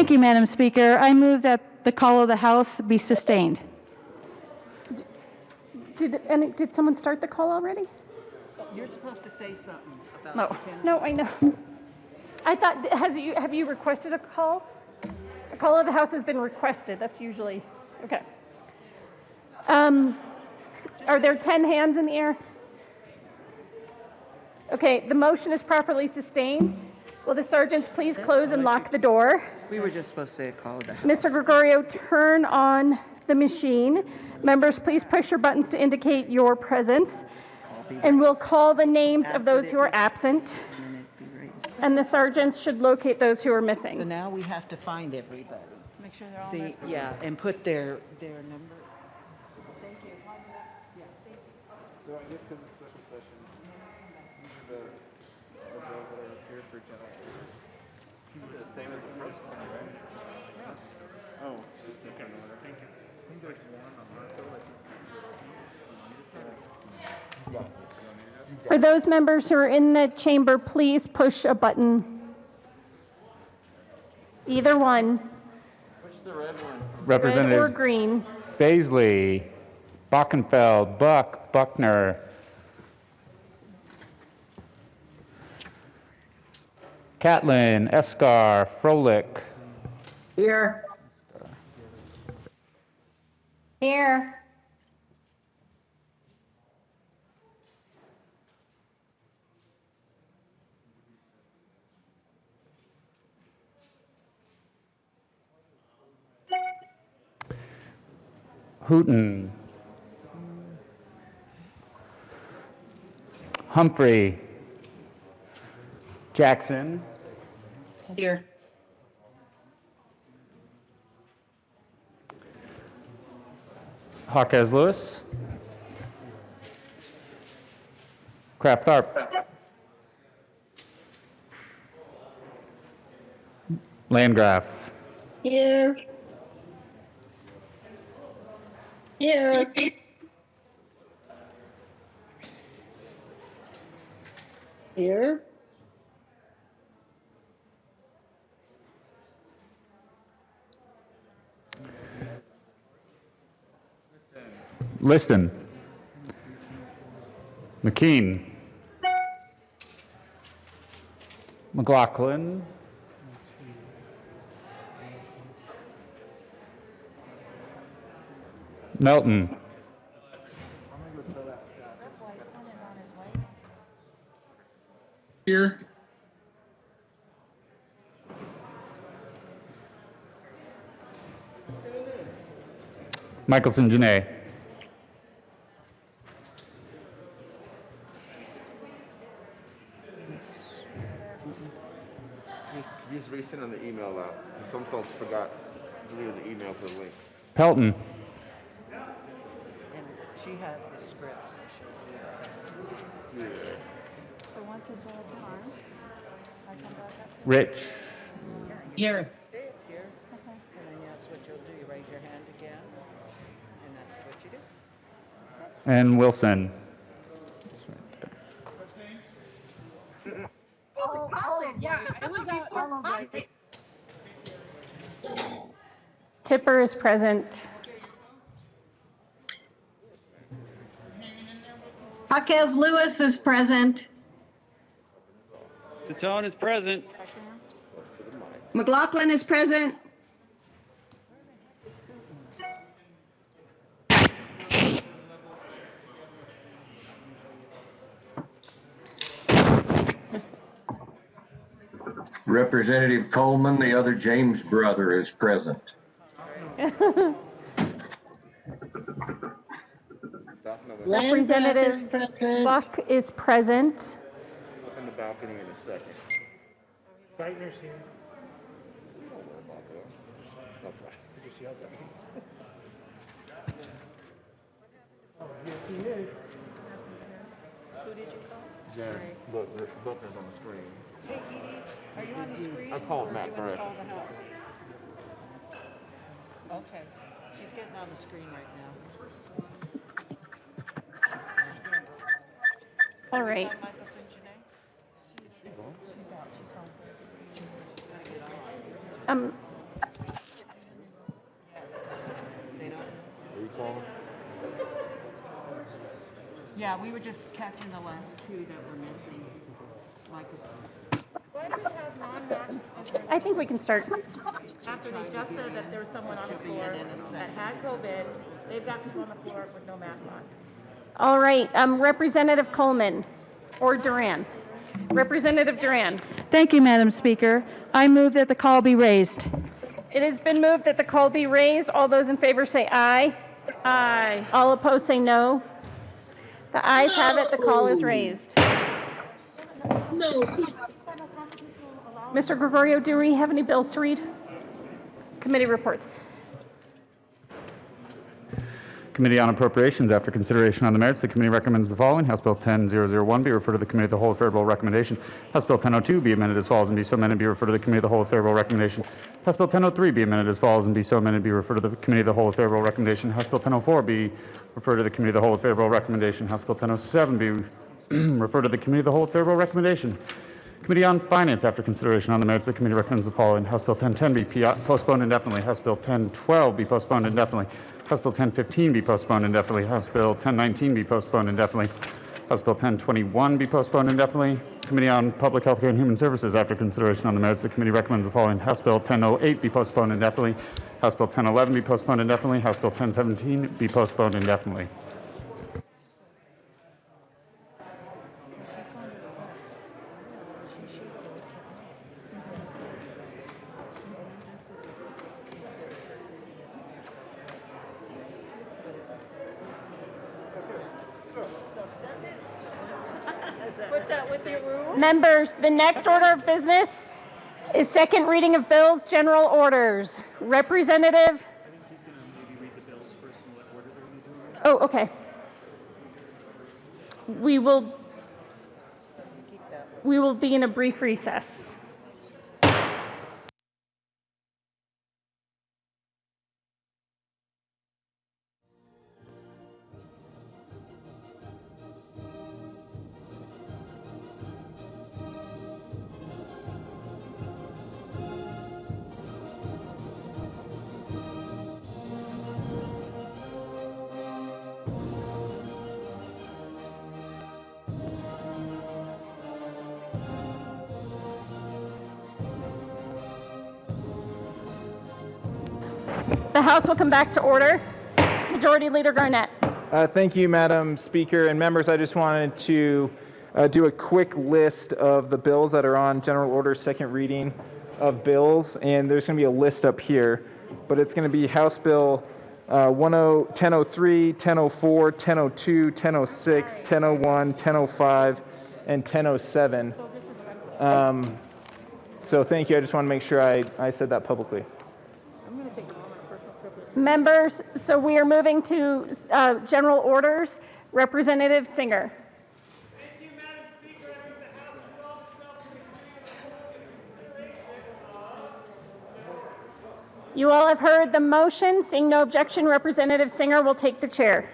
Thank you, Madam Speaker. I move that the call of the House be sustained. Did someone start the call already? You're supposed to say something about No. the 10. No, I know. I thought, have you requested a call? A call of the House has been requested. That's usually, okay. Are there 10 hands in the air? Okay, the motion is properly sustained. Will the sergeants please close and lock the door? We were just supposed to say a call of the House. Mr. Gregorio, turn on the machine. Members, please push your buttons to indicate your presence. And we'll call the names of those who are absent. And then it'd be raised. And the sergeants should locate those who are So missing. now we have to find everybody. Make sure they're all See, yeah, and put their number. So I guess because it's special session, these are the bills that are here for general orders. The same as a first one, right? Oh, it's just looking in order. Thank you. I think there's one on Marco. For those members who are in the chamber, please push a button. Either one, Push the red one. red or Representative green. Baisley, Bockenfeld, Buck, Buckner. Catlin, Escar, Froelich. Here. Here. Hooten, Humphrey, Jackson, Here. Hawkes Lewis, Kraft Tharp, Landgraf, Here. Here. Here. Liston, McKean, McLaughlin, Melton, Here. Michelson Janae, He's resending the email out. Some folks forgot to leave the email for the link. Pelton, And she has the script, so she'll do that. So once it's all armed, I come back up. Rich, Here. Stay up here, and then that's what you'll do. You raise your hand again, and that's what you do. and Wilson. Tipper is present. Hawkes Lewis is present. Tatone is present. McLaughlin is present. Representative Coleman, the other James brother, is present. Representative Buck is present. Up in the balcony in a second. Geithner's here. Don't worry about that. Okay. Did you see how that? Oh, yes, he is. Who did you call? Jen, look, Buckner's on the screen. Hey, Edie, are you on the screen? I called or Matt are you in the Correct. call of the House? Okay, she's getting on the screen right now. All right. Hi, Michelson Janae? She's out, she's home. She's gonna get on. Yeah, we were just catching the last two that were missing. Like, I think we can start. After they just said that there was someone on the floor that had COVID, they've got people on the floor with no mask on. All right, Representative Coleman or Duran. Representative Duran. Thank you, Madam Speaker. I move that the call be raised. It has been moved that the call be raised. All those in favor say aye. aye. All opposed say no. The ayes have it, the call is raised. Mr. Gregorio, do we have any bills to read? Committee reports. Committee on Appropriations. After consideration on the merits, the committee recommends the following. House Bill 10001 be referred to the Committee of the Whole with favorable recommendation. House Bill 1002 be amended as follows and be so amended be referred to the Committee of the Whole with favorable recommendation. House Bill 1003 be amended as follows and be so amended be referred to the Committee of the Whole with favorable recommendation. House Bill 1004 be referred to the Committee of the Whole with favorable recommendation. House Bill 1007 be referred to the Committee of the Whole with favorable recommendation. Committee on Finance. After consideration on the merits, the committee recommends the following. House Bill 1010 be postponed indefinitely. House Bill 1012 be postponed indefinitely. House Bill 1015 be postponed indefinitely. House Bill 1019 be postponed indefinitely. House Bill 1021 be postponed indefinitely. Committee on Public Health Care and Human Services. After consideration on the merits, the committee recommends the following. House Bill 1008 be postponed indefinitely. House Bill 1011 be postponed indefinitely. House Bill 1017 be postponed indefinitely. Put that with your rule. Members, the next order of business is second reading of bills, general orders. Representative? Oh, okay. We will be in a brief recess. The House will come back to order. Majority Leader Garnett. Thank you, Madam Speaker. And members, I just wanted to do a quick list of the bills that are on general order second reading of bills. And there's going to be a list up here, but it's going to be House Bill 1003, 1004, 1002, 1006, 1001, 1005, and 1007. So thank you. I just want to make sure I said that publicly. Members, so we are moving to general orders. Representative Singer. Thank you, Madam Speaker. I move the House resolve itself You all have heard the motion. Seeing no objection, Representative Singer will take the chair.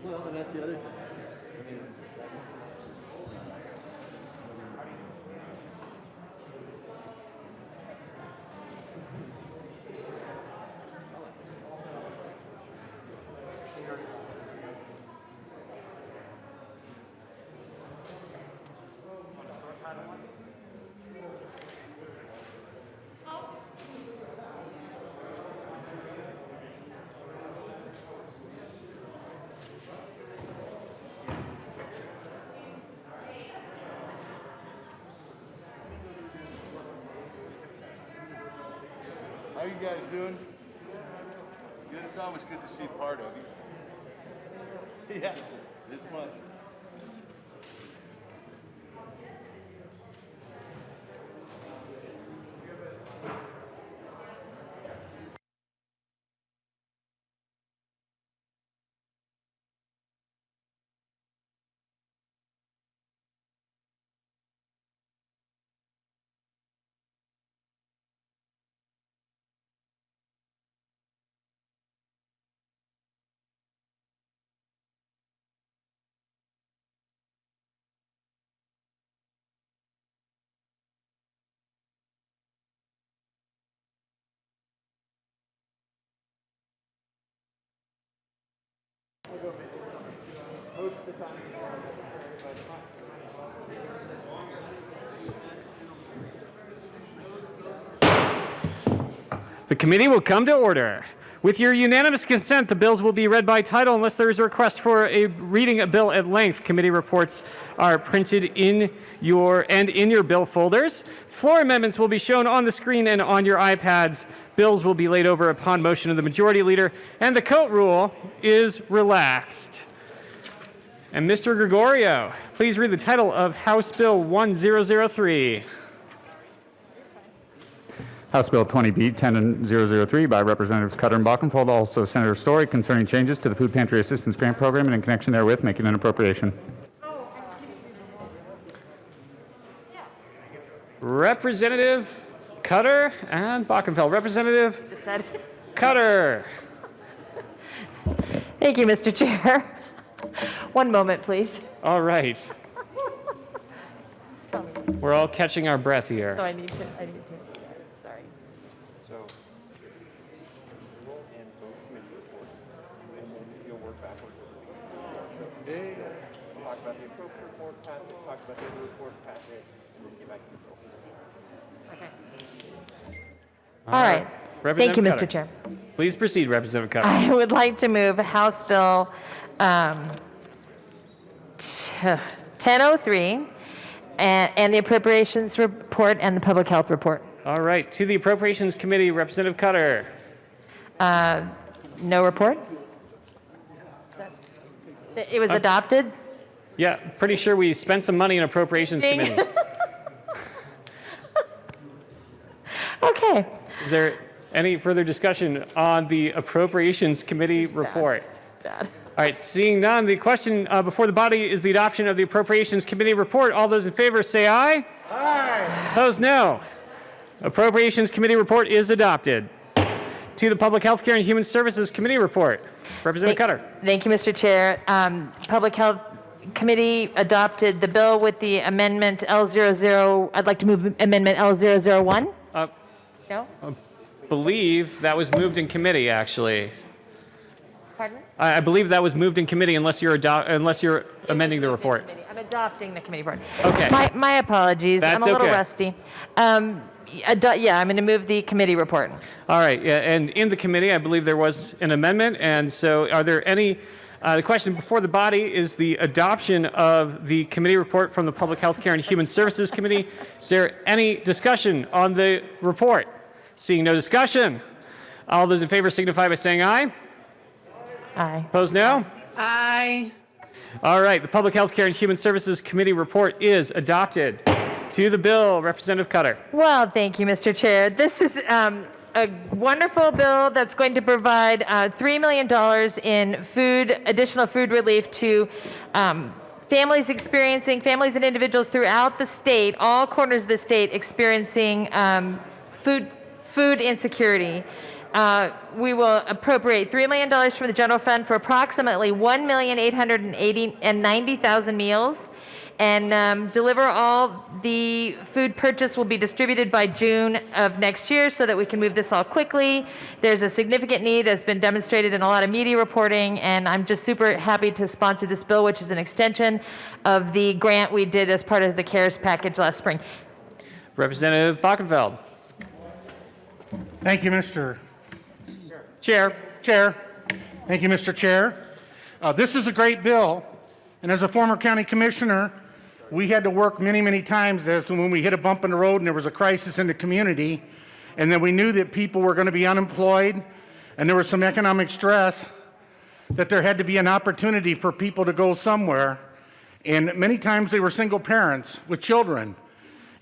Well, and that's the other. How you guys doing? Good. It's always good to see part of you. Yeah, this much. The committee will come to order. With your unanimous consent, the bills will be read by title unless there is a request for a reading a bill at length. Committee reports are printed in your bill folders. Floor amendments will be shown on the screen and on your iPads. Bills will be laid over upon motion of the majority leader, and the coat rule is relaxed. And Mr. Gregorio, please read the title of House Bill 1003. House Bill 20B 10003 by Representatives Cutter and Bockenfeld, also Senator Story, concerning changes to the Food Pantry Assistance Grant Program and in connection therewith making an appropriation. Representative Cutter and Bockenfeld. Representative Cutter. Thank you, Mr. Chair. One moment, please. All right. We're all catching our breath here. So I need to. Sorry. So, roll and vote committee reports, and then you'll work backwards. So today, we'll talk about the approach report, pass it, talk about the other report, pass it, and then get back to the bill. All right. Thank you, Representative Mr. Cutter. Chair. Please proceed, Representative Cutter. I would like to move House Bill 1003 and the Appropriations Report and the Public Health Report. All right. To the Appropriations Committee, Representative Cutter. No report? It was adopted? Yeah, pretty sure we spent some money in Appropriations Ding. Committee. Okay. Is there any further discussion on the Appropriations Committee report? Bad. All right, seeing none, the question before the body is the adoption of the Appropriations Committee report. All those in favor say aye. Aye. Opposed, no. Appropriations Committee report is adopted. To the Public Health Care and Human Services Committee report. Representative Cutter. Thank you, Mr. Chair. Public Health Committee adopted the bill with the amendment L00. I'd like to move amendment L001. No? Believe that was moved in committee, actually. Pardon? I believe that was moved in committee unless you're amending the report. I'm adopting the committee report. Okay. My apologies. That's I'm a little okay. rusty. Yeah, I'm going to move the committee report. All right, yeah, and in the committee, I believe there was an amendment, and so are there any, the question before the body is the adoption of the committee report from the Public Health Care and Human Services Committee. Is there any discussion on the report? Seeing no discussion, all those in favor signify by saying aye. Aye. Opposed, no? Aye. All right, the Public Health Care and Human Services Committee report is adopted. To the bill, Representative Cutter. Well, thank you, Mr. Chair. This is a wonderful bill that's going to provide $3 million in additional food relief to families and individuals throughout the state, all corners of the state experiencing food insecurity. We will appropriate $3 million from the general fund for approximately 1,890,000 meals, and deliver all the food purchase will be distributed by June of next year so that we can move this all quickly. There's a significant need that's been demonstrated in a lot of media reporting, and I'm just super happy to sponsor this bill, which is an extension of the grant we did as part of the CARES package last spring. Representative Bockenfeld. Thank you, Mr. Chair. Thank you, Mr. Chair. This is a great bill, and as a former county commissioner, we had to work many, many times as to when we hit a bump in the road and there was a crisis in the community, and then we knew that people were going to be unemployed and there was some economic stress, that there had to be an opportunity for people to go somewhere. And many times they were single parents with children.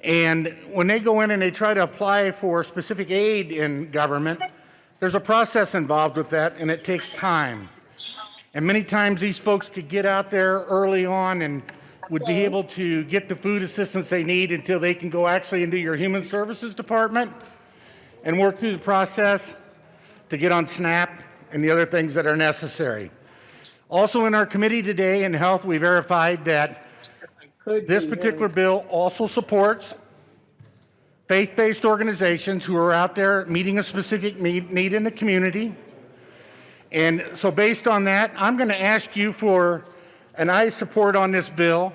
And when they go in and they try to apply for specific aid in government, there's a process involved with that, and it takes time. And many times these folks could get out there early on and would be able to get the food assistance they need until they can go actually into your human services department and work through the process to get on SNAP and the other things that are necessary. Also in our committee today in health, we verified that this particular bill also supports faith-based organizations who are out there meeting a specific need in the community. And so based on that, I'm going to ask you for an aye support on this bill.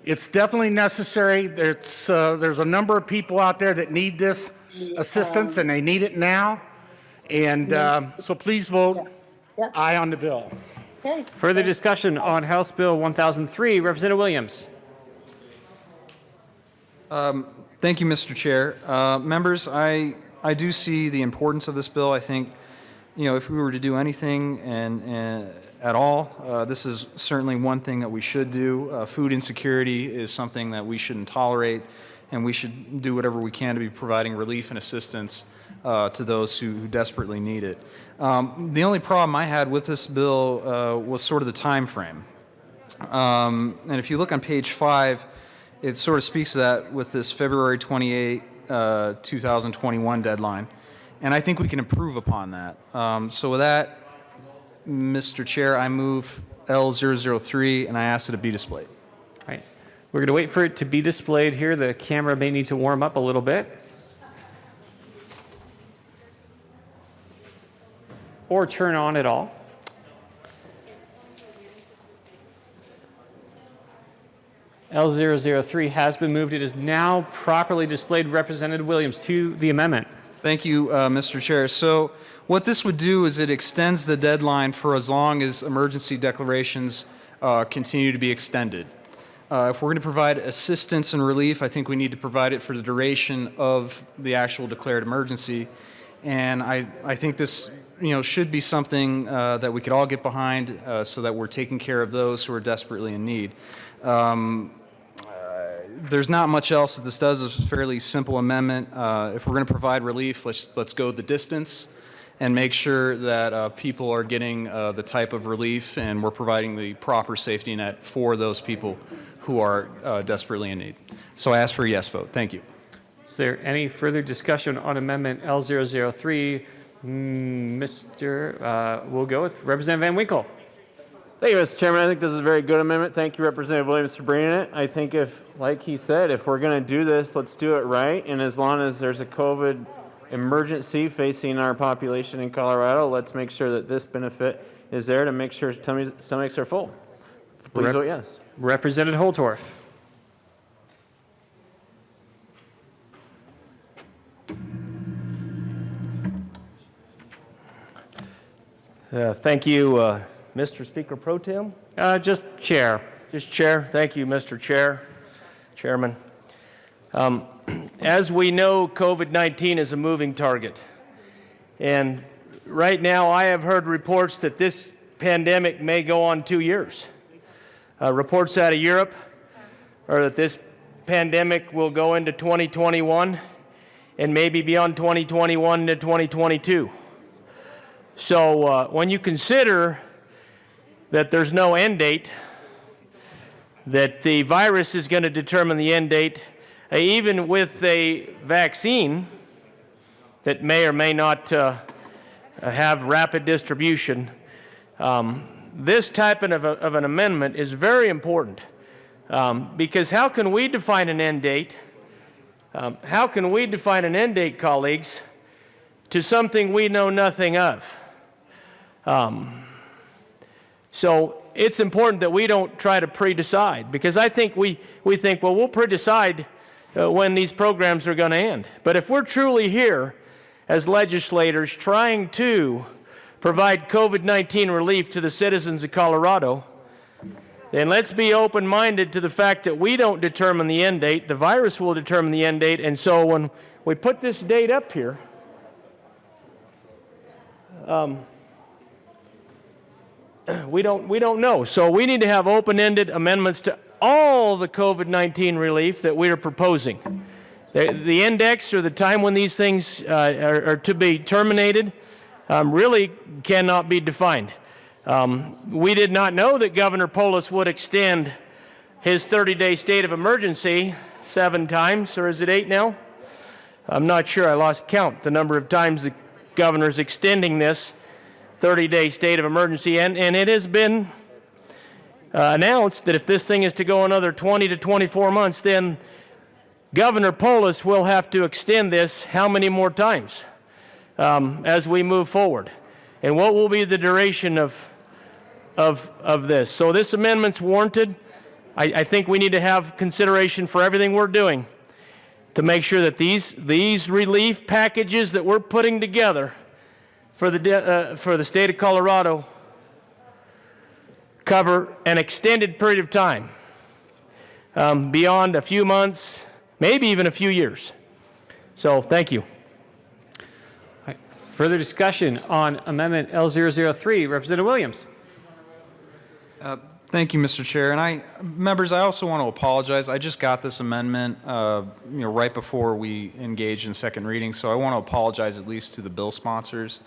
It's definitely necessary. There's a number of people out there that need this assistance, and they need it now. And so please vote aye on the bill. Further discussion on House Bill 1003. Representative Williams. Thank you, Mr. Chair. Members, I do see the importance of this bill. I think, if we were to do anything at all, this is certainly one thing that we should do. Food insecurity is something that we shouldn't tolerate, and we should do whatever we can to be providing relief and assistance to those who desperately need it. The only problem I had with this bill was sort of the time frame. And if you look on page 5, it sort of speaks to that with this February 28, 2021 deadline. And I think we can improve upon that. So with that, Mr. Chair, I move L003, and I ask that it be displayed. All right. We're going to wait for it to be displayed here. The camera may need to warm up a little bit. Or turn on at all. L003 has been moved. It is now properly displayed. Representative Williams, to the amendment. Thank you, Mr. Chair. So what this would do is it extends the deadline for as long as emergency declarations continue to be extended. If we're going to provide assistance and relief, I think we need to provide it for the duration of the actual declared emergency. And I think this should be something that we could all get behind so that we're taking care of those who are desperately in need. There's not much else that this does. It's a fairly simple amendment. If we're going to provide relief, let's go the distance and make sure that people are getting the type of relief, and we're providing the proper safety net for those people who are desperately in need. So I ask for a yes vote. Thank you. Is there any further discussion on Amendment L003? We'll go with Representative Van Winkle. Thank you, Mr. Chairman. I think this is a very good amendment. Thank you, Representative Williams, for bringing it. I think like he said, if we're going to do this, let's do it right. And as long as there's a COVID emergency facing our population in Colorado, let's make sure that this benefit is there to make sure stomachs are full. Please vote yes. Representative Holtorf. Thank you, Mr. Speaker Pro Tem. Just Chair. Just Chair. Thank you, Mr. Chairman. As we know, COVID-19 is a moving target. And right now, I have heard reports that this pandemic may go on 2 years. Reports out of Europe are that this pandemic will go into 2021 and maybe beyond 2021 to 2022. So when you consider that there's no end date, that the virus is going to determine the end date, even with a vaccine that may or may not have rapid distribution, this type of an amendment is very important, because how can we define an end date? How can we define an end date, colleagues, to something we know nothing of? So it's important that we don't try to pre-decide, because I think we think, well, we'll pre-decide when these programs are going to end. But if we're truly here as legislators trying to provide COVID-19 relief to the citizens of Colorado, then let's be open-minded to the fact that we don't determine the end date. The virus will determine the end date. And so we put this date up here. We don't know. So we need to have open-ended amendments to all the COVID-19 relief that we are proposing. The index or the time when these things are to be terminated really cannot be defined. We did not know that Governor Polis would extend his 30-day state of emergency 7 times, or is it 8 now? I'm not sure. I lost count the number of times the governor's extending this 30-day state of emergency, and it has been announced that if this thing is to go another 20 to 24 months, then Governor Polis will have to extend this how many more times as we move forward? And what will be the duration of this? So this amendment's warranted. I think we need to have consideration for everything we're doing to make sure that these relief packages that we're putting together for the state of Colorado cover an extended period of time beyond a few months, maybe even a few years. So thank you. Further discussion on Amendment L003. Representative Williams. Thank you, Mr. Chair. And members, I also want to apologize. I just got this amendment, right before we engaged in second reading, so I want to apologize at least to the bill sponsors.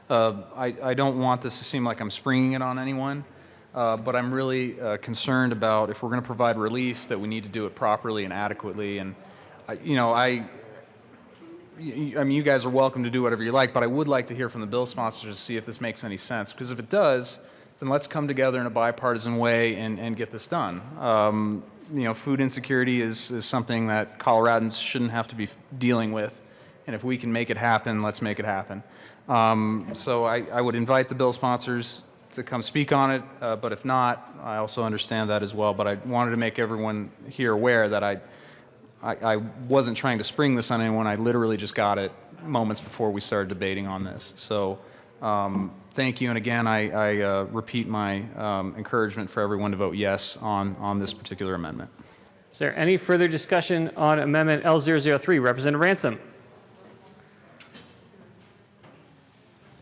I don't want this to seem like I'm springing it on anyone, but I'm really concerned about if we're going to provide relief that we need to do it properly and adequately. And I mean, you guys are welcome to do whatever you like, but I would like to hear from the bill sponsors to see if this makes any sense. Because if it does, then let's come together in a bipartisan way and get this done. Food insecurity is something that Coloradans shouldn't have to be dealing with. And if we can make it happen, let's make it happen. So I would invite the bill sponsors to come speak on it, but if not, I also understand that as well. But I wanted to make everyone here aware that I wasn't trying to spring this on anyone. I literally just got it moments before we started debating on this. So thank you. And again, I repeat my encouragement for everyone to vote yes on this particular amendment. Is there any further discussion on Amendment L003? Representative Ransom.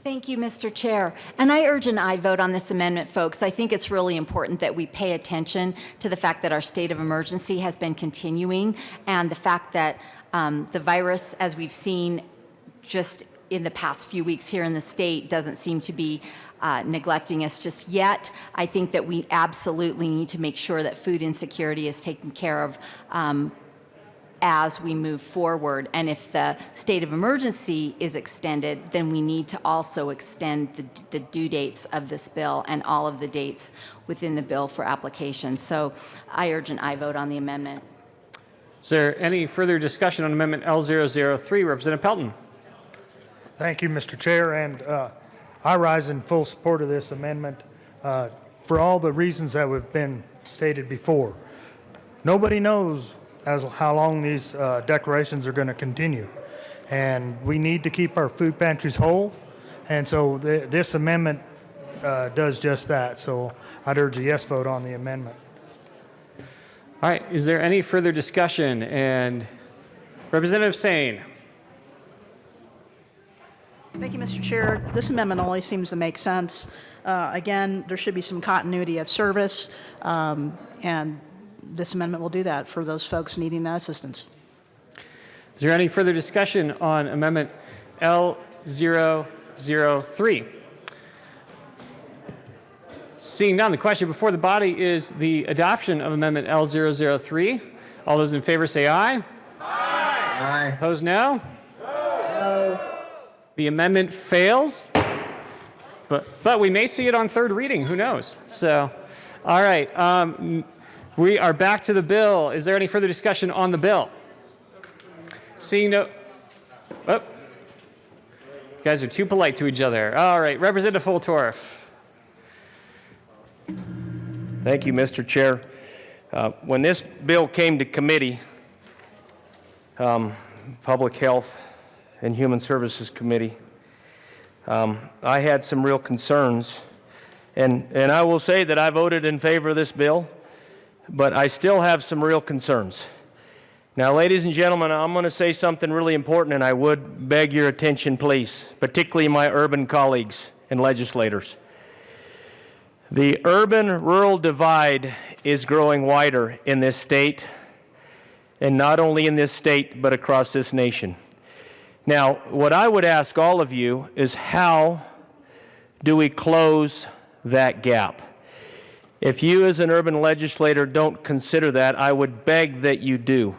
Thank you, Mr. Chair. And I urge an aye vote on this amendment, folks. I think it's really important that we pay attention to the fact that our state of emergency has been continuing and the fact that the virus, as we've seen just in the past few weeks here in the state, doesn't seem to be neglecting us just yet. I think that we absolutely need to make sure that food insecurity is taken care of as we move forward. And if the state of emergency is extended, then we need to also extend the due dates of this bill and all of the dates within the bill for application. So I urge an aye vote on the amendment. Is there any further discussion on Amendment L003? Representative Pelton. Thank you, Mr. Chair, and I rise in full support of this amendment for all the reasons that have been stated before. Nobody knows how long these declarations are going to continue, and we need to keep our food pantries whole, and so this amendment does just that. So I'd urge a yes vote on the amendment. All right, is there any further discussion? And Representative Sane. Thank you, Mr. Chair. This amendment only seems to make sense. Again, there should be some continuity of service, and this amendment will do that for those folks needing that assistance. Is there any further discussion on Amendment L003? Seeing none, the question before the body is the adoption of Amendment L003. All those in favor say aye. Aye. Aye. Opposed, no? No. The amendment fails, but we may see it on third reading. Who knows? So, all right. We are back to the bill. Is there any further discussion on the bill? Seeing no... Oh. You guys are too polite to each other. All right. Representative Holtorf. Thank you, Mr. Chair. When this bill came to committee, Public Health and Human Services Committee, I had some real concerns. And I will say that I voted in favor of this bill, but I still have some real concerns. Now, ladies and gentlemen, I'm going to say something really important, and I would beg your attention, please, particularly my urban colleagues and legislators. The urban-rural divide is growing wider in this state, and not only in this state, but across this nation. Now, what I would ask all of you is, how do we close that gap? If you as an urban legislator don't consider that, I would beg that you do.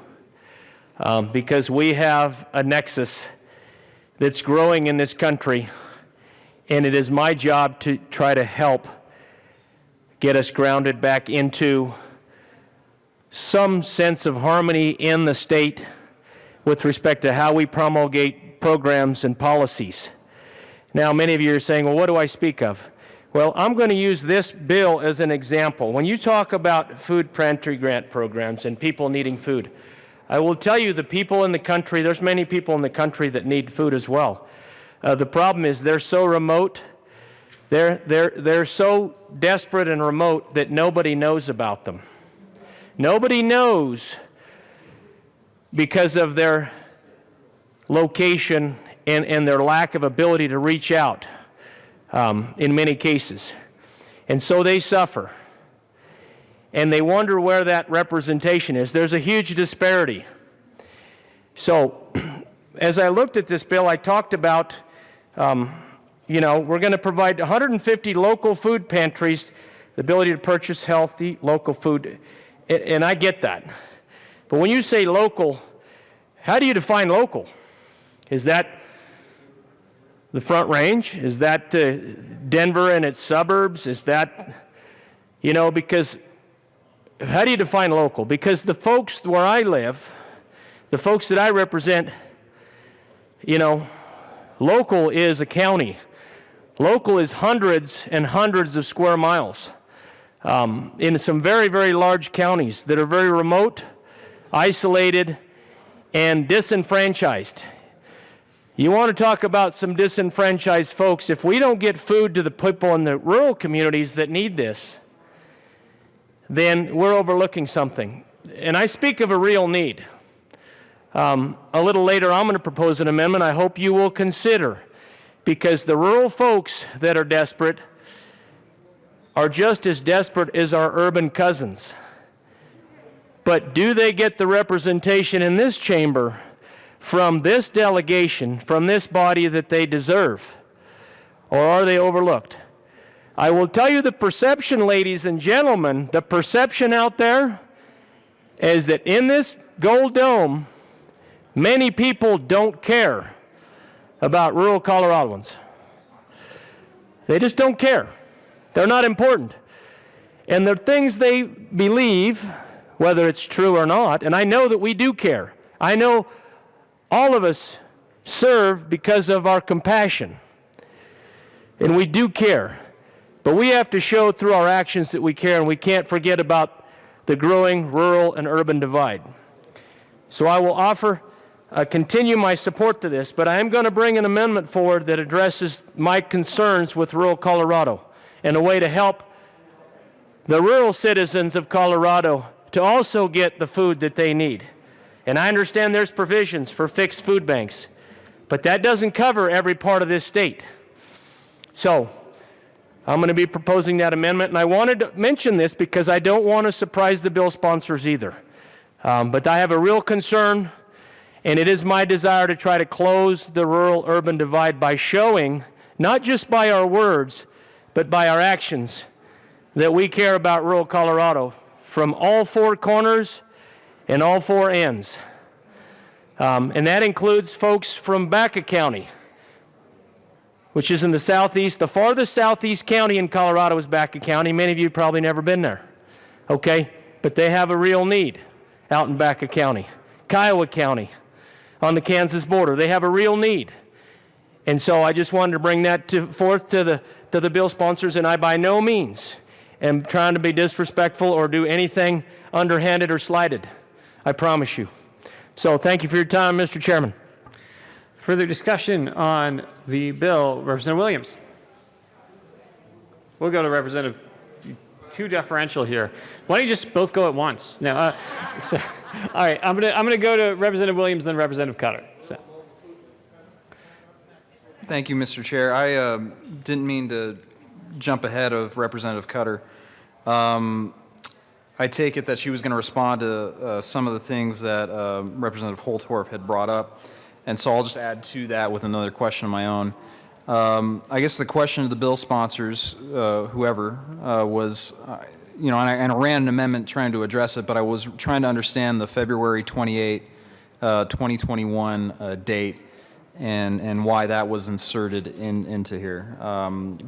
Because we have a nexus that's growing in this country, and it is my job to try to help get us grounded back into some sense of harmony in the state with respect to how we promulgate programs and policies. Now, many of you are saying, well, what do I speak of? Well, I'm going to use this bill as an example. When you talk about food pantry grant programs and people needing food, I will tell you, the people in the country, there's many people in the country that need food as well. The problem is they're so remote, they're so desperate and remote that nobody knows about them. Nobody knows because of their location and their lack of ability to reach out in many cases. And so they suffer. And they wonder where that representation is. There's a huge disparity. So, as I looked at this bill, I talked about, we're going to provide 150 local food pantries, the ability to purchase healthy local food. And I get that. But when you say local, how do you define local? Is that the Front Range? Is that Denver and its suburbs? Is that, because how do you define local? Because the folks where I live, the folks that I represent, local is a county. Local is hundreds and hundreds of square miles in some very, very large counties that are very remote, isolated, and disenfranchised. You want to talk about some disenfranchised folks? If we don't get food to the people in the rural communities that need this, then we're overlooking something. And I speak of a real need. A little later, I'm going to propose an amendment I hope you will consider, because the rural folks that are desperate are just as desperate as our urban cousins. But do they get the representation in this chamber from this delegation, from this body that they deserve? Or are they overlooked? I will tell you the perception, ladies and gentlemen, the perception out there is that in this Gold Dome, many people don't care about rural Coloradoans. They just don't care. They're not important. And the things they believe, whether it's true or not, and I know that we do care. I know all of us serve because of our compassion, and we do care. But we have to show through our actions that we care, and we can't forget about the growing rural and urban divide. So I will continue my support to this, but I am going to bring an amendment forward that addresses my concerns with rural Colorado and a way to help the rural citizens of Colorado to also get the food that they need. And I understand there's provisions for fixed food banks, but that doesn't cover every part of this state. So I'm going to be proposing that amendment, and I wanted to mention this because I don't want to surprise the bill sponsors either. But I have a real concern, and it is my desire to try to close the rural-urban divide by showing, not just by our words, but by our actions, that we care about rural Colorado from all four corners and all four ends. And that includes folks from Baca County, which is in the southeast. The farthest southeast county in Colorado is Baca County. Many of you have probably never been there, okay? But they have a real need out in Baca County. Kiowa County on the Kansas border, they have a real need. And so I just wanted to bring that forth to the bill sponsors, and I by no means am trying to be disrespectful or do anything underhanded or slighted. I promise you. So thank you for your time, Mr. Chairman. Further discussion on the bill, Representative Williams. We'll go to Representative too deferential here. Why don't you just both go at once? No. All right. I'm gonna go to Representative Williams, then Representative Cutter. So. Thank you, Mr. Chair. I didn't mean to jump ahead of Representative Cutter. I take it that she was going to respond to some of the things that Representative Holtorf had brought up, and so I'll just add to that with another question of my own. I guess the question to the bill sponsors, whoever, was, and I ran an amendment trying to address it, but I was trying to understand the February 28, 2021 date and why that was inserted into here.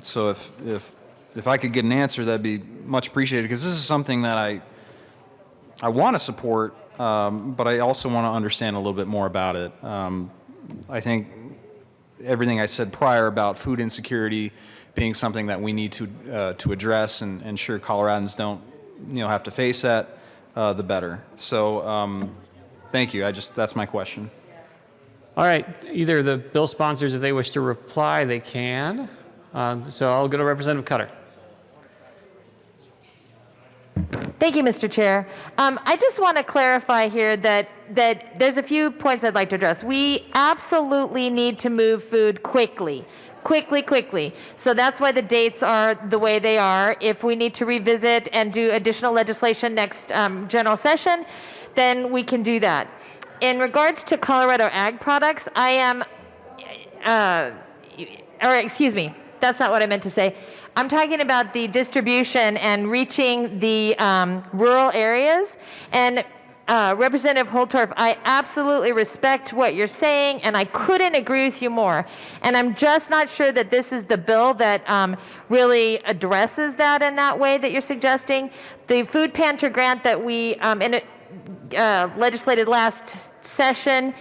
So if I could get an answer, that'd be much appreciated, because this is something that I want to support, but I also want to understand a little bit more about it. I think everything I said prior about food insecurity being something that we need to address and ensure Coloradans don't have to face that, the better. So thank you. That's my question. All right. Either the bill sponsors, if they wish to reply, they can. So I'll go to Representative Cutter. Thank you, Mr. Chair. I just want to clarify here that there's a few points I'd like to address. We absolutely need to move food quickly. Quickly. So that's why the dates are the way they are. If we need to revisit and do additional legislation next general session, then we can do that. In regards to Colorado ag products, I am, excuse me, that's not what I meant to say. I'm talking about the distribution and reaching the rural areas. And Representative Holtorf, I absolutely respect what you're saying, and I couldn't agree with you more. And I'm just not sure that this is the bill that really addresses that in that way that you're suggesting. The food pantry grant that we legislated last session,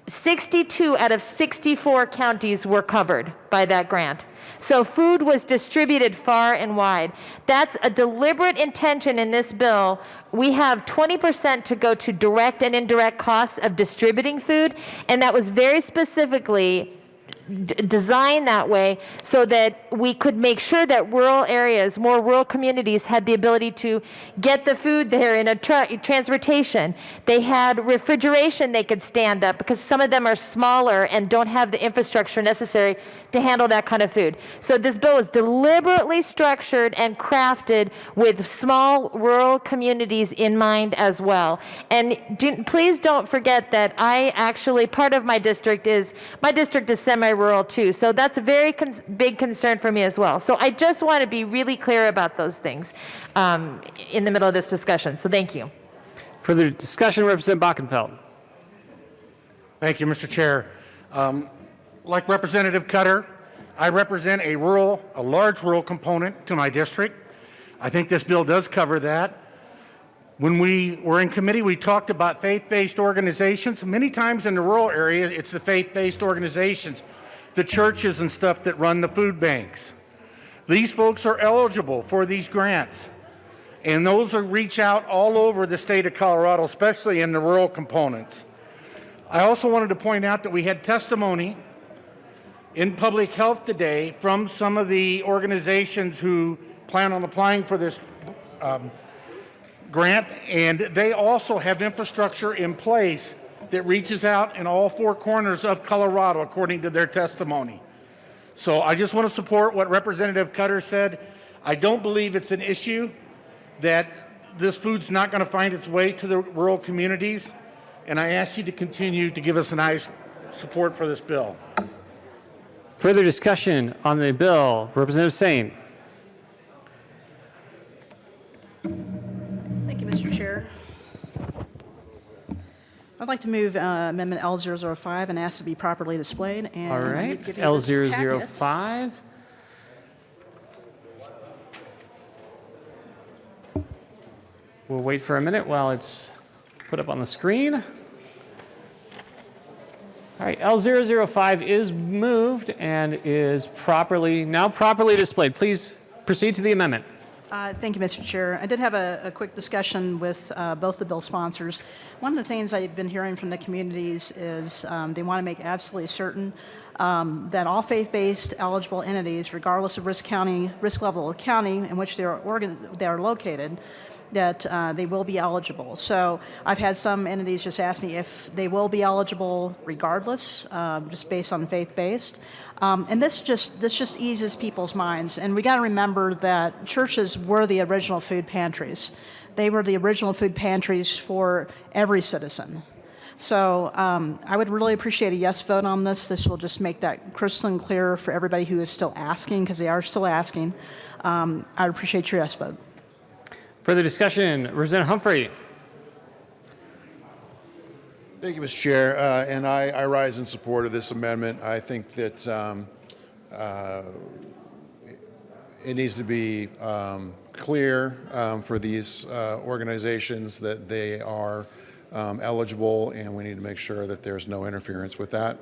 62 out of 64 counties were covered by that grant. So food was distributed far and wide. That's a deliberate intention in this bill. We have 20% to go to direct and indirect costs of distributing food, and that was very specifically designed that way so that we could make sure that rural areas, more rural communities, had the ability to get the food there in a transportation. They had refrigeration they could stand up, because some of them are smaller and don't have the infrastructure necessary to handle that kind of food. So this bill is deliberately structured and crafted with small rural communities in mind as well. And please don't forget that part of my district is semi-rural too. So that's a very big concern for me as well. So I just want to be really clear about those things in the middle of this discussion. So thank you. Further discussion, Representative Bockenfeld. Thank you, Mr. Chair. Like Representative Cutter, I represent a large rural component to my district. I think this bill does cover that. When we were in committee, we talked about faith-based organizations. Many times in the rural area, it's the faith-based organizations, the churches and stuff that run the food banks. These folks are eligible for these grants, and those will reach out all over the state of Colorado, especially in the rural components. I also wanted to point out that we had testimony in public health today from some of the organizations who plan on applying for this grant, and they also have infrastructure in place that reaches out in all four corners of Colorado, according to their testimony. So I just want to support what Representative Cutter said. I don't believe it's an issue that this food's not going to find its way to the rural communities, and I ask you to continue to give us a nice support for this bill. Further discussion on the bill, Representative Sane. Thank you, Mr. Chair. I'd like to move Amendment L005 and ask to be properly displayed. And all right, L005. We'll wait for a minute while it's put up on the screen. All right, L005 is moved and is now properly displayed. Please proceed to the amendment. Thank you, Mr. Chair. I did have a quick discussion with both the bill sponsors. One of the things I've been hearing from the communities is they want to make absolutely certain that all faith-based eligible entities, regardless of risk level of county in which they are located, that they will be eligible. So I've had some entities just ask me if they will be eligible regardless, just based on faith-based. And this just eases people's minds. And we got to remember that churches were the original food pantries. They were the original food pantries for every citizen. So I would really appreciate a yes vote on this. This will just make that crystal clear for everybody who is still asking, because they are still asking. I would appreciate your yes vote. Further discussion, Representative Humphrey. Thank you, Mr. Chair. And I rise in support of this amendment. I think that it needs to be clear for these organizations that they are eligible, and we need to make sure that there's no interference with that.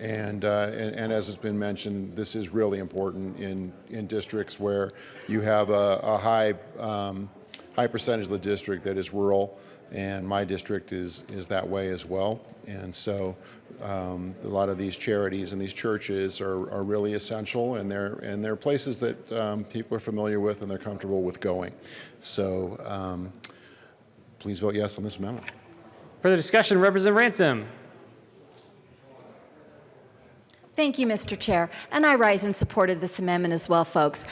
And as has been mentioned, this is really important in districts where you have a high percentage of the district that is rural, and my district is that way as well. And so a lot of these charities and these churches are really essential, and they're places that people are familiar with and they're comfortable with going. So please vote yes on this amendment. Further discussion, Representative Ransom. Thank you, Mr. Chair. And I rise in support of this amendment as well, folks.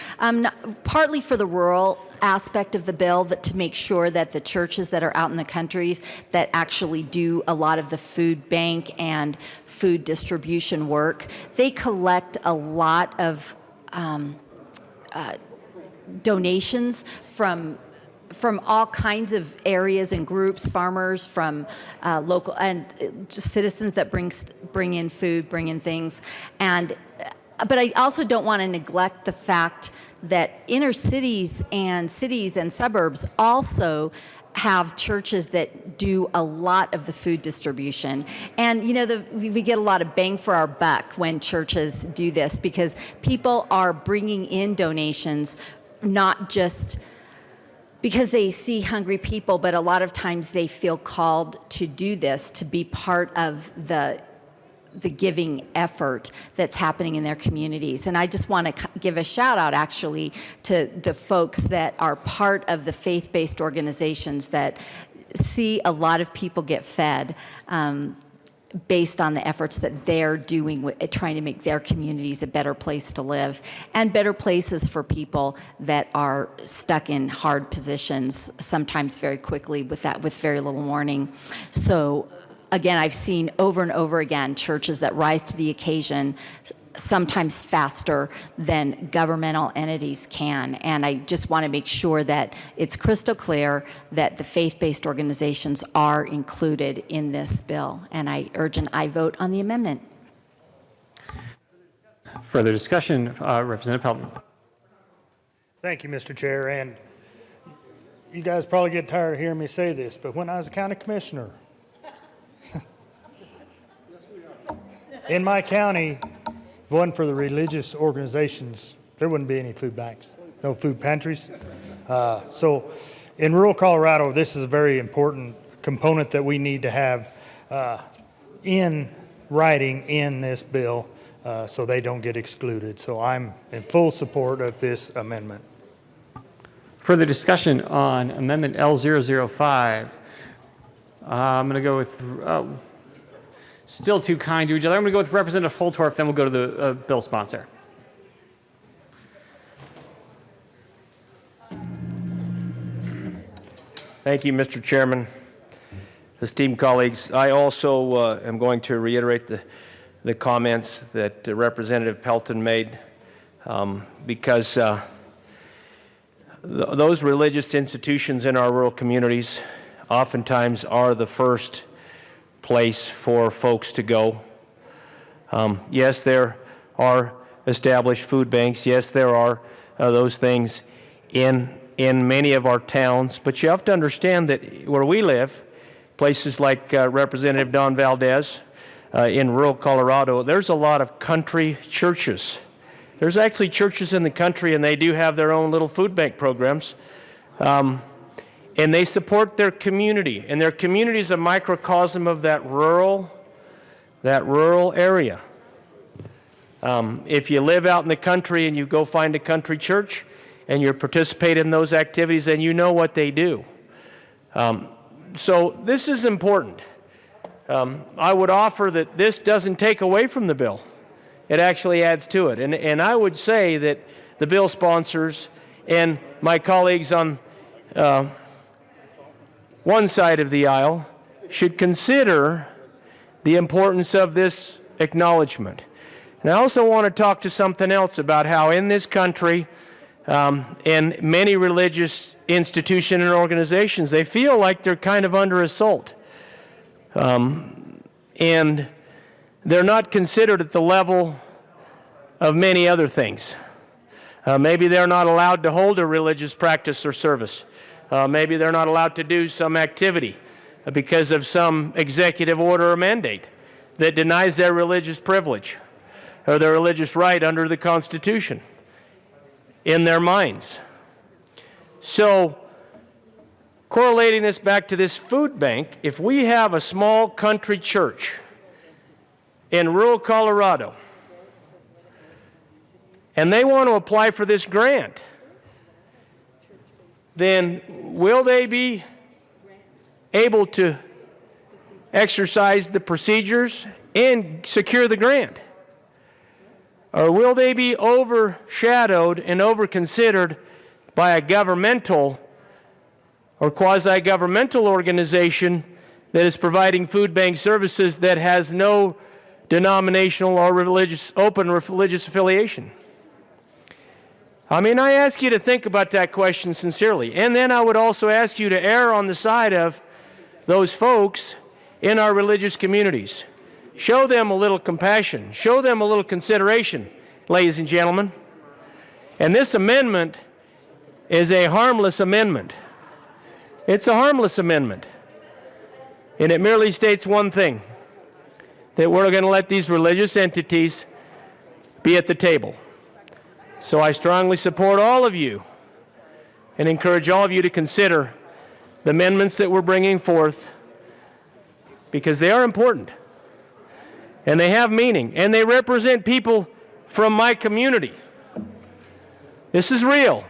Partly for the rural aspect of the bill, that to make sure that the churches that are out in the countries that actually do a lot of the food bank and food distribution work, they collect a lot of donations from all kinds of areas and groups, farmers, from local and just citizens that bring in food, bring in things. But I also don't want to neglect the fact that inner cities and suburbs also have churches that do a lot of the food distribution. And you know, we get a lot of bang for our buck when churches do this, because people are bringing in donations not just because they see hungry people, but a lot of times they feel called to do this, to be part of the giving effort that's happening in their communities. And I just want to give a shout out actually to the folks that are part of the faith-based organizations that see a lot of people get fed based on the efforts that they're doing with trying to make their communities a better place to live and better places for people that are stuck in hard positions, sometimes very quickly with very little warning. So again, I've seen over and over again churches that rise to the occasion sometimes faster than governmental entities can. And I just want to make sure that it's crystal clear that the faith-based organizations are included in this bill. And I urge an aye vote on the amendment. Further discussion, Representative Pelton. Thank you, Mr. Chair. And you guys probably get tired of hearing me say this, but when I was a county commissioner, in my county, if it wasn't for the religious organizations, there wouldn't be any food banks, no food pantries. So in rural Colorado, this is a very important component that we need to have in writing in this bill so they don't get excluded. So I'm in full support of this amendment. Further discussion on Amendment L005. I'm going to go with still too kind to each other. I'm going to go with Representative Holtorf, then we'll go to the bill sponsor. Thank you, Mr. Chairman. Esteemed colleagues, I also am going to reiterate the comments that Representative Pelton made because those religious institutions in our rural communities oftentimes are the first place for folks to go. Yes, there are established food banks. Yes, there are those things in many of our towns. But you have to understand that where we live, places like Representative Don Valdez in rural Colorado, there's a lot of country churches There's actually churches in the country, and they do have their own little food bank programs. And they support their community, and their community is a microcosm of that rural area. If you live out in the country and you go find a country church and you participate in those activities, then you know what they do. So this is important. I would offer that this doesn't take away from the bill. It actually adds to it. And I would say that the bill sponsors and my colleagues on one side of the aisle should consider the importance of this acknowledgement. And I also want to talk to something else about how in this country and many religious institutions and organizations, they feel like they're kind of under assault. And they're not considered at the level of many other things. Maybe they're not allowed to hold a religious practice or service. Maybe they're not allowed to do some activity because of some executive order or mandate that denies their religious privilege or their religious right under the Constitution in their minds. So, correlating this back to this food bank, if we have a small country church in rural Colorado and they want to apply for this grant, then will they be able to exercise the procedures and secure the grant? Or will they be overshadowed and overconsidered by a governmental or quasi-governmental organization that is providing food bank services that has no denominational or open religious affiliation? I mean, I ask you to think about that question sincerely. And then I would also ask you to err on the side of those folks in our religious communities. Show them a little compassion. Show them a little consideration, ladies and gentlemen. And this amendment is a harmless amendment. It's a harmless amendment. And it merely states one thing, that we're going to let these religious entities be at the table. So I strongly support all of you and encourage all of you to consider the amendments that we're bringing forth, because they are important and they have meaning and they represent people from my community. This is real.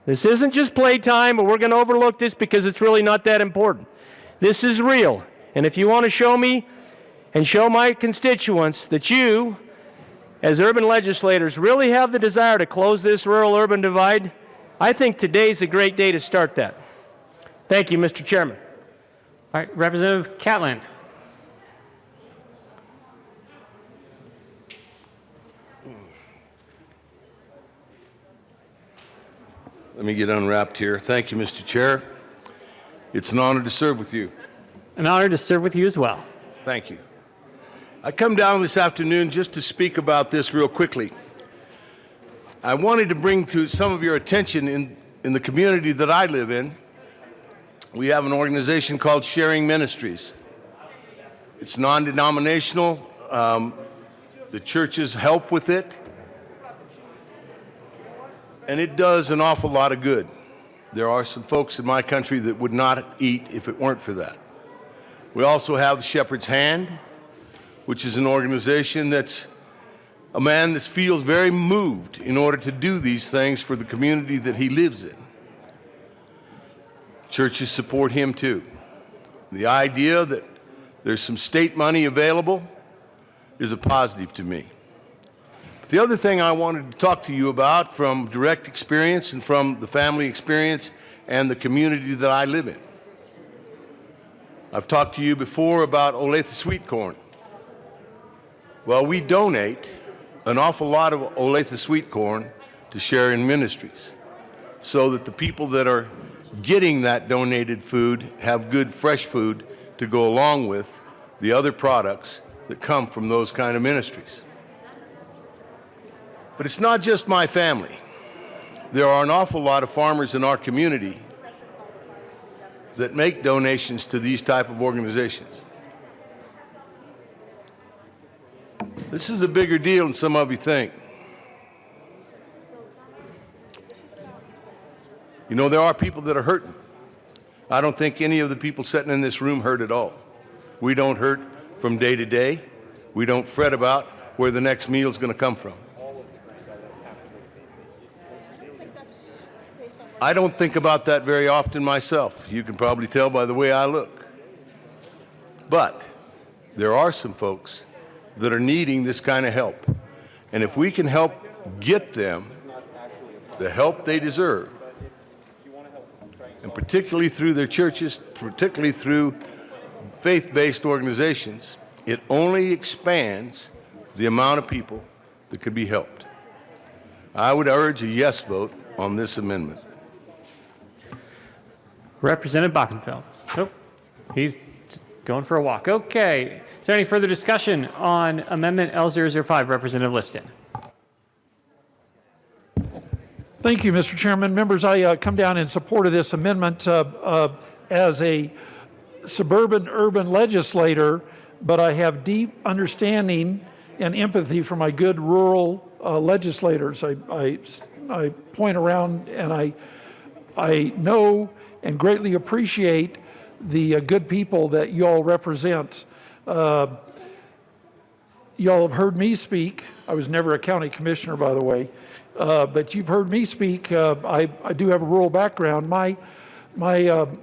This isn't just playtime, but we're going to overlook this because it's really not that important. This is real. And if you want to show me and show my constituents that you, as urban legislators, really have the desire to close this rural-urban divide, I think today's a great day to start that. Thank you, Mr. Chairman. All right, Representative Catlin. Let me get unwrapped here. Thank you, Mr. Chair. It's an honor to serve with you. An honor to serve with you as well. Thank you. I come down this afternoon just to speak about this real quickly. I wanted to bring to some of your attention in the community that I live in, we have an organization called Sharing Ministries. It's non-denominational. The churches help with it. And it does an awful lot of good. There are some folks in my country that would not eat if it weren't for that. We also have the Shepherd's Hand, which is an organization that's a man that feels very moved in order to do these things for the community that he lives in. Churches support him too. The idea that there's some state money available is a positive to me. But the other thing I wanted to talk to you about from direct experience and from the family experience and the community that I live in. I've talked to you before about Olathe sweet corn. Well, we donate an awful lot of Olathe sweet corn to Sharing Ministries so that the people that are getting that donated food have good fresh food to go along with the other products that come from those kind of ministries. But it's not just my family. There are an awful lot of farmers in our community that make donations to these type of organizations. This is a bigger deal than some of you think. You know, there are people that are hurting. I don't think any of the people sitting in this room hurt at all. We don't hurt from day to day. We don't fret about where the next meal is going to come from. I don't think about that very often myself. You can probably tell by the way I look. But there are some folks that are needing this kind of help. And if we can help get them the help they deserve, and particularly through their churches, particularly through faith-based organizations, it only expands the amount of people that could be helped. I would urge a yes vote on this amendment. Representative Bockenfeld. Nope. He's going for a walk. Okay. Is there any further discussion on Amendment L005? Representative Liston. Thank you, Mr. Chairman. Members, I come down in support of this amendment as a suburban urban legislator, but I have deep understanding and empathy for my good rural legislators. I point around and I know and greatly appreciate the good people that you all represent. You all have heard me speak. I was never a county commissioner, by the way, but you've heard me speak. I do have a rural background. My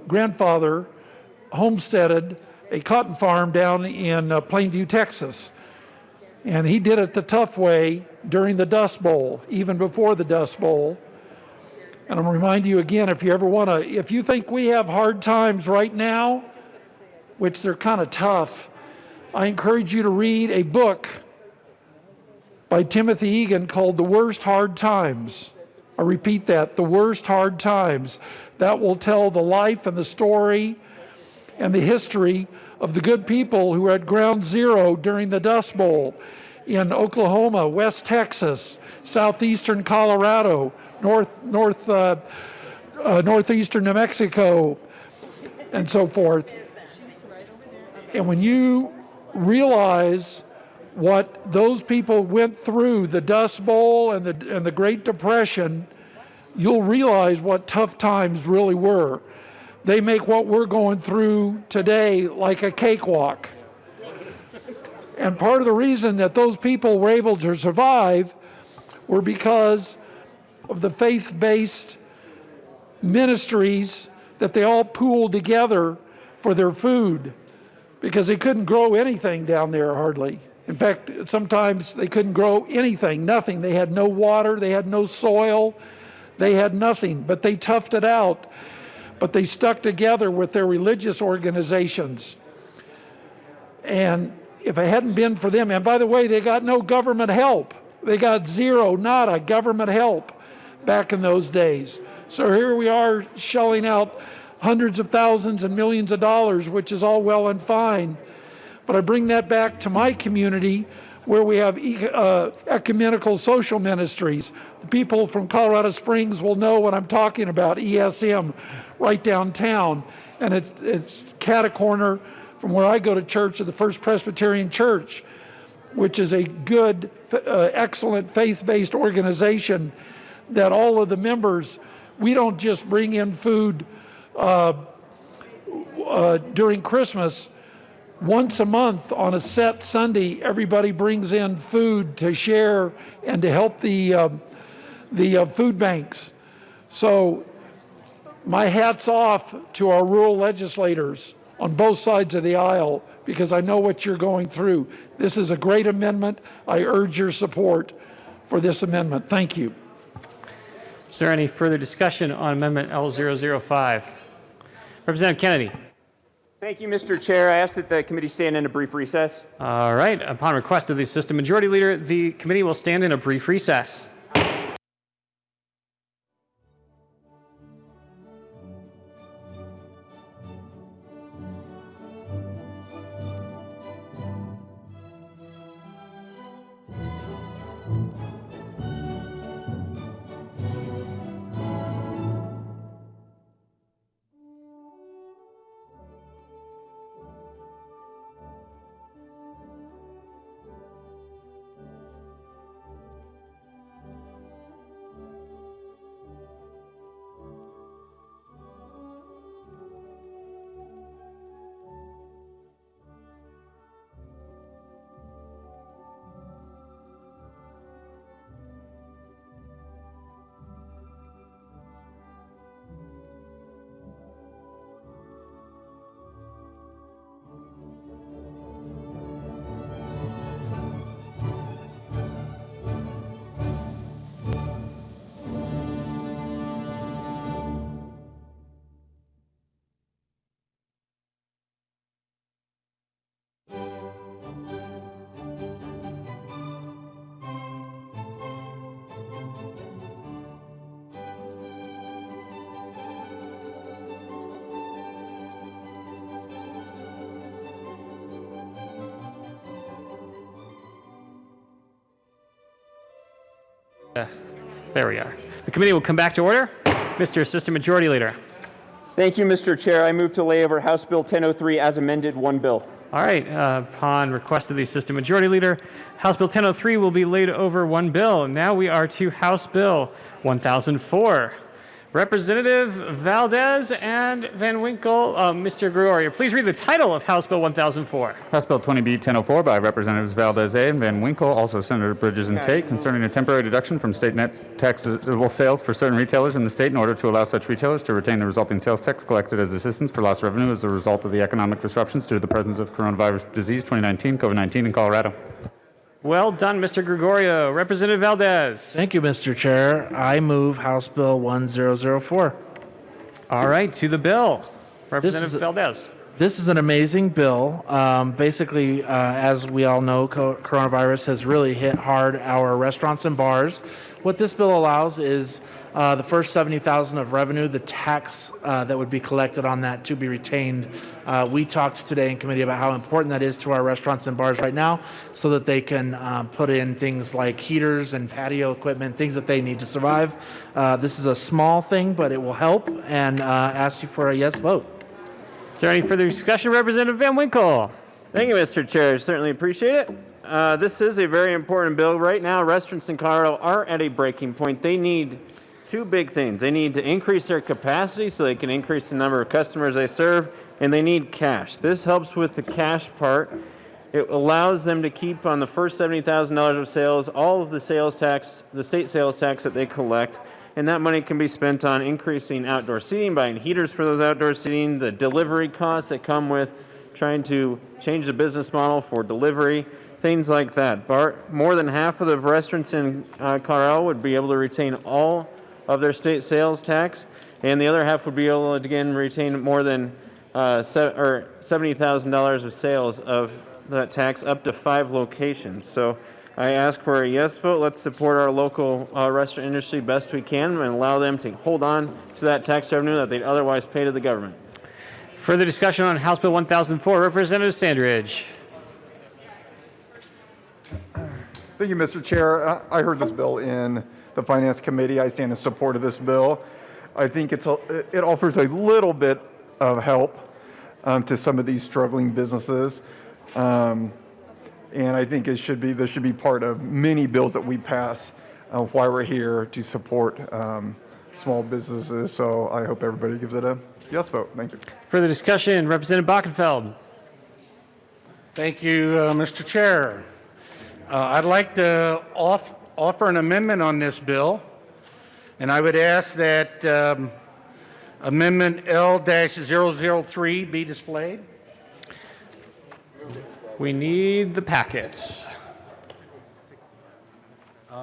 grandfather homesteaded a cotton farm down in Plainview, Texas, and he did it the tough way during the Dust Bowl, even before the Dust Bowl. And I'm going to remind you again, if you ever want to, if you think we have hard times right now, which they're kind of tough, I encourage you to read a book by Timothy Egan called The Worst Hard Times. I repeat that, The Worst Hard Times. That will tell the life and the story and the history of the good people who were at ground zero during the Dust Bowl in Oklahoma, West Texas, southeastern Colorado, northeastern New Mexico, and so forth. And when you realize what those people went through, the Dust Bowl and the Great Depression, you'll realize what tough times really were. They make what we're going through today like a cakewalk. And part of the reason that those people were able to survive were because of the faith-based ministries that they all pooled together for their food, because they couldn't grow anything down there hardly. In fact, sometimes they couldn't grow anything, nothing. They had no water, they had no soil, they had nothing, but they toughed it out. But they stuck together with their religious organizations. And if it hadn't been for them, and by the way, they got no government help. They got zero, nada government help back in those days. So here we are shelling out hundreds of thousands and millions of dollars, which is all well and fine. But I bring that back to my community where we have ecumenical social ministries. The people from Colorado Springs will know what I'm talking about, ESM, right downtown. And it's cat-a-corner from where I go to church, of the First Presbyterian Church, which is a good, excellent faith-based organization that all of the members, we don't just bring in food during Christmas. Once a month on a set Sunday, everybody brings in food to share and to help the food banks. So my hat's off to our rural legislators on both sides of the aisle, because I know what you're going through. This is a great amendment. I urge your support for this amendment. Thank you. Is there any further discussion on Amendment L005? Representative Kennedy. Thank you, Mr. Chair. I ask that the committee stand in a brief recess. All right. Upon request of the Assistant Majority Leader, the committee will stand in a brief recess. There we are. The committee will come back to order. Mr. Assistant Majority Leader. Thank you, Mr. Chair. I move to lay over House Bill 1003 as amended, one bill. All right, upon request of the Assistant Majority Leader, House Bill 1003 will be laid over one bill. Now we are to House Bill 1004. Representative Valdez and Van Winkle, Mr. Gregorio, please read the title of House Bill 1004. House Bill 20B 1004 by Representatives Valdez A. and Van Winkle, also Senator Bridges and Tate, concerning a temporary deduction from state net taxable sales for certain retailers in the state in order to allow such retailers to retain the resulting sales tax collected as assistance for lost revenue as a result of the economic disruptions due to the presence of coronavirus disease 2019, COVID-19 in Colorado. Well done, Mr. Gregorio. Representative Valdez. Thank you, Mr. Chair. I move House Bill 1004. All right, to the bill. Representative Valdez. This is an amazing bill. Basically, as we all know, coronavirus has really hit hard our restaurants and bars. What this bill allows is the first $70,000 of revenue, the tax that would be collected on that to be retained. We talked today in committee about how important that is to our restaurants and bars right now so that they can put in things like heaters and patio equipment, things that they need to survive. This is a small thing, but it will help, and ask you for a yes vote. Is there any further discussion? Representative Van Winkle. Thank you, Mr. Chair. I certainly appreciate it. This is a very important bill. Right now, restaurants in Colorado are at a breaking point. They need two big things. They need to increase their capacity so they can increase the number of customers they serve, and they need cash. This helps with the cash part. It allows them to keep on the first $70,000 of sales all of the sales tax, the state sales tax that they collect, and that money can be spent on increasing outdoor seating, buying heaters for those outdoor seating, the delivery costs that come with trying to change the business model for delivery, things like that. More than half of the restaurants in Colorado would be able to retain all of their state sales tax, and the other half would be able to, again, retain more than $70,000 of sales of that tax up to 5 locations. So I ask for a yes vote. Let's support our local restaurant industry best we can and allow them to hold on to that tax revenue that they'd otherwise pay to the government. Further discussion on House Bill 1004. Representative Sandridge. Thank you, Mr. Chair. I heard this bill in the Finance Committee. I stand in support of this bill. I think it offers a little bit of help to some of these struggling businesses. And I think this should be part of many bills that we pass while we're here to support small businesses. So I hope everybody gives it a yes vote. Thank you. Further discussion. Representative Bockenfeld. Thank you, Mr. Chair. I'd like to offer an amendment on this bill, and I would ask that Amendment L-003 be displayed. We need the packets.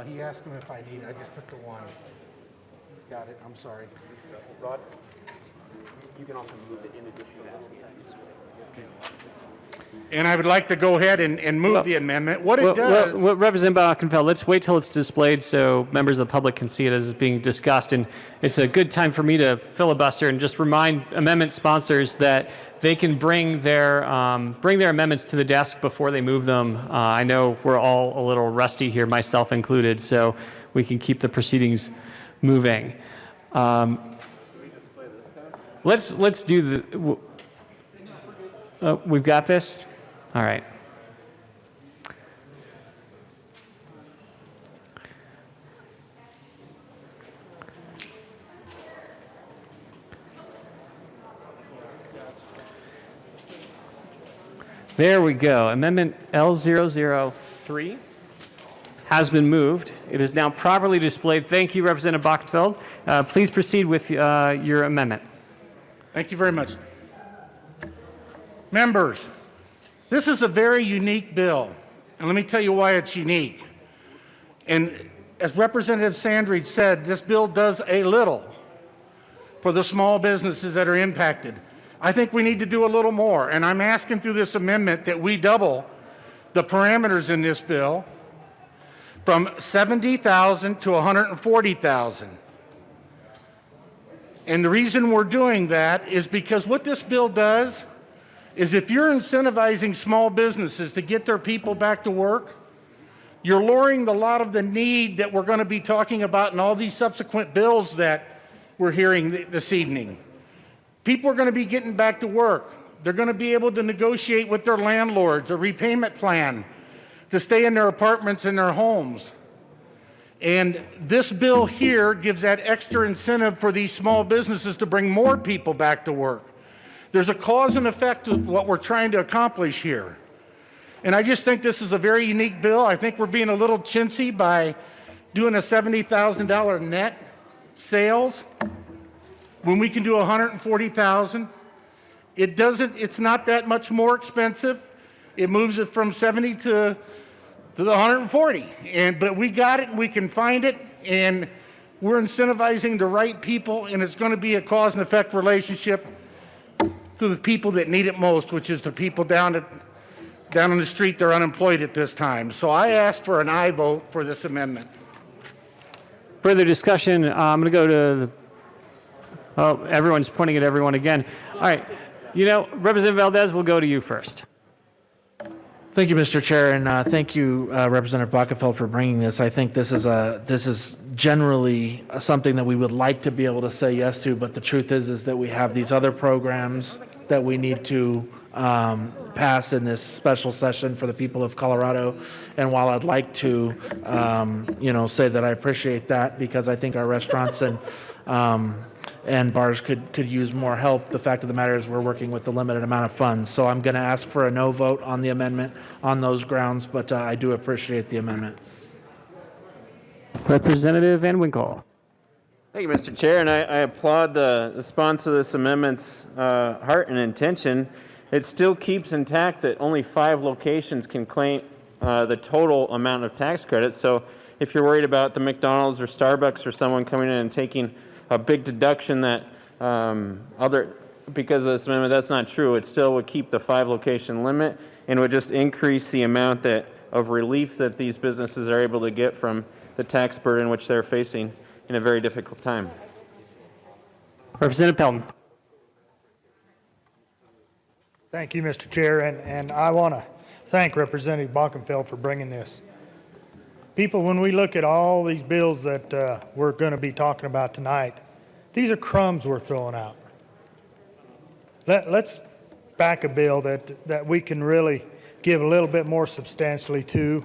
He asked me if I need it. I just put the one. He's got it. I'm sorry. Rod, you can also move it in addition to asking. And I would like to go ahead and move the amendment. What it does... Representative Bockenfeld, let's wait till it's displayed so members of the public can see it as it's being discussed. And it's a good time for me to filibuster and just remind amendment sponsors that they can bring their amendments to the desk before they move them. I know we're all a little rusty here, myself included, so we can keep the proceedings moving. Let's do the... we've got this? All right. There we go. Amendment L003 has been moved. It is now properly displayed. Thank you, Representative Bockenfeld. Please proceed with your amendment. Thank you very much. Members, this is a very unique bill, and let me tell you why it's unique. And as Representative Sandridge said, this bill does a little for the small businesses that are impacted. I think we need to do a little more, and I'm asking through this amendment that we double the parameters in this bill from $70,000 to $140,000. And the reason we're doing that is because what this bill does is if you're incentivizing small businesses to get their people back to work, You're lowering a lot of the need that we're going to be talking about in all these subsequent bills that we're hearing this evening. People are going to be getting back to work. They're going to be able to negotiate with their landlords a repayment plan to stay in their apartments and their homes. And this bill here gives that extra incentive for these small businesses to bring more people back to work. There's a cause and effect to what we're trying to accomplish here. And I just think this is a very unique bill. I think we're being a little chintzy by doing a $70,000 net sales when we can do $140,000. It's not that much more expensive. It moves it from 70 to the 140. But we got it and we can find it, and we're incentivizing the right people, and it's going to be a cause and effect relationship to the people that need it most, which is the people down on the street. They're unemployed at this time. So I ask for an aye vote for this amendment. Further discussion? I'm going to go to everyone's pointing at everyone again. All right. Representative Valdez, we'll go to you first. Thank you, Mr. Chair, and thank you, Representative Bockenfeld, for bringing this. I think this is generally something that we would like to be able to say yes to, but the truth is that we have these other programs that we need to pass in this special session for the people of Colorado. And while I'd like to, say that I appreciate that, because I think our restaurants and bars could use more help, the fact of the matter is we're working with the limited amount of funds. So I'm going to ask for a no vote on the amendment on those grounds, but I do appreciate the amendment. Representative Van Winkle. Thank you, Mr. Chair, and I applaud the sponsor of this amendment's heart and intention. It still keeps intact that only 5 locations can claim the total amount of tax credits. So if you're worried about the McDonald's or Starbucks or someone coming in and taking a big deduction that because of this amendment, that's not true. It still would keep the 5 location limit and would just increase the amount of relief that these businesses are able to get from the tax burden which they're facing in a very difficult time. Representative Pelton. Thank you, Mr. Chair, and I want to thank Representative Bockenfeld for bringing this. People, when we look at all these bills that we're going to be talking about tonight, these are crumbs we're throwing out. Let's back a bill that we can really give a little bit more substantially to.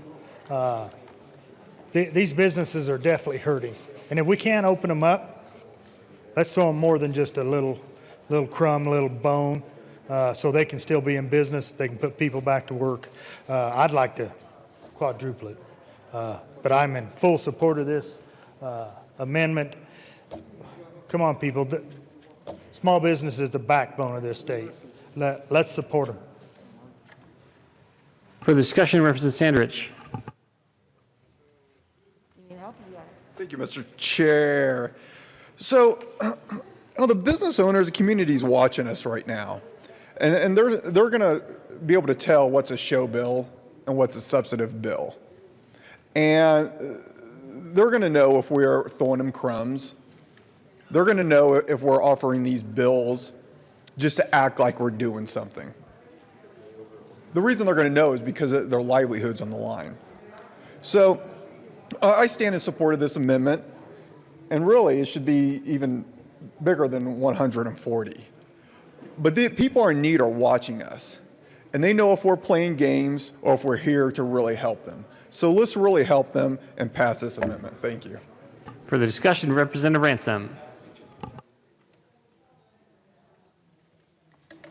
These businesses are definitely hurting. And if we can't open them up, let's throw them more than just a little crumb, little bone, so they can still be in business. They can put people back to work. I'd like to quadruple it. But I'm in full support of this amendment. Come on, people. Small business is the backbone of this state. Let's support them. For the discussion, Representative Sandrich. Thank you, Mr. Chair. So, the business owners, the community's watching us right now, and they're going to be able to tell what's a show bill and what's a substantive bill. And they're going to know if we're throwing them crumbs. They're going to know if we're offering these bills just to act like we're doing something. The reason they're going to know is because their livelihood's on the line. So I stand in support of this amendment, and really it should be even bigger than 140. But the people in need are watching us, and they know if we're playing games or if we're here to really help them. So let's really help them and pass this amendment. Thank you. For the discussion, Representative Ransom.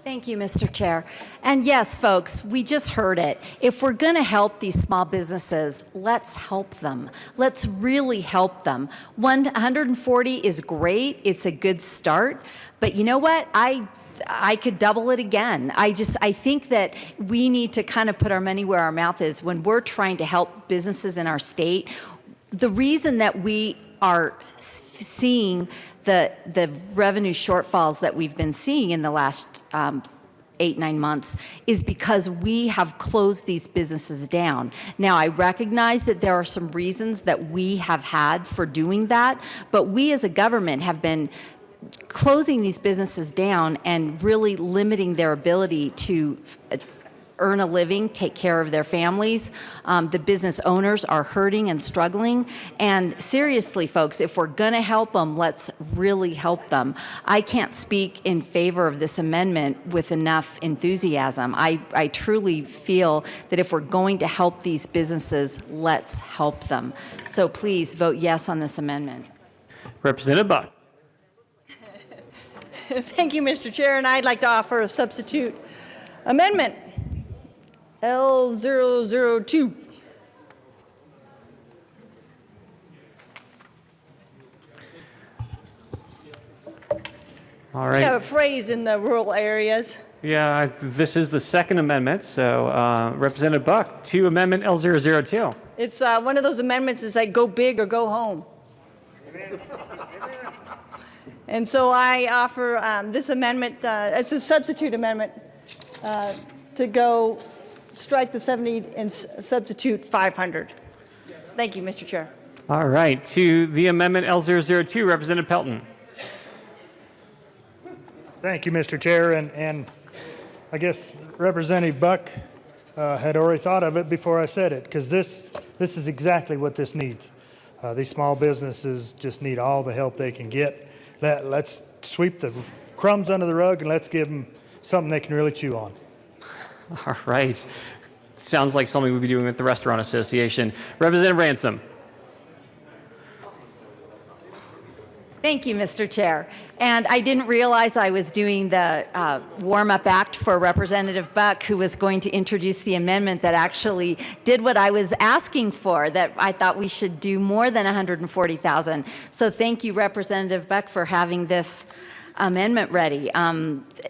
Thank you, Mr. Chair. And yes, folks, we just heard it. If we're going to help these small businesses, let's help them. Let's really help them. 140 is great. It's a good start. But you know what? I could double it again. I think that we need to kind of put our money where our mouth is when we're trying to help businesses in our state. The reason that we are seeing the revenue shortfalls that we've been seeing in the last 8-9 months is because we have closed these businesses down. Now, I recognize that there are some reasons that we have had for doing that, but we as a government have been closing these businesses down and really limiting their ability to earn a living, take care of their families. The business owners are hurting and struggling. And seriously, folks, if we're going to help them, let's really help them. I can't speak in favor of this amendment with enough enthusiasm. I truly feel that if we're going to help these businesses, let's help them. So please vote yes on this amendment. Representative Buck. Thank you, Mr. Chair, and I'd like to offer a substitute amendment, L002. All We have a right. phrase in the rural areas. Yeah, this is the second amendment. So Representative Buck to amendment L002. It's one of those amendments that's like go big or go home. And so I offer this amendment, it's a substitute amendment, to go strike the 70 and substitute 500. Thank you, Mr. Chair. All right. To the amendment L002, Representative Pelton. Thank you, Mr. Chair, and I guess Representative Buck had already thought of it before I said it, because this is exactly what this needs. These small businesses just need all the help they can get. Let's sweep the crumbs under the rug and let's give them something they can really chew on. All right. Sounds like something we'd be doing with the Restaurant Association. Representative Ransom. Thank you, Mr. Chair. And I didn't realize I was doing the warm-up act for Representative Buck, who was going to introduce the amendment that actually did what I was asking for, that I thought we should do more than $140,000. So thank you, Representative Buck, for having this amendment ready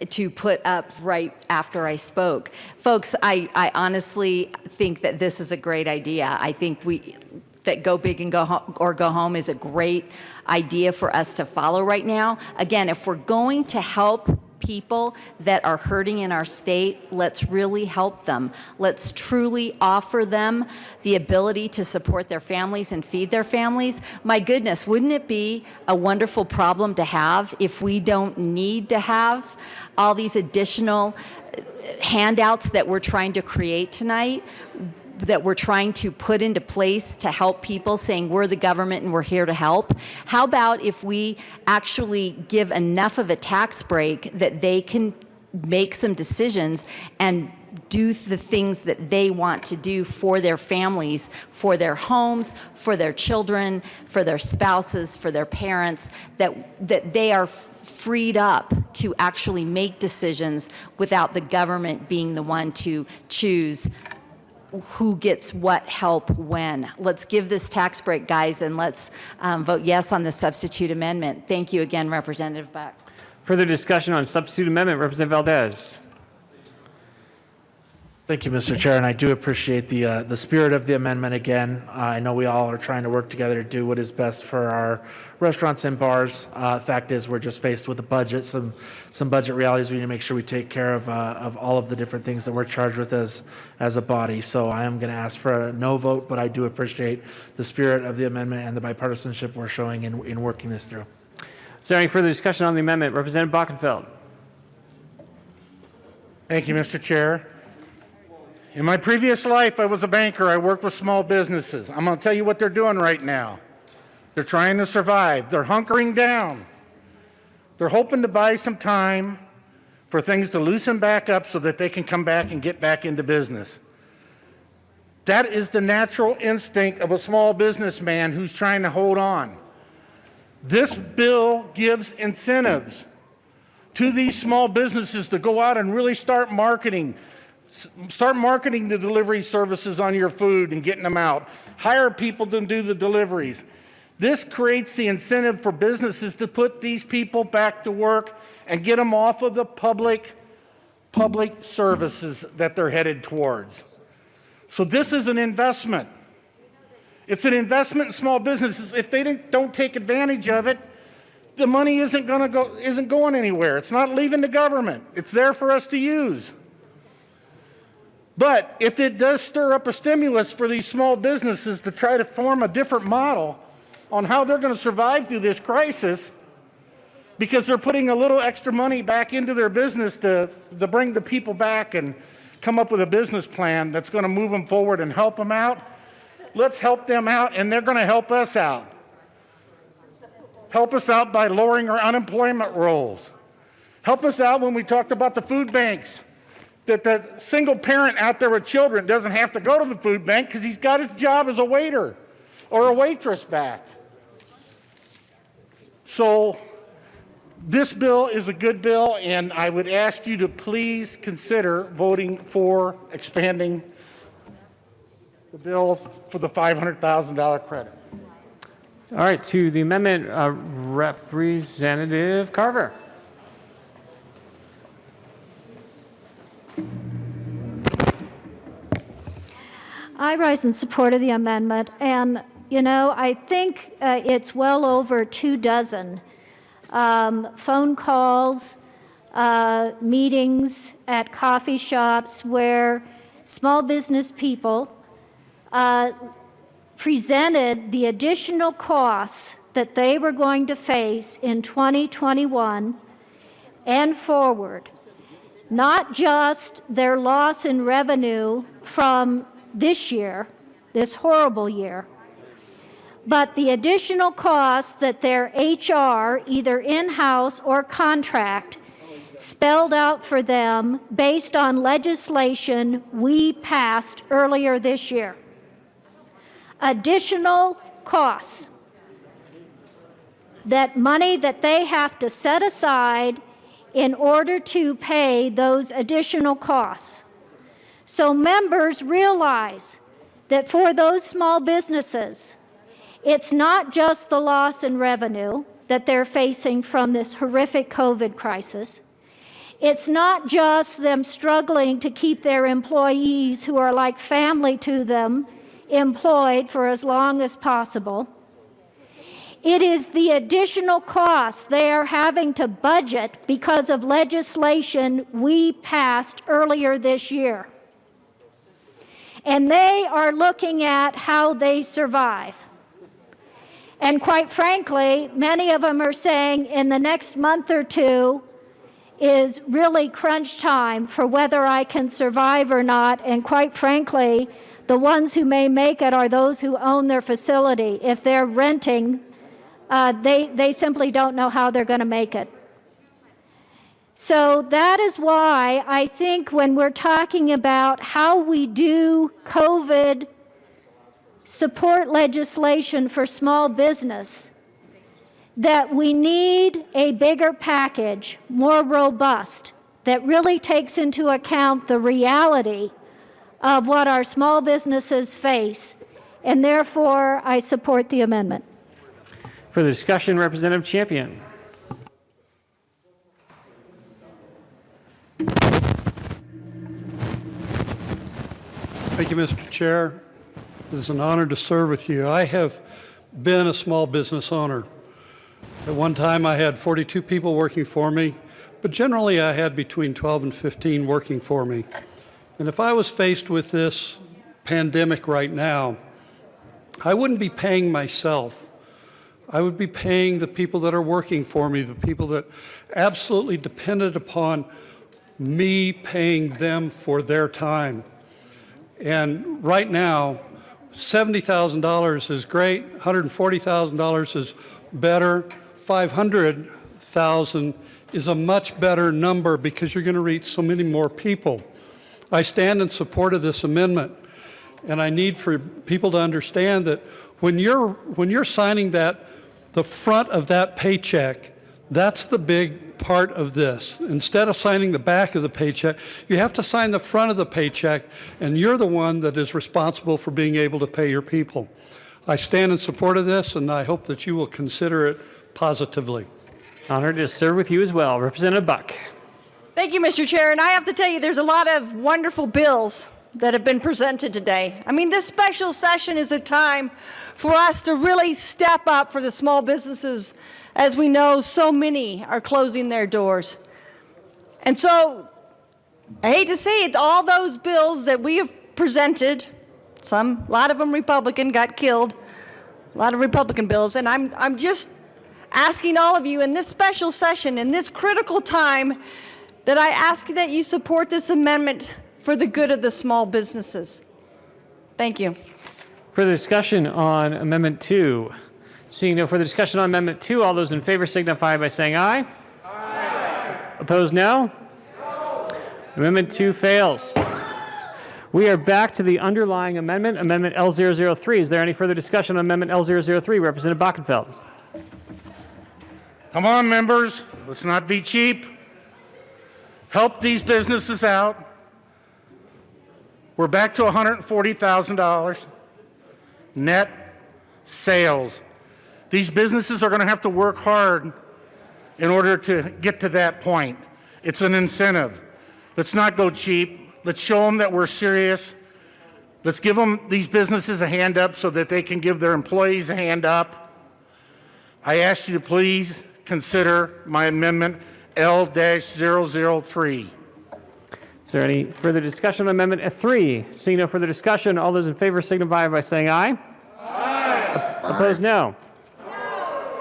to put up right after I spoke. Folks, I honestly think that this is a great idea. I think that go big and go home is a great idea for us to follow right now. Again, if we're going to help people that are hurting in our state, let's really help them. Let's truly offer them the ability to support their families and feed their families. My goodness, wouldn't it be a wonderful problem to have if we don't need to have all these additional handouts that we're trying to create tonight, that we're trying to put into place to help people, saying we're the government and we're here to help? How about if we actually give enough of a tax break that they can make some decisions and do the things that they want to do for their families, for their homes, for their children, for their spouses, for their parents, that they are freed up to actually make decisions without the government being the one to choose who gets what help when. Let's give this tax break, guys, and let's vote yes on the substitute amendment. Thank you again, Representative Buck. Further discussion on substitute amendment, Representative Valdez. Thank you, Mr. Chair, and I do appreciate the spirit of the amendment again. I know we all are trying to work together to do what is best for our restaurants and bars. Fact is, we're just faced with a budget, some budget realities. We need to make sure we take care of all of the different things that we're charged with as a body. So I am going to ask for a no vote, but I do appreciate the spirit of the amendment and the bipartisanship we're showing in working this through. Is there any further discussion on the amendment? Representative Bockenfeld. Thank you, Mr. Chair. In my previous life, I was a banker. I worked with small businesses. I'm going to tell you what they're doing right now. They're trying to survive. They're hunkering down. They're hoping to buy some time for things to loosen back up so that they can come back and get back into business. That is the natural instinct of a small businessman who's trying to hold on. This bill gives incentives to these small businesses to go out and really start marketing the delivery services on your food and getting them out. Hire people to do the deliveries. This creates the incentive for businesses to put these people back to work and get them off of the public services that they're headed towards. So this is an investment. It's an investment in small businesses. If they don't take advantage of it, the money isn't going anywhere. It's not leaving the government. It's there for us to use. But if it does stir up a stimulus for these small businesses to try to form a different model on how they're going to survive through this crisis, because they're putting a little extra money back into their business to bring the people back and come up with a business plan that's going to move them forward and help them out. Let's help them out, and they're going to help us out. Help us out by lowering our unemployment rolls. Help us out when we talked about the food banks, that the single parent out there with children doesn't have to go to the food bank because he's got his job as a waiter or a waitress back. So this bill is a good bill, and I would ask you to please consider voting for expanding the bill for the $500,000 credit. All right, to the amendment, Representative Carver. I rise in support of the amendment, and you know, I think it's well over 24 phone calls, meetings at coffee shops where small business people presented the additional costs that they were going to face in 2021 and forward. Not just their loss in revenue from this year, this horrible year, but the additional costs that their HR, either in-house or contract, spelled out for them based on legislation we passed earlier this year. Additional costs, that money that they have to set aside in order to pay those additional costs. So members realize that for those small businesses, it's not just the loss in revenue that they're facing from this horrific COVID crisis. It's not just them struggling to keep their employees, who are like family to them, employed for as long as possible. It is the additional costs they are having to budget because of legislation we passed earlier this year. And they are looking at how they survive. And quite frankly, many of them are saying in the next month or two is really crunch time for whether I can survive or not. And quite frankly, the ones who may make it are those who own their facility. If they're renting, they simply don't know how they're going to make it. So that is why I think when we're talking about how we do COVID support legislation for small business, that we need a bigger package, more robust, that really takes into account the reality of what our small businesses face, and therefore I support the amendment. For the discussion, Representative Champion. Thank you, Mr. Chair. It is an honor to serve with you. I have been a small business owner. At one time, I had 42 people working for me, but generally I had between 12 and 15 working for me. And if I was faced with this pandemic right now, I wouldn't be paying myself. I would be paying the people that are working for me, the people that absolutely depended upon me paying them for their time. And right now, $70,000 is great, $140,000 is better, $500,000 is a much better number because you're going to reach so many more people. I stand in support of this amendment, and I need for people to understand that when you're signing that, the front of that paycheck, that's the big part of this. Instead of signing the back of the paycheck, you have to sign the front of the paycheck, and you're the one that is responsible for being able to pay your people. I stand in support of this, and I hope that you will consider it positively. Honored to serve with you as well. Representative Buck. Thank you, Mr. Chair. And I have to tell you, there's a lot of wonderful bills that have been presented today. I mean, this special session is a time for us to really step up for the small businesses. As we know, so many are closing their doors. And so, I hate to say it, all those bills that we have presented, a lot of them Republican, got killed, a lot of Republican bills, and I'm just asking all of you in this special session, in this critical time, that I ask that you support this amendment for the good of the small businesses. Thank you. Further discussion on Amendment 2? Seeing no further discussion on Amendment 2, all those in favor signify by saying aye. Aye. Opposed, no? No. Amendment 2 fails. We are back to the underlying amendment, Amendment L003. Is there any further discussion on Amendment L003? Representative Bockenfeld. Come on, members. Let's not be cheap. Help these businesses out. We're back to $140,000 net sales. These businesses are going to have to work hard in order to get to that point. It's an incentive. Let's not go cheap. Let's show them that we're serious. Let's give these businesses a hand up so that they can give their employees a hand up. I ask you to please consider my amendment L-003. Is there any further discussion on Amendment 3? Seeing no further discussion, all those in favor signify by saying aye. Aye. Opposed, no.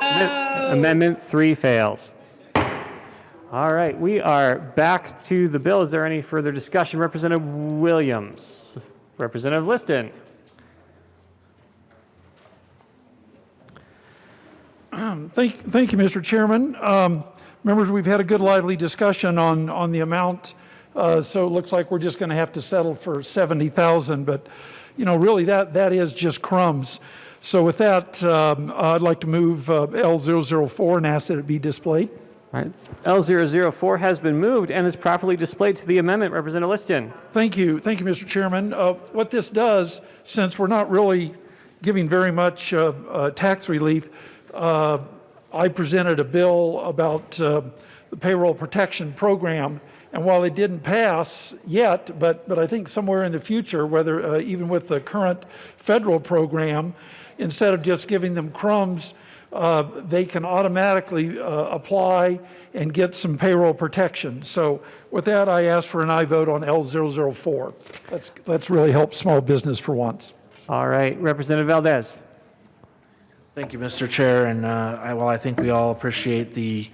Amendment 3 fails. All right, we are back to the bill. Is there any further discussion? Representative Williams. Representative Liston. Thank you, Mr. Chairman. Members, we've had a good lively discussion on the amount, so it looks like we're just going to have to settle for $70,000, but you know, really that is just crumbs. So with that, I'd like to move L004 and ask that it be displayed. All right. L004 has been moved and is properly displayed to the amendment. Representative Liston. Thank you, Mr. Chairman. What this does, since we're not really giving very much tax relief, I presented a bill about the payroll protection program, and while it didn't pass yet, but I think somewhere in the future, whether even with the current federal program, instead of just giving them crumbs, they can automatically apply and get some payroll protection. So with that, I ask for an aye vote on L004. Let's really help small business for once. All right, Representative Valdez. Thank you, Mr. Chair, and while I think we all appreciate the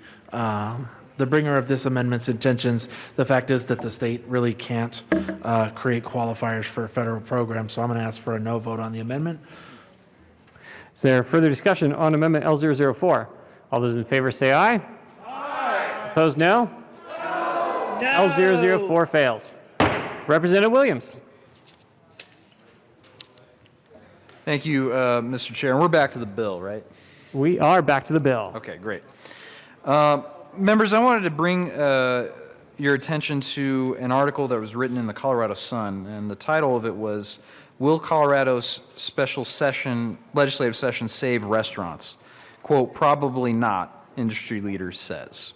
bringer of this amendment's intentions, the fact is that the state really can't create qualifiers for a federal program, so I'm going to ask for a no vote on the amendment. Is there further discussion on Amendment L004? All those in favor say aye. Aye. Opposed, no? No. L004 fails. Representative Williams. Thank you, Mr. Chair. And we're back to the bill, right? We are back to the bill. Okay, great. Members, I wanted to bring your attention to an article that was written in the Colorado Sun, and the title of it was, "Will Colorado's Special Session, Legislative Session Save Restaurants?" Quote, "Probably not," industry leader says.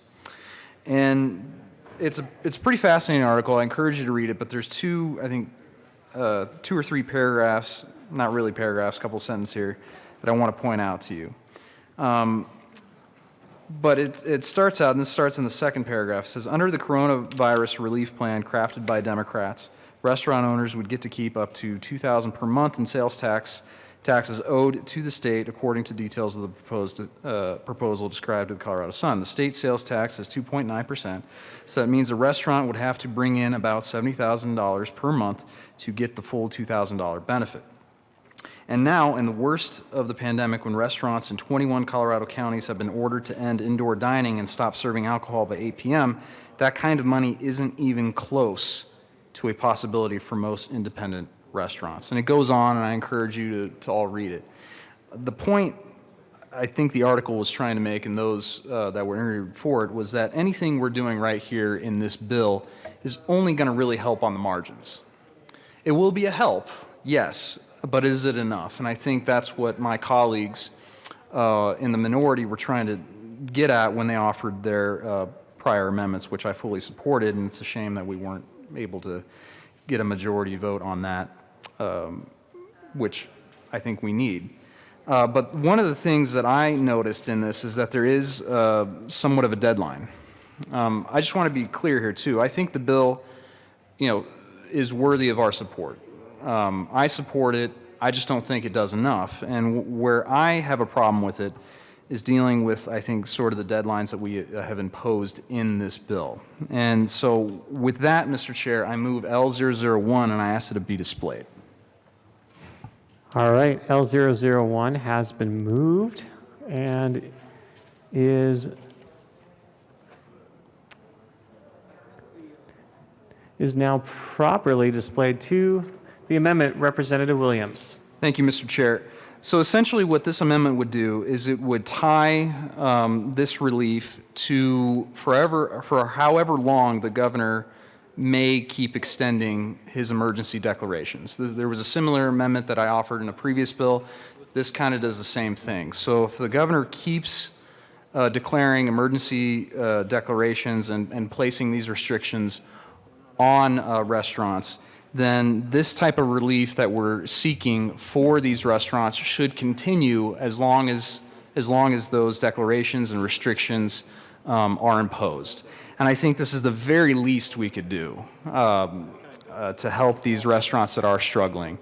And it's a pretty fascinating article. I encourage you to read it, but there's two or three paragraphs, not really paragraphs, a couple sentences here that I want to point out to you. But it starts out, and this starts in the second paragraph. It says, under the coronavirus relief plan crafted by Democrats, restaurant owners would get to keep up to $2,000 per month in sales taxes owed to the state, according to details of the proposed proposal described to the Colorado Sun. The state sales tax is 2.9%, so that means a restaurant would have to bring in about $70,000 per month to get the full $2,000 benefit. And now, in the worst of the pandemic, when restaurants in 21 Colorado counties have been ordered to end indoor dining and stop serving alcohol by 8 p.m., that kind of money isn't even close to a possibility for most independent restaurants. And it goes on, and I encourage you to all read it. The point I think the article was trying to make, and those that were interviewed for it, was that anything we're doing right here in this bill is only going to really help on the margins. It will be a help, yes, but is it enough? And I think that's what my colleagues in the minority were trying to get at when they offered their prior amendments, which I fully supported, and it's a shame that we weren't able to get a majority vote on that, which I think we need. But one of the things that I noticed in this is that there is somewhat of a deadline. I just want to be clear here, too. I think the bill, is worthy of our support. I support it. I just don't think it does enough. And where I have a problem with it is dealing with, I think, sort of the deadlines that we have imposed in this bill. And so with that, Mr. Chair, I move L001 and I ask it to be displayed. All right, L001 has been moved and is now properly displayed to the amendment. Representative Williams. Thank you, Mr. Chair. So essentially what this amendment would do is it would tie this relief to for however long the governor may keep extending his emergency declarations. There was a similar amendment that I offered in a previous bill. This kind of does the same thing. So if the governor keeps declaring emergency declarations and placing these restrictions on restaurants, then this type of relief that we're seeking for these restaurants should continue as long as those declarations and restrictions are imposed. And I think this is the very least we could do to help these restaurants that are struggling.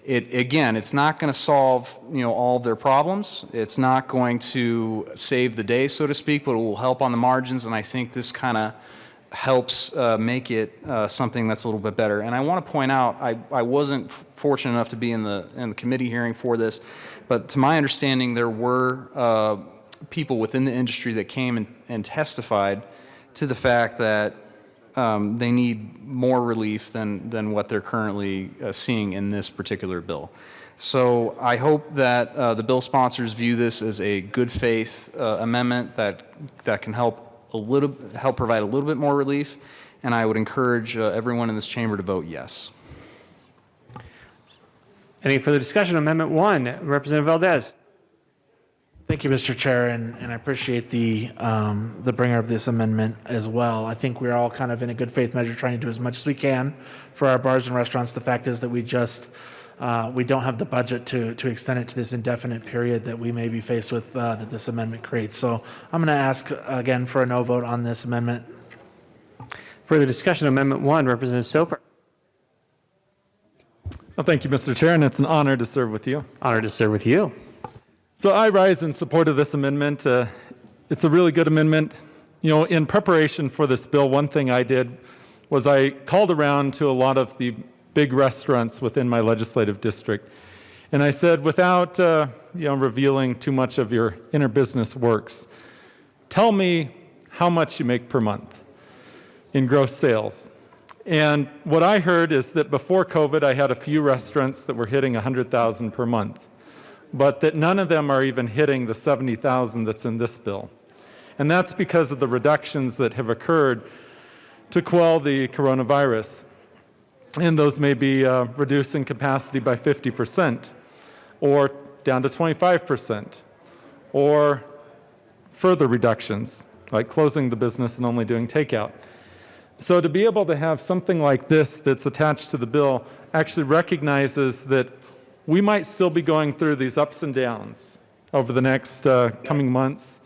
Again, it's not going to solve all of their problems. It's not going to save the day, so to speak, but it will help on the margins. And I think this kind of helps make it something that's a little bit better. And I want to point out, I wasn't fortunate enough to be in the committee hearing for this, but to my understanding, there were people within the industry that came and testified to the fact that they need more relief than what they're currently seeing in this particular bill. So I hope that the bill sponsors view this as a good faith amendment that can help provide a little bit more relief, and I would encourage everyone in this chamber to vote yes. Any further discussion on Amendment 1? Representative Valdez. Thank you, Mr. Chair, and I appreciate the bringer of this amendment as well. I think we're all kind of in a good faith measure trying to do as much as we can for our bars and restaurants. The fact is that we don't have the budget to extend it to this indefinite period that we may be faced with that this amendment creates. So I'm going to ask again for a no vote on this amendment. Further discussion on Amendment 1, Representative Soper. Well, thank you, Mr. Chair, and it's an honor to serve with you. Honor to serve with you. So I rise in support of this amendment. It's a really good amendment. In preparation for this bill, one thing I did was I called around to a lot of the big restaurants within my legislative district. And I said, without revealing too much of your inner business works, tell me how much you make per month in gross sales. And what I heard is that before COVID, I had a few restaurants that were hitting $100,000 per month, but that none of them are even hitting the $70,000 that's in this bill. And that's because of the reductions that have occurred to quell the coronavirus. And those may be reducing capacity by 50%, or down to 25%, or further reductions, like closing the business and only doing takeout. So to be able to have something like this that's attached to the bill actually recognizes that we might still be going through these ups and downs over the next coming months.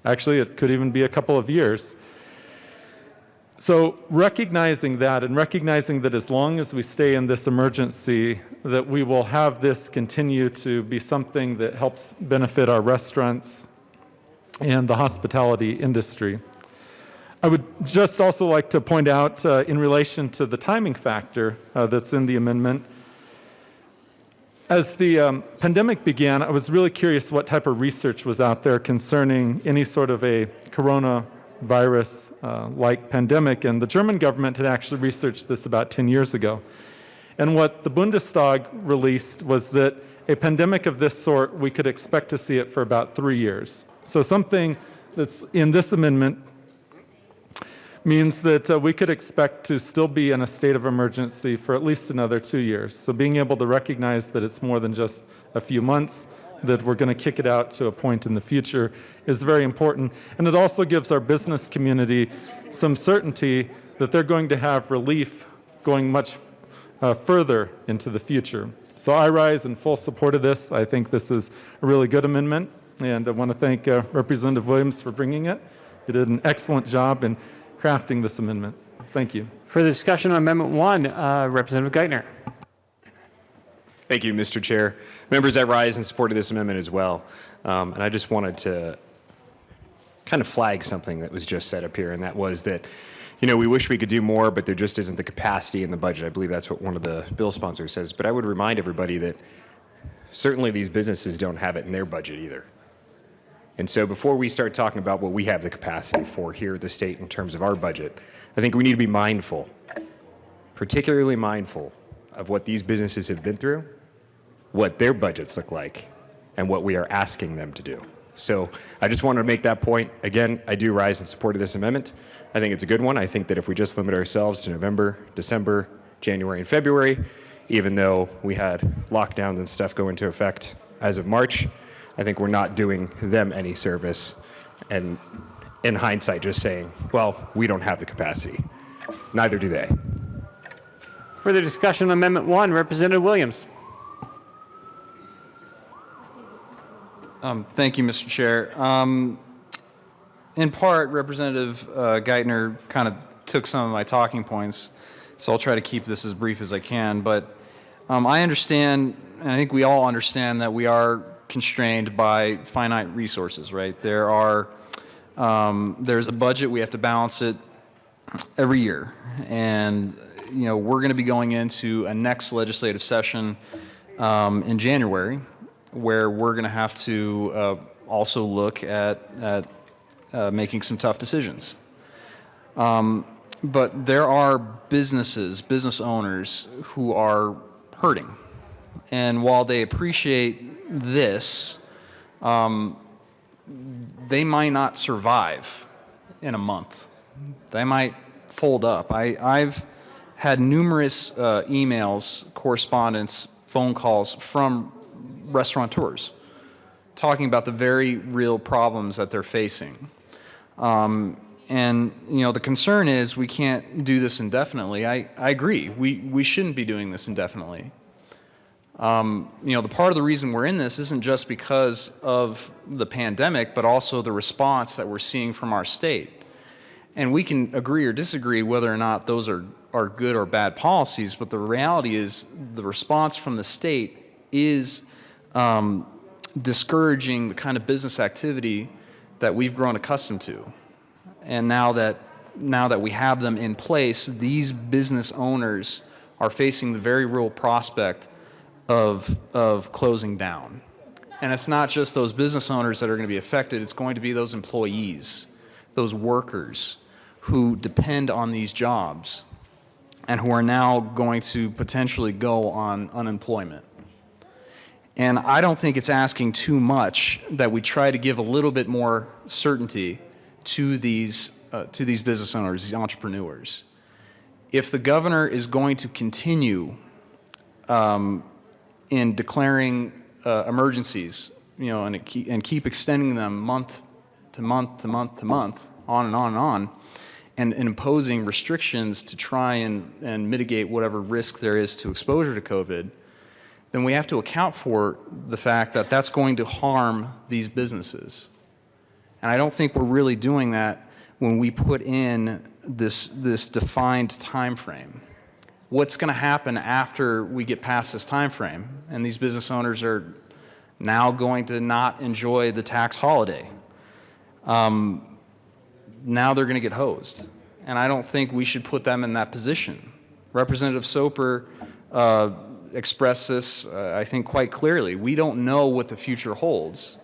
Actually, it could even be a couple of years. So recognizing that and recognizing that as long as we stay in this emergency, that we will have this continue to be something that helps benefit our restaurants and the hospitality industry. I would just also like to point out in relation to the timing factor that's in the amendment. As the pandemic began, I was really curious what type of research was out there concerning any sort of a coronavirus-like pandemic, and the German government had actually researched this about 10 years ago. And what the Bundestag released was that a pandemic of this sort, we could expect to see it for about 3 years. So something that's in this amendment means that we could expect to still be in a state of emergency for at least another 2 years. So being able to recognize that it's more than just a few months, that we're going to kick it out to a point in the future is very important. And it also gives our business community some certainty that they're going to have relief going much further into the future. So I rise in full support of this. I think this is a really good amendment, and I want to thank Representative Williams for bringing it. He did an excellent job in crafting this amendment. Thank you. Further discussion on Amendment 1, Representative Geithner. Thank you, Mr. Chair. Members, I rise in support of this amendment as well. And I just wanted to kind of flag something that was just said up here, and that was that, we wish we could do more, but there just isn't the capacity in the budget. I believe that's what one of the bill sponsors says. But I would remind everybody that certainly these businesses don't have it in their budget either. And so before we start talking about what we have the capacity for here at the state in terms of our budget, I think we need to be mindful, particularly mindful of what these businesses have been through, what their budgets look like, and what we are asking them to do. So I just wanted to make that point. Again, I do rise in support of this amendment. I think it's a good one. I think that if we just limit ourselves to November, December, January, and February, even though we had lockdowns and stuff go into effect as of March, I think we're not doing them any service. And in hindsight, just saying, well, we don't have the capacity. Neither do they. Further discussion on Amendment 1, Representative Williams. Thank you, Mr. Chair. In part, Representative Geithner kind of took some of my talking points, so I'll try to keep this as brief as I can. But I understand, and I think we all understand, that we are constrained by finite resources, right? There's a budget, we have to balance it every year. And, we're going to be going into a next legislative session in January, where we're going to have to also look at making some tough decisions. But there are business owners who are hurting. And while they appreciate this, they might not survive in a month. They might fold up. I've had numerous emails, correspondence, phone calls from restaurateurs talking about the very real problems that they're facing. And, the concern is we can't do this indefinitely. I agree. We shouldn't be doing this indefinitely. The part of the reason we're in this isn't just because of the pandemic, but also the response that we're seeing from our state. And we can agree or disagree whether or not those are good or bad policies, but the reality is the response from the state is discouraging the kind of business activity that we've grown accustomed to. And now that we have them in place, these business owners are facing the very real prospect of closing down. And it's not just those business owners that are going to be affected, it's going to be those employees, those workers who depend on these jobs and who are now going to potentially go on unemployment. And I don't think it's asking too much that we try to give a little bit more certainty to these business owners, these entrepreneurs. If the governor is going to continue in declaring emergencies, and keep extending them month to month to month to month, on and on and on, and imposing restrictions to try and mitigate whatever risk there is to exposure to COVID, then we have to account for the fact that that's going to harm these businesses. And I don't think we're really doing that when we put in this defined time frame. What's going to happen after we get past this time frame? And these business owners are now going to not enjoy the tax holiday. Now they're going to get hosed. And I don't think we should put them in that position. Representative Soper expressed this, I think, quite clearly. We don't know what the future holds.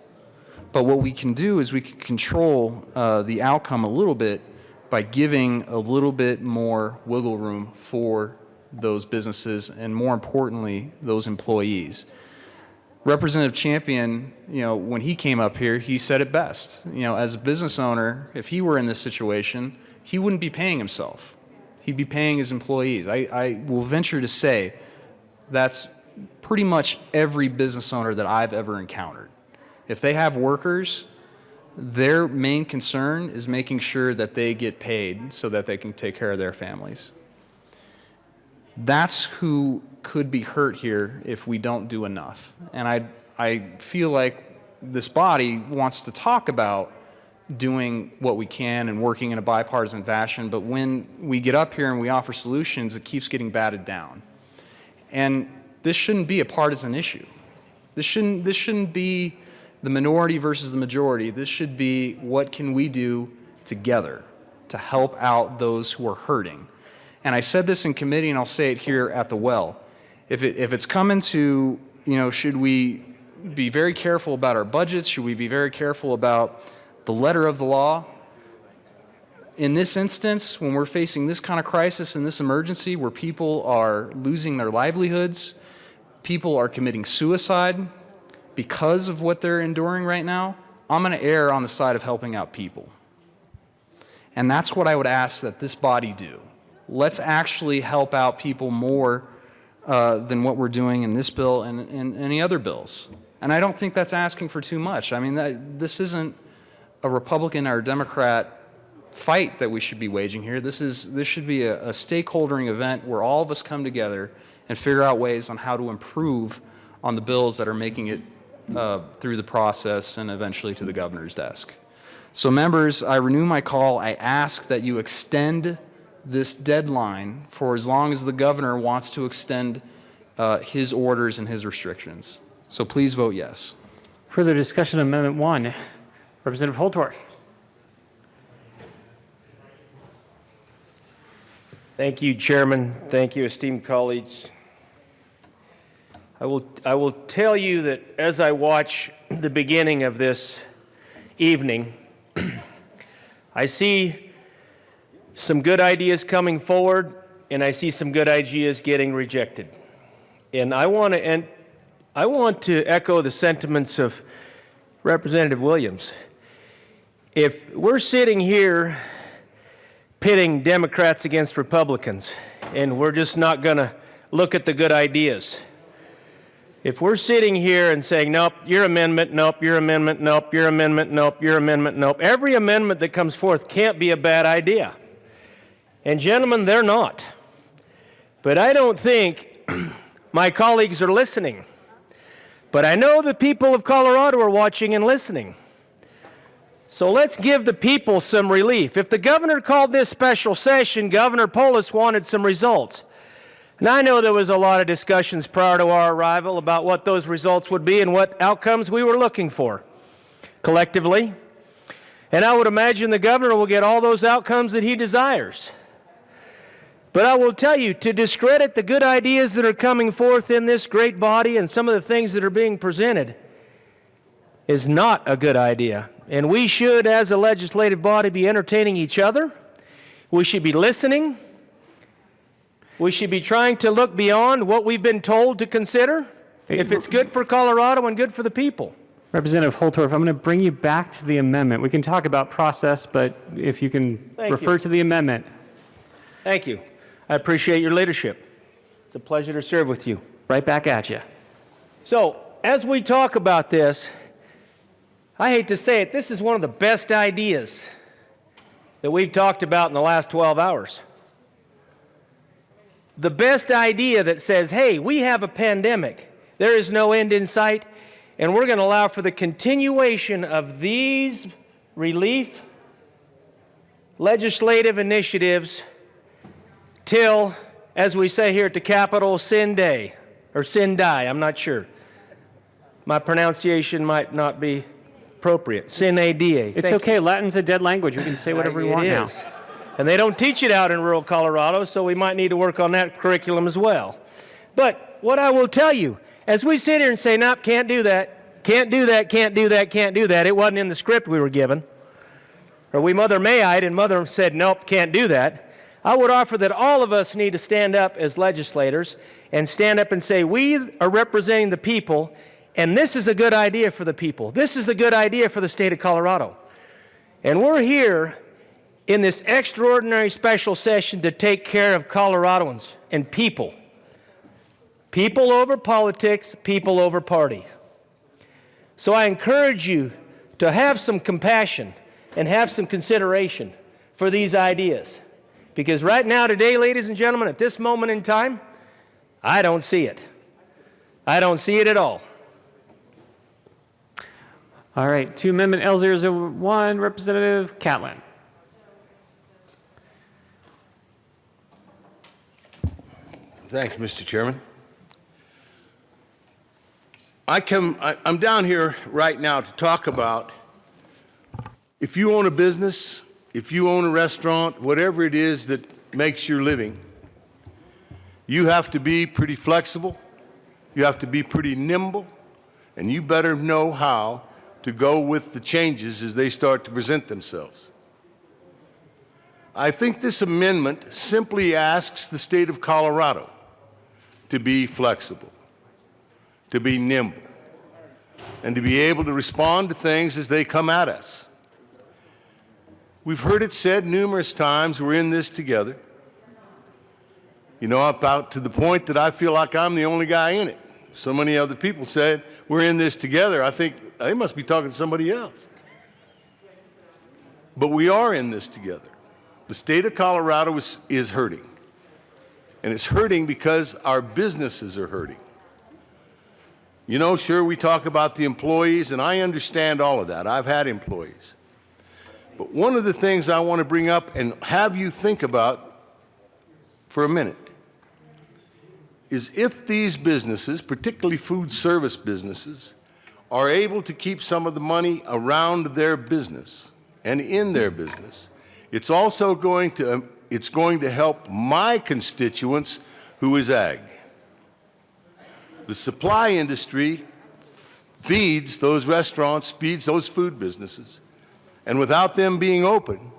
But what we can do is we can control the outcome a little bit by giving a little bit more wiggle room for those businesses and, more importantly, those employees. Representative Champion, when he came up here, he said it best. As a business owner, if he were in this situation, he wouldn't be paying himself. He'd be paying his employees. I will venture to say that's pretty much every business owner that I've ever encountered. If they have workers, their main concern is making sure that they get paid so that they can take care of their families. That's who could be hurt here if we don't do enough. And I feel like this body wants to talk about doing what we can and working in a bipartisan fashion, but when we get up here and we offer solutions, it keeps getting batted down. And this shouldn't be a partisan issue. This shouldn't be the minority versus the majority. This should be what can we do together to help out those who are hurting. And I said this in committee, and I'll say it here at the well. If it's coming to, should we be very careful about our budgets? Should we be very careful about the letter of the law? In this instance, when we're facing this kind of crisis and this emergency where people are losing their livelihoods, people are committing suicide because of what they're enduring right now, I'm going to err on the side of helping out people. And that's what I would ask that this body do. Let's actually help out people more than what we're doing in this bill and any other bills. And I don't think that's asking for too much. I mean, this isn't a Republican or a Democrat fight that we should be waging here. This should be a stakeholdering event where all of us come together and figure out ways on how to improve on the bills that are making it through the process and eventually to the governor's desk. So members, I renew my call. I ask that you extend this deadline for as long as the governor wants to extend his orders and his restrictions. So please vote yes. Further discussion on Amendment 1. Representative Holtorf. Thank you, Chairman. Thank you, esteemed colleagues. I will tell you that as I watch the beginning of this evening, I see some good ideas coming forward, and I see some good ideas getting rejected. And I want to echo the sentiments of Representative Williams. If we're sitting here pitting Democrats against Republicans, and we're just not going to look at the good ideas, if we're sitting here and saying, nope, your amendment, nope, your amendment, nope, your amendment, nope, your amendment, nope, every amendment that comes forth can't be a bad idea. And gentlemen, they're not. But I don't think my colleagues are listening. But I know the people of Colorado are watching and listening. So let's give the people some relief. If the governor called this special session, Governor Polis wanted some results. And I know there was a lot of discussions prior to our arrival about what those results would be and what outcomes we were looking for collectively. And I would imagine the governor will get all those outcomes that he desires. But I will tell you, to discredit the good ideas that are coming forth in this great body and some of the things that are being presented is not a good idea. And we should, as a legislative body, be entertaining each other. We should be listening. We should be trying to look beyond what we've been told to consider, if it's good for Colorado and good for the people. Representative Holtorf, I'm going to bring you back to the amendment. We can talk about process, but if you can refer to the amendment. Thank you. I appreciate your leadership. It's a pleasure to serve with you. Right back at you. So, as we talk about this, I hate to say it, this is one of the best ideas that we've talked about in the last 12 hours. The best idea that says, hey, we have a pandemic, there is no end in sight, and we're going to allow for the continuation of these relief legislative initiatives till, as we say here at the Capitol, Sin Day, or Sin Die, I'm not sure. My pronunciation might not be appropriate. Sine Die. It's okay, Latin's a dead language. We can say whatever we want now. And they don't teach it out in rural Colorado, so we might need to work on that curriculum as well. But what I will tell you, as we sit here and say, nope, can't do that, can't do that, can't do that, can't do that, it wasn't in the script we were given, or we Mother May'd and Mother said, nope, can't do that, I would offer that all of us need to stand up as legislators and stand up and say, we are representing the people, and this is a good idea for the people. This is a good idea for the state of Colorado. And we're here in this extraordinary special session to take care of Coloradoans and people. People over politics, people over party. So I encourage you to have some compassion and have some consideration for these ideas. Because right now, today, ladies and gentlemen, at this moment in time, I don't see it. I don't see it at all. All right, to Amendment L001, Representative Catlin. Thank you, Mr. Chairman. I'm down here right now to talk about if you own a business, if you own a restaurant, whatever it is that makes your living, you have to be pretty flexible, you have to be pretty nimble, and you better know how to go with the changes as they start to present themselves. I think this amendment simply asks the state of Colorado to be flexible, to be nimble, and to be able to respond to things as they come at us. We've heard it said numerous times, we're in this together. You know, about to the point that I feel like I'm the only guy in it. So many other people said, we're in this together. I think they must be talking to somebody else. But we are in this together. The state of Colorado is hurting. And it's hurting because our businesses are hurting. You know, sure, we talk about the employees, and I understand all of that. I've had employees. But one of the things I want to bring up and have you think about for a minute is if these businesses, particularly food service businesses, are able to keep some of the money around their business and in their business, it's also going to help my constituents who is ag. The supply industry feeds those restaurants, feeds those food businesses, and without them being open,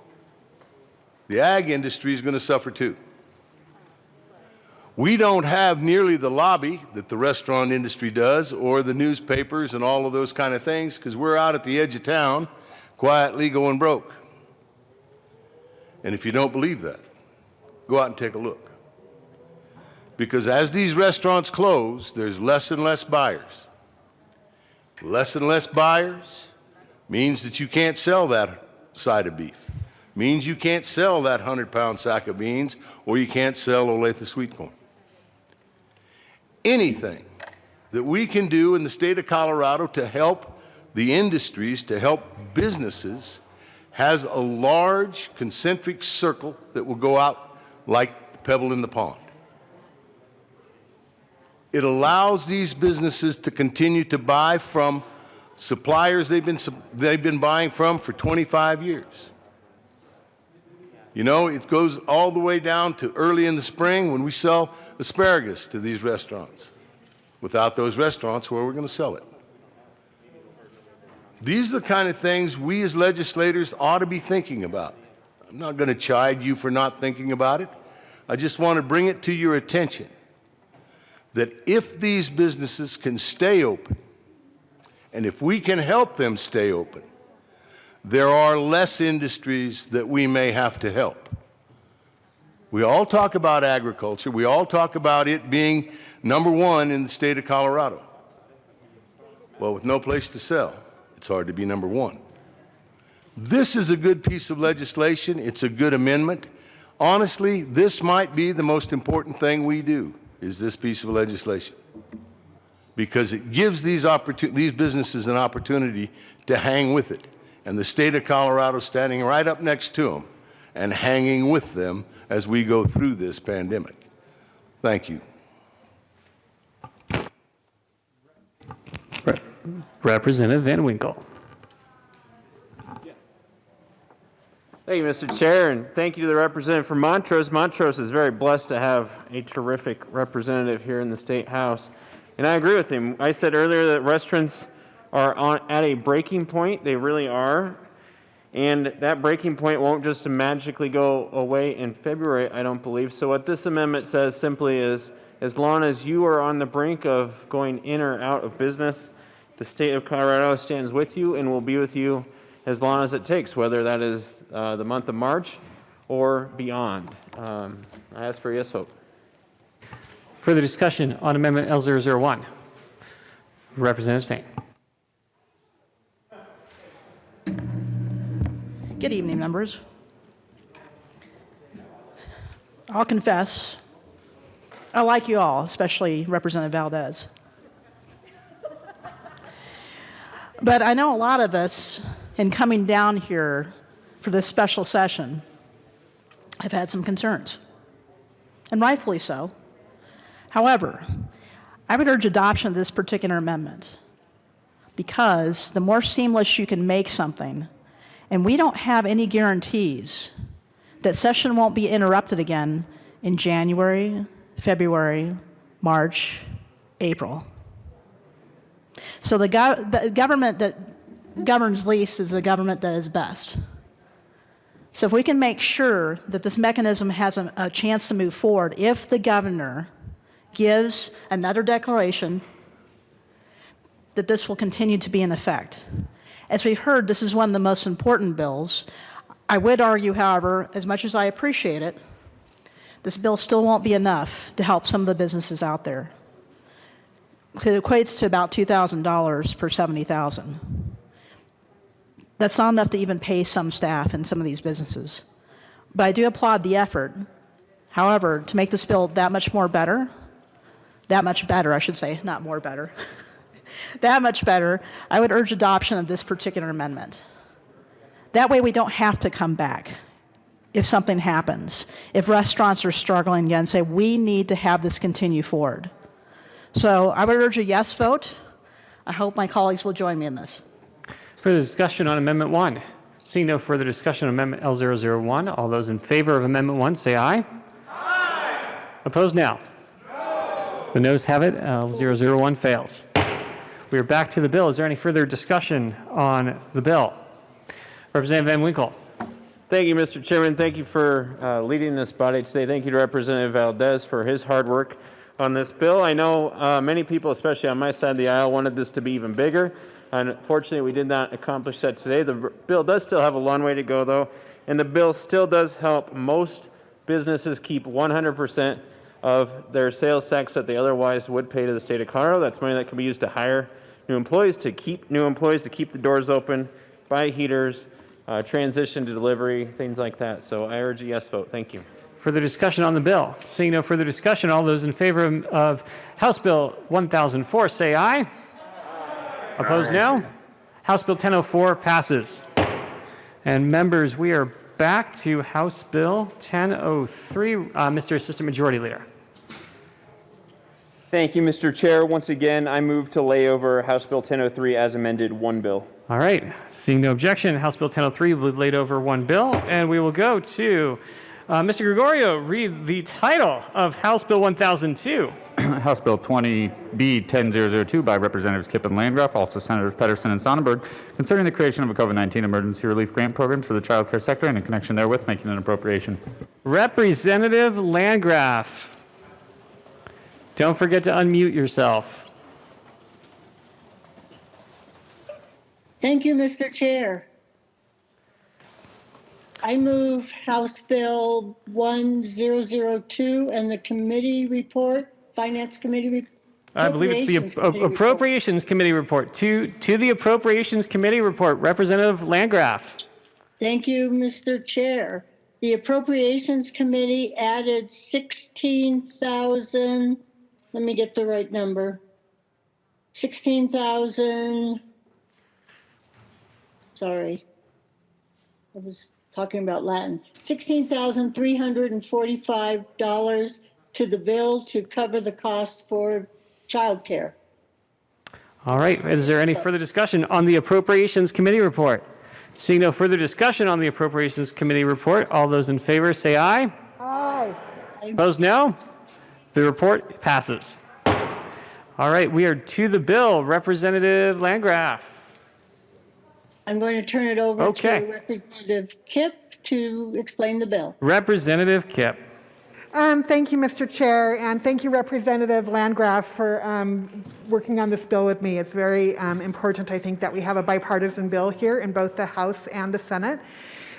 the ag industry is going to suffer too. We don't have nearly the lobby that the restaurant industry does, or the newspapers and all of those kind of things, because we're out at the edge of town, quietly going broke. And if you don't believe that, go out and take a look. Because as these restaurants close, there's less and less buyers. Less and less buyers means that you can't sell that side of beef. Means you can't sell that 100-pound sack of beans, or you can't sell Olathe sweet corn. Anything that we can do in the state of Colorado to help the industries, to help businesses, has a large concentric circle that will go out like the pebble in the pond. It allows these businesses to continue to buy from suppliers they've been buying from for 25 years. You know, it goes all the way down to early in the spring when we sell asparagus to these restaurants. Without those restaurants, where are we going to sell it? These are the kind of things we as legislators ought to be thinking about. I'm not going to chide you for not thinking about it. I just want to bring it to your attention that if these businesses can stay open, and if we can help them stay open, there are less industries that we may have to help. We all talk about agriculture. We all talk about it being #1 in the state of Colorado. Well, with no place to sell, it's hard to be #1. This is a good piece of legislation. It's a good amendment. Honestly, this might be the most important thing we do, is this piece of legislation, because it gives these businesses an opportunity to hang with it. And the state of Colorado standing right up next to them and hanging with them as we go through this pandemic. Thank you. Representative Van Winkle. Thank you, Mr. Chair, and thank you to the representative from Montrose. Montrose is very blessed to have a terrific representative here in the State House. And I agree with him. I said earlier that restaurants are at a breaking point. They really are. And that breaking point won't just magically go away in February, I don't believe. So what this amendment says simply is, as long as you are on the brink of going in or out of business, the state of Colorado stands with you and will be with you as long as it takes, whether that is the month of March or beyond. I ask for a yes vote. Further discussion on Amendment L001. Representative Sain. Good evening, members. I'll confess, I like you all, especially Representative Valdez. But I know a lot of us, in coming down here for this special session, have had some concerns, and rightfully so. However, I would urge adoption of this particular amendment because the more seamless you can make something, and we don't have any guarantees that session won't be interrupted again in January, February, March, April. So the government that governs least is the government that is best. So if we can make sure that this mechanism has a chance to move forward, if the governor gives another declaration that this will continue to be in effect. As we've heard, this is one of the most important bills. I would argue, however, as much as I appreciate it, this bill still won't be enough to help some of the businesses out there. It equates to about $2,000 per 70,000. That's not enough to even pay some staff in some of these businesses. But I do applaud the effort. However, to make this bill that much better, I should say, not more better, that much better, I would urge adoption of this particular amendment. That way we don't have to come back if something happens, if restaurants are struggling again, say we need to have this continue forward. So I would urge a yes vote. I hope my colleagues will join me in this. Further discussion on Amendment 1. Seeing no further discussion on Amendment L001, all those in favor of Amendment 1 say aye. Aye. Opposed now? No. The noes have it. L001 fails. We are back to the bill. Is there any further discussion on the bill? Representative Van Winkle. Thank you, Mr. Chairman. Thank you for leading this body today. Thank you to Representative Valdez for his hard work on this bill. I know many people, especially on my side of the aisle, wanted this to be even bigger. Unfortunately, we did not accomplish that today. The bill does still have a long way to go, though, and the bill still does help most businesses keep 100% of their sales tax that they otherwise would pay to the state of Colorado. That's money that can be used to hire new employees, to keep the doors open, buy heaters, transition to delivery, things like that. So I urge a yes vote. Thank you. Further discussion on the bill. Seeing no further discussion, all those in favor of House Bill 1004 say aye. Opposed, no. House Bill 1004 passes. And members, we are back to House Bill 1003. Mr. Assistant Majority Leader. Thank you, Mr. Chair. Once again, I move to lay over House Bill 1003 as amended, one bill. All right. Seeing no objection, House Bill 1003 will be laid over one bill. And we will go to Mr. Gregorio, read the title of House Bill 1002. House Bill 20B-10002 by Representatives Kipp and Landgraf, also Senators Pedersen and Sonnenberg, concerning the creation of a COVID-19 emergency relief grant program for the child care sector and in connection therewith making an appropriation. Representative Landgraf. Don't forget to unmute yourself. Thank you, Mr. Chair. I move House Bill 1002 and the committee report, Finance Committee report. I believe it's the Appropriations Committee report. To the Appropriations Committee report, Representative Landgraf. Thank you, Mr. Chair. The Appropriations Committee added 16,000, let me get the right number, 16,000, sorry, I was talking about Latin, $16,345 to the bill to cover the costs for child care. All right. Is there any further discussion on the Appropriations Committee report? Seeing no further discussion on the Appropriations Committee report, all those in favor say aye. Aye. Opposed, no. The report passes. All right. We are to the bill. Representative Landgraf. I'm going to turn it over to Representative Kipp to explain the bill. Representative Kipp. Thank you, Mr. Chair, and thank you, Representative Landgraf, for working on this bill with me. It's very important, I think, that we have a bipartisan bill here in both the House and the Senate.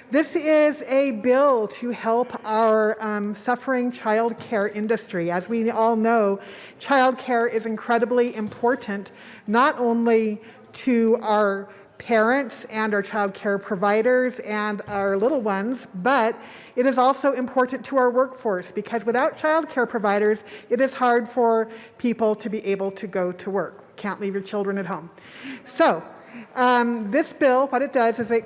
This is a bill to help our suffering child care industry. As we all know, child care is incredibly important, not only to our parents and our child care providers and our little ones, but it is also important to our workforce because without child care providers, it is hard for people to be able to go to work. Can't leave your children at home. So This bill, what it does is it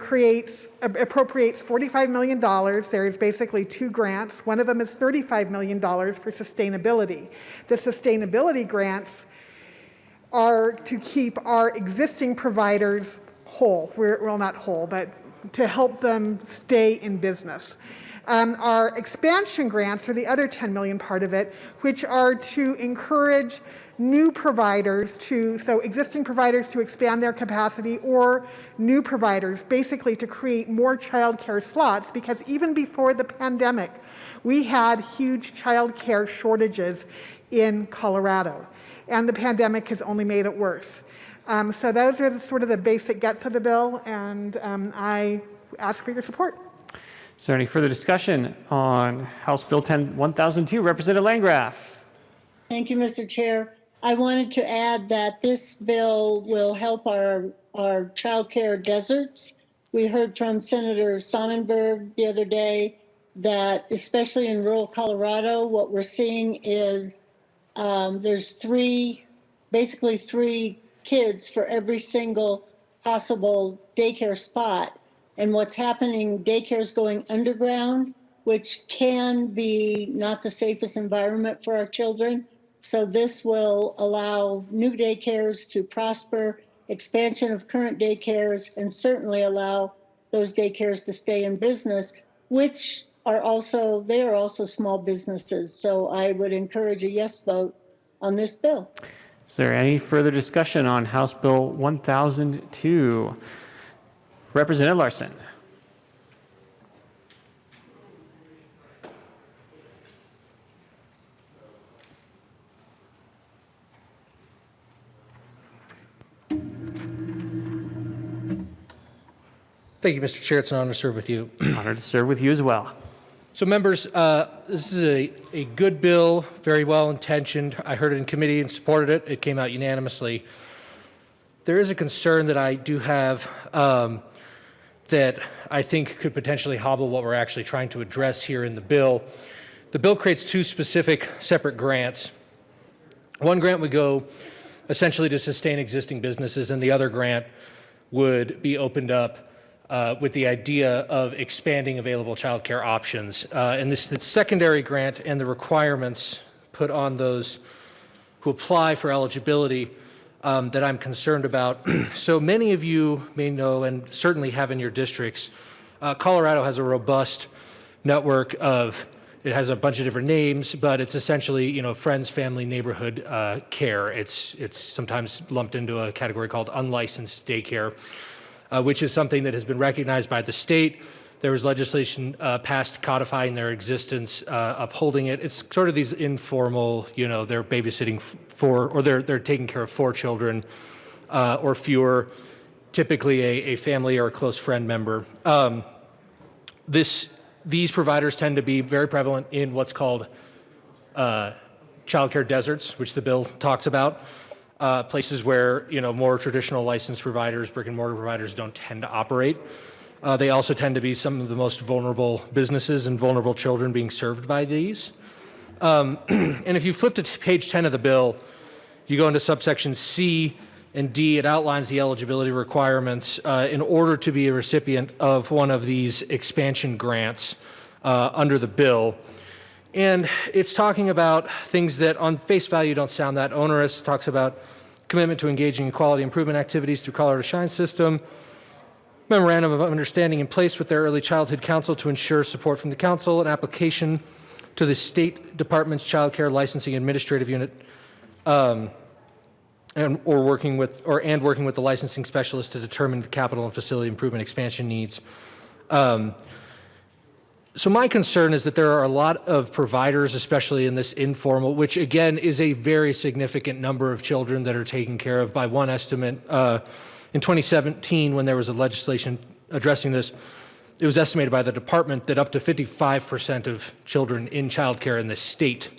appropriates $45 million. There's basically two grants. One of them is $35 million for sustainability. The sustainability grants are to keep our existing providers whole. Well, not whole, but to help them stay in business. Our expansion grants are the other $10 million part of it, which are to encourage new providers so existing providers to expand their capacity, or new providers basically to create more childcare slots, because even before the pandemic, we had huge childcare shortages in Colorado, and the pandemic has only made it worse. So those are sort of the basic guts of the bill, and I ask for your support. Is there any further discussion on House Bill 1002? Representative Landgraf. Thank you, Mr. Chair. I wanted to add that this bill will help our child care deserts. We heard from Senator Sonnenberg the other day that, especially in rural Colorado, what we're seeing is there's basically three kids for every single possible daycare spot. And what's happening, daycare is going underground, which can be not the safest environment for our children. So this will allow new daycares to prosper, expansion of current daycares, and certainly allow those daycares to stay in business, which are also small businesses. So I would encourage a yes vote on this bill. Is there any further discussion on House Bill 1002? Representative Larson. Thank you, Mr. Chair. It's an honor to serve with you. Honored to serve with you as well. So members, this is a good bill, very well intentioned. I heard it in committee and supported it. It came out unanimously. There is a concern that I do have that I think could potentially hobble what we're actually trying to address here in the bill. The bill creates two specific separate grants. One grant would go essentially to sustain existing businesses, and the other grant would be opened up with the idea of expanding available childcare options. And this the secondary grant and the requirements put on those who apply for eligibility that I'm concerned about. So many of you may know, and certainly have in your districts, Colorado has a robust network of, it has a bunch of different names, but it's essentially, friends, family, neighborhood care. It's sometimes lumped into a category called unlicensed daycare, which is something that has been recognized by the state. There was legislation passed codifying their existence, upholding it. It's sort of these informal, they're babysitting they're taking care of 4 children or fewer, typically a family or a close friend member. These providers tend to be very prevalent in what's called childcare deserts, which the bill talks about. Places where more traditional licensed providers, brick and mortar providers, don't tend to operate. They also tend to be some of the most vulnerable businesses and vulnerable children being served by these. And if you flip to page 10 of the bill, you go into subsection C and D. It outlines the eligibility requirements in order to be a recipient of one of these expansion grants under the bill. And it's talking about things that on face value don't sound that onerous. It talks about commitment to engaging in quality improvement activities through Colorado Shine system, memorandum of understanding in place with their early childhood council to ensure support from the council, an application to the State Department's Child Care Licensing Administrative Unit, and working with the licensing specialist to determine the capital and facility improvement expansion needs. So my concern is that there are a lot of providers, especially in this informal, which again is a very significant number of children that are taken care of. By one estimate, in 2017, when there was a legislation addressing this, it was estimated by the department that up to 55% of children in childcare in the state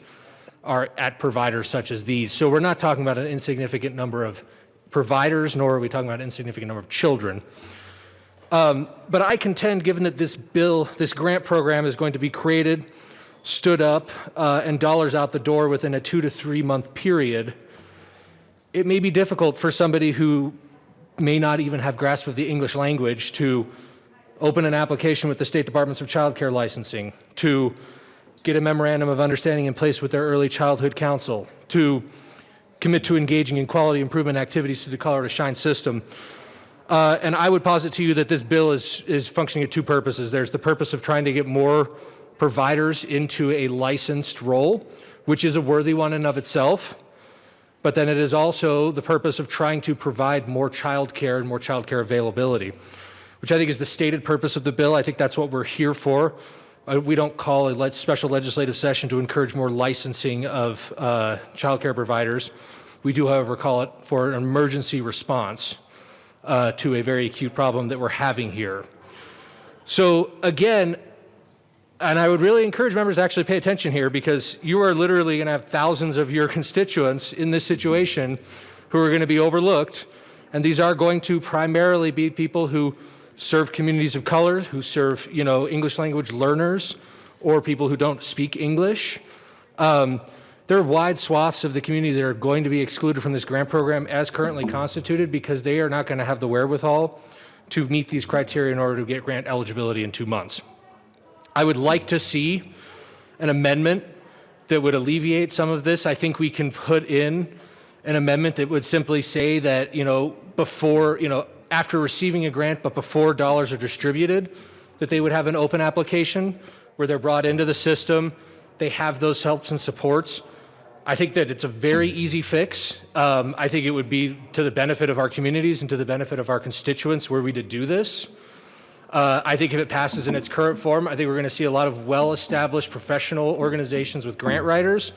are at providers such as these. So we're not talking about an insignificant number of providers, nor are we talking about an insignificant number of children. But I contend, given that this grant program is going to be created, stood up, and dollars out the door within a 2 to 3 month period, it may be difficult for somebody who may not even have grasp of the English language to open an application with the State Departments of Child Care Licensing, to get a memorandum of understanding in place with their early childhood council, to commit to engaging in quality improvement activities through the Colorado Shine system. And I would posit to you that this bill is functioning at two purposes. There's the purpose of trying to get more providers into a licensed role, which is a worthy one in and of itself. But then it is also the purpose of trying to provide more child care and more child care availability, which I think is the stated purpose of the bill. I think that's what we're here for. We don't call a special legislative session to encourage more licensing of child care providers. We do, however, call it for an emergency response to a very acute problem that we're having here. So again, and I would really encourage members to actually pay attention here, because you are literally going to have thousands of your constituents in this situation who are going to be overlooked. And these are going to primarily be people who serve communities of color, who serve, English language learners, or people who don't speak English. There are wide swaths of the community that are going to be excluded from this grant program as currently constituted, because they are not going to have the wherewithal to meet these criteria in order to get grant eligibility in 2 months. I would like to see an amendment that would alleviate some of this. I think we can put in an amendment that would simply say that, before, after receiving a grant, but before dollars are distributed, that they would have an open application where they're brought into the system, they have those helps and supports. I think that it's a very easy fix. I think it would be to the benefit of our communities and to the benefit of our constituents were we to do this. I think if it passes in its current form, I think we're going to see a lot of well-established professional organizations with grant writers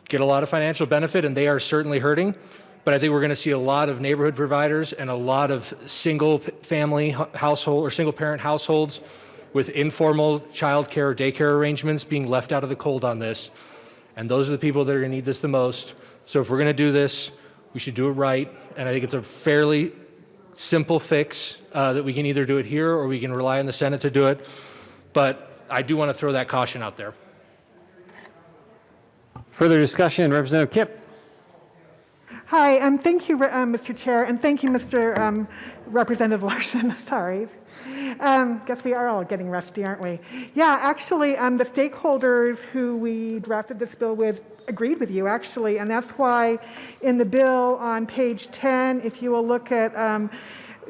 get a lot of financial benefit, and they are certainly hurting. But I think we're going to see a lot of neighborhood providers and a lot of single-family household or single-parent households with informal child care or daycare arrangements being left out of the cold on this. And those are the people that are going to need this the most. So if we're going to do this, we should do it right. And I think it's a fairly simple fix that we can either do it here or we can rely on the Senate to do it. But I do want to throw that caution out there. Further discussion, Representative Kipp. Hi, thank you, Mr. Chair, and thank you, Mr. Representative Larson. Sorry. Guess we are all getting rusty, aren't we? Yeah, actually, the stakeholders who we drafted this bill with agreed with you, actually, and that's why in the bill on page 10, if you will look at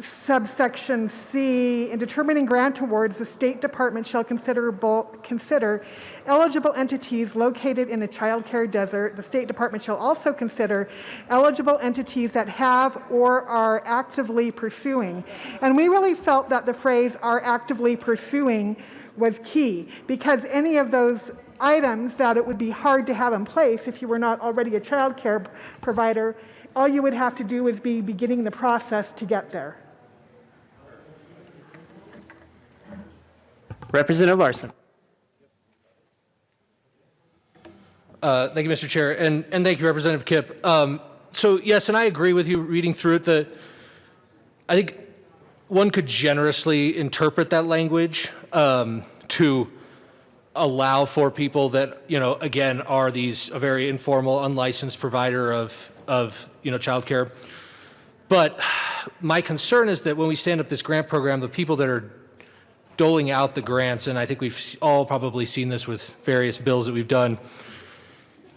subsection C, in determining grant awards, the State Department shall consider eligible entities located in a child care desert. The State Department shall also consider eligible entities that have or are actively pursuing. And we really felt that the phrase "are actively pursuing" was key, because any of those items that it would be hard to have in place if you were not already a child care provider, all you would have to do is be beginning the process to get there. Representative Larson. Thank you, Mr. Chair, and thank you, Representative Kipp. So yes, and I agree with you reading through it that I think one could generously interpret that language to allow for people that, again, are a very informal, unlicensed provider of childcare. But my concern is that when we stand up this grant program, the people that are doling out the grants, and I think we've all probably seen this with various bills that we've done,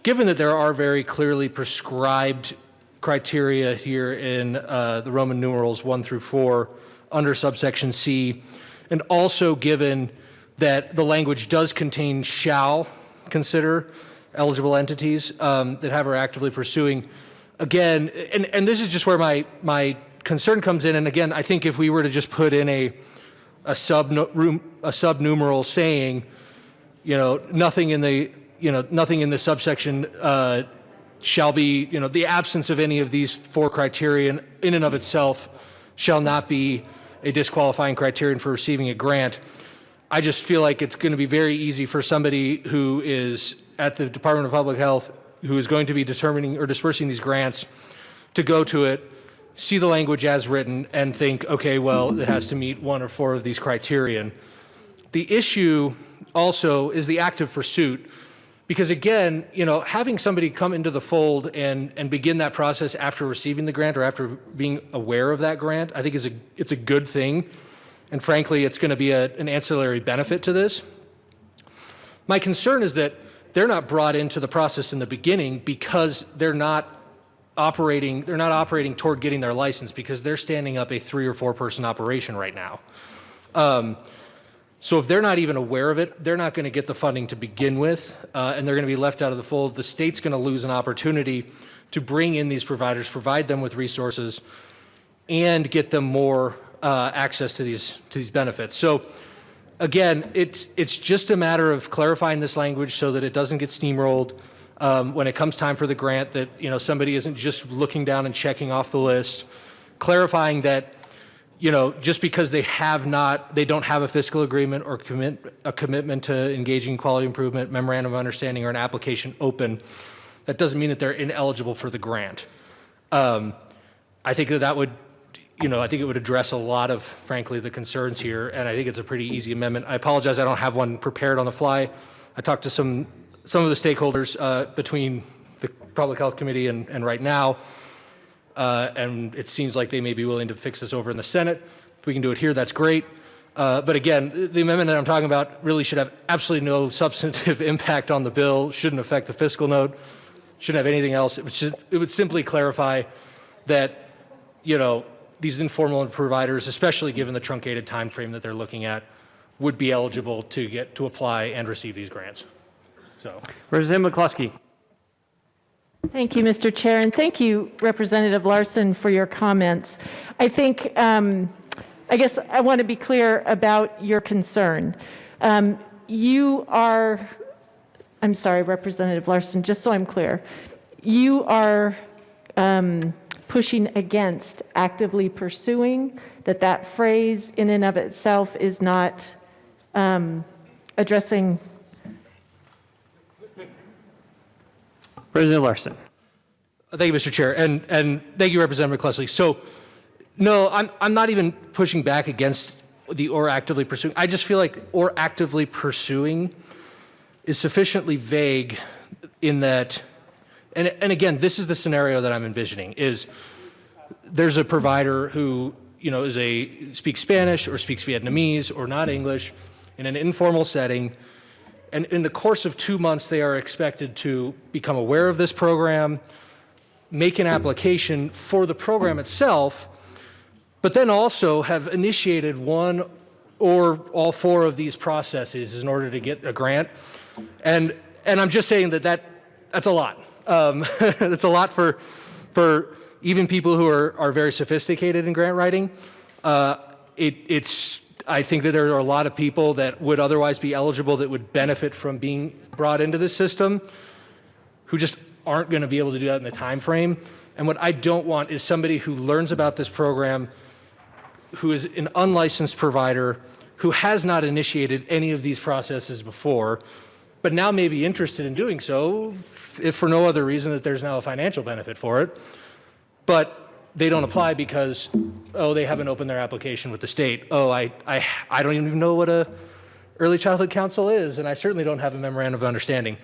given that there are very clearly prescribed criteria here in the Roman numerals 1 through 4 under subsection C, and also given that the language does contain shall consider eligible entities that have or actively pursuing. Again, and this is just where my concern comes in, and again, I think if we were to just put in a subnumeral saying, nothing in the subsection shall be, the absence of any of these 4 criterion in and of itself shall not be a disqualifying criterion for receiving a grant. I just feel like it's going to be very easy for somebody who is at the Department of Public Health, who is going to be determining or dispersing these grants, to go to it, see the language as written, and think, okay, well, it has to meet 1 or 4 of these criterion. The issue also is the active pursuit, Because again, having somebody come into the fold and begin that process after receiving the grant or after being aware of that grant, I think it's a good thing. And frankly, it's going to be an ancillary benefit to this. My concern is that they're not brought into the process in the beginning because they're not operating toward getting their license, because they're standing up a 3 or 4 person operation right now. So if they're not even aware of it, they're not going to get the funding to begin with, and they're going to be left out of the fold. The state's going to lose an opportunity to bring in these providers, provide them with resources, and get them more access to these benefits. So again, it's just a matter of clarifying this language so that it doesn't get steamrolled when it comes time for the grant, that somebody isn't just looking down and checking off the list, clarifying that just because they don't have a fiscal agreement or a commitment to engaging quality improvement, memorandum of understanding, or an application open, that doesn't mean that they're ineligible for the grant. I think that would, I think it would address a lot of, frankly, the concerns here, and I think it's a pretty easy amendment. I apologize, I don't have one prepared on the fly. I talked to some of the stakeholders between the Public Health Committee and right now, and it seems like they may be willing to fix this over in the Senate. If we can do it here, that's great. But again, the amendment that I'm talking about really should have absolutely no substantive impact on the bill, shouldn't affect the fiscal note, shouldn't have anything else. It would simply clarify that, these informal providers, especially given the truncated time frame that they're looking at, would be eligible to apply and receive these grants. So, Representative McCluskey. Thank you, Mr. Chair, and thank you, Representative Larson, for your comments. I think, I guess I want to be clear about your concern. I'm sorry, Representative Larson, just so I'm clear, you are pushing against actively pursuing, that phrase in and of itself is not addressing. President Larson. Thank you, Mr. Chair, and thank you, Representative McCluskey. So, no, I'm not even pushing back against the or actively pursuing. I just feel like or actively pursuing is sufficiently vague in that, and again, this is the scenario that I'm envisioning, is there's a provider who, speaks Spanish or speaks Vietnamese or not English in an informal setting, and in the course of 2 months, they are expected to become aware of this program, make an application for the program itself, but then also have initiated one or all 4 of these processes in order to get a grant. And I'm just saying that's a lot. That's a lot for even people who are very sophisticated in grant writing. I think that there are a lot of people that would otherwise be eligible that would benefit from being brought into this system who just aren't going to be able to do that in the time frame. And what I don't want is somebody who learns about this program, who is an unlicensed provider, who has not initiated any of these processes before, but now may be interested in doing so, if for no other reason that there's now a financial benefit for it, but they don't apply because, they haven't opened their application with the state. I don't even know what a early childhood council is, and I certainly don't have a memorandum of understanding.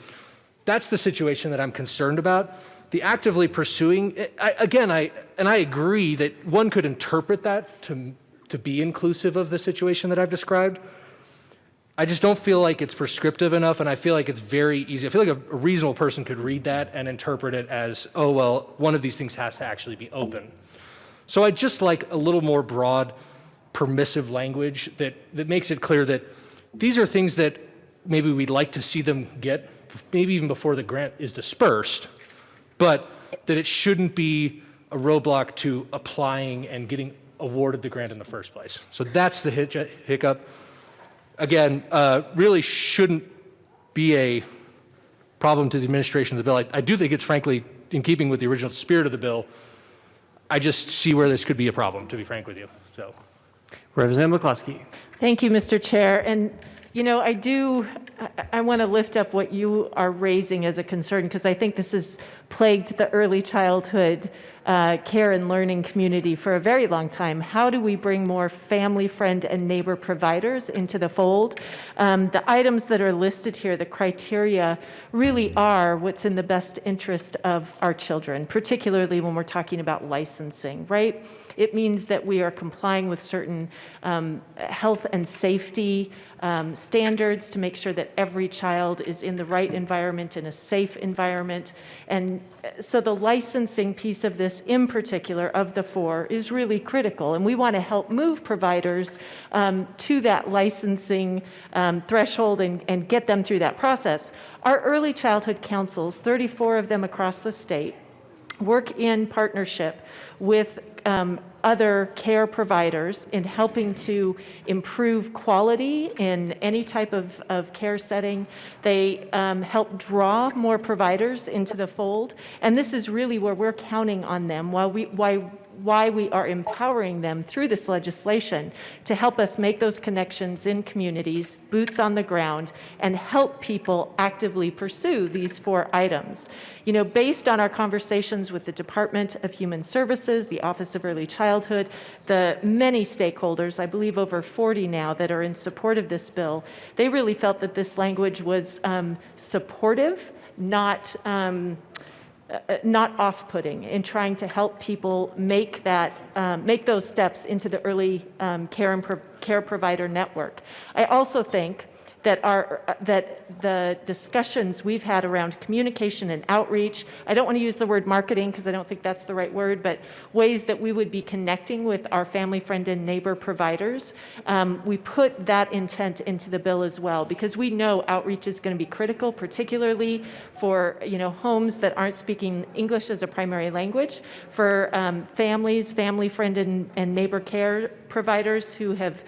That's the situation that I'm concerned about. The actively pursuing, I agree that one could interpret that to be inclusive of the situation that I've described. I just don't feel like it's prescriptive enough, and I feel like it's very easy. I feel like a reasonable person could read that and interpret it as, one of these things has to actually be open. So I just like a little more broad, permissive language that makes it clear that these are things that maybe we'd like to see them get, maybe even before the grant is dispersed, but that it shouldn't be a roadblock to applying and getting awarded the grant in the first place. So that's the hiccup. Again, really shouldn't be a problem to the administration of the bill. I do think it's frankly in keeping with the original spirit of the bill. I just see where this could be a problem, to be frank with you. So, Representative McCluskey. Thank you, Mr. Chair. And, I want to lift up what you are raising as a concern, because I think this is plagued the early childhood care and learning community for a very long time. How do we bring more family, friend, and neighbor providers into the fold? The items that are listed here, the criteria, really are what's in the best interest of our children, particularly when we're talking about licensing, right? It means that we are complying with certain health and safety standards to make sure that every child is in the right environment, in a safe environment. And so the licensing piece of this in particular of the 4 is really critical. And we want to help move providers to that licensing threshold and get them through that process. Our early childhood councils, 34 of them across the state, work in partnership with other care providers in helping to improve quality in any type of care setting. They help draw more providers into the fold, and this is really where we're counting on them why we are empowering them through this legislation to help us make those connections in communities, boots on the ground, and help people actively pursue these 4 items. You know, based on our conversations with the Department of Human Services, the Office of Early Childhood, the many stakeholders, I believe over 40 now, that are in support of this bill, they really felt that this language was supportive, not off-putting, in trying to help people make those steps into the early care provider network. I also think that the discussions we've had around communication and outreach, I don't want to use the word marketing because I don't think that's the right word, but ways that we would be connecting with our family, friend, and neighbor providers, we put that intent into the bill as well, because we know outreach is going to be critical, particularly for homes that aren't speaking English as a primary language, for families, family, friend, and neighbor care providers who have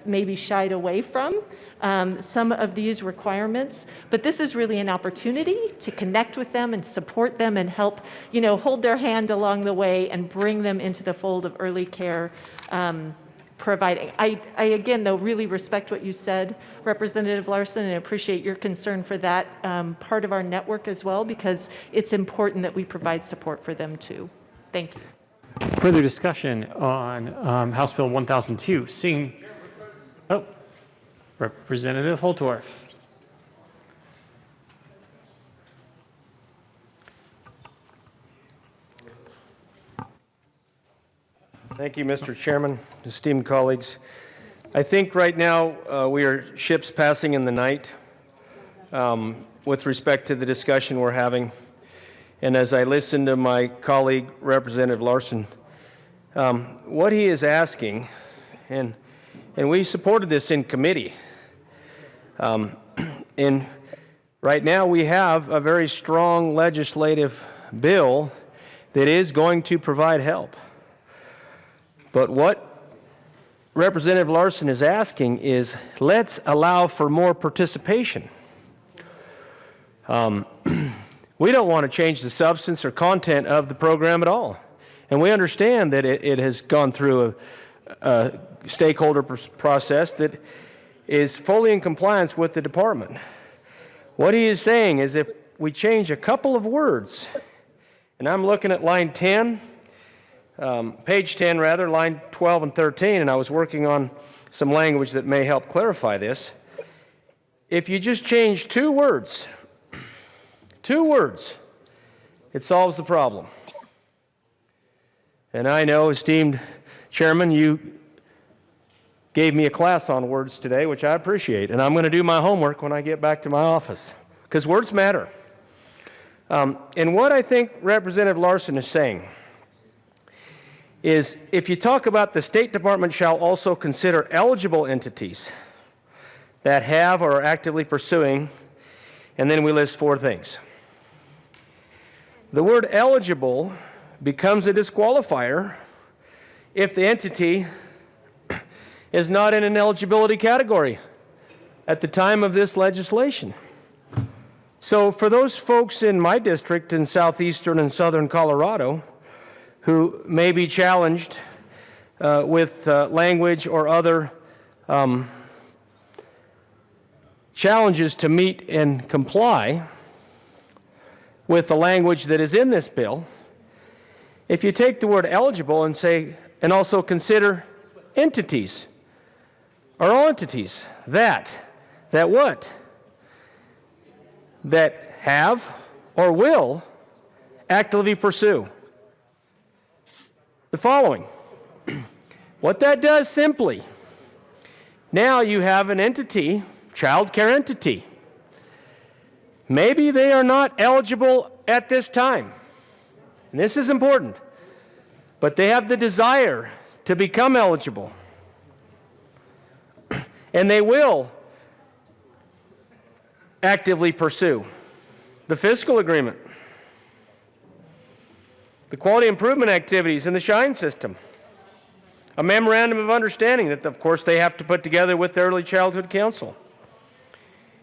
maybe shied away from some of these requirements. But this is really an opportunity to connect with them and support them and help, hold their hand along the way and bring them into the fold of early care providing. I again, though, really respect what you said, Representative Larson, and appreciate your concern for that part of our network as well, because it's important that we provide support for them too. Thank you. Further discussion on House Bill 1002. Representative Holtorf. Thank you, Mr. Chairman, esteemed colleagues. I think right now we are ships passing in the night with respect to the discussion we're having. And as I listen to my colleague, Representative Larson, what he is asking, and we supported this in committee, and right now we have a very strong legislative bill that is going to provide help. But what Representative Larson is asking is, let's allow for more participation. We don't want to change the substance or content of the program at all. And we understand that it has gone through a stakeholder process that is fully in compliance with the department. What he is saying is if we change a couple of words, and I'm looking at line 10, page 10 rather, line 12 and 13, and I was working on some language that may help clarify this. If you just change 2 words, it solves the problem. And I know, esteemed Chairman, you gave me a class on words today, which I appreciate, and I'm going to do my homework when I get back to my office, because words matter. And what I think Representative Larson is saying is, if you talk about the State Department shall also consider eligible entities that have or are actively pursuing, and then we list 4 things. The word eligible becomes a disqualifier if the entity is not in an eligibility category at the time of this legislation. So for those folks in my district in southeastern and southern Colorado who may be challenged with language or other challenges to meet and comply, with the language that is in this bill, if you take the word eligible and say, and also consider entities, or all entities, that what? That have or will actively pursue the following. What that does simply, now you have an entity, child care entity. Maybe they are not eligible at this time, and this is important, but they have the desire to become eligible, and they will actively pursue the fiscal agreement, the quality improvement activities in the SHINE system, a memorandum of understanding that, of course, they have to put together with the Early Childhood Council,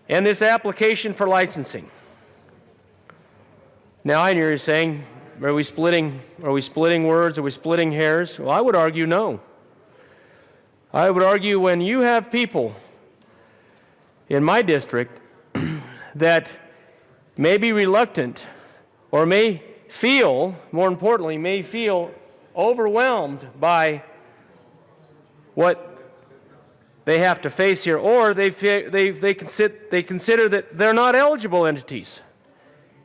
and this application for licensing. Now, I know you're saying, are we splitting words? Are we splitting hairs? Well, I would argue no. I would argue when you have people in my district that may be reluctant or may feel, more importantly, may feel overwhelmed by what they have to face here, or they consider that they're not eligible entities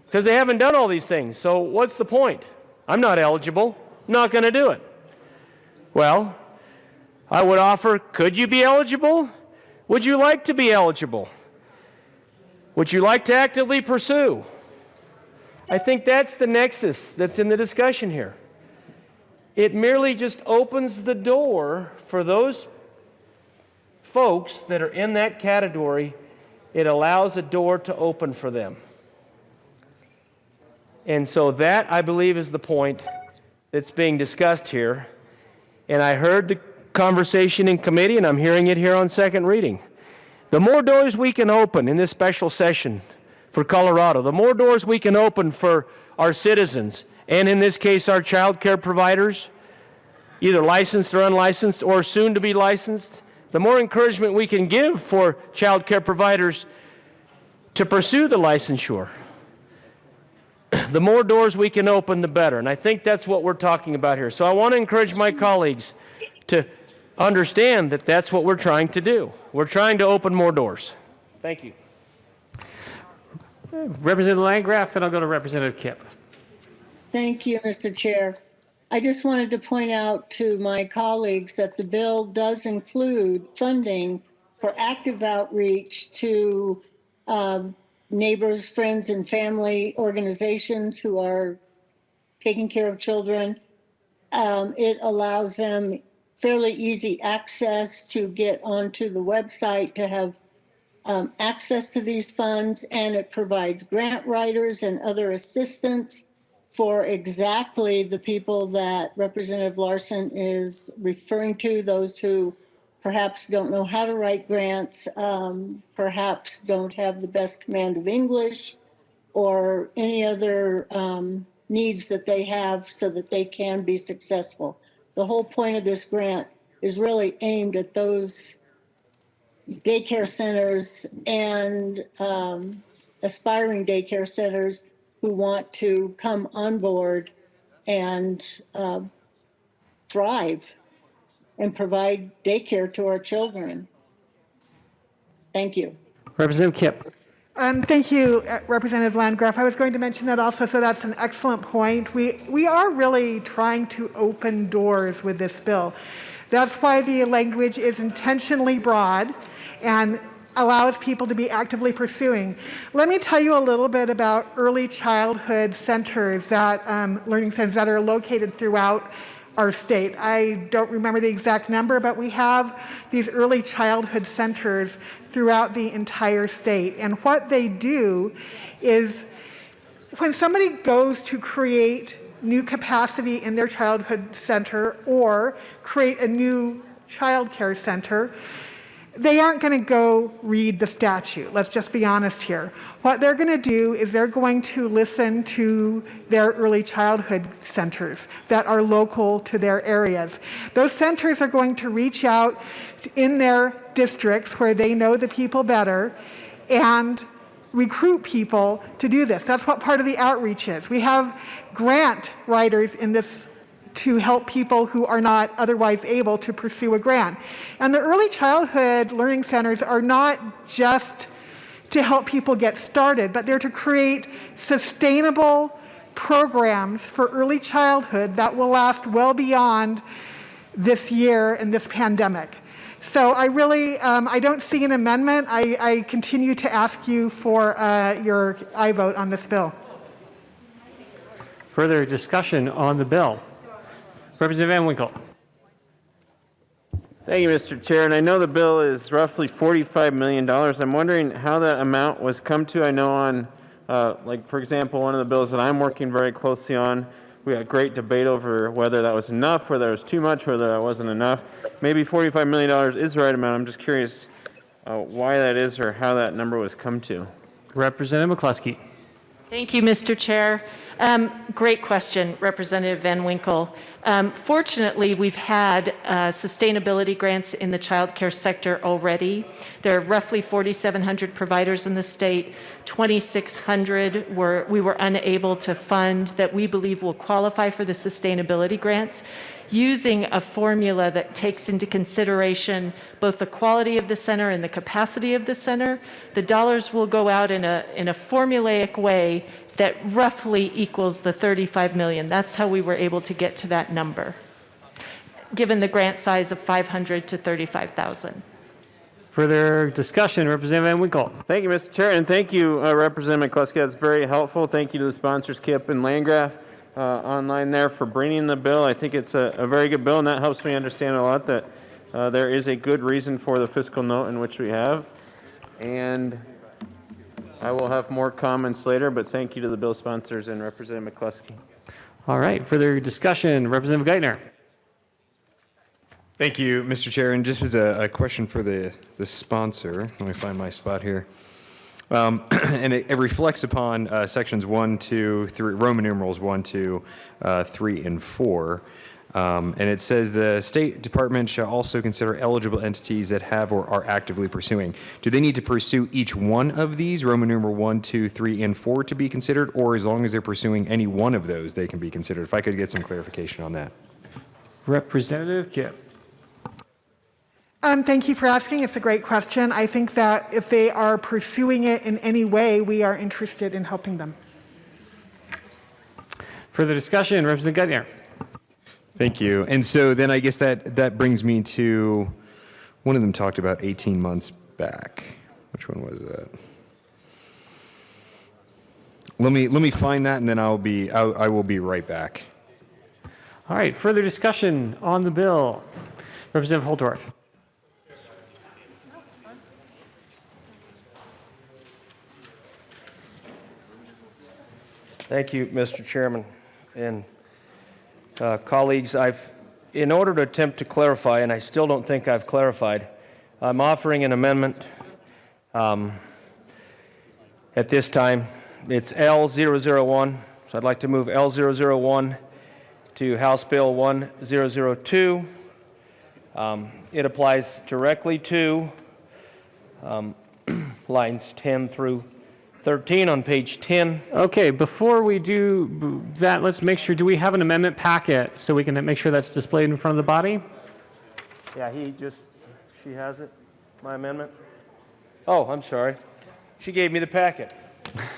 because they haven't done all these things. So what's the point? I'm not eligible. I'm not going to do it. Well, I would offer, could you be eligible? Would you like to be eligible? Would you like to actively pursue? I think that's the nexus that's in the discussion here. It merely just opens the door for those folks that are in that category. It allows a door to open for them. And so that, I believe, is the point that's being discussed here. And I heard the conversation in committee, and I'm hearing it here on second reading. The more doors we can open in this special session for Colorado, the more doors we can open for our citizens, and in this case, our child care providers, either licensed or unlicensed or soon to be licensed, the more encouragement we can give for child care providers to pursue the licensure, the more doors we can open, the better. And I think that's what we're talking about here. So I want to encourage my colleagues to understand that that's what we're trying to do. We're trying to open more doors. Thank you. Representative Landgraf, and I'll go to Representative Kipp. Thank you, Mr. Chair. I just wanted to point out to my colleagues that the bill does include funding for active outreach to neighbors, friends, and family organizations who are taking care of children. It allows them fairly easy access to get onto the website to have access to these funds, and it provides grant writers and other assistance for exactly the people that Representative Larson is referring to, those who perhaps don't know how to write grants, perhaps don't have the best command of English, or any other needs that they have so that they can be successful. The whole point of this grant is really aimed at those daycare centers and aspiring daycare centers who want to come on board and thrive and provide daycare to our children. Thank you. Representative Kipp. Thank you, Representative Landgraf. I was going to mention that also, so that's an excellent point. We are really trying to open doors with this bill. That's why the language is intentionally broad and allows people to be actively pursuing. Let me tell you a little bit about early childhood centers, that learning centers that are located throughout our state. I don't remember the exact number, but we have these early childhood centers throughout the entire state. And what they do is, when somebody goes to create new capacity in their childhood center or create a new child care center, they aren't going to go read the statute. Let's just be honest here. What they're going to do is they're going to listen to their early childhood centers that are local to their areas. Those centers are going to reach out in their districts where they know the people better and recruit people to do this. That's what part of the outreach is. We have grant writers in this to help people who are not otherwise able to pursue a grant. And the early childhood learning centers are not just to help people get started, but they're to create sustainable programs for early childhood that will last well beyond this year and this pandemic. So I really, I don't see an amendment. I continue to ask you for your aye vote on this bill. Further discussion on the bill. Representative Van Winkle. Thank you, Mr. Chair. And I know the bill is roughly $45 million. I'm wondering how that amount was come to. I know on, like, for example, one of the bills that I'm working very closely on, we had great debate over whether that was enough, whether it was too much, whether that wasn't enough. Maybe $45 million is the right amount. I'm just curious why that is or how that number was come to. Representative McCluskey. Thank you, Mr. Chair. Great question, Representative Van Winkle. Fortunately, we've had sustainability grants in the child care sector already. There are roughly 4,700 providers in the state. 2,600 we were unable to fund that we believe will qualify for the sustainability grants, using a formula that takes into consideration both the quality of the center and the capacity of the center. The dollars will go out in a formulaic way that roughly equals the $35 million. That's how we were able to get to that number, given the grant size of $500 to $35,000. Further discussion, Representative Van Winkle. Thank you, Mr. Chair, and thank you, Representative McCluskey. That's very helpful. Thank you to the sponsors, Kip and Landgraf, online there for bringing the bill. I think it's a very good bill, and that helps me understand a lot that there is a good reason for the fiscal note in which we have. And I will have more comments later, but thank you to the bill sponsors and Representative McCluskey. All right, further discussion, Representative Geithner. Thank you, Mr. Chair. And just as a question for the sponsor, let me find my spot here. And it reflects upon sections 1, 2, 3, Roman numerals 1, 2, 3, and 4. And it says the State Department shall also consider eligible entities that have or are actively pursuing. Do they need to pursue each one of these, Roman numeral 1, 2, 3, and 4, to be considered, or as long as they're pursuing any one of those, they can be considered? If I could get some clarification on that. Representative Kip. Thank you for asking. It's a great question. I think that if they are pursuing it in any way, we are interested in helping them. Further discussion, Representative Geithner. Thank you. And so then I guess that brings me to, one of them talked about 18 months back. Which one was that? Let me find that, and then I will be right back. All right, further discussion on the bill. Representative Holtorf. Thank you, Mr. Chairman. And colleagues, in order to attempt to clarify, and I still don't think I've clarified, I'm offering an amendment at this time. It's L001, so I'd like to move L001 to House Bill 1002. It applies directly to lines 10 through 13 on page 10. Okay, before we do that, let's make sure, do we have an amendment packet so we can make sure that's displayed in front of the body? Yeah, she has it, my amendment. Oh, I'm sorry. She gave me the packet.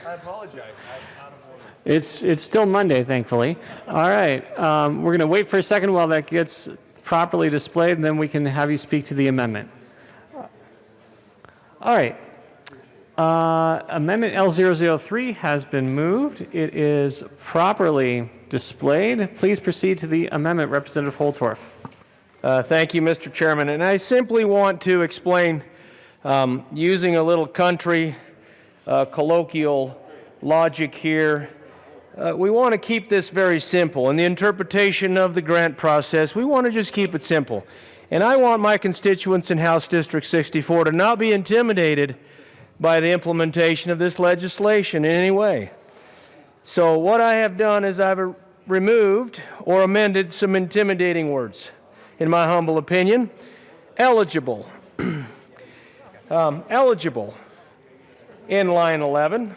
I apologize. It's still Monday, thankfully. All right, we're going to wait for a second while that gets properly displayed, and then we can have you speak to the amendment. All right. Amendment L003 has been moved. It is properly displayed. Please proceed to the amendment, Representative Holtorf. Thank you, Mr. Chairman. And I simply want to explain, using a little country colloquial logic here, we want to keep this very simple. In the interpretation of the grant process, we want to just keep it simple. And I want my constituents in House District 64 to not be intimidated by the implementation of this legislation in any way. So what I have done is I've removed or amended some intimidating words, in my humble opinion. Eligible. Eligible in line 11.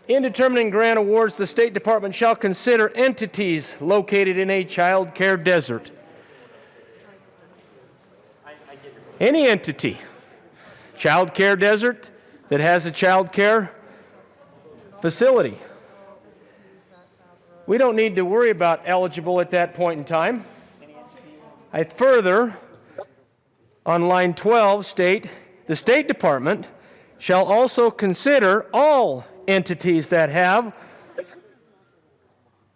In determining grant awards, the State Department shall consider entities located in a child care desert. Any entity, child care desert that has a child care facility. We don't need to worry about eligible at that point in time. I further, on line 12, state, the State Department shall also consider all entities that have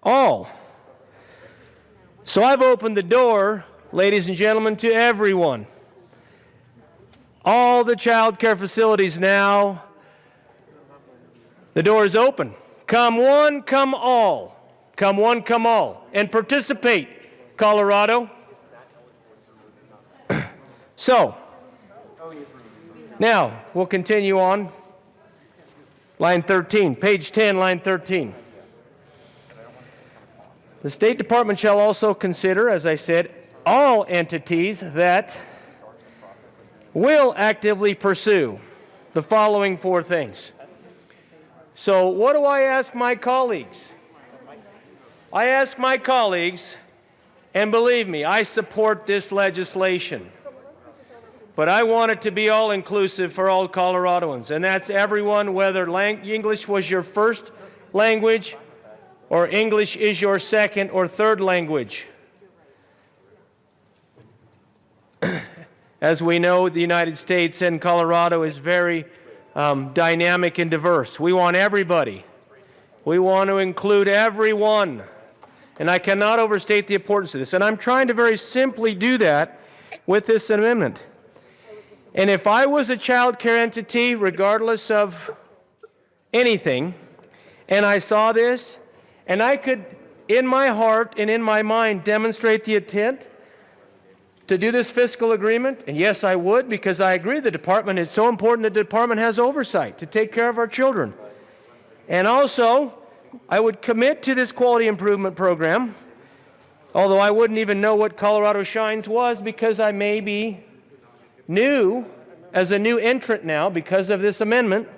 all. So I've opened the door, ladies and gentlemen, to everyone. All the child care facilities now, the door is open. Come one, come all. Come one, come all. And participate, Colorado. So, now we'll continue on. Line 13, page 10, line 13. The State Department shall also consider, as I said, all entities that will actively pursue the following four things. So what do I ask my colleagues? I ask my colleagues, and believe me, I support this legislation, but I want it to be all-inclusive for all Coloradoans, and that's everyone, whether English was your first language or English is your second or third language. As we know, the United States and Colorado is very dynamic and diverse. We want everybody. We want to include everyone. And I cannot overstate the importance of this. And I'm trying to very simply do that with this amendment. And if I was a child care entity, regardless of anything, and I saw this, and I could, in my heart and in my mind, demonstrate the intent to do this fiscal agreement, and yes, I would, because I agree the department is so important that the department has oversight to take care of our children. And also, I would commit to this quality improvement program, although I wouldn't even know what Colorado Shines was because I may be new as a new entrant now because of this amendment.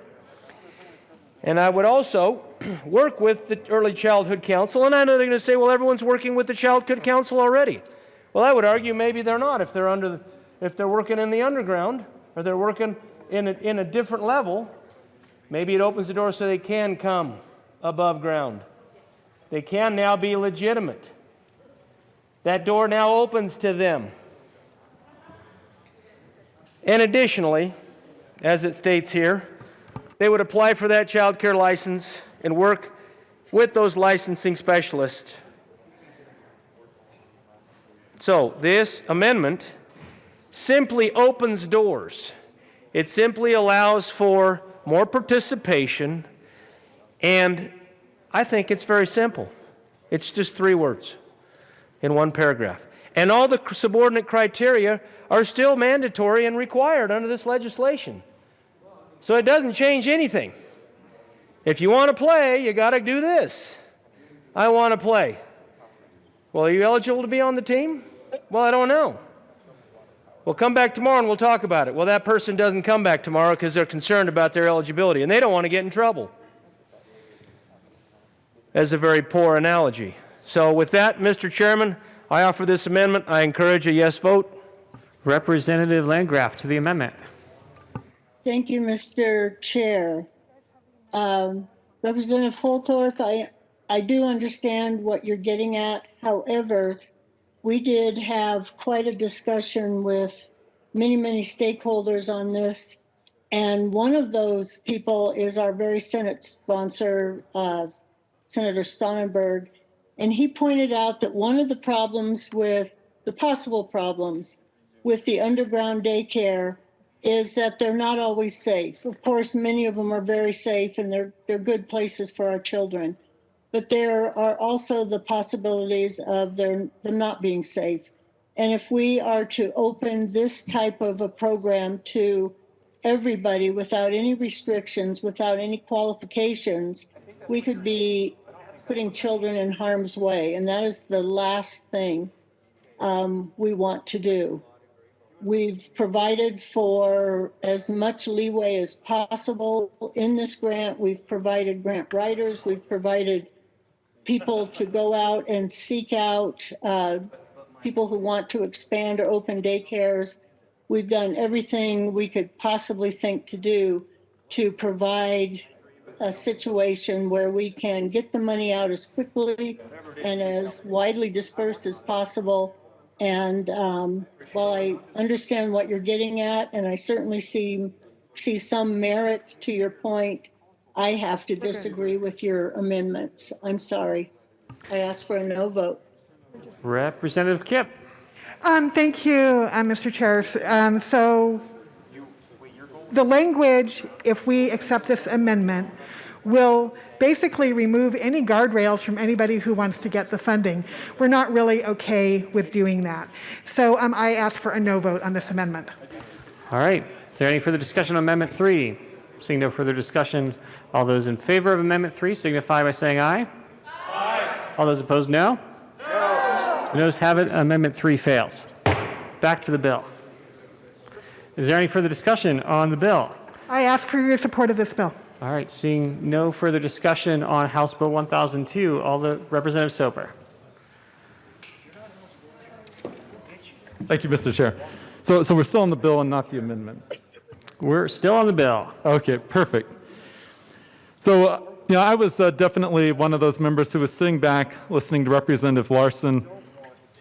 And I would also work with the Early Childhood Council, and I know they're going to say, well, everyone's working with the Childhood Council already. Well, I would argue maybe they're not if they're working in the underground or they're working in a different level. Maybe it opens the door so they can come above ground. They can now be legitimate. That door now opens to them. And additionally, as it states here, they would apply for that child care license and work with those licensing specialists. So this amendment simply opens doors. It simply allows for more participation, and I think it's very simple. It's just 3 words in one paragraph. And all the subordinate criteria are still mandatory and required under this legislation. So it doesn't change anything. If you want to play, you got to do this. I want to play. Well, are you eligible to be on the team? Well, I don't know. Well, come back tomorrow and we'll talk about it. Well, that person doesn't come back tomorrow because they're concerned about their eligibility and they don't want to get in trouble. That's a very poor analogy. So with that, Mr. Chairman, I offer this amendment. I encourage a yes vote. Representative Landgraf to the amendment. Thank you, Mr. Chair. Representative Holtorf, I do understand what you're getting at. However, we did have quite a discussion with many stakeholders on this. And one of those people is our very Senate sponsor, Senator Sonnenberg. And he pointed out that one of the problems with, the possible problems with the underground daycare is that they're not always safe. Of course, many of them are very safe and they're good places for our children. But there are also the possibilities of them not being safe. And if we are to open this type of a program to everybody without any restrictions, without any qualifications, we could be putting children in harm's way. And that is the last thing we want to do. We've provided for as much leeway as possible in this grant. We've provided grant writers. We've provided people to go out and seek out people who want to expand or open daycares. We've done everything we could possibly think to do to provide a situation where we can get the money out as quickly and as widely dispersed as possible. And while I understand what you're getting at, and I certainly see some merit to your point, I have to disagree with your amendments. I'm sorry. I ask for a no vote. Representative Kipp. Thank you, Mr. Chair. So the language, if we accept this amendment, will basically remove any guardrails from anybody who wants to get the funding. We're not really okay with doing that. So I ask for a no vote on this amendment. All right. Is there any further discussion on Amendment 3? Seeing no further discussion, all those in favor of Amendment 3 signify by saying aye. Aye. All those opposed, no? No. The noes have it. Amendment 3 fails. Back to the bill. Is there any further discussion on the bill? I ask for your support of this bill. All right. Seeing no further discussion on House Bill 1002, Representative Soper. Thank you, Mr. Chair. So we're still on the bill and not the amendment. We're still on the bill. Okay, perfect. So, I was definitely one of those members who was sitting back, listening to Representative Larson,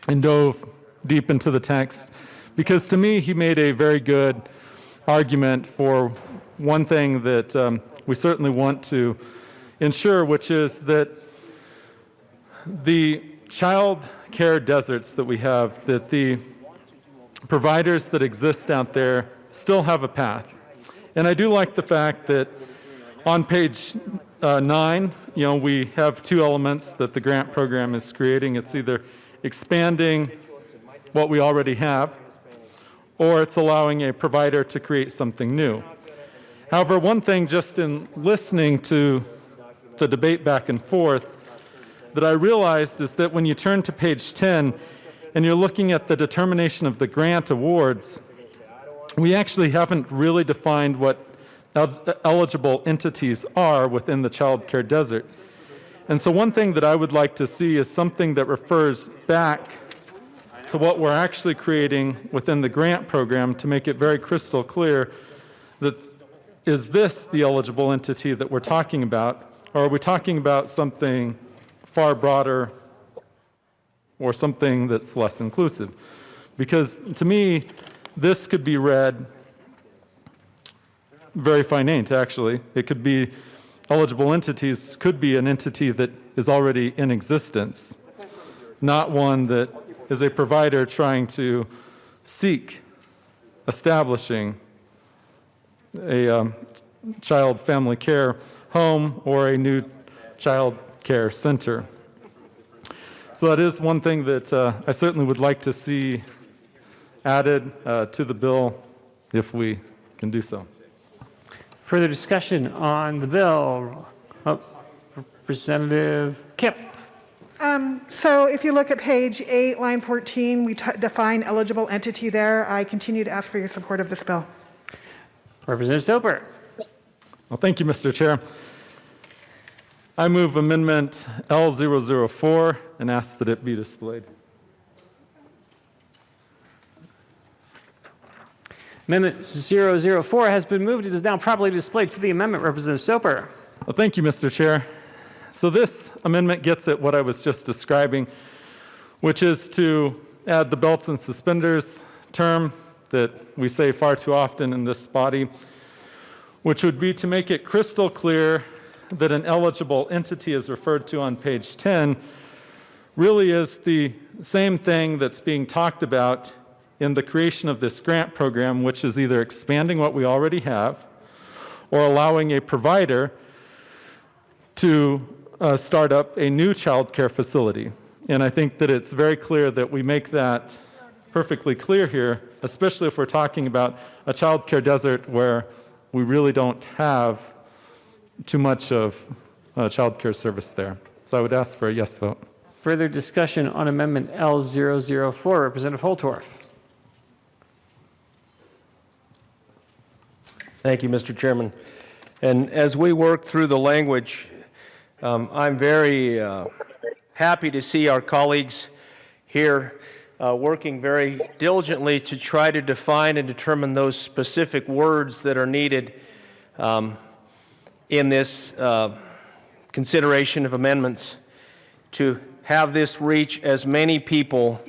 and dove deep into the text, because to me, he made a very good argument for one thing that we certainly want to ensure, which is that the child care deserts that we have, that the providers that exist out there still have a path. And I do like the fact that on page 9, we have two elements that the grant program is creating. It's either expanding what we already have, or it's allowing a provider to create something new. However, one thing just in listening to the debate back and forth that I realized is that when you turn to page 10 and you're looking at the determination of the grant awards, we actually haven't really defined what eligible entities are within the child care desert. And so one thing that I would like to see is something that refers back to what we're actually creating within the grant program to make it very crystal clear that is this the eligible entity that we're talking about, or are we talking about something far broader or something that's less inclusive? Because to me, this could be read very finite, actually. It could be eligible entities, could be an entity that is already in existence, not one that is a provider trying to seek establishing a child family care home or a new child care center. So that is one thing that I certainly would like to see added to the bill if we can do so. Further discussion on the bill? Representative Kipp. So if you look at page 8, line 14, we define eligible entity there. I continue to ask for your support of this bill. Representative Soper. Well, thank you, Mr. Chair. I move amendment L004 and ask that it be displayed. Amendment 004 has been moved. It is now properly displayed to the amendment. Representative Soper. Well, thank you, Mr. Chair. So this amendment gets at what I was just describing, which is to add the belts and suspenders term that we say far too often in this body, which would be to make it crystal clear that an eligible entity as referred to on page 10 really is the same thing that's being talked about in the creation of this grant program, which is either expanding what we already have or allowing a provider to start up a new child care facility. And I think that it's very clear that we make that perfectly clear here, especially if we're talking about a child care desert where we really don't have too much of child care service there. So I would ask for a yes vote. Further discussion on amendment L004. Representative Holtorf. Thank you, Mr. Chairman. And as we work through the language, I'm very happy to see our colleagues here working very diligently to try to define and determine those specific words that are needed in this consideration of amendments to have this reach as many people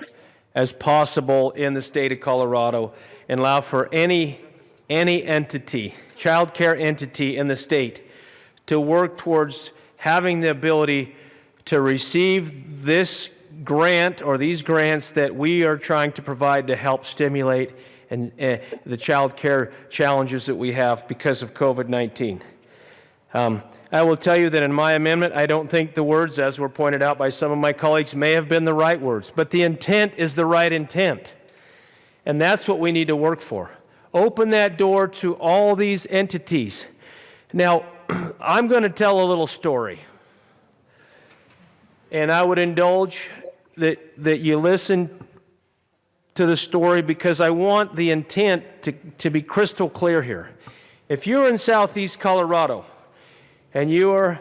as possible in the state of Colorado and allow for any entity, child care entity in the state, to work towards having the ability to receive this grant or these grants that we are trying to provide to help stimulate and the child care challenges that we have because of COVID-19. I will tell you that in my amendment, I don't think the words, as were pointed out by some of my colleagues, may have been the right words, but the intent is the right intent. And that's what we need to work for. Open that door to all these entities. Now, I'm going to tell a little story. And I would indulge that you listen to the story because I want the intent to be crystal clear here. If you're in southeast Colorado and you're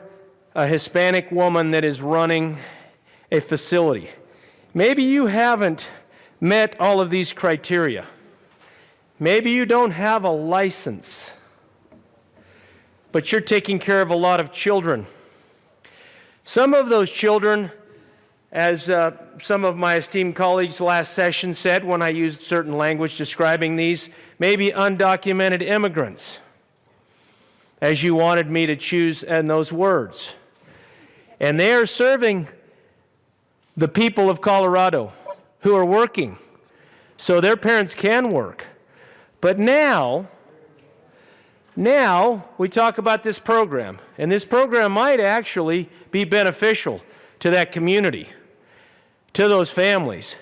a Hispanic woman that is running a facility, maybe you haven't met all of these criteria. Maybe you don't have a license, but you're taking care of a lot of children. Some of those children, as some of my esteemed colleagues last session said when I used certain language describing these, may be undocumented immigrants, as you wanted me to choose in those words. And they are serving the people of Colorado who are working so their parents can work. But now we talk about this program, and this program might actually be beneficial to that community, to those families.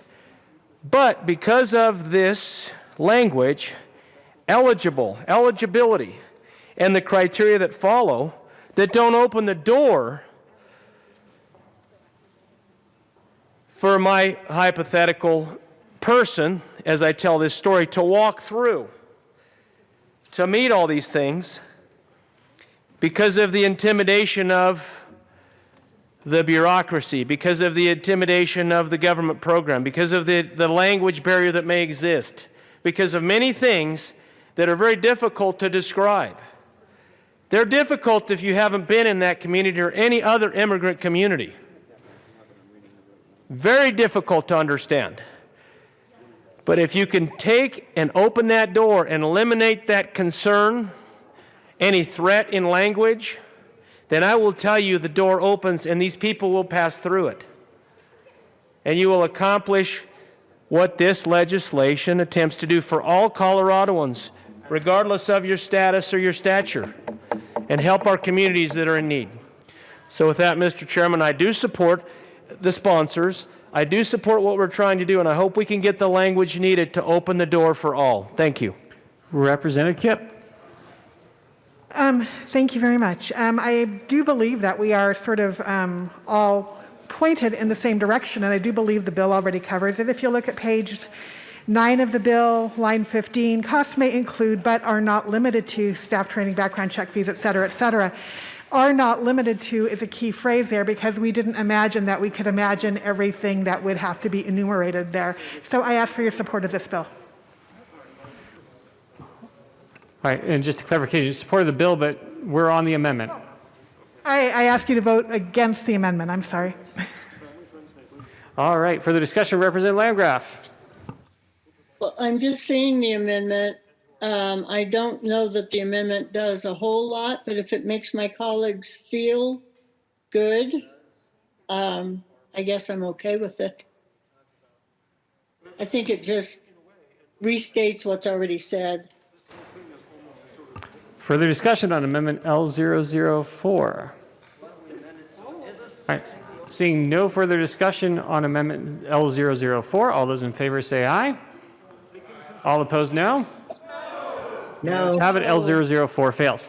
But because of this language, eligibility, and the criteria that follow, that don't open the door for my hypothetical person, as I tell this story, to walk through, to meet all these things, because of the intimidation of the bureaucracy, because of the intimidation of the government program, because of the language barrier that may exist, because of many things that are very difficult to describe. They're difficult if you haven't been in that community or any other immigrant community. Very difficult to understand. But if you can take and open that door and eliminate that concern, any threat in language, then I will tell you the door opens and these people will pass through it. And you will accomplish what this legislation attempts to do for all Coloradoans, regardless of your status or your stature, and help our communities that are in need. So with that, Mr. Chairman, I do support the sponsors. I do support what we're trying to do, and I hope we can get the language needed to open the door for all. Thank you. Representative Kipp. Thank you very much. I do believe that we are sort of all pointed in the same direction, and I do believe the bill already covers it. If you look at page 9 of the bill, line 15, costs may include but are not limited to staff training, background check fees, et cetera, are not limited to is a key phrase there because we didn't imagine that we could imagine everything that would have to be enumerated there. So I ask for your support of this bill. All right, and just a clarification, you supported the bill, but we're on the amendment. I ask you to vote against the amendment. I'm sorry. All right, further discussion, Representative Landgraf. Well, I'm just seeing the amendment. I don't know that the amendment does a whole lot, but if it makes my colleagues feel good, I guess I'm okay with it. I think it just restates what's already said. Further discussion on Amendment L004. All right, seeing no further discussion on Amendment L004, all those in favor say aye. All opposed, no. No. Have it. L004 fails.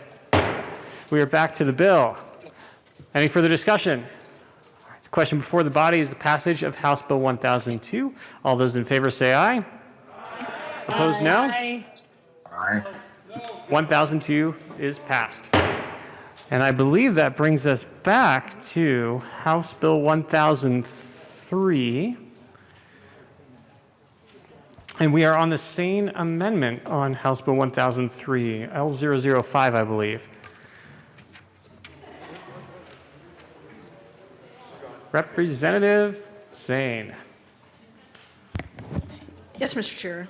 We are back to the bill. Any further discussion? The question before the body is the passage of House Bill 1002. All those in favor say aye. Opposed, no. Aye. Aye. 1002 is passed. And I believe that brings us back to House Bill 1003. And we are on the same amendment on House Bill 1003, L005, I believe. Representative Zane. Yes, Mr. Chair.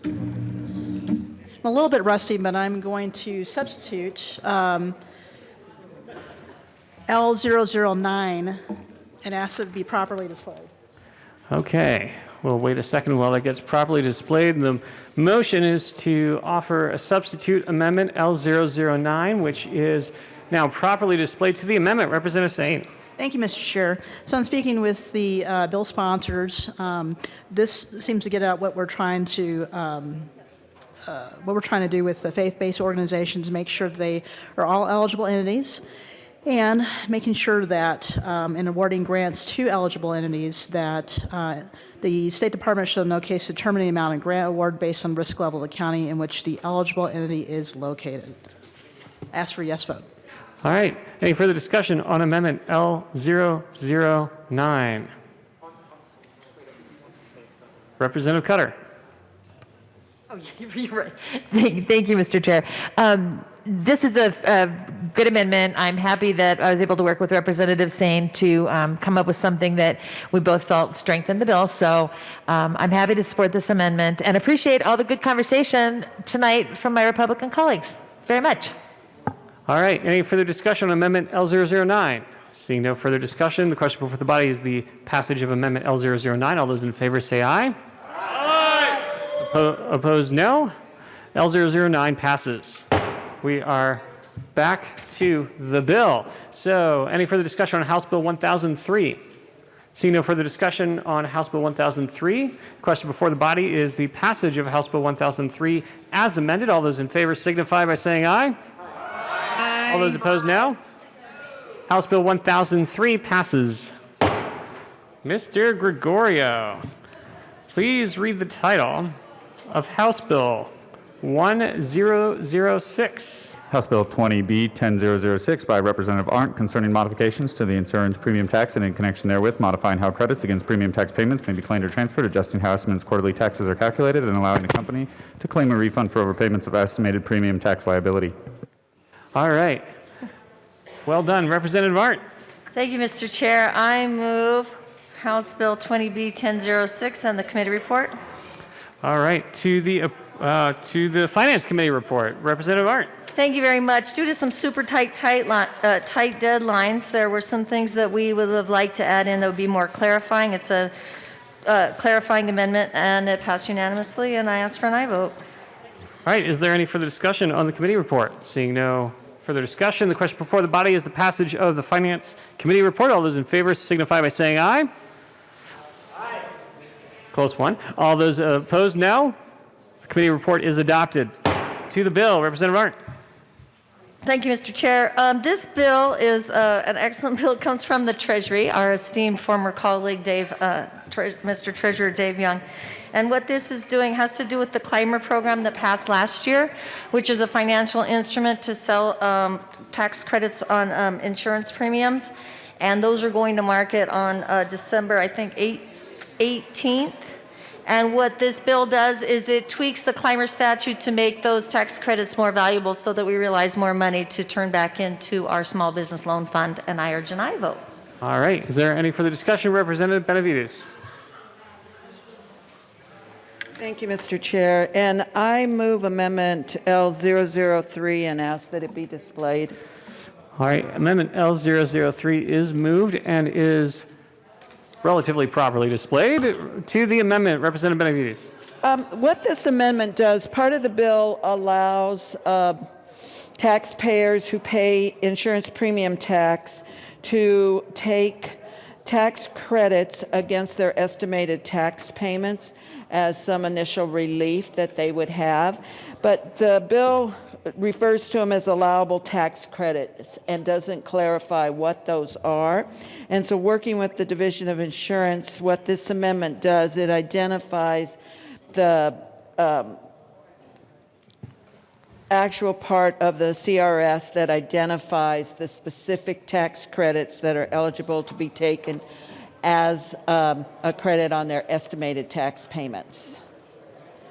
I'm a little bit rusty, but I'm going to substitute L009 and ask it to be properly displayed. Okay, we'll wait a second while that gets properly displayed. The motion is to offer a substitute amendment L009, which is now properly displayed to the amendment. Representative Sain. Thank you, Mr. Chair. So I'm speaking with the bill sponsors. This seems to get at what we're trying to do with the faith-based organizations, make sure they are all eligible entities, and making sure that in awarding grants to eligible entities that the State Department shall in no case determine the amount of grant award based on risk level of the county in which the eligible entity is located. Ask for a yes vote. All right, any further discussion on amendment L009? Representative Cutter. Oh, yeah, you're right. Thank you, Mr. Chair. This is a good amendment. I'm happy that I was able to work with Representative Sain to come up with something that we both felt strengthened the bill. So I'm happy to support this amendment and appreciate all the good conversation tonight from my Republican colleagues. Very much. All right, any further discussion on amendment L009? Seeing no further discussion, the question before the body is the passage of amendment L009. All those in favor say aye. Aye. Opposed, no. L009 passes. We are back to the bill. So, any further discussion on House Bill 1003? Seeing no further discussion on House Bill 1003, the question before the body is the passage of House Bill 1003 as amended. All those in favor signify by saying aye. All those opposed, no. House Bill 1003 passes. Mr. Gregorio, please read the title of House Bill 1006. House Bill 20B 10006 by Representative Arndt concerning modifications to the insurance premium tax and in connection therewith modifying how credits against premium tax payments may be claimed or transferred, adjusting how estimates quarterly taxes are calculated, and allowing the company to claim a refund for overpayments of estimated premium tax liability. All right. Well done. Representative Arndt. Thank you, Mr. Chair. I move House Bill 20B 1006 and the committee report. All right. To the Finance Committee report. Representative Arndt. Thank you very much. Due to some super tight deadlines, there were some things that we would have liked to add in that would be more clarifying. It's a clarifying amendment, and it passed unanimously, and I ask for an aye vote. All right. Is there any further discussion on the committee report? Seeing no further discussion, the question before the body is the passage of the Finance Committee report. All those in favor signify by saying aye. Aye. Close one. All those opposed, no. The committee report is adopted. To the bill, Representative Arndt. Thank you, Mr. Chair. This bill is an excellent bill. It comes from the Treasury, our esteemed former colleague, Mr. Treasurer Dave Young. And what this is doing has to do with the Climber program that passed last year, which is a financial instrument to sell tax credits on insurance premiums. And those are going to market on December, I think, 18th. And what this bill does is it tweaks the Climber statute to make those tax credits more valuable so that we realize more money to turn back into our small business loan fund. And I urge an aye vote. All right. Is there any further discussion? Representative Benavides. Thank you, Mr. Chair. And I move amendment L003 and ask that it be displayed. All right. Amendment L003 is moved and is relatively properly displayed. To the amendment, Representative Benavides. What this amendment does, part of the bill allows taxpayers who pay insurance premium tax to take tax credits against their estimated tax payments as some initial relief that they would have. But the bill refers to them as allowable tax credits and doesn't clarify what those are. And so working with the Division of Insurance, what this amendment does, it identifies the actual part of the CRS that identifies the specific tax credits that are eligible to be taken as a credit on their estimated tax payments.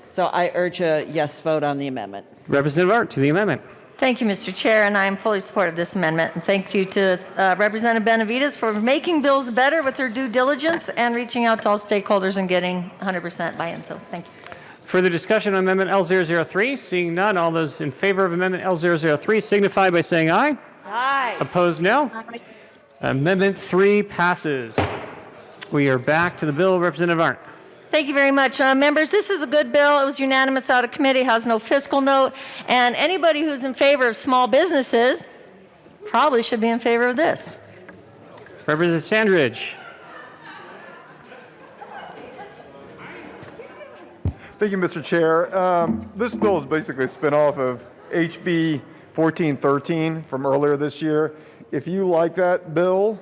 So I urge a yes vote on the amendment. Representative Art to the amendment. Thank you, Mr. Chair, and I am fully supportive of this amendment. And thank you to Representative Benavides for making bills better with their due diligence and reaching out to all stakeholders and getting 100% buy-in. So thank you. Further discussion on Amendment L003? Seeing none, all those in favor of Amendment L003 signify by saying aye. Aye. Opposed, no. Amendment 3 passes. We are back to the bill. Representative Arndt. Thank you very much. Members, this is a good bill. It was unanimous out of committee, has no fiscal note, and anybody who's in favor of small businesses probably should be in favor of this. Representative Sandridge. Thank you, Mr. Chair. This bill is basically a spinoff of HB 1413 from earlier this year. If you like that bill,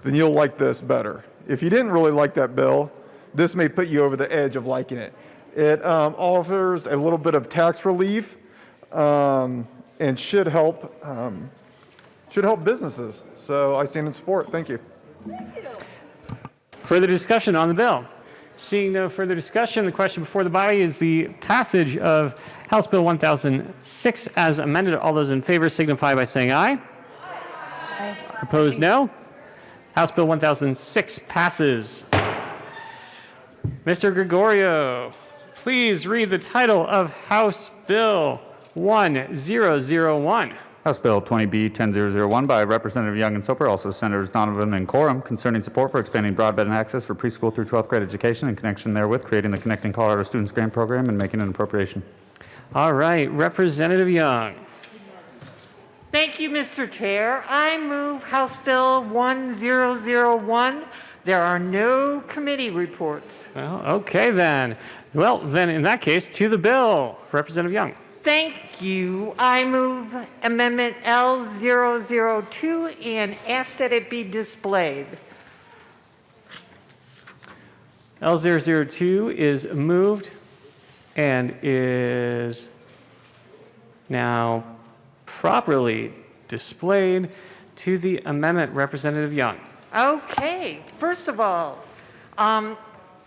then you'll like this better. If you didn't really like that bill, this may put you over the edge of liking it. It offers a little bit of tax relief and should help businesses. So I stand in support. Thank you. Further discussion on the bill? Seeing no further discussion, the question before the body is the passage of House Bill 1006 as amended. All those in favor signify by saying aye. Aye. Opposed, no. House Bill 1006 passes. Mr. Gregorio, please read the title of House Bill 1001. House Bill 20B-10001 by Representative Young and Soper, also Senators Donovan and Corum, concerning support for expanding broadband access for preschool through 12th grade education in connection therewith, creating the Connecting Colorado Students Grant Program and making an appropriation. All right, Representative Young. Thank you, Mr. Chair. I move House Bill 1001. There are no committee reports. Well, okay then. Well, then in that case, to the bill. Representative Young. Thank you. I move Amendment L002 and ask that it be displayed. L002 is moved and is now properly displayed to the amendment. Representative Young. Okay. First of all,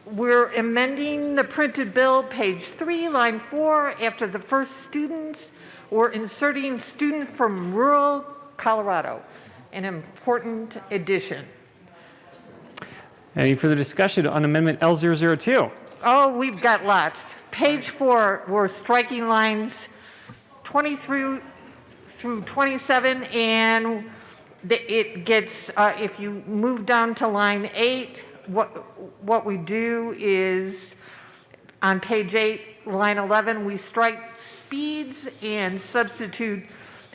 we're amending the printed bill, page 3, line 4, after the first students. We're inserting student from rural Colorado, an important addition. Any further discussion on Amendment L002? Oh, we've got lots. Page 4, we're striking lines 23 through 27, and it gets, if you move down to line 8, what we do is, on page 8, line 11, we strike speeds and substitute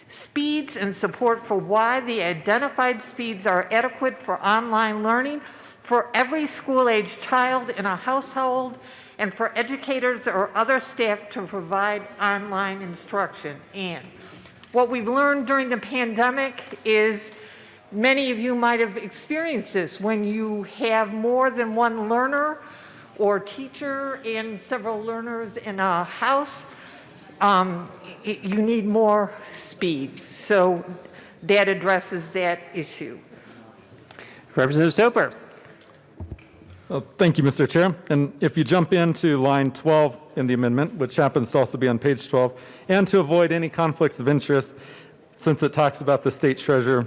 speeds and support for why the identified speeds are adequate for online learning for every school-age child in a household and for educators or other staff to provide online instruction. And what we've learned during the pandemic is many of you might have experienced this. When you have more than one learner or teacher and several learners in a house, you need more speed. So that addresses that issue. Representative Soper. Well, thank you, Mr. Chair. And if you jump into line 12 in the amendment, which happens to also be on page 12, and to avoid any conflicts of interest, since it talks about the state treasurer,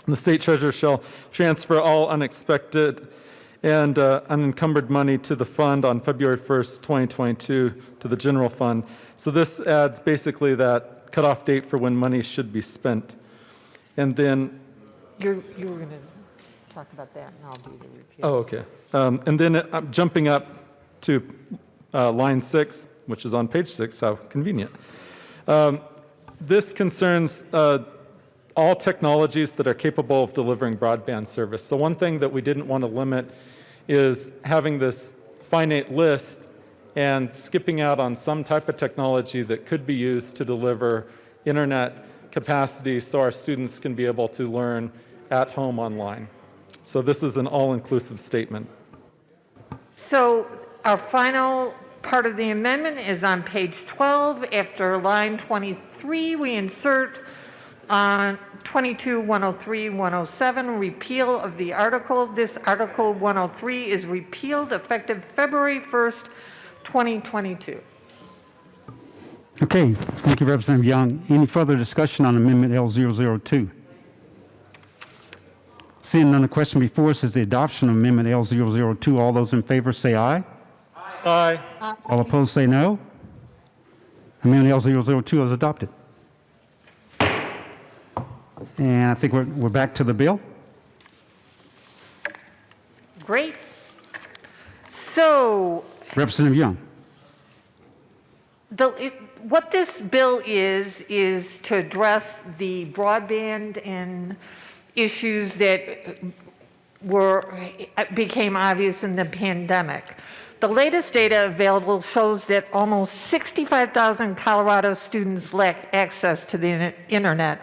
the state treasurer shall transfer all unexpected and unencumbered money to the fund on February 1st, 2022 to the general fund. So this adds basically that cutoff date for when money should be spent. And then... You were going to talk about that, and I'll do the repeal. Oh, okay. And then I'm jumping up to line 6, which is on page 6, how convenient. This concerns all technologies that are capable of delivering broadband service. So one thing that we didn't want to limit is having this finite list and skipping out on some type of technology that could be used to deliver internet capacity so our students can be able to learn at home online. So this is an all-inclusive statement. So our final part of the amendment is on page 12. After line 23, we insert 22, 103, 107, repeal of the article. This Article 103 is repealed effective February 1st, 2022. Okay, thank you, Representative Young. Any further discussion on Amendment L002? Seeing none, the question before us is the adoption of Amendment L002. All those in favor say aye. Aye. All opposed say no. Amendment L002 is adopted. And I think we're back to the bill. Great. So Representative Young. what this bill is to address the broadband and issues that became obvious in the pandemic. The latest data available shows that almost 65,000 Colorado students lack access to the internet,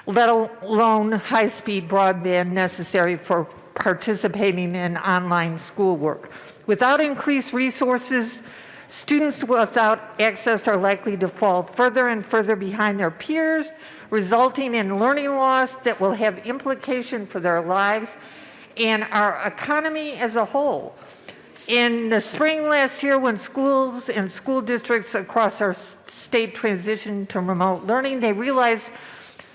let alone high-speed broadband necessary for participating in online schoolwork. Without increased resources, students without access are likely to fall further and further behind their peers, resulting in learning loss that will have implications for their lives and our economy as a whole. In the spring last year, when schools and school districts across our state transitioned to remote learning, they realized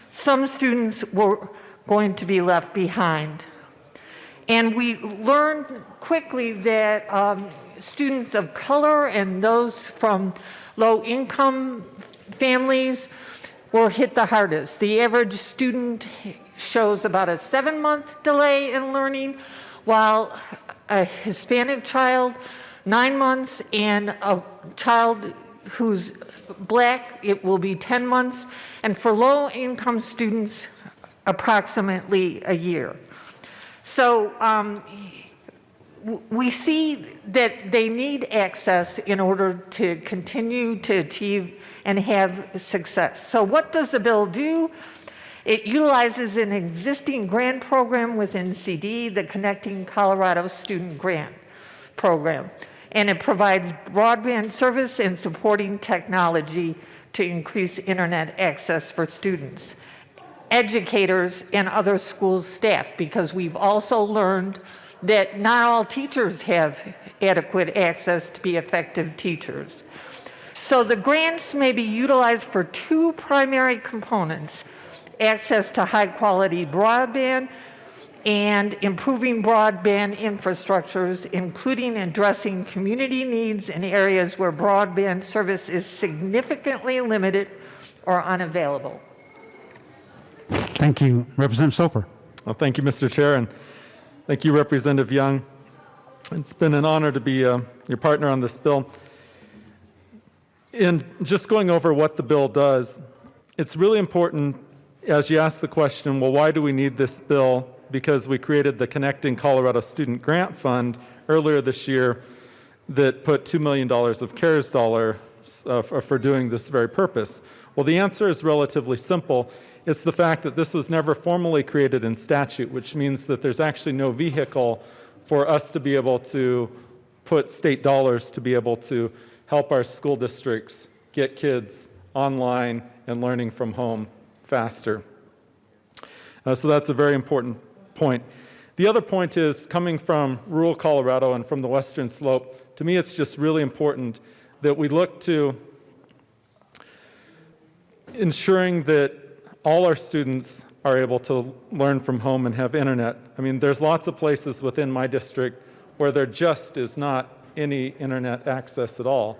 some students were going to be left behind. And we learned quickly that students of color and those from low-income families were hit the hardest. The average student shows about a 7-month delay in learning, while a Hispanic child, 9 months, and a child who's Black, it will be 10 months, and for low-income students, approximately a year. So we see that they need access in order to continue to achieve and have success. So what does the bill do? It utilizes an existing grant program within CD, the Connecting Colorado Student Grant Program, and it provides broadband service and supporting technology to increase internet access for students, educators, and other school staff, because we've also learned that not all teachers have adequate access to be effective teachers. So the grants may be utilized for two primary components: access to high-quality broadband and improving broadband infrastructures, including addressing community needs in areas where broadband service is significantly limited or unavailable. Thank you. Representative Soper. Well, thank you, Mr. Chair, and thank you, Representative Young. It's been an honor to be your partner on this bill. In just going over what the bill does, it's really important as you ask the question, well, why do we need this bill? Because we created the Connecting Colorado Student Grant Fund earlier this year that put $2 million of CARES dollars for doing this very purpose. Well, the answer is relatively simple. It's the fact that this was never formally created in statute, which means that there's actually no vehicle for us to be able to put state dollars to be able to help our school districts get kids online and learning from home faster. So that's a very important point. The other point is, coming from rural Colorado and from the Western Slope, to me it's just really important that we look to ensuring that all our students are able to learn from home and have internet. I mean, there's lots of places within my district where there just is not any internet access at all.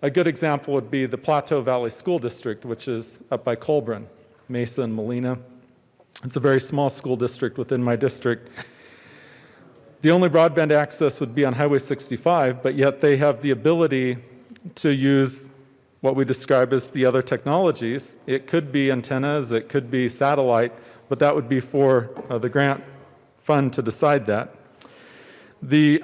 A good example would be the Plateau Valley School District, which is up by Colburn, Mesa and Molina. It's a very small school district within my district. The only broadband access would be on Highway 65, but yet they have the ability to use what we describe as the other technologies. It could be antennas, it could be satellite, but that would be for the grant fund to decide that. The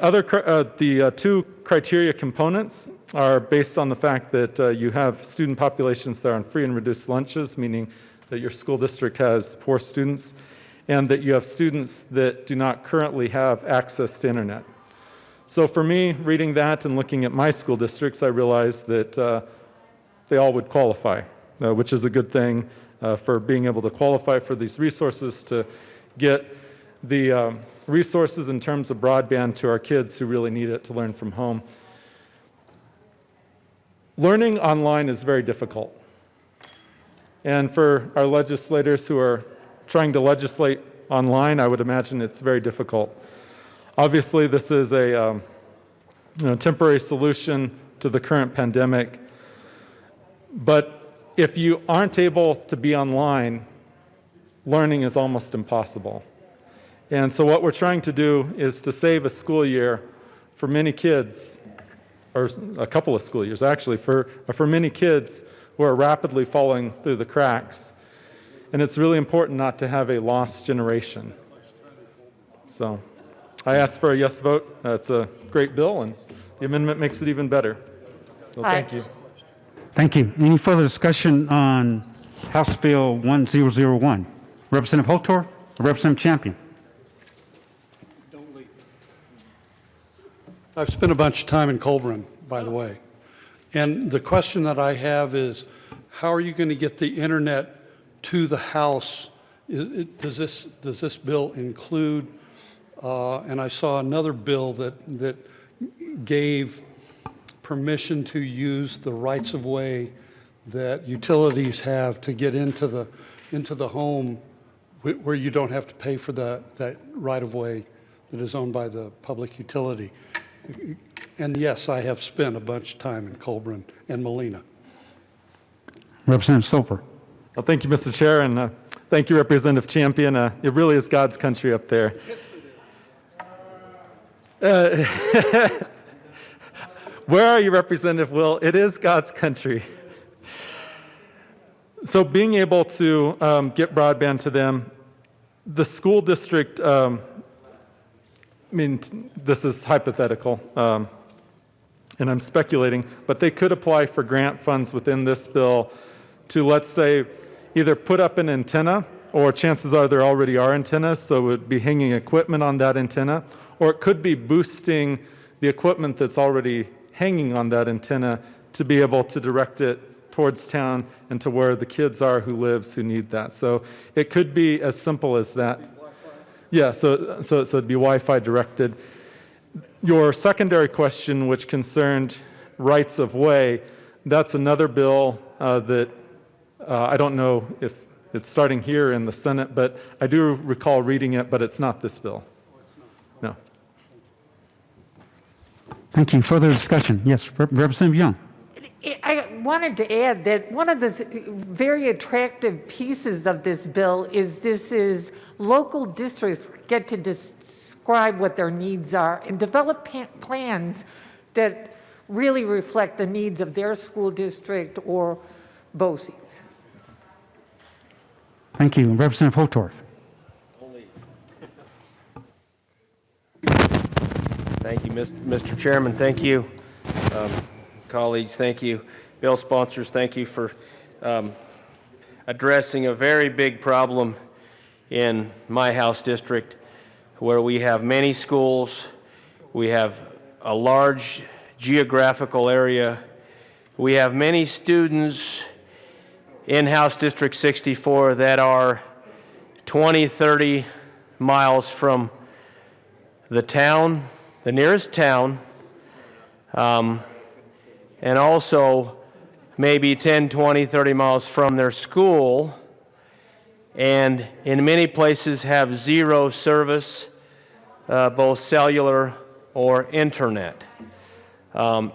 two criteria components are based on the fact that you have student populations that are on free and reduced lunches, meaning that your school district has poor students, and that you have students that do not currently have access to internet. So for me, reading that and looking at my school districts, I realized that they all would qualify, which is a good thing for being able to qualify for these resources to get the resources in terms of broadband to our kids who really need it to learn from home. Learning online is very difficult. And for our legislators who are trying to legislate online, I would imagine it's very difficult. Obviously, this is a temporary solution to the current pandemic. But if you aren't able to be online, learning is almost impossible. And so what we're trying to do is to save a school year for many kids, or a couple of school years actually, for many kids who are rapidly falling through the cracks. And it's really important not to have a lost generation. So I ask for a yes vote. It's a great bill, and the amendment makes it even better. So thank you. Thank you. Any further discussion on House Bill 1001? Representative Holtor or Representative Champion? I've spent a bunch of time in Colburn, by the way. And the question that I have is, how are you going to get the internet to the House? Does this bill include, and I saw another bill that gave permission to use the rights of way that utilities have to get into the home where you don't have to pay for that right of way that is owned by the public utility. And yes, I have spent a bunch of time in Colburn and Molina. Representative Soper. Well, thank you, Mr. Chair, and thank you, Representative Champion. It really is God's country up there. Where are you, Representative Will? It is God's country. So being able to get broadband to them, the school district, I mean, this is hypothetical, and I'm speculating, but they could apply for grant funds within this bill to, let's say, either put up an antenna, or chances are there already are antennas, so it would be hanging equipment on that antenna, or it could be boosting the equipment that's already hanging on that antenna to be able to direct it towards town and to where the kids are who need that. So it could be as simple as that. Yeah, so it'd be Wi-Fi directed. Your secondary question, which concerned rights of way, that's another bill that I don't know if it's starting here in the Senate, but I do recall reading it, but it's not this bill. No. Thank you. Further discussion? Yes, Representative Young. I wanted to add that one of the very attractive pieces of this bill is local districts get to describe what their needs are and develop plans that really reflect the needs of their school district or BOCES. Thank you. Representative Holtorf. Thank you, Mr. Chairman. Thank you, colleagues. Thank you, bill sponsors. Thank you for addressing a very big problem in my House district, where we have many schools, we have a large geographical area, we have many students in House District 64 that are 20, 30 miles from the town, the nearest town, and also maybe 10, 20, 30 miles from their school, and in many places have zero service, both cellular or internet.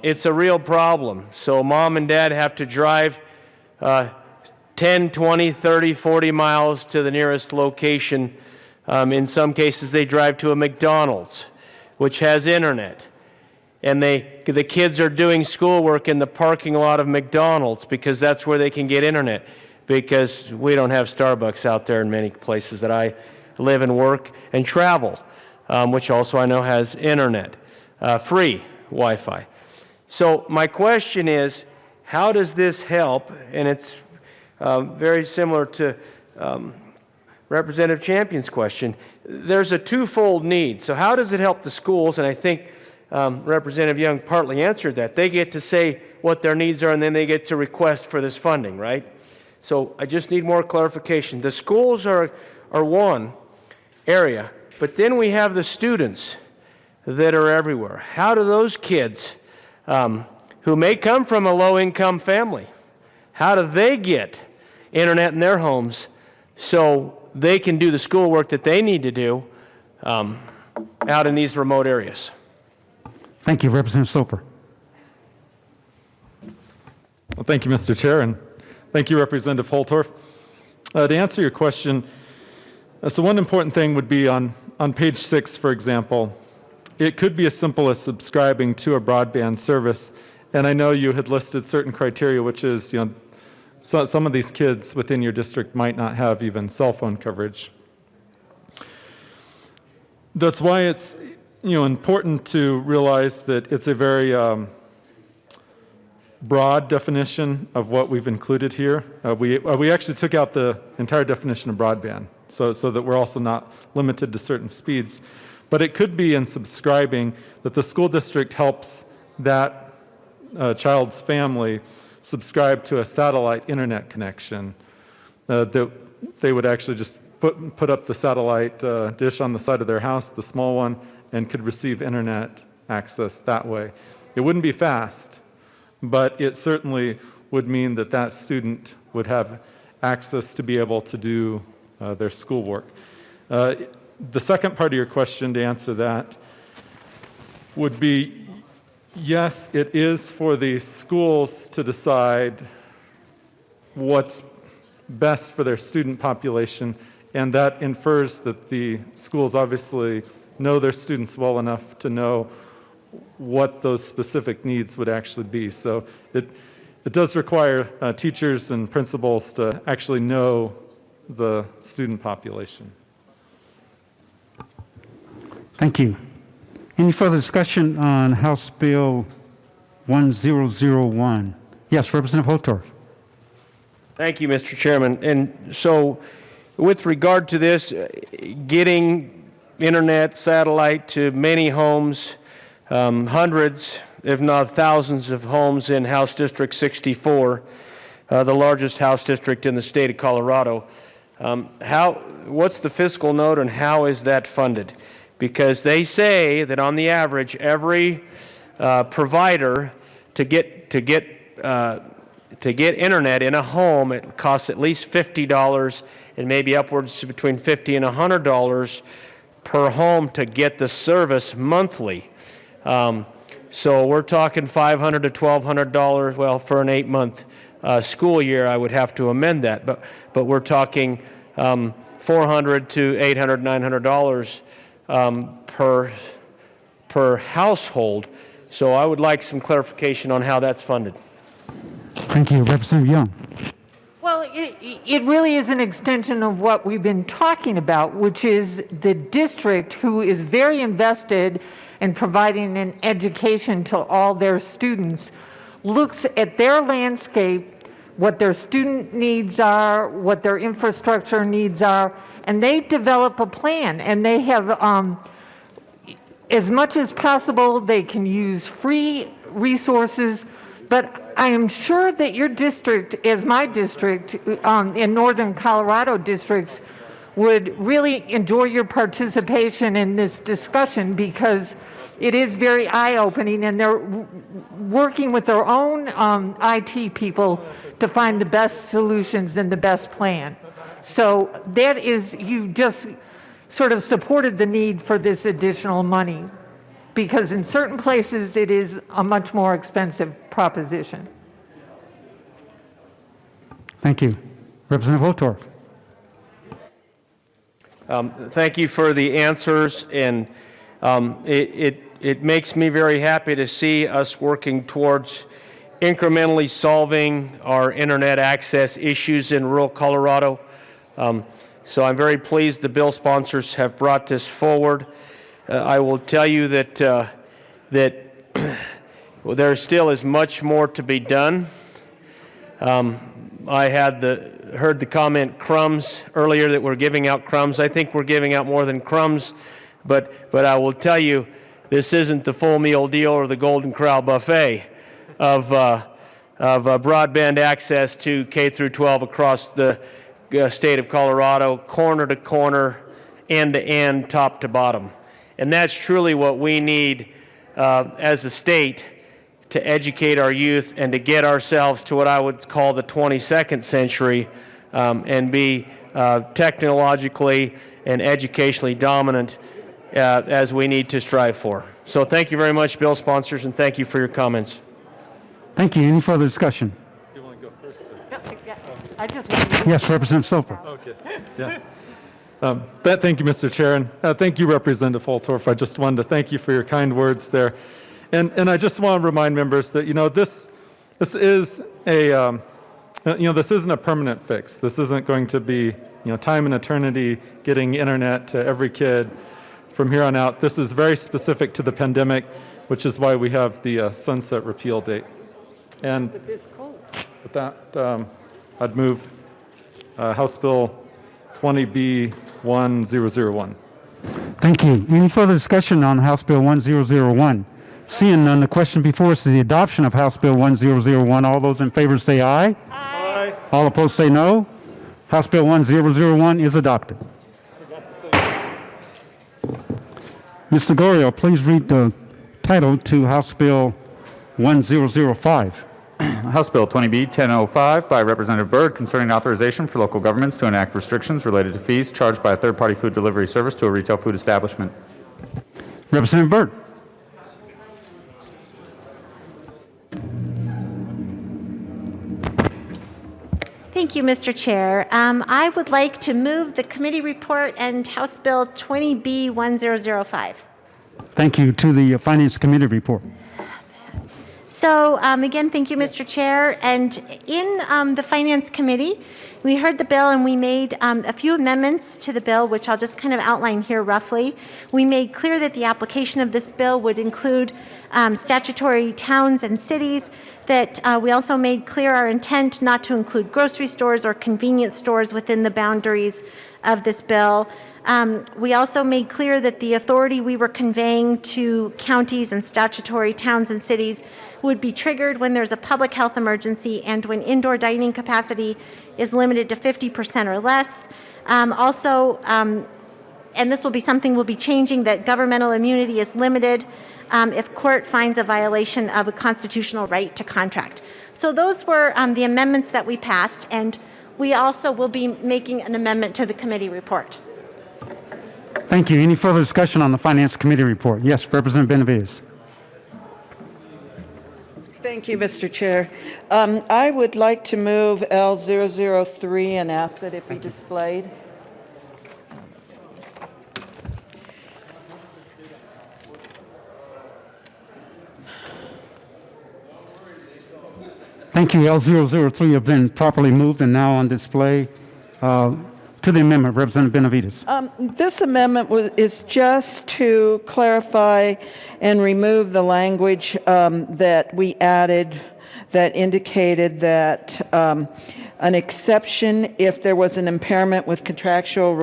It's a real problem. So mom and dad have to drive 10, 20, 30, 40 miles to the nearest location. In some cases, they drive to a McDonald's, which has internet. And the kids are doing schoolwork in the parking lot of McDonald's because that's where they can get internet, because we don't have Starbucks out there in many places that I live and work and travel, which also I know has internet, free Wi-Fi. So my question is, how does this help? And it's very similar to Representative Champion's question. There's a twofold need. So how does it help the schools? And I think Representative Young partly answered that. They get to say what their needs are, and then they get to request for this funding, right? So I just need more clarification. The schools are one area, but then we have the students that are everywhere. How do those kids who may come from a low-income family, how do they get internet in their homes so they can do the schoolwork that they need to do out in these remote areas? Thank you, Representative Soper. Well, thank you, Mr. Chair, and thank you, Representative Holtorf. To answer your question, so one important thing would be on page 6, for example, it could be as simple as subscribing to a broadband service. And I know you had listed certain criteria, which is, so some of these kids within your district might not have even cell phone coverage. That's why it's important to realize that it's a very broad definition of what we've included here. We actually took out the entire definition of broadband, so that we're also not limited to certain speeds. But it could be in subscribing that the school district helps that child's family subscribe to a satellite internet connection. That they would actually just put up the satellite dish on the side of their house, the small one, and could receive internet access that way. It wouldn't be fast, but it certainly would mean that that student would have access to be able to do their schoolwork. The second part of your question, to answer that, would be, yes, it is for the schools to decide what's best for their student population, and that infers that the schools obviously know their students well enough to know what those specific needs would actually be. So it does require teachers and principals to actually know the student population. Thank you. Any further discussion on House Bill 1001? Yes, Representative Holtorf. Thank you, Mr. Chairman. And so with regard to this, getting internet, satellite to many homes, hundreds, if not thousands of homes in House District 64, the largest House district in the state of Colorado. What's the fiscal note and how is that funded? Because they say that on the average, every provider to get internet in a home, it costs at least $50 and maybe upwards to between $50 and $100 per home to get the service monthly. So we're talking $500 to $1,200. Well, for an 8-month school year, I would have to amend that. But we're talking $400 to $800, $900 per household. So I would like some clarification on how that's funded. Thank you, Representative Young. Well, it really is an extension of what we've been talking about, which is the district who is very invested in providing an education to all their students, looks at their landscape, what their student needs are, what their infrastructure needs are, and they develop a plan. And they have, as much as possible, they can use free resources. But I am sure that your district, as my district, in northern Colorado districts, would really enjoy your participation in this discussion because it is very eye-opening, and they're working with their own IT people to find the best solutions and the best plan. So that is, you just sort of supported the need for this additional money, because in certain places it is a much more expensive proposition. Thank you. Representative Holtorf. Thank you for the answers, and it makes me very happy to see us working towards incrementally solving our internet access issues in rural Colorado. So I'm very pleased the bill sponsors have brought this forward. I will tell you that well, there still is much more to be done. I heard the comment crumbs earlier, that we're giving out crumbs. I think we're giving out more than crumbs, but I will tell you This isn't the full meal deal or the Golden Corral buffet of broadband access to K through 12 across the state of Colorado, corner to corner, end to end, top to bottom. And that's truly what we need as a state to educate our youth and to get ourselves to what I would call the 22nd century and be technologically and educationally dominant as we need to strive for. So thank you very much, bill sponsors, and thank you for your comments. Thank you. Any further discussion? You want to go first? I just Yes, Representative Soper. Okay. Yeah. Thank you, Mr. Chair, and thank you, Representative Holtorf. I just wanted to thank you for your kind words there. And I just want to remind members that, this is a, this isn't a permanent fix. This isn't going to be, time and eternity getting internet to every kid from here on out. This is very specific to the pandemic, which is why we have the sunset repeal date. And with that, I'd move House Bill 20B-1001. Thank you. Any further discussion on House Bill 1001? Seeing none, the question before us is the adoption of House Bill 1001. All those in favor say aye. Aye. All opposed say no. House Bill 1001 is adopted. Mr. Gorio, please read the title to House Bill 1005. House Bill 20B-1005 by Representative Byrd concerning authorization for local governments to enact restrictions related to fees charged by a third-party food delivery service to a retail food establishment. Representative Byrd. Thank you, Mr. Chair. I would like to move the committee report and House Bill 20B-1005. Thank you. To the Finance Committee report. So again, thank you, Mr. Chair. And in the Finance Committee, we heard the bill and we made a few amendments to the bill, which I'll just kind of outline here roughly. We made clear that the application of this bill would include statutory towns and cities, that we also made clear our intent not to include grocery stores or convenience stores within the boundaries of this bill. We also made clear that the authority we were conveying to counties and statutory towns and cities would be triggered when there's a public health emergency and when indoor dining capacity is limited to 50% or less. And this will be something we'll be changing, that governmental immunity is limited if court finds a violation of a constitutional right to contract. So those were the amendments that we passed, and we also will be making an amendment to the committee report. Thank you. Any further discussion on the Finance Committee report? Yes, Representative Benavides. Thank you, Mr. Chair. I would like to move L003 and ask that it be displayed. Thank you. L003 have been properly moved and now on display. To the amendment, Representative Benavides. This amendment is just to clarify and remove the language that we added that indicated that an exception if there was an impairment with contractual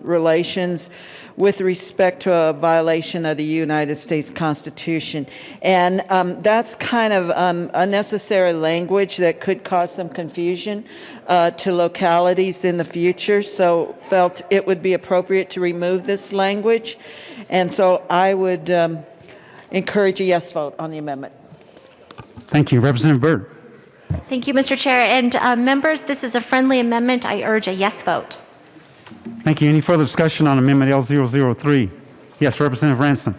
relations with respect to a violation of the United States Constitution. And that's kind of unnecessary language that could cause some confusion to localities in the future, so felt it would be appropriate to remove this language. And so I would encourage a yes vote on the amendment. Thank you. Representative Byrd. Thank you, Mr. Chair. And members, this is a friendly amendment. I urge a yes vote. Thank you. Any further discussion on Amendment L003? Yes, Representative Ransom.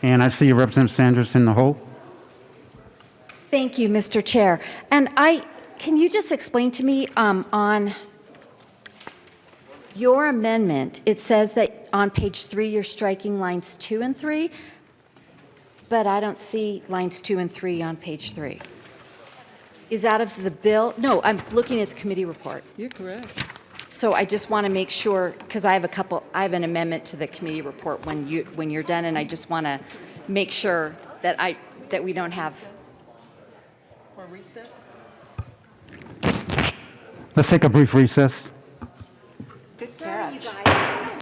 And I see Representative Sanders in the hole. Thank you, Mr. Chair. And can you just explain to me on your amendment, it says that on page 3 you're striking lines 2 and 3, but I don't see lines 2 and 3 on page 3. Is that of the bill? No, I'm looking at the committee report. You're correct. So I just want to make sure, because I have an amendment to the committee report when you're done, and I just want to make sure that we don't have. For recess? Let's take a brief recess. Good Sorry, catch. you guys.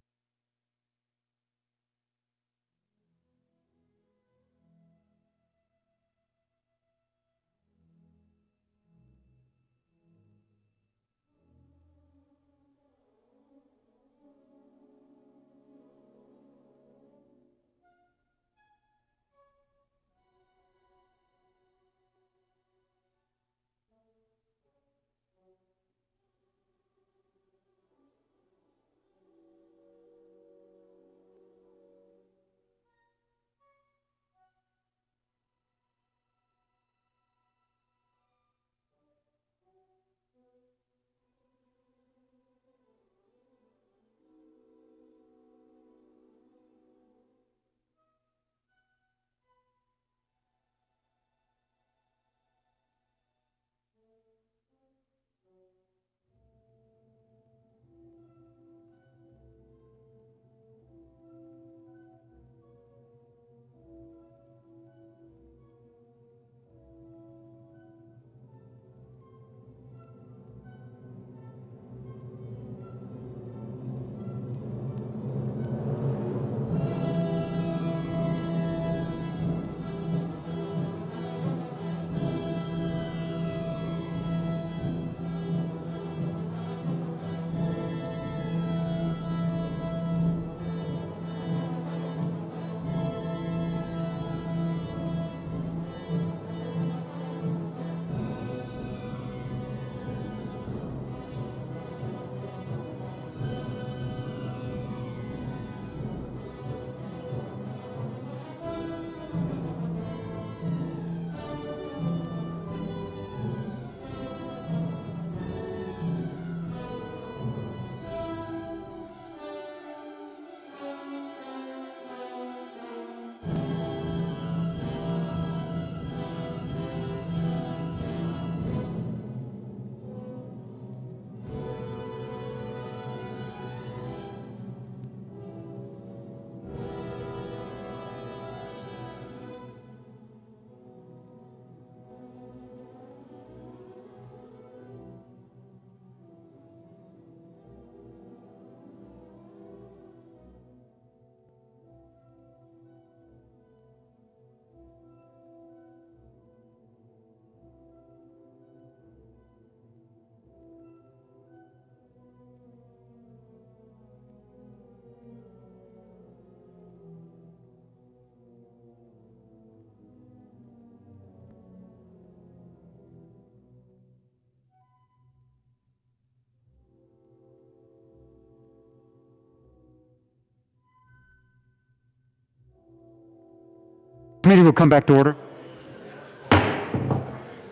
Committee will come back to order.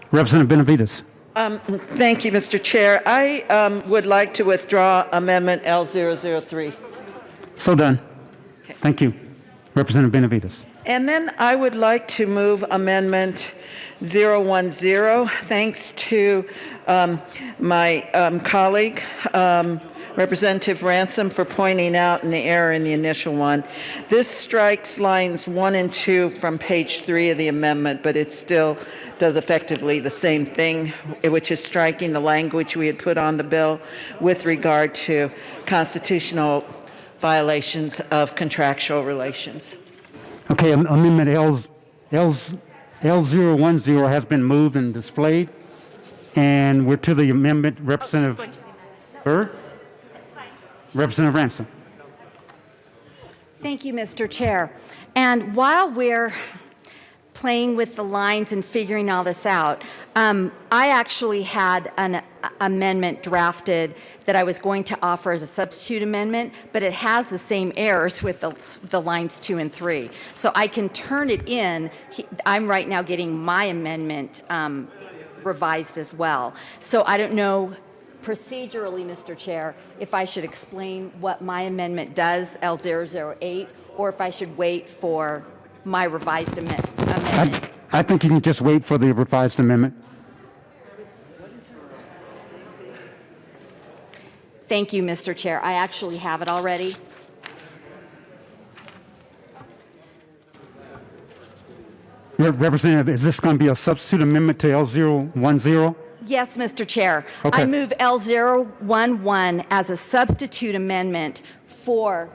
Representative Benavides. Thank you, Mr. Chair. I would like to withdraw Amendment L003. So done. Thank you. Representative Benavides. And then I would like to move Amendment 010, thanks to my colleague, Representative Ransom, for pointing out an error in the initial one. This strikes lines 1 and 2 from page 3 of the amendment, but it still does effectively the same thing, which is striking the language we had put on the bill with regard to constitutional violations of contractual relations. Okay, Amendment L010 has been moved and displayed. And we're to the amendment, Representative Byrd? Representative Ransom. Thank you, Mr. Chair. And while we're playing with the lines and figuring all this out, I actually had an amendment drafted that I was going to offer as a substitute amendment, but it has the same errors with the lines 2 and 3. So I can turn it in. I'm right now getting my amendment revised as well. So I don't know procedurally, Mr. Chair, if I should explain what my amendment does, L008, or if I should wait for my revised amendment. I think you can just wait for the revised amendment. Thank you, Mr. Chair. I actually have it already. Representative, is this going to be a substitute amendment to L010? Yes, Mr. Chair. Okay. I move L011 as a substitute amendment for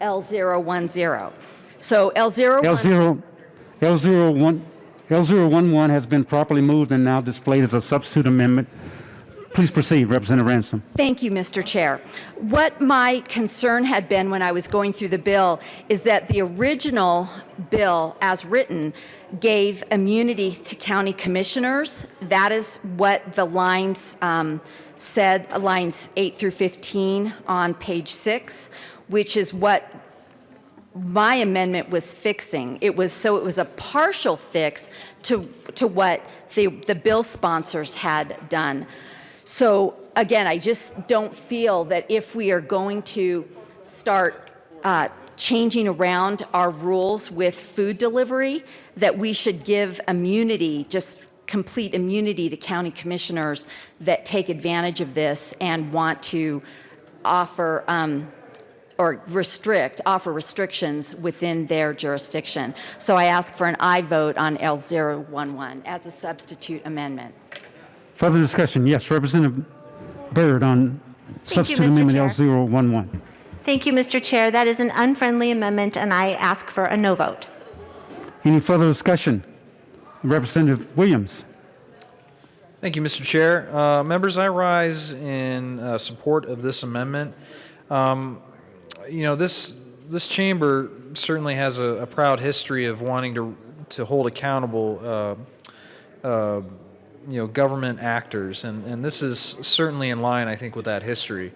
L010. So L011 L011 has been properly moved and now displayed as a substitute amendment. Please proceed, Representative Ransom. Thank you, Mr. Chair. What my concern had been when I was going through the bill is that the original bill, as written, gave immunity to county commissioners. That is what the lines said, lines 8 through 15 on page 6, which is what my amendment was fixing. It was a partial fix to what the bill sponsors had done. So again, I just don't feel that if we are going to start changing around our rules with food delivery, that we should give immunity, just complete immunity to county commissioners that take advantage of this and want to offer or offer restrictions within their jurisdiction. So I ask for an aye vote on L011 as a substitute amendment. Further discussion? Yes, Representative Byrd on substitute Mr. amendment Chair. L011. Thank you, Mr. Chair. That is an unfriendly amendment, and I ask for a no vote. Any further discussion? Representative Williams. Thank you, Mr. Chair. Members, I rise in support of this amendment. This chamber certainly has a proud history of wanting to hold accountable government actors, and this is certainly in line, I think, with that history.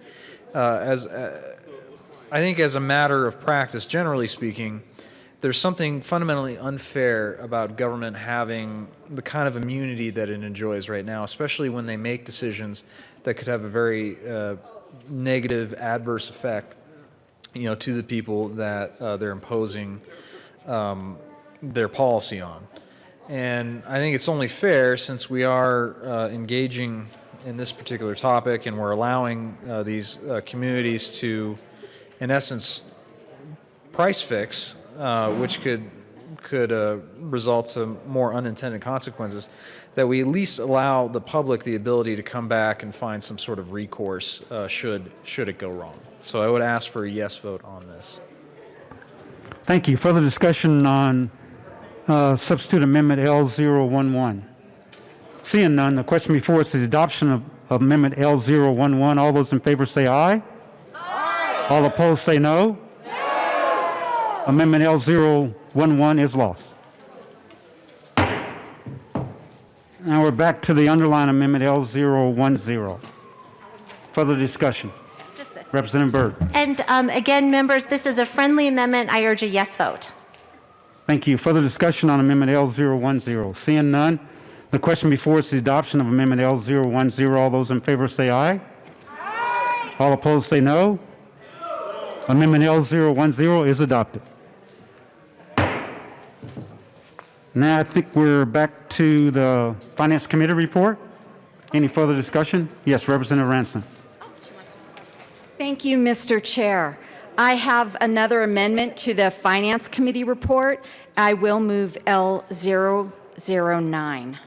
I think as a matter of practice, generally speaking, there's something fundamentally unfair about government having the kind of immunity that it enjoys right now, especially when they make decisions that could have a very negative, adverse effect, to the people that they're imposing their policy on. And I think it's only fair, since we are engaging in this particular topic and we're allowing these communities to, in essence, price fix, which could result to more unintended consequences, that we at least allow the public the ability to come back and find some sort of recourse should it go wrong. So I would ask for a yes vote on this. Thank you. Further discussion on substitute amendment L011. Seeing none, the question before us is the adoption of amendment L011. All those in favor say aye. Aye. All opposed say no. No. Amendment L011 is lost. Now we're back to the underlying amendment L010. Further discussion. Representative Byrd. And again, members, this is a friendly amendment. I urge a yes vote. Thank you. Further discussion on Amendment L010? Seeing none, the question before us is the adoption of Amendment L010. All those in favor say aye. Aye. All opposed say no. Amendment L010 is adopted. Now I think we're back to the Finance Committee report. Any further discussion? Yes, Representative Ransom. Thank you, Mr. Chair. I have another amendment to the Finance Committee report. I will move L009.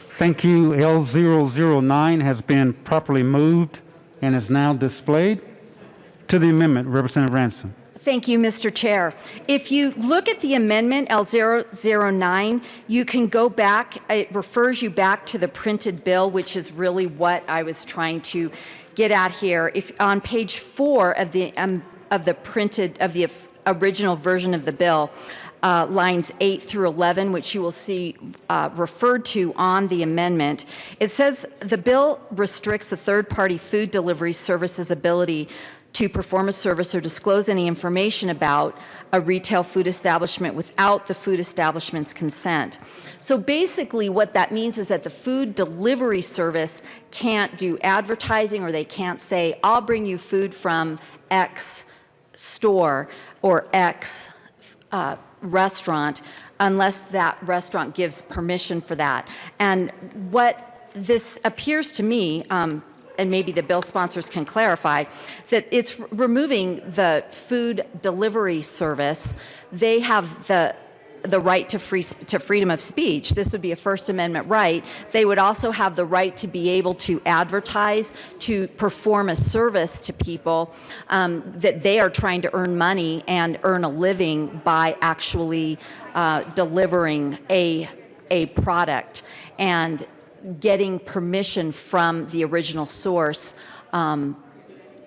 Thank you. L009 has been properly moved and is now displayed. To the amendment, Representative Ransom. Thank you, Mr. Chair. If you look at the amendment L009, you can go back. It refers you back to the printed bill, which is really what I was trying to get at here. If on page 4 of the original version of the bill, lines 8 through 11, which you will see referred to on the amendment, it says the bill restricts the third-party food delivery service's ability to perform a service or disclose any information about a retail food establishment without the food establishment's consent. So basically what that means is that the food delivery service can't do advertising, or they can't say, I'll bring you food from X store or X restaurant, unless that restaurant gives permission for that. And what this appears to me, and maybe the bill sponsors can clarify, that it's removing the food delivery service. They have the right to freedom of speech. This would be a First Amendment right. They would also have the right to be able to advertise, to perform a service to people that they are trying to earn money and earn a living by actually delivering a product and getting permission from the original source.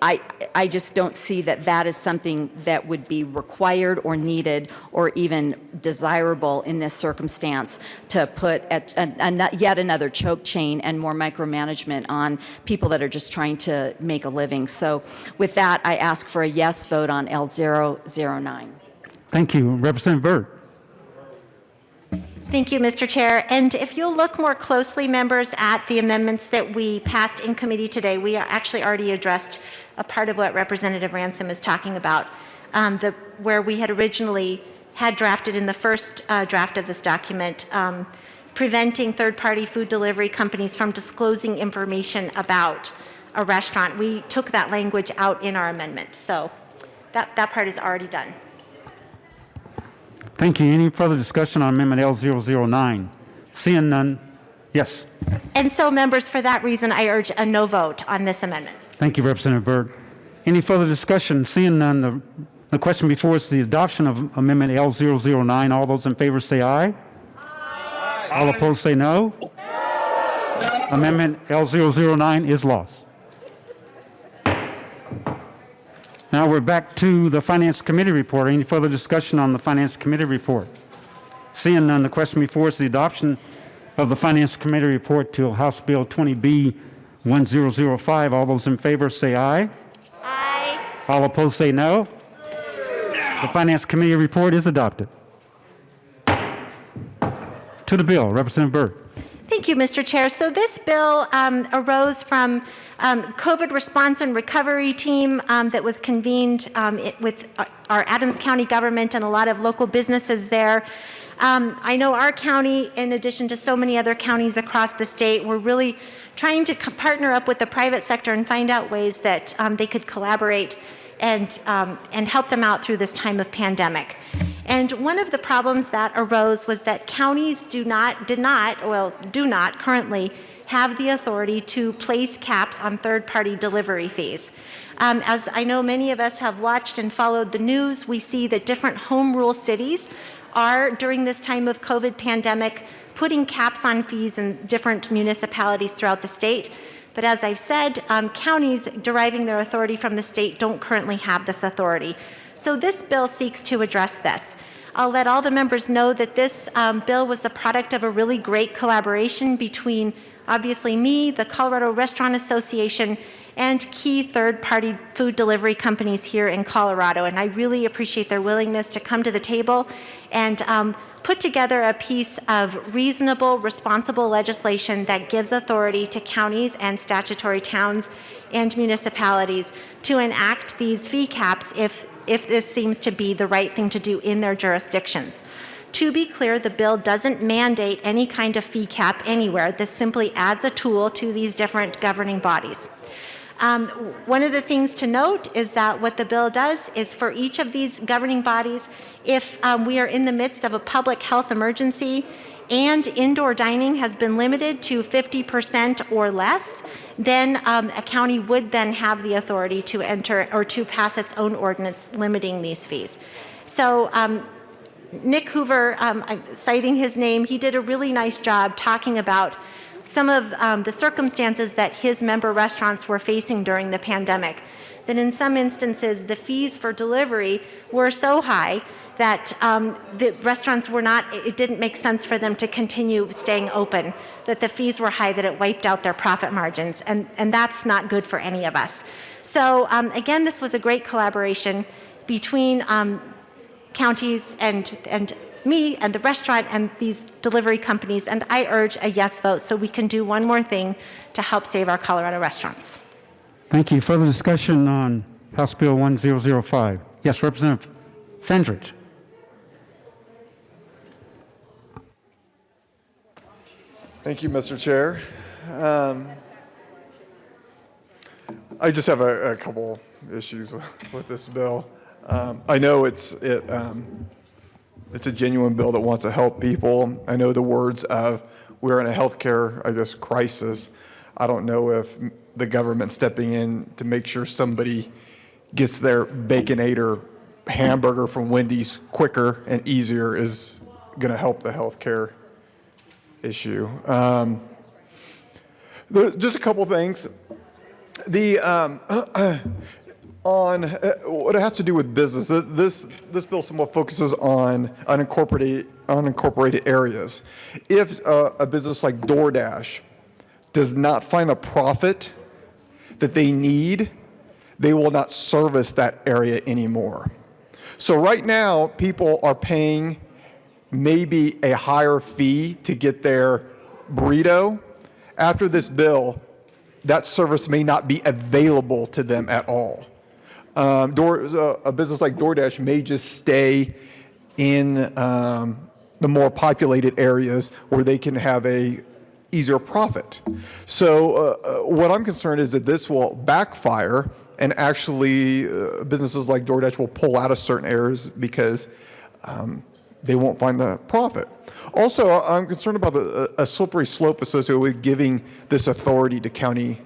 I just don't see that that is something that would be required or needed or even desirable in this circumstance, to put yet another choke chain and more micromanagement on people that are just trying to make a living. So with that, I ask for a yes vote on L009. Thank you. Representative Byrd. Thank you, Mr. Chair. And if you'll look more closely, members, at the amendments that we passed in committee today, we are actually already addressed a part of what Representative Ransom is talking about, where we had originally had drafted in the first draft of this document, preventing third-party food delivery companies from disclosing information about a restaurant. We took that language out in our amendment, so that part is already done. Thank you. Any further discussion on Amendment L009? Seeing none, yes. And so, members, for that reason, I urge a no vote on this amendment. Thank you, Representative Byrd. Any further discussion? Seeing none, the question before us is the adoption of Amendment L009. All those in favor say aye. Aye. All opposed say no. Amendment L009 is lost. Now we're back to the Finance Committee report. Any further discussion on the Finance Committee report? Seeing none, the question before us is the adoption of the Finance Committee report to House Bill 20B-1005. All those in favor say aye. Aye. All opposed say no. The Finance Committee report is adopted. To the bill, Representative Byrd. Thank you, Mr. Chair. So this bill arose from COVID response and recovery team that was convened with our Adams County government and a lot of local businesses there. I know our county, in addition to so many other counties across the state, we're really trying to partner up with the private sector and find out ways that they could collaborate and help them out through this time of pandemic. And one of the problems that arose was that counties do not currently have the authority to place caps on third-party delivery fees. As I know many of us have watched and followed the news, we see that different home rule cities are, during this time of COVID pandemic, putting caps on fees in different municipalities throughout the state. But as I've said, counties deriving their authority from the state don't currently have this authority. So this bill seeks to address this. I'll let all the members know that this bill was the product of a really great collaboration between, obviously, me, the Colorado Restaurant Association, and key third-party food delivery companies here in Colorado. And I really appreciate their willingness to come to the table and put together a piece of reasonable, responsible legislation that gives authority to counties and statutory towns and municipalities to enact these fee caps if this seems to be the right thing to do in their jurisdictions. To be clear, the bill doesn't mandate any kind of fee cap anywhere. This simply adds a tool to these different governing bodies. One of the things to note is that what the bill does is for each of these governing bodies, if we are in the midst of a public health emergency and indoor dining has been limited to 50% or less, then a county would then have the authority to enter or to pass its own ordinance limiting these fees. So Nick Hoover, I'm citing his name, he did a really nice job talking about some of the circumstances that his member restaurants were facing during the pandemic. That in some instances, the fees for delivery were so high that the restaurants were not, it didn't make sense for them to continue staying open, that the fees were high, that it wiped out their profit margins, and that's not good for any of us. So again, this was a great collaboration between counties and me and the restaurant and these delivery companies, and I urge a yes vote so we can do one more thing to help save our Colorado restaurants. Thank you. Further discussion on House Bill 1005. Yes, Representative Sandridge. Thank you, Mr. Chair. I just have a couple issues with this bill. I know it's a genuine bill that wants to help people. I know the words of we're in a healthcare, crisis. I don't know if the government stepping in to make sure somebody gets their Baconator hamburger from Wendy's quicker and easier is going to help the healthcare issue. Just a couple things. On what it has to do with business, this bill somewhat focuses on unincorporated areas. If a business like DoorDash does not find the profit that they need, they will not service that area anymore. So right now, people are paying maybe a higher fee to get their burrito. After this bill, that service may not be available to them at all. A business like DoorDash may just stay in the more populated areas where they can have a easier profit. So what I'm concerned is that this will backfire and actually businesses like DoorDash will pull out of certain areas because they won't find the profit. Also, I'm concerned about a slippery slope associated with giving this authority to county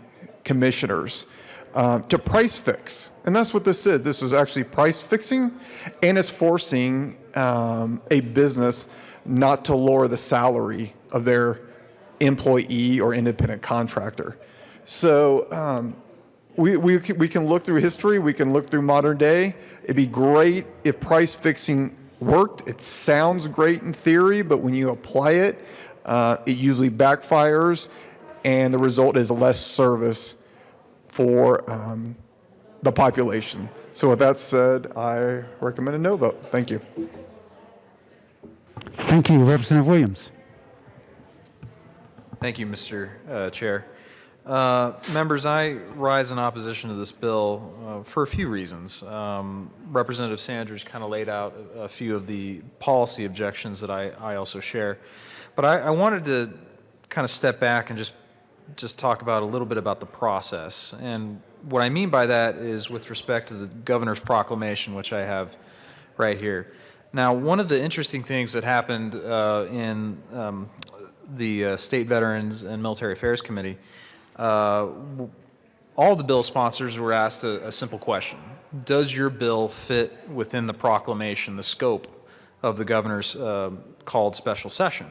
commissioners to price fix. And that's what this is. This is actually price fixing, and it's forcing a business not to lower the salary of their employee or independent contractor. So we can look through history, we can look through modern day. It'd be great if price fixing worked. It sounds great in theory, but when you apply it, it usually backfires, and the result is less service for the population. So with that said, I recommend a no vote. Thank you. Thank you. Representative Williams. Thank you, Mr. Chair. Members, I rise in opposition to this bill for a few reasons. Representative Sanders kind of laid out a few of the policy objections that I also share. But I wanted to kind of step back and just talk about a little bit about the process. And what I mean by that is with respect to the governor's proclamation, which I have right here. Now, one of the interesting things that happened in the State Veterans and Military Affairs Committee, all the bill sponsors were asked a simple question. Does your bill fit within the proclamation, the scope of the governor's called special session?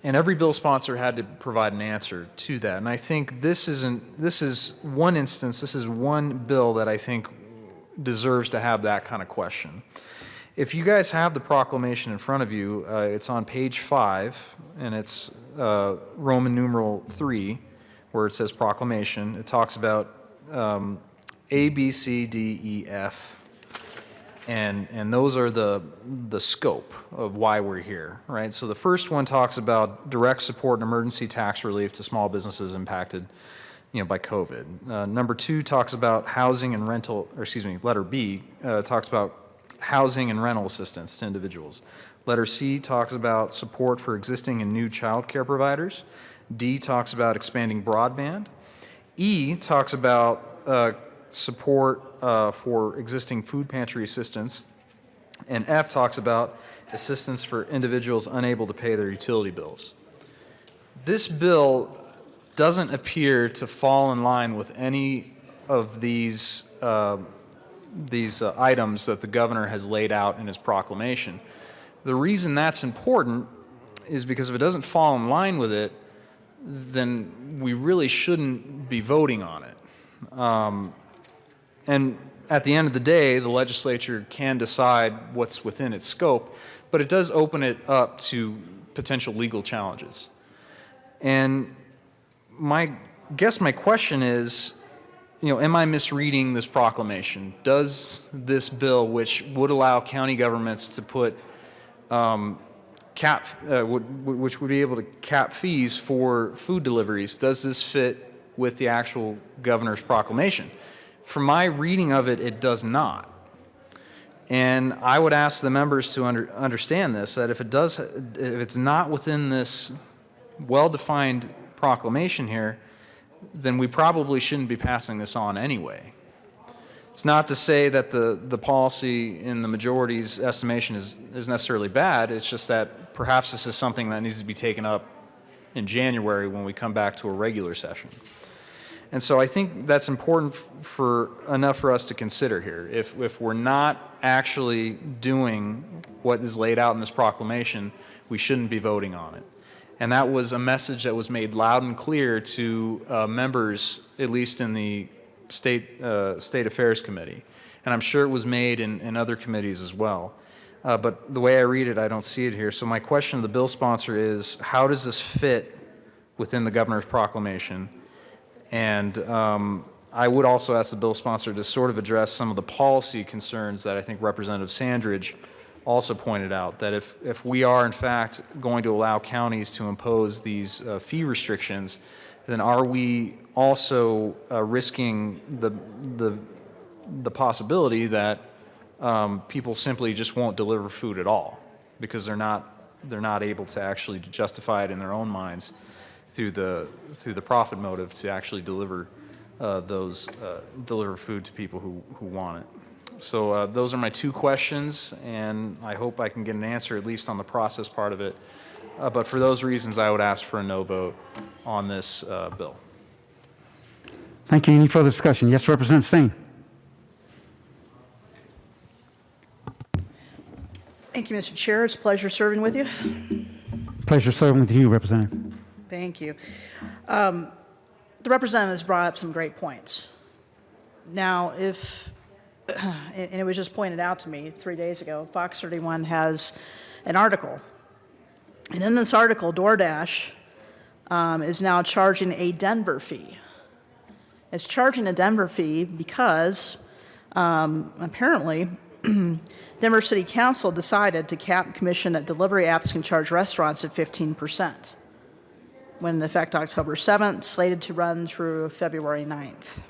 And every bill sponsor had to provide an answer to that. And I think this is one instance, this is one bill that I think deserves to have that kind of question. If you guys have the proclamation in front of you, it's on page 5, and it's Roman numeral 3, where it says proclamation. It talks about A, B, C, D, E, F, and those are the scope of why we're here, right? So the first one talks about direct support and emergency tax relief to small businesses impacted, by COVID. Number 2 talks about housing and rental, or excuse me, letter B talks about housing and rental assistance to individuals. Letter C talks about support for existing and new child care providers. D talks about expanding broadband. E talks about support for existing food pantry assistance. And F talks about assistance for individuals unable to pay their utility bills. This bill doesn't appear to fall in line with any of these items that the governor has laid out in his proclamation. The reason that's important is because if it doesn't fall in line with it, then we really shouldn't be voting on it. And at the end of the day, the legislature can decide what's within its scope, but it does open it up to potential legal challenges. And my question is, am I misreading this proclamation? Does this bill, which would allow county governments to put which would be able to cap fees for food deliveries, does this fit with the actual governor's proclamation? From my reading of it, it does not. And I would ask the members to understand this, that if it's not within this well-defined proclamation here, then we probably shouldn't be passing this on anyway. It's not to say that the policy in the majority's estimation is necessarily bad. It's just that perhaps this is something that needs to be taken up in January when we come back to a regular session. And so I think that's important enough for us to consider here. If we're not actually doing what is laid out in this proclamation, we shouldn't be voting on it. And that was a message that was made loud and clear to members, at least in the State Affairs Committee. And I'm sure it was made in other committees as well. But the way I read it, I don't see it here. So my question to the bill sponsor is, how does this fit within the governor's proclamation? And I would also ask the bill sponsor to sort of address some of the policy concerns that I think Representative Sandridge also pointed out, that if we are in fact going to allow counties to impose these fee restrictions, then are we also risking the possibility that people simply just won't deliver food at all because they're not able to actually justify it in their own minds through the profit motive to actually deliver deliver food to people who want it. So those are my 2 questions, and I hope I can get an answer at least on the process part of it. But for those reasons, I would ask for a no vote on this bill. Thank you. Any further discussion? Yes, Representative Singh. Thank you, Mr. Chair. It's a pleasure serving with you. Pleasure serving with you, Representative. Thank you. The representative has brought up some great points. Now, and it was just pointed out to me 3 days ago, Fox 31 has an article. And in this article, DoorDash is now charging a Denver fee. It's charging a Denver fee because apparently Denver City Council decided to cap commission that delivery apps can charge restaurants at 15%. Went into effect October 7th, slated to run through February 9th.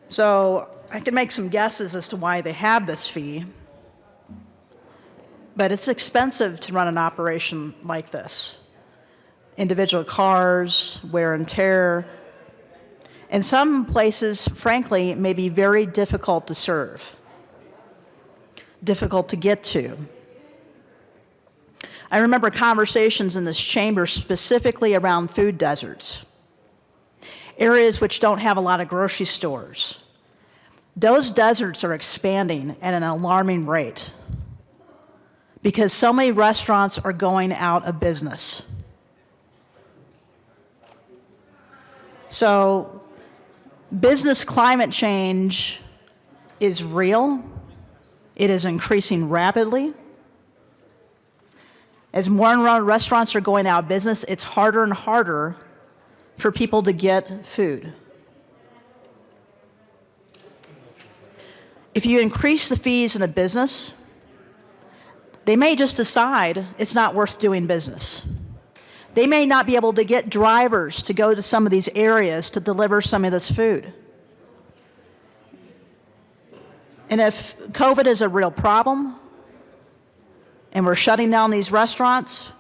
So I can make some guesses as to why they have this fee, but it's expensive to run an operation like this. Individual cars, wear and tear. In some places, frankly, it may be very difficult to serve, difficult to get to. I remember conversations in this chamber specifically around food deserts, areas which don't have a lot of grocery stores. Those deserts are expanding at an alarming rate because so many restaurants are going out of business. So business climate change is real. It is increasing rapidly. As more and more restaurants are going out of business, it's harder and harder for people to get food. If you increase the fees in a business, they may just decide it's not worth doing business. They may not be able to get drivers to go to some of these areas to deliver some of this food. And if COVID is a real problem and we're shutting down these restaurants,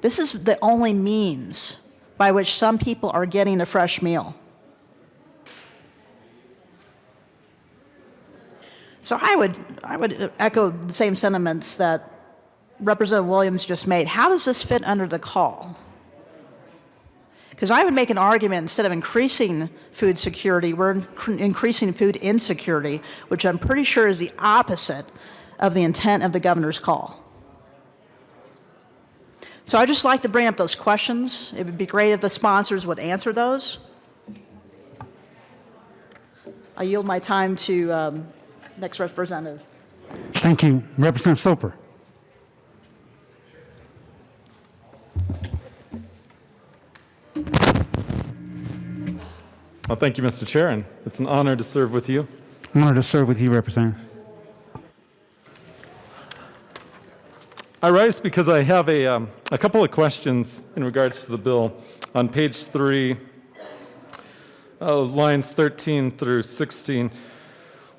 this is the only means by which some people are getting a fresh meal. So I would echo the same sentiments that Representative Williams just made. How does this fit under the call? Because I would make an argument, instead of increasing food security, we're increasing food insecurity, which I'm pretty sure is the opposite of the intent of the governor's call. So I'd just like to bring up those questions. It would be great if the sponsors would answer those. I yield my time to next representative. Thank you. Representative Soper. Well, thank you, Mr. Chair, and it's an honor to serve with you. I'm honored to serve with you, Representative. I rise because I have a couple of questions in regards to the bill. On page 3, lines 13 through 16,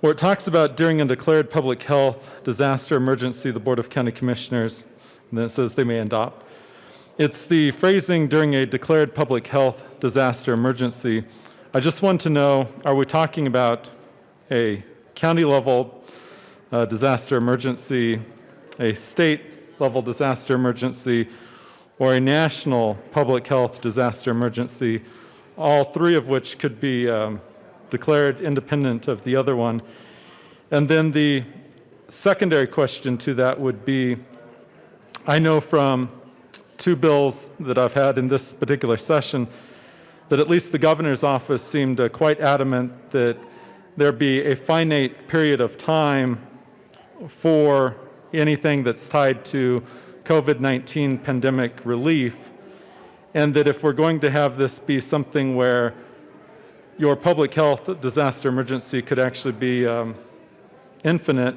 where it talks about during a declared public health disaster emergency, the Board of County Commissioners, and then it says they may adopt. It's the phrasing during a declared public health disaster emergency. I just want to know, are we talking about a county-level disaster emergency, a state-level disaster emergency, or a national public health disaster emergency, all three of which could be declared independent of the other one? And then the secondary question to that would be, I know from two bills that I've had in this particular session that at least the governor's office seemed quite adamant that there be a finite period of time for anything that's tied to COVID-19 pandemic relief, and that if we're going to have this be something where your public health disaster emergency could actually be infinite,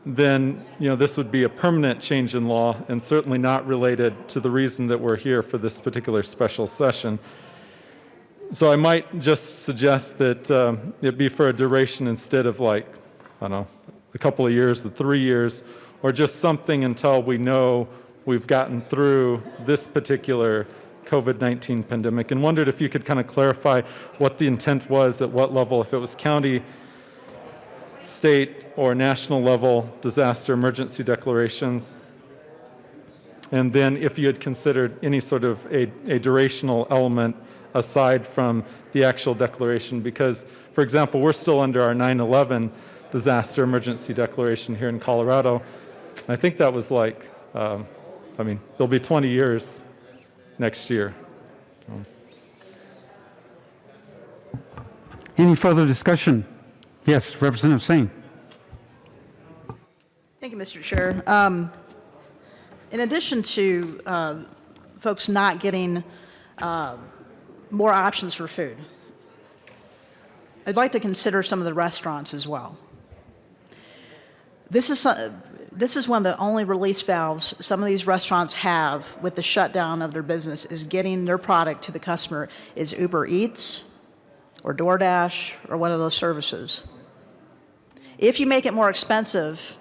then this would be a permanent change in law and certainly not related to the reason that we're here for this particular special session. So I might just suggest that it be for a duration instead of a couple of years, 3 years, or just something until we know we've gotten through this particular COVID-19 pandemic. And wondered if you could kind of clarify what the intent was, at what level, if it was county, state, or national level disaster emergency declarations. And then if you had considered any sort of a durational element aside from the actual declaration, because, for example, we're still under our 9/11 disaster emergency declaration here in Colorado. I think that was it'll be 20 years next year. Any further discussion? Yes, Representative Singh. Thank you, Mr. Chair. In addition to folks not getting more options for food, I'd like to consider some of the restaurants as well. This is one of the only release valves some of these restaurants have with the shutdown of their business, is getting their product to the customer, is Uber Eats or DoorDash or one of those services. If you make it more expensive,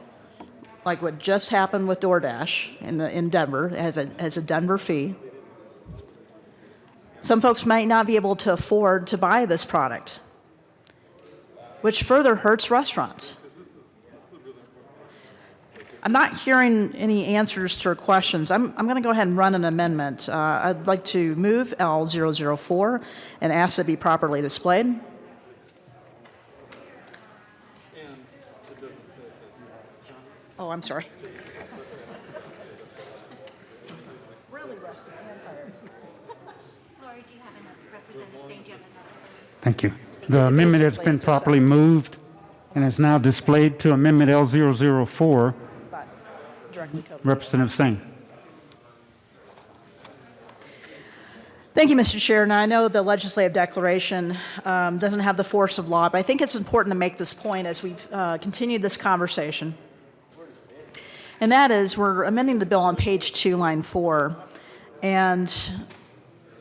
like what just happened with DoorDash in Denver, it has a Denver fee, some folks might not be able to afford to buy this product, which further hurts restaurants. I'm not hearing any answers to your questions. I'm going to go ahead and run an amendment. I'd like to move L004 and ask that it be properly displayed. Oh, I'm sorry. Really rusty. Lori, do you have another Representative St. John? Thank you. The amendment has been properly moved And is now displayed to Amendment L004. during the COVID. Representative Singh. Thank you, Mr. Chair. Now, I know the legislative declaration doesn't have the force of law, but I think it's important to make this point as we've continued this conversation. And that is, we're amending the bill on page 2, line 4, and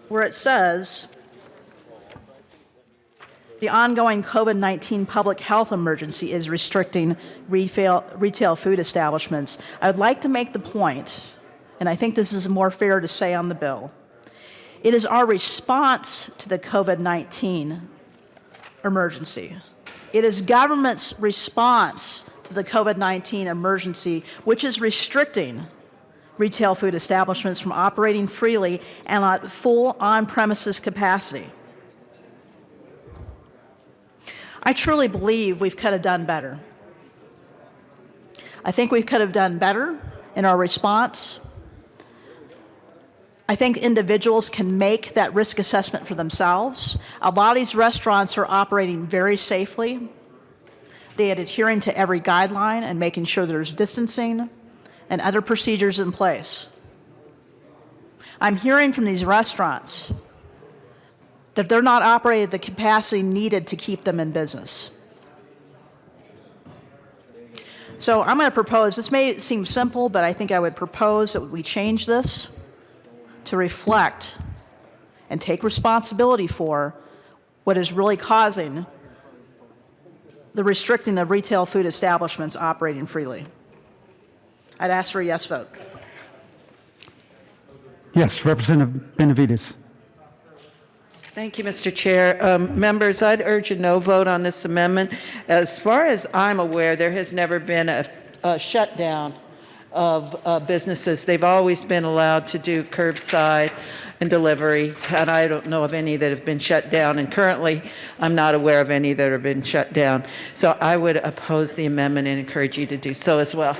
where it says, the ongoing COVID-19 public health emergency is restricting retail food establishments. I would like to make the point, and I think this is more fair to say on the bill, it is our response to the COVID-19 emergency. It is government's response to the COVID-19 emergency, which is restricting retail food establishments from operating freely and at full on-premises capacity. I truly believe we could have done better. I think we could have done better in our response. I think individuals can make that risk assessment for themselves. A lot of these restaurants are operating very safely. They are adhering to every guideline and making sure there's distancing and other procedures in place. I'm hearing from these restaurants that they're not operating at the capacity needed to keep them in business. So I'm going to propose, this may seem simple, but I think I would propose that we change this to reflect and take responsibility for what is really causing the restricting of retail food establishments operating freely. I'd ask for a yes vote. Yes, Representative Benavides. Thank you, Mr. Chair. Members, I'd urge a no vote on this amendment. As far as I'm aware, there has never been a shutdown of businesses. They've always been allowed to do curbside and delivery, and I don't know of any that have been shut down, and currently I'm not aware of any that have been shut down. So I would oppose the amendment and encourage you to do so as well.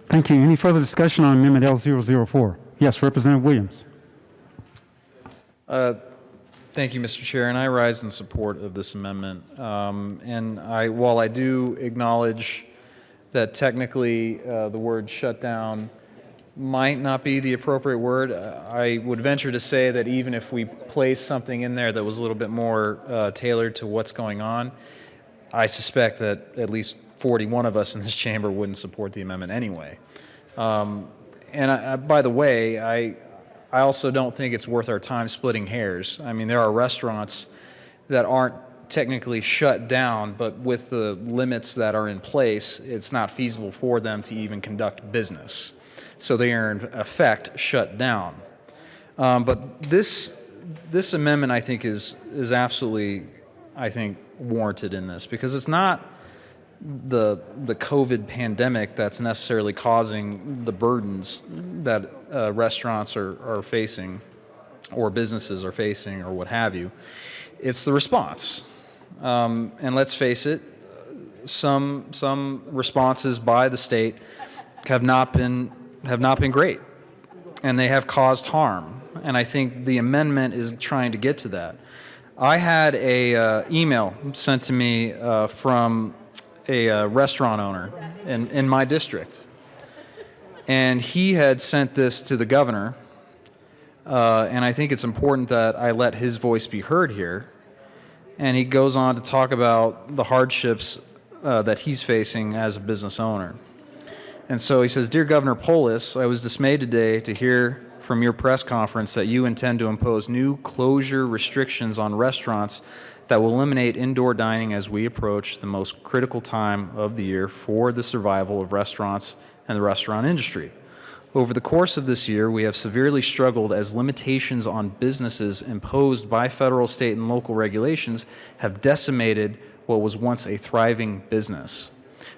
Thank you. Any further discussion on Amendment L004? Yes, Representative Williams. Thank you, Mr. Chair, and I rise in support of this amendment. While I do acknowledge that technically the word shutdown might not be the appropriate word, I would venture to say that even if we placed something in there that was a little bit more tailored to what's going on, I suspect that at least 41 of us in this chamber wouldn't support the amendment anyway. By the way, I also don't think it's worth our time splitting hairs. I mean, there are restaurants that aren't technically shut down, but with the limits that are in place, it's not feasible for them to even conduct business. So they are in effect shut down. But this amendment, I think, is absolutely, I think, warranted in this, because it's not the COVID pandemic that's necessarily causing the burdens that restaurants are facing, or businesses are facing, or what have you. It's the response. And let's face it, some responses by the state have not been great, and they have caused harm. And I think the amendment is trying to get to that. I had a email sent to me from a restaurant owner in my district, and he had sent this to the governor, and I think it's important that I let his voice be heard here. And he goes on to talk about the hardships that he's facing as a business owner. And so he says, "Dear Governor Polis, I was dismayed today to hear from your press conference that you intend to impose new closure restrictions on restaurants that will eliminate indoor dining as we approach the most critical time of the year for the survival of restaurants and the restaurant industry. Over the course of this year, we have severely struggled as limitations on businesses imposed by federal, state, and local regulations have decimated what was once a thriving business.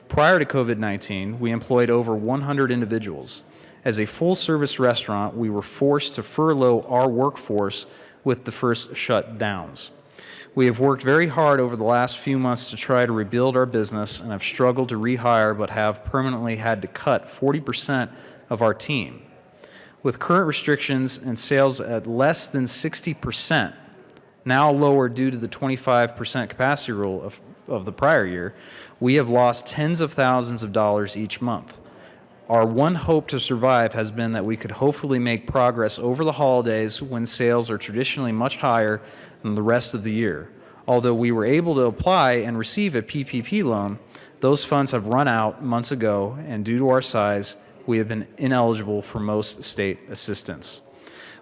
Prior to COVID-19, we employed over 100 individuals. As a full-service restaurant, we were forced to furlough our workforce with the first shutdowns. We have worked very hard over the last few months to try to rebuild our business and have struggled to rehire, but have permanently had to cut 40% of our team. With current restrictions and sales at less than 60%, now lowered due to the 25% capacity rule of the prior year, we have lost tens of thousands of dollars each month. Our one hope to survive has been that we could hopefully make progress over the holidays when sales are traditionally much higher than the rest of the year. Although we were able to apply and receive a PPP loan, those funds have run out months ago, and due to our size, we have been ineligible for most state assistance.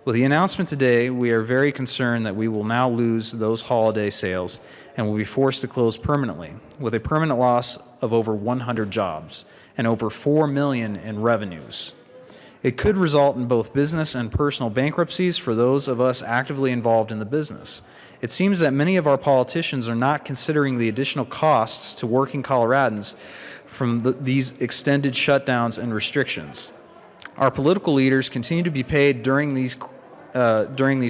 With the announcement today, we are very concerned that we will now lose those holiday sales and will be forced to close permanently, with a permanent loss of over 100 jobs and over $4 million in revenues. It could result in both business and personal bankruptcies for those of us actively involved in the business. It seems that many of our politicians are not considering the additional costs to working Coloradans from these extended shutdowns and restrictions. Our political leaders continue to be paid during these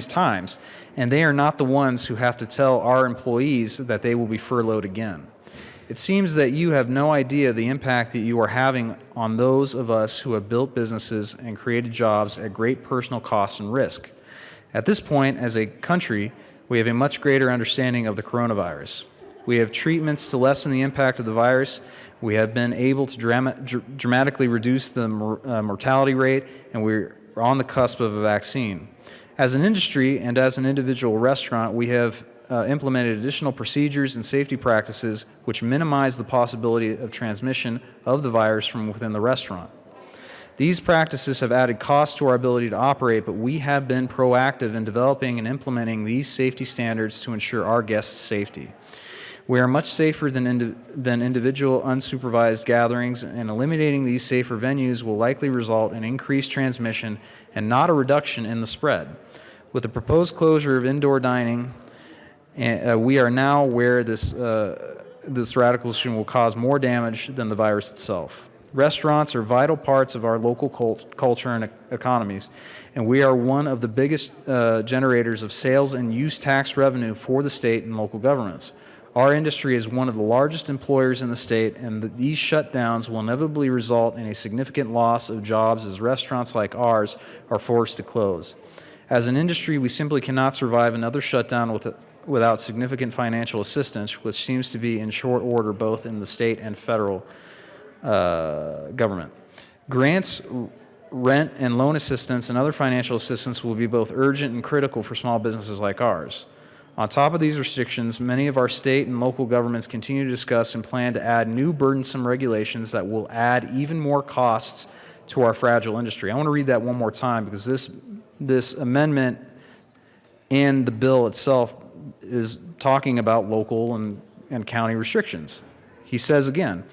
times, and they are not the ones who have to tell our employees that they will be furloughed again. It seems that you have no idea the impact that you are having on those of us who have built businesses and created jobs at great personal cost and risk. At this point, as a country, we have a much greater understanding of the coronavirus. We have treatments to lessen the impact of the virus. We have been able to dramatically reduce the mortality rate, and we're on the cusp of a vaccine. As an industry and as an individual restaurant, we have implemented additional procedures and safety practices which minimize the possibility of transmission of the virus from within the restaurant. These practices have added cost to our ability to operate, but we have been proactive in developing and implementing these safety standards to ensure our guests' safety. We are much safer than individual unsupervised gatherings, and eliminating these safer venues will likely result in increased transmission and not a reduction in the spread. With the proposed closure of indoor dining, we are now aware this radical decision will cause more damage than the virus itself. Restaurants are vital parts of our local culture and economies, and we are one of the biggest generators of sales and use tax revenue for the state and local governments. Our industry is one of the largest employers in the state, and these shutdowns will inevitably result in a significant loss of jobs as restaurants like ours are forced to close. As an industry, we simply cannot survive another shutdown without significant financial assistance, which seems to be in short order both in the state and federal government. Grants, rent, and loan assistance and other financial assistance will be both urgent and critical for small businesses like ours. On top of these restrictions, many of our state and local governments continue to discuss and plan to add new burdensome regulations that will add even more costs to our fragile industry. I want to read that one more time because this amendment and the bill itself is talking about local and county restrictions. He says again,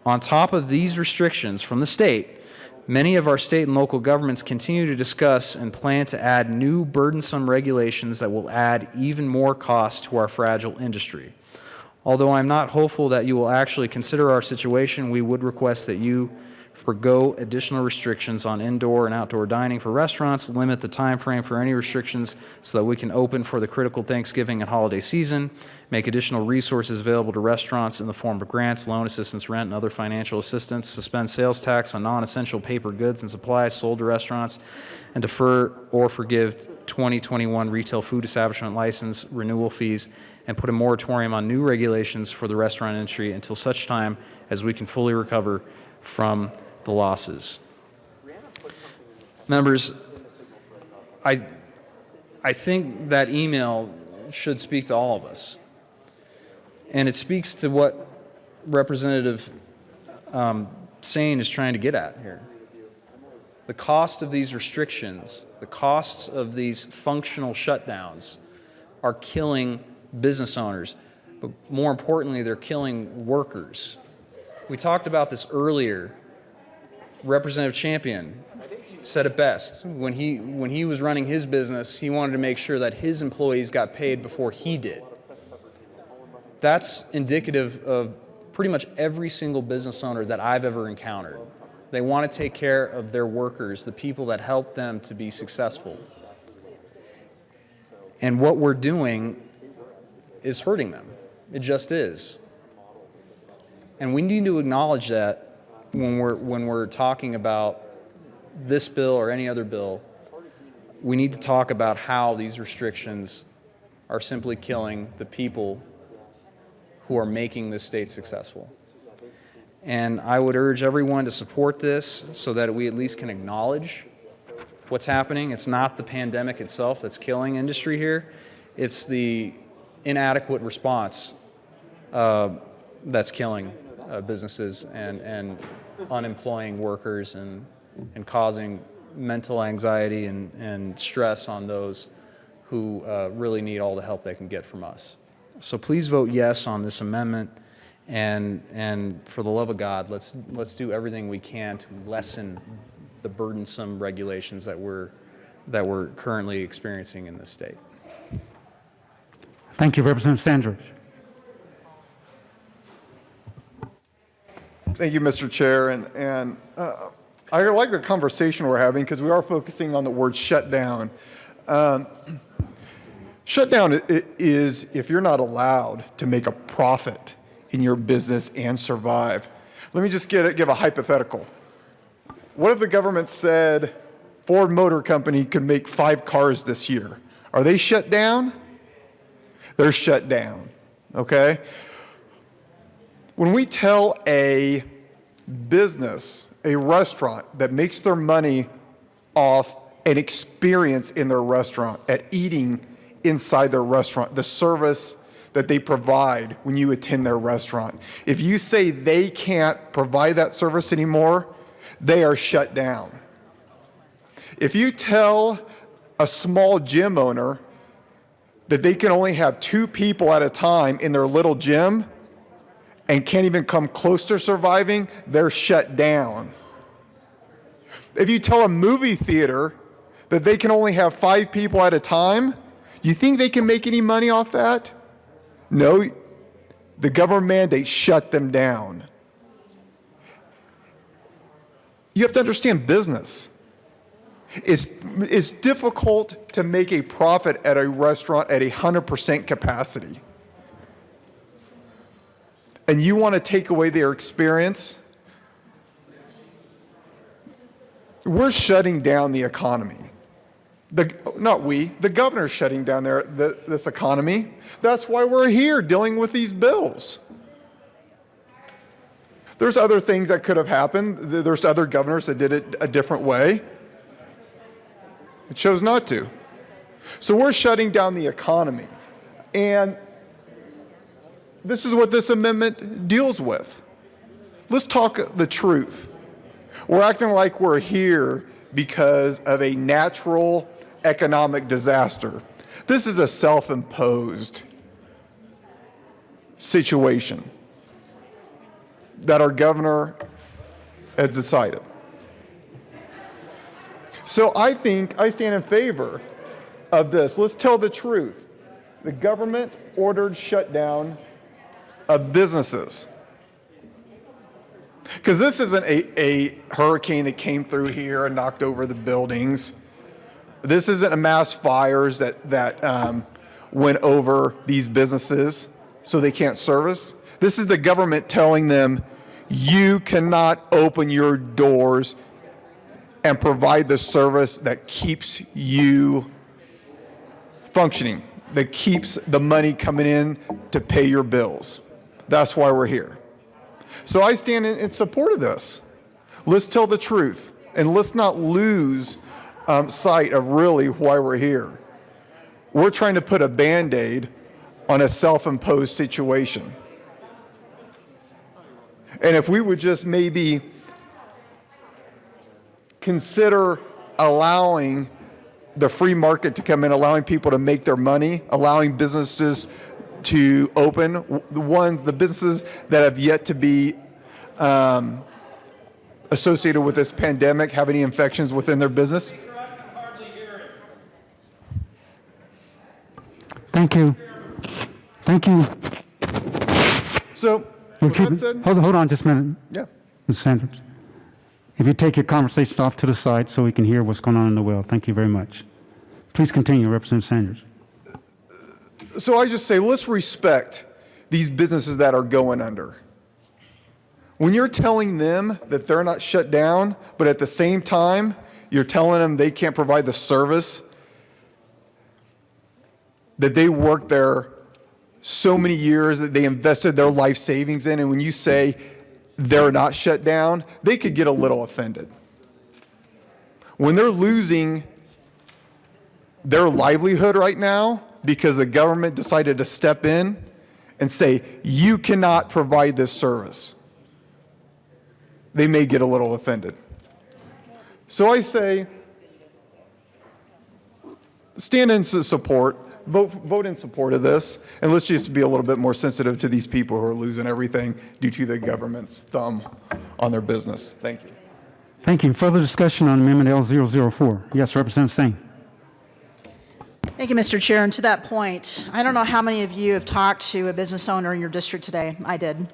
on top of these restrictions from the state, many of our state and local governments continue to discuss and plan to add new burdensome regulations that will add even more costs to our fragile industry. Although I'm not hopeful that you will actually consider our situation, we would request that you forgo additional restrictions on indoor and outdoor dining for restaurants, limit the time frame for any restrictions so that we can open for the critical Thanksgiving and holiday season, make additional resources available to restaurants in the form of grants, loan assistance, rent, and other financial assistance, suspend sales tax on non-essential paper goods and supplies sold to restaurants, and defer or forgive 2021 retail food establishment license renewal fees, and put a moratorium on new regulations for the restaurant industry until such time as we can fully recover from the losses. Members, I think that email should speak to all of us. And it speaks to what Representative Sain is trying to get at here. The cost of these restrictions, the costs of these functional shutdowns are killing business owners, but more importantly, they're killing workers. We talked about this earlier. Representative Champion said it best. When he was running his business, he wanted to make sure that his employees got paid before he did. That's indicative of pretty much every single business owner that I've ever encountered. They want to take care of their workers, the people that help them to be successful. And what we're doing is hurting them. It just is. And we need to acknowledge that when we're talking about this bill or any other bill. We need to talk about how these restrictions are simply killing the people who are making this state successful. And I would urge everyone to support this so that we at least can acknowledge what's happening. It's not the pandemic itself that's killing industry here. It's the inadequate response that's killing businesses and unemploying workers and causing mental anxiety and stress on those who really need all the help they can get from us. So please vote yes on this amendment, and for the love of God, let's do everything we can to lessen the burdensome regulations that we're currently experiencing in this state. Thank you, Representative Sandridge. Thank you, Mr. Chair. And I like the conversation we're having because we are focusing on the word shutdown. Shutdown is if you're not allowed to make a profit in your business and survive. Let me just give a hypothetical. What if the government said Ford Motor Company could make 5 cars this year? Are they shut down? They're shut down, okay? When we tell a business, a restaurant that makes their money off an experience in their restaurant, at eating inside their restaurant, the service that they provide when you attend their restaurant. If you say they can't provide that service anymore, they are shut down. If you tell a small gym owner that they can only have 2 people at a time in their little gym and can't even come close to surviving, they're shut down. If you tell a movie theater that they can only have 5 people at a time, you think they can make any money off that? No, the government mandate shut them down. You have to understand business. It's difficult to make a profit at a restaurant at 100% capacity. And you want to take away their experience? We're shutting down the economy. Not we, the governor's shutting down this economy. That's why we're here dealing with these bills. There's other things that could have happened. There's other governors that did it a different way. It chose not to. So we're shutting down the economy. And this is what this amendment deals with. Let's talk the truth. We're acting like we're here because of a natural economic disaster. This is a self-imposed situation that our governor has decided. So I think I stand in favor of this. Let's tell the truth. The government ordered shutdown of businesses. Because this isn't a hurricane that came through here and knocked over the buildings. This isn't a mass fires that went over these businesses so they can't service. This is the government telling them, you cannot open your doors and provide the service that keeps you functioning, that keeps the money coming in to pay your bills. That's why we're here. So I stand in support of this. Let's tell the truth, and let's not lose sight of really why we're here. We're trying to put a Band-Aid on a self-imposed situation. And if we would just maybe consider allowing the free market to come in, allowing people to make their money, allowing businesses to open, the businesses that have yet to be associated with this pandemic, have any infections within their business. Thank you. Thank you. So, with that said, hold on just a minute. Yeah. Ms. Sanders. If you take your conversation off to the side so we can hear what's going on in the well. Thank you very much. Please continue, Representative Sanders. So I just say, let's respect these businesses that are going under. When you're telling them that they're not shut down, but at the same time, you're telling them they can't provide the service, that they worked there so many years, that they invested their life savings in, and when you say they're not shut down, they could get a little offended. When they're losing their livelihood right now because the government decided to step in and say, you cannot provide this service, they may get a little offended. So I say, stand in support, vote in support of this, and let's just be a little bit more sensitive to these people who are losing everything due to the government's thumb on their business. Thank you. Thank you. Further discussion on Amendment L004? Yes, Representative Singh. Thank you, Mr. Chair. And to that point, I don't know how many of you have talked to a business owner in your district today. I did.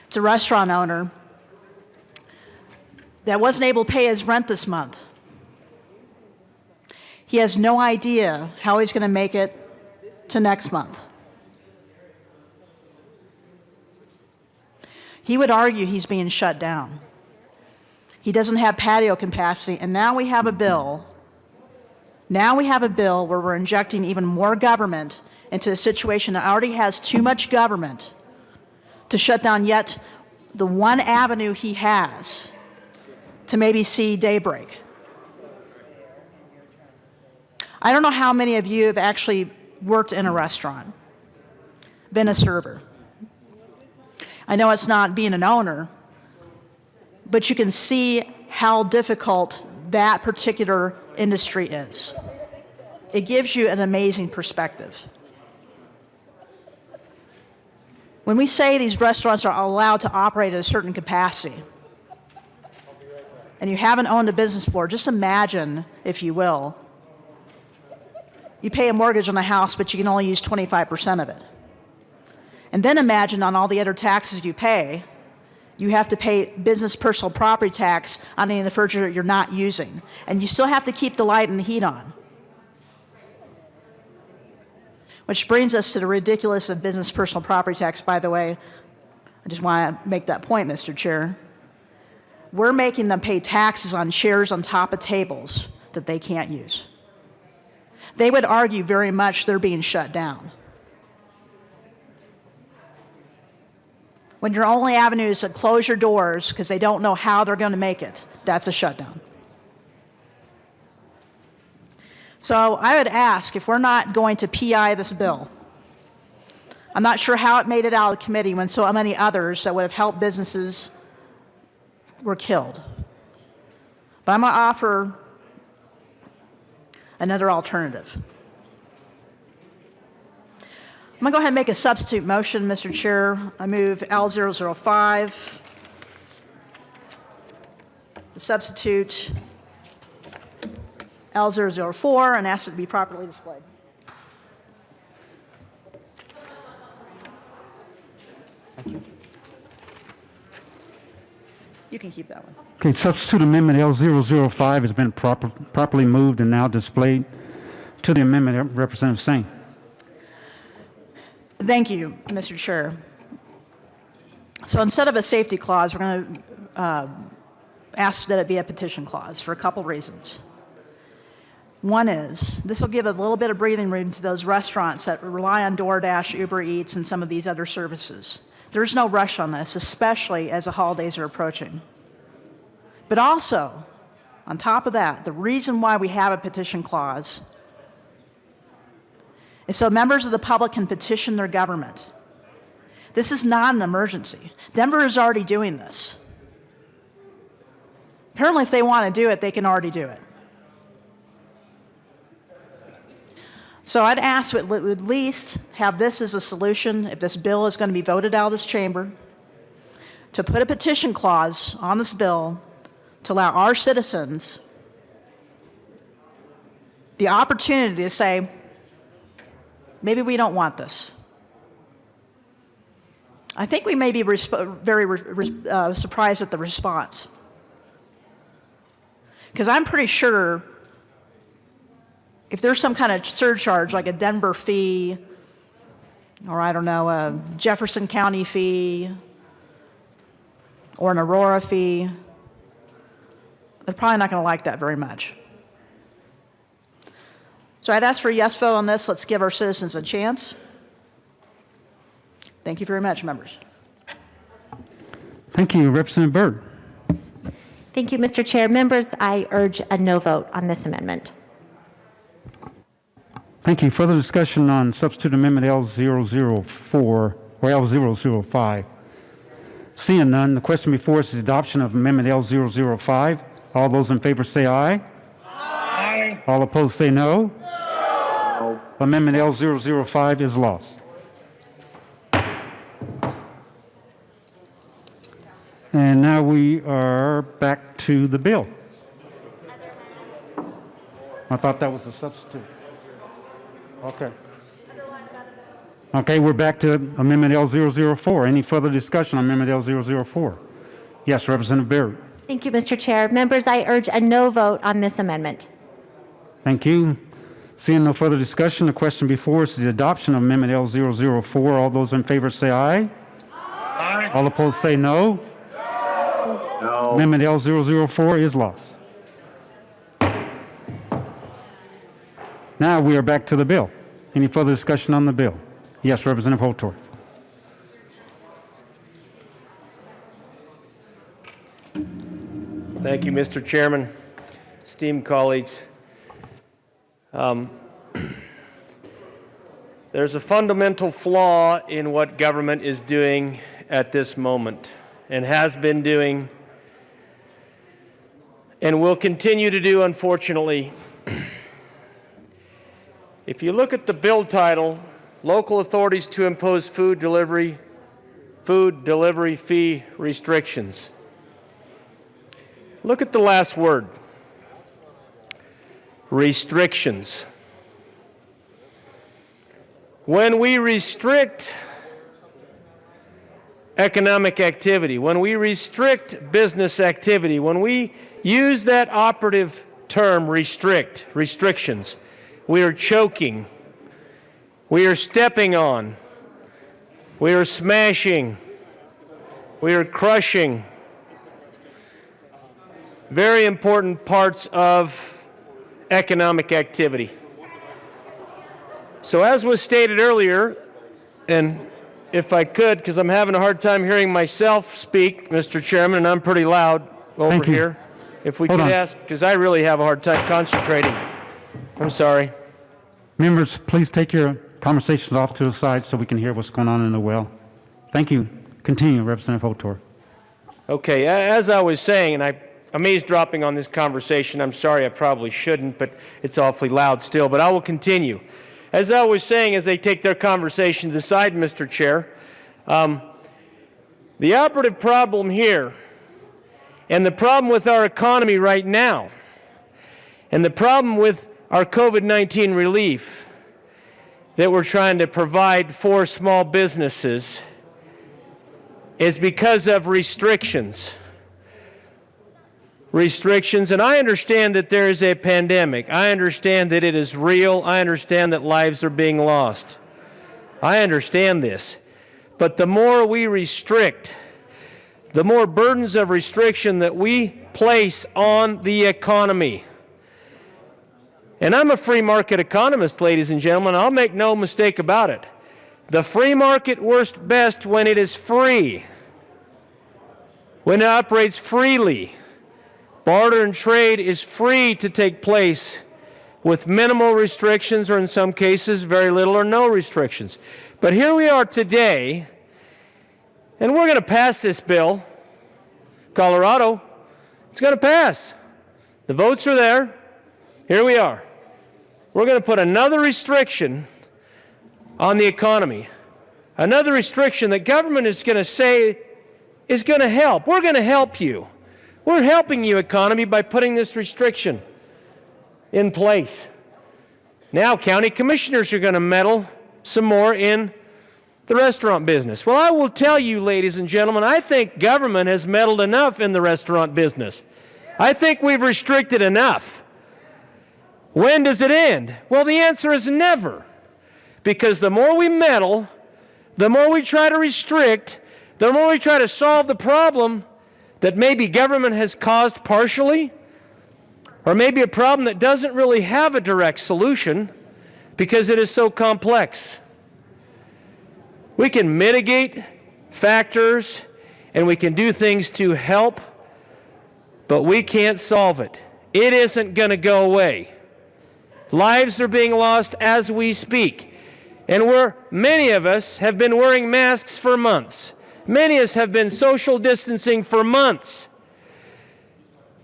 It's a restaurant owner that wasn't able to pay his rent this month. He has no idea how he's going to make it to next month. He would argue he's being shut down. He doesn't have patio capacity, and now we have a bill. Now we have a bill where we're injecting even more government into a situation that already has too much government to shut down yet the one avenue he has to maybe see daybreak. I don't know how many of you have actually worked in a restaurant, been a server. I know it's not being an owner, but you can see how difficult that particular industry is. It gives you an amazing perspective. When we say these restaurants are allowed to operate at a certain capacity, and you haven't owned a business before, just imagine, if you will, you pay a mortgage on a house, but you can only use 25% of it. And then imagine on all the other taxes you pay, you have to pay business personal property tax on any of the furniture you're not using. And you still have to keep the light and the heat on. Which brings us to the ridiculous of business personal property tax, by the way. I just want to make that point, Mr. Chair. We're making them pay taxes on chairs on top of tables that they can't use. They would argue very much they're being shut down. When your only avenue is to close your doors because they don't know how they're going to make it, that's a shutdown. So I would ask, if we're not going to PI this bill, I'm not sure how it made it out of committee when so many others that would have helped businesses were killed. But I'm going to offer another alternative. I'm going to go ahead and make a substitute motion, Mr. Chair. I move L005, substitute L004, and ask it to be properly displayed. You can keep that one. Okay, substitute amendment L005 has been properly moved and now displayed. To the amendment, Representative Singh. Thank you, Mr. Chair. So instead of a safety clause, we're going to ask that it be a petition clause for a couple reasons. One is, this will give a little bit of breathing room to those restaurants that rely on DoorDash, Uber Eats, and some of these other services. There's no rush on this, especially as the holidays are approaching. But also, on top of that, the reason why we have a petition clause is so members of the public can petition their government. This is not an emergency. Denver is already doing this. Apparently, if they want to do it, they can already do it. So I'd ask that we at least have this as a solution, if this bill is going to be voted out of this chamber, to put a petition clause on this bill to allow our citizens the opportunity to say, maybe we don't want this. I think we may be very surprised at the response. Because I'm pretty sure if there's some kind of surcharge, like a Denver fee, or I don't know, a Jefferson County fee, or an Aurora fee, they're probably not going to like that very much. So I'd ask for a yes vote on this. Let's give our citizens a chance. Thank you very much, members. Thank you, Representative Byrd. Thank you, Mr. Chair. Members, I urge a no vote on this amendment. Thank you. Further discussion on substitute amendment L004 or L005. Seeing none, the question before us is adoption of amendment L005. All those in favor say aye. Aye. All opposed say no. No. Amendment L005 is lost. And now we are back to the bill. I thought that was the substitute. Okay. Okay, we're back to amendment L004. Any further discussion on amendment L004? Yes, Representative Byrd. Thank you, Mr. Chair. Members, I urge a no vote on this amendment. Thank you. Seeing no further discussion, the question before us is the adoption of amendment L004. All those in favor say aye. Aye. All opposed say no. No. Amendment L004 is lost. Now we are back to the bill. Any further discussion on the bill? Yes, Representative Holtorf. Thank you, Mr. Chairman. Esteemed colleagues, there's a fundamental flaw in what government is doing at this moment and has been doing and will continue to do, unfortunately. If you look at the bill title, local authorities to impose food delivery fee restrictions. Look at the last word, restrictions. When we restrict economic activity, when we restrict business activity, when we use that operative term, restrictions, we are choking, we are stepping on, we are smashing, we are crushing very important parts of economic activity. So as was stated earlier, and if I could, because I'm having a hard time hearing myself speak, Mr. Chairman, and I'm pretty loud over here. If we could ask, because I really have a hard time concentrating. I'm sorry. Members, please take your conversations off to the side so we can hear what's going on in the well. Thank you. Continue, Representative Holtorf. Okay, as I was saying, and I'm eavesdropping on this conversation. I'm sorry, I probably shouldn't, but it's awfully loud still, but I will continue. As I was saying, as they take their conversation to the side, Mr. Chair, the operative problem here, and the problem with our economy right now, and the problem with our COVID-19 relief that we're trying to provide for small businesses is because of restrictions. And I understand that there is a pandemic. I understand that it is real. I understand that lives are being lost. I understand this. But the more we restrict, the more burdens of restriction that we place on the economy. And I'm a free market economist, ladies and gentlemen. I'll make no mistake about it. The free market works best when it is free, when it operates freely. Barter and trade is free to take place with minimal restrictions, or in some cases, very little or no restrictions. But here we are today, and we're going to pass this bill. Colorado, it's going to pass. The votes are there. Here we are. We're going to put another restriction on the economy, another restriction that government is going to say is going to help. We're going to help you. We're helping you, economy, by putting this restriction in place. Now, county commissioners are going to meddle some more in the restaurant business. Well, I will tell you, ladies and gentlemen, I think government has meddled enough in the restaurant business. I think we've restricted enough. When does it end? Well, the answer is never. Because the more we meddle, the more we try to restrict, the more we try to solve the problem that maybe government has caused partially, or maybe a problem that doesn't really have a direct solution, because it is so complex. We can mitigate factors and we can do things to help, but we can't solve it. It isn't going to go away. Lives are being lost as we speak. And many of us have been wearing masks for months. Many of us have been social distancing for months.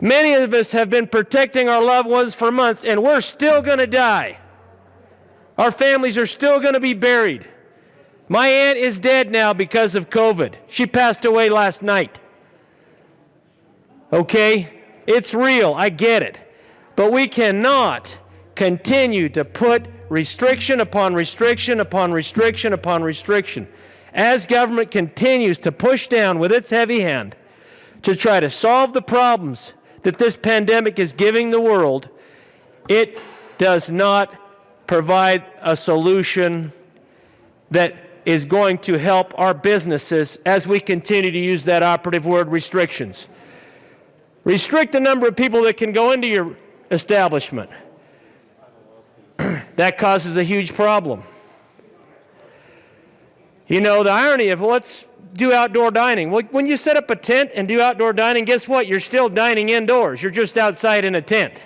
Many of us have been protecting our loved ones for months, and we're still going to die. Our families are still going to be buried. My aunt is dead now because of COVID. She passed away last night. Okay? It's real. I get it. But we cannot continue to put restriction upon restriction upon restriction upon restriction as government continues to push down with its heavy hand to try to solve the problems that this pandemic is giving the world. It does not provide a solution that is going to help our businesses as we continue to use that operative word, restrictions. Restrict the number of people that can go into your establishment. That causes a huge problem. You know, the irony of, let's do outdoor dining. Well, when you set up a tent and do outdoor dining, guess what? You're still dining indoors. You're just outside in a tent.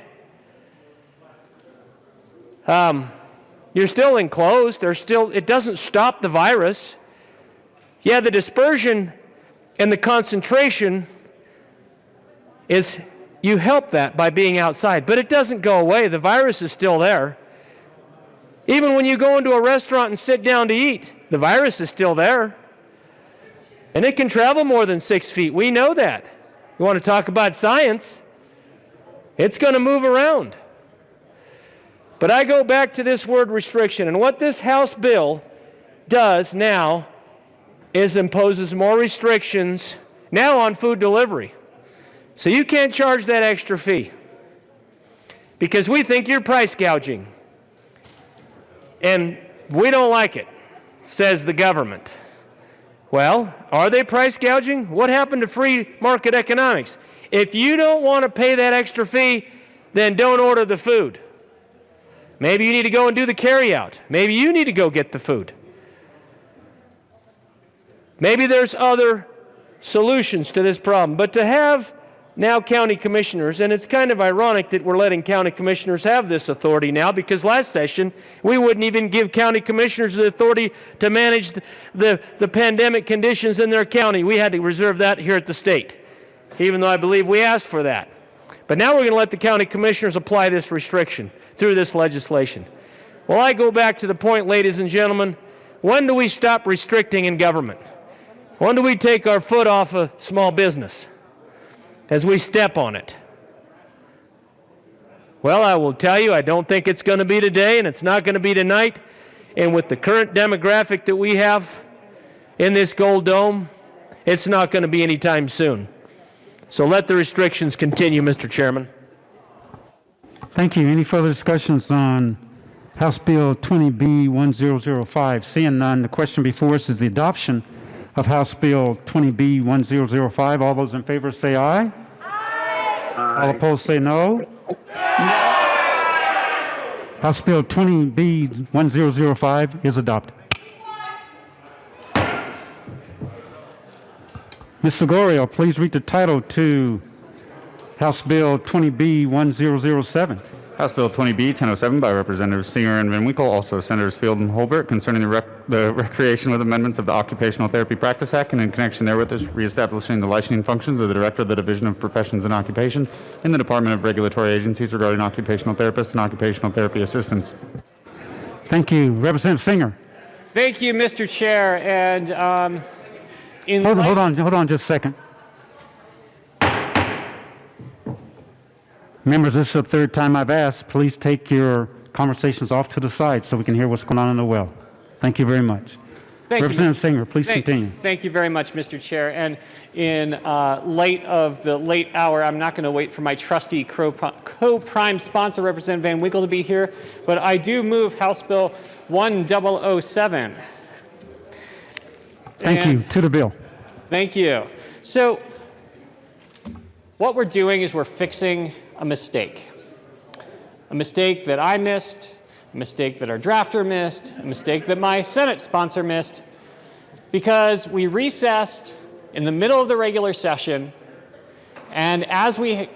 You're still enclosed. It doesn't stop the virus. Yeah, the dispersion and the concentration you help that by being outside, but it doesn't go away. The virus is still there. Even when you go into a restaurant and sit down to eat, the virus is still there. And it can travel more than 6 feet. We know that. You want to talk about science? It's going to move around. But I go back to this word restriction, and what this House bill does now is imposes more restrictions now on food delivery. So you can't charge that extra fee because we think you're price gouging. And we don't like it, says the government. Well, are they price gouging? What happened to free market economics? If you don't want to pay that extra fee, then don't order the food. Maybe you need to go and do the carryout. Maybe you need to go get the food. Maybe there's other solutions to this problem. But to have now county commissioners, and it's kind of ironic that we're letting county commissioners have this authority now, because last session we wouldn't even give county commissioners the authority to manage the pandemic conditions in their county. We had to reserve that here at the state, even though I believe we asked for that. But now we're going to let the county commissioners apply this restriction through this legislation. Well, I go back to the point, ladies and gentlemen, when do we stop restricting in government? When do we take our foot off of small business as we step on it? Well, I will tell you, I don't think it's going to be today, and it's not going to be tonight. And with the current demographic that we have in this Gold Dome, it's not going to be anytime soon. So let the restrictions continue, Mr. Chairman. Thank you. Any further discussions on House Bill 20B-1005? Seeing none, the question before us is the adoption of House Bill 20B-1005. All those in favor say aye. Aye. All opposed say no. House Bill 20B-1005 is adopted. Ms. Gregorio, please read the title to House Bill 20B-1007. House Bill 20B-1007 by Representatives Singer and Van Winkle, also Senators Field and Holbert, concerning the recreation with amendments of the Occupational Therapy Practice Act, and in connection therewith is reestablishing the licensing functions of the Director of the Division of Professions and Occupations in the Department of Regulatory Agencies regarding occupational therapists and occupational therapy assistants. Thank you. Representative Singer. Thank you, Mr. Chair. And hold on just a second. Members, this is the third time I've asked. Please take your conversations off to the side so we can hear what's going on in the well. Thank you very much. Representative Singer, please continue. Thank you very much, Mr. Chair. And in light of the late hour, I'm not going to wait for my trusty co-prime sponsor, Representative Van Winkle, to be here, but I do move House Bill 1007. Thank you. To the bill. Thank you. So what we're doing is we're fixing a mistake that I missed, a a mistake that our drafter missed, a mistake that my Senate sponsor missed, because we recessed in the middle of the regular session, and as we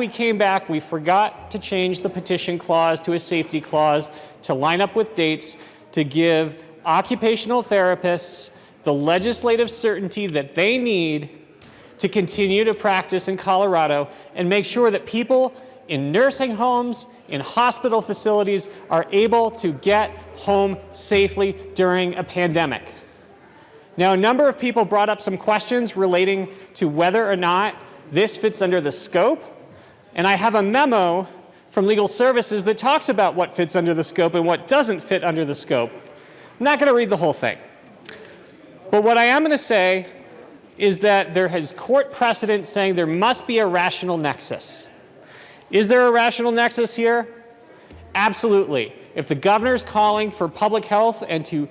came back, we forgot to change the petition clause to a safety clause to line up with dates to give occupational therapists the legislative certainty that they need to continue to practice in Colorado and make sure that people in nursing homes, in hospital facilities are able to get home safely during a pandemic. Now, a number of people brought up some questions relating to whether or not this fits under the scope, and I have a memo from Legal Services that talks about what fits under the scope and what doesn't fit under the scope. I'm not going to read the whole thing. But what I am going to say is that there is court precedent saying there must be a rational nexus. Is there a rational nexus here? Absolutely. If the governor's calling for public health and to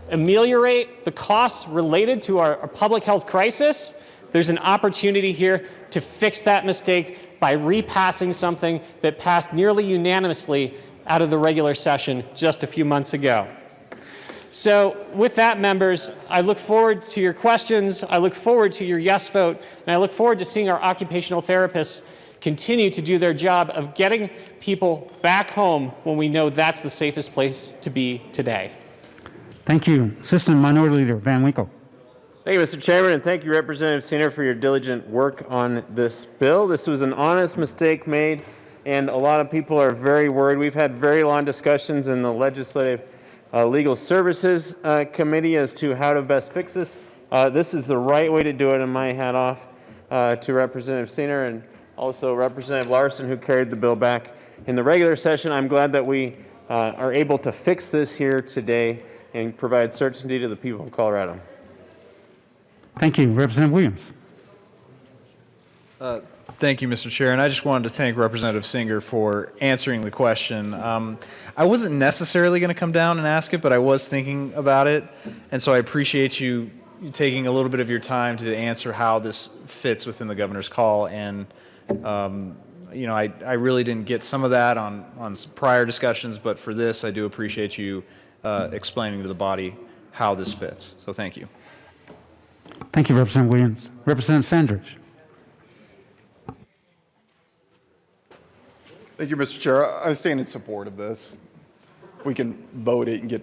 ameliorate the costs related to our public health crisis, there's an opportunity here to fix that mistake by repassing something that passed nearly unanimously out of the regular session just a few months ago. So with that, members, I look forward to your questions, I look forward to your yes vote, and I look forward to seeing our occupational therapists continue to do their job of getting people back home when we know that's the safest place to be today. Thank you. Assistant Minority Leader Van Winkle. Thank you, Mr. Chairman, and thank you, Representative Sainer, for your diligent work on this bill. This was an honest mistake made, and a lot of people are very worried. We've had very long discussions in the Legislative Legal Services Committee as to how to best fix this. This is the right way to do it, and my hat off to Representative Sainer and also Representative Larson, who carried the bill back in the regular session. I'm glad that we are able to fix this here today and provide certainty to the people of Colorado. Thank you. Representative Williams. Thank you, Mr. Chair. And I just wanted to thank Representative Singer for answering the question. I wasn't necessarily going to come down and ask it, but I was thinking about it. And so I appreciate you taking a little bit of your time to answer how this fits within the governor's call. And, you know, I really didn't get some of that on some prior discussions, but for this, I do appreciate you explaining to the body how this fits. So thank you. Thank you, Representative Williams. Representative Sandridge. Thank you, Mr. Chair. I stand in support of this. If we can vote it and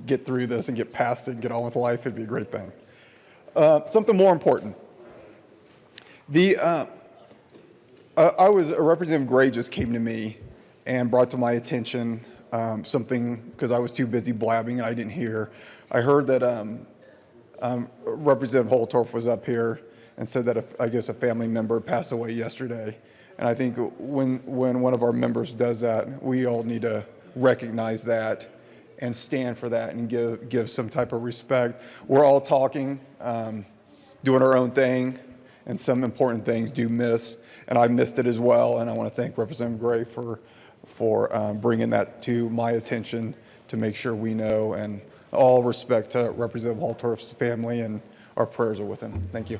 get through this and get past it and get on with life, it'd be a great thing. Something more important. Representative Gray just came to me and brought to my attention something, because I was too busy blabbing and I didn't hear. I heard that Representative Holtorf was up here and said that I guess a family member passed away yesterday. And I think when one of our members does that, we all need to recognize that and stand for that and give some type of respect. We're all talking, doing our own thing, and some important things do miss, and I missed it as well. And I want to thank Representative Gray for bringing that to my attention to make sure we know. And all respect to Representative Holtorf's family, and our prayers are with him. Thank you.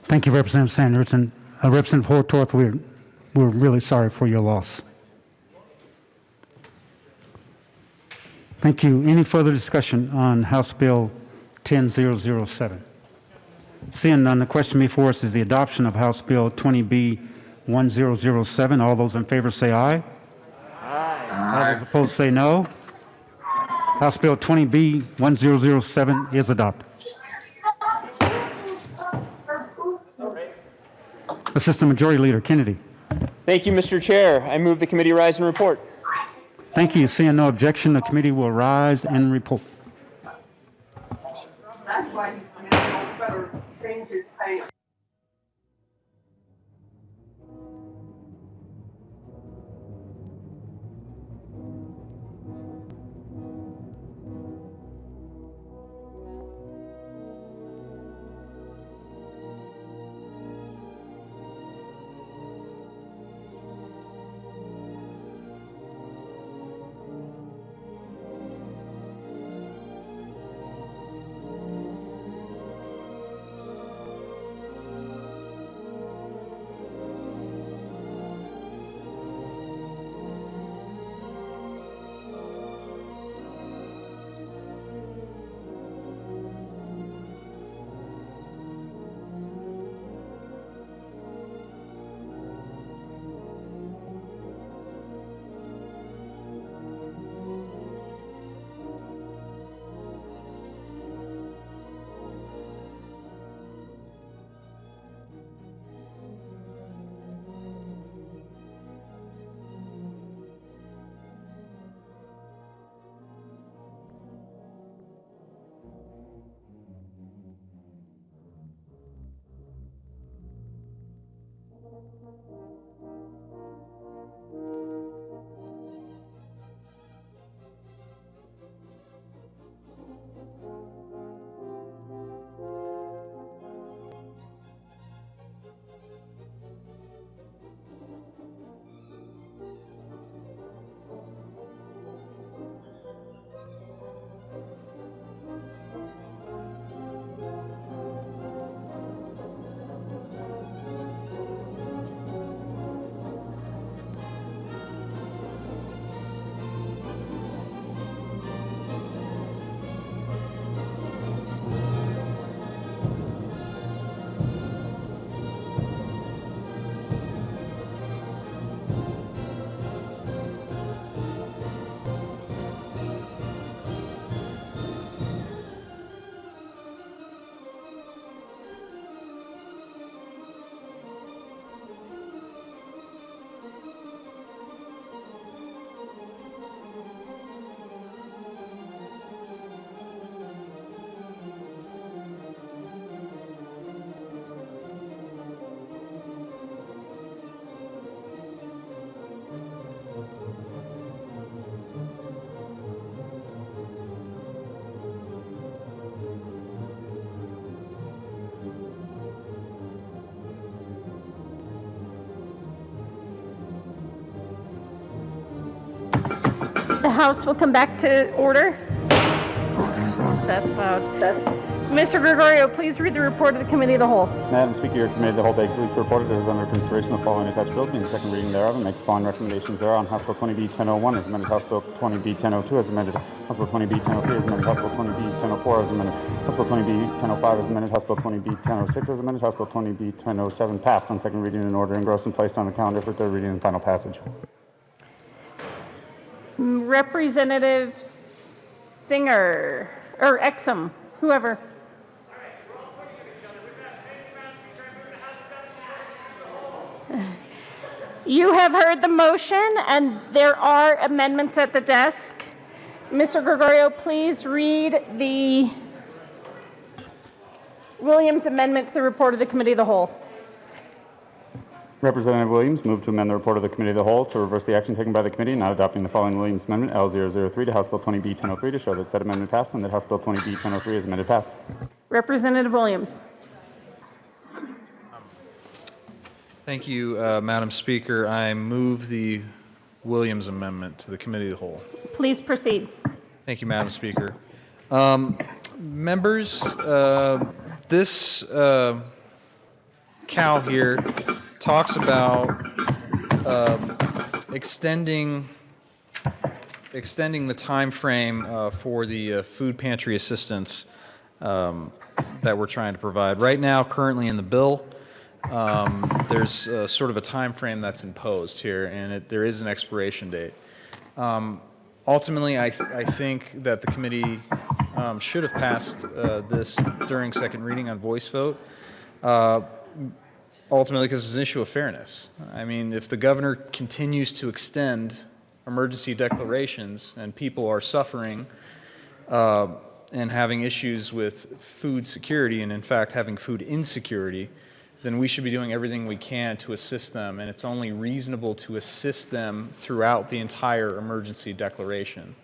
Thank you, Representative Sanders. And Representative Holtorf, we're really sorry for your loss. Thank you. Any further discussion on House Bill 10007? Seeing none, the question before us is the adoption of House Bill 20B 1007. All those in favor say aye. Aye. All those opposed say no. House Bill 20B 1007 is adopted. Assistant Majority Leader Kennedy. Thank you, Mr. Chair. I move the committee rise and report. Thank you. Seeing no objection, the committee will rise and report. That's why he's better change his pants. House will come back to order. That's loud. Mr. Gregorio, please read the report of the Committee of the Whole. Madam Speaker, your Committee of the Whole begs to report that it is under consideration the following attached bills being the second reading thereof and makes the following recommendations thereof on House Bill 20B 1001 as amended, House Bill 20B 1002 as amended, House Bill 20B 1003 as amended, House Bill 20B 1004 as amended, House Bill 20B 1005 as amended, House Bill 20B 1006 as amended, House Bill 20B 1007 passed on second reading in order, engrossed and placed on the calendar for third reading and final passage. Representative Singer, or Exum, whoever. You have heard the motion, and there are amendments at the desk. Mr. Gregorio, please read the Williams amendment to the report of the Committee of the Whole. Representative Williams moved to amend the report of the Committee of the Whole to reverse the action taken by the committee, not adopting the following Williams Amendment L003 to House Bill 20B 1003 to show that said amendment passed and that House Bill 20B 1003 is amended passed. Representative Williams. Thank you, Madam Speaker. I move the Williams Amendment to the Committee of the Whole. Please proceed. Thank you, Madam Speaker. Members, this cow here talks about extending the time frame for the food pantry assistance that we're trying to provide. Right now, currently in the bill, there's sort of a time frame that's imposed here, and there is an expiration date. Ultimately, I think that the committee should have passed this during second reading on voice vote, ultimately because it's an issue of fairness. I mean, if the governor continues to extend emergency declarations and people are suffering and having issues with food security and, in fact, having food insecurity, then we should be doing everything we can to assist them, and it's only reasonable to assist them throughout the entire emergency declaration.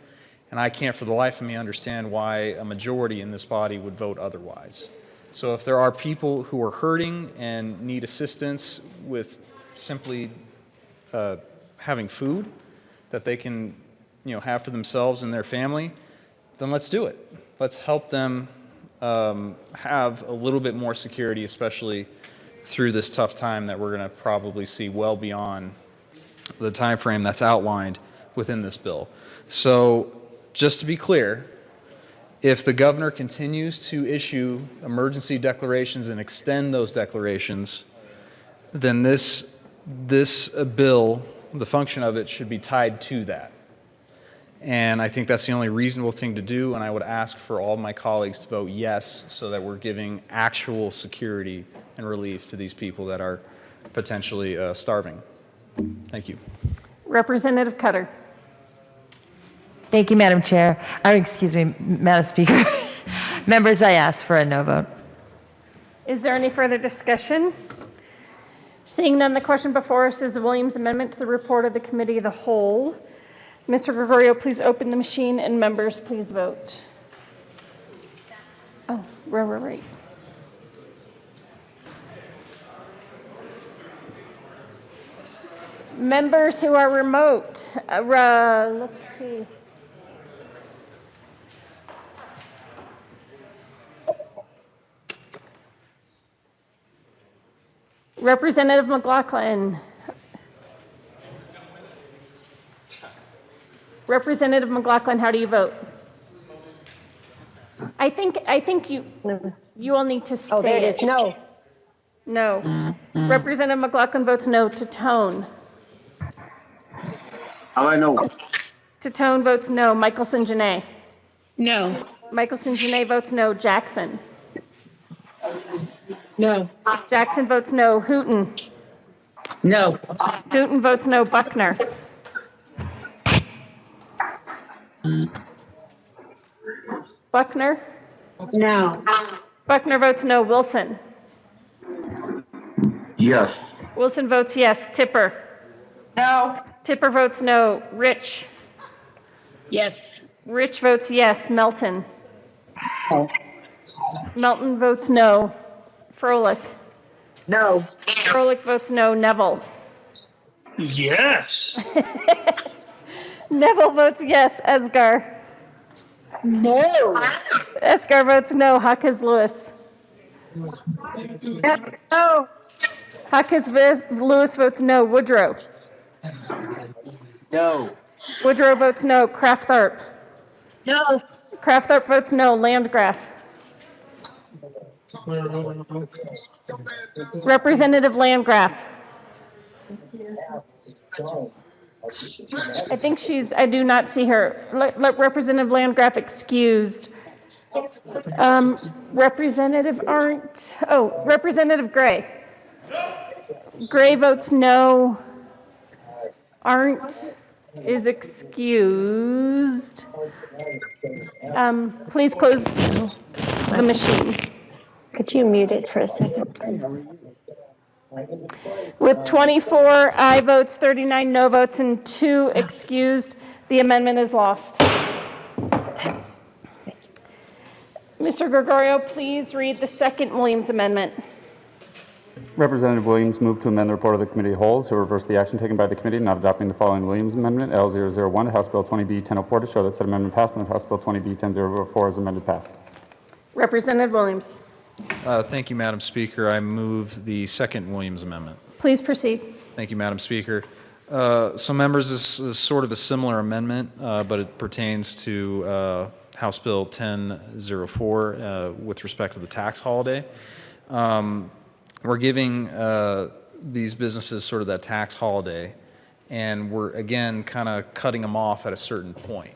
And I can't for the life of me understand why a majority in this body would vote otherwise. So if there are people who are hurting and need assistance with simply having food that they can, have for themselves and their family, then let's do it. Let's help them have a little bit more security, especially through this tough time that we're going to probably see well beyond the time frame that's outlined within this bill. So just to be clear, if the governor continues to issue emergency declarations and extend those declarations, then this bill, the function of it, should be tied to that. And I think that's the only reasonable thing to do, and I would ask for all my colleagues to vote yes so that we're giving actual security and relief to these people that are potentially starving. Thank you. Representative Cutter. Thank you, Madam Chair. Madam Speaker. Members, I ask for a no vote. Is there any further discussion? Seeing none, the question before us is the Williams Amendment to the report of the Committee of the Whole. Mr. Gregorio, please open the machine, and members, please vote. Oh, right. Members who are remote, let's see. Representative McLaughlin. Representative McLaughlin, how do you vote? I think you all need to say Oh, there it is. No. No. Representative McLaughlin votes no. To Tone. I know. To Tone votes no. Michelson Janae. No. Michelson Janae votes no. Jackson. No. Jackson votes no. Hooten. No. Hooten votes no. Buckner. Buckner? No. Buckner votes no. Wilson? Yes. Wilson votes yes. Tipper? No. Tipper votes no. Rich? Yes. Rich votes yes. Melton? No. Melton votes no. Froelich? No. Froelich votes no. Neville? Yes. Neville votes yes. Esgar. No. Esgar votes no. Hawkins Lewis. No. Hawkins Lewis votes no. Woodrow. No. Woodrow votes no. Kraft-Tharp. No. Kraft-Tharp votes no. Landgraf. Representative Landgraf. I think I do not see her. Let Representative Landgraf excused. Representative Representative Gray. Gray votes no. Arndt is excused. Please close the machine. Could you mute it for a second, please? With 24 aye votes, 39 no votes, and 2 excused, the amendment is lost. Mr. Gregorio, please read the second Williams amendment. Representative Williams moved to amend the report of the committee whole to reverse the action taken by the committee not adopting the following Williams amendment, L001 to House Bill 20B 1004 to show that said amendment passed and that House Bill 20B 1004 is amended passed. Representative Williams, Thank you, Madam Speaker. I move the second Williams amendment. please proceed. Thank you, Madam Speaker. So members, this is sort of a similar amendment, but it pertains to House Bill 1004 with respect to the tax holiday. We're giving these businesses sort of that tax holiday, and we're, again, kind of cutting them off at a certain point.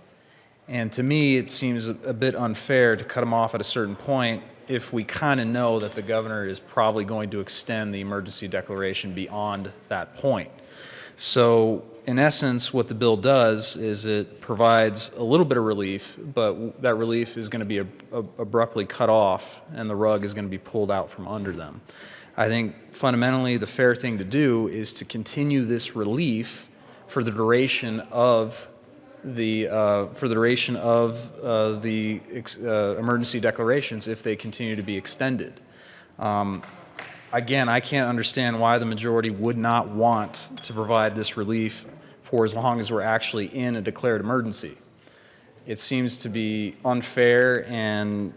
And to me, it seems a bit unfair to cut them off at a certain point if we kind of know that the governor is probably going to extend the emergency declaration beyond that point. So in essence, what the bill does is it provides a little bit of relief, but that relief is going to be abruptly cut off and the rug is going to be pulled out from under them. I think fundamentally the fair thing to do is to continue this relief for the duration of the emergency declarations if they continue to be extended. Again, I can't understand why the majority would not want to provide this relief for as long as we're actually in a declared emergency. It seems to be unfair, and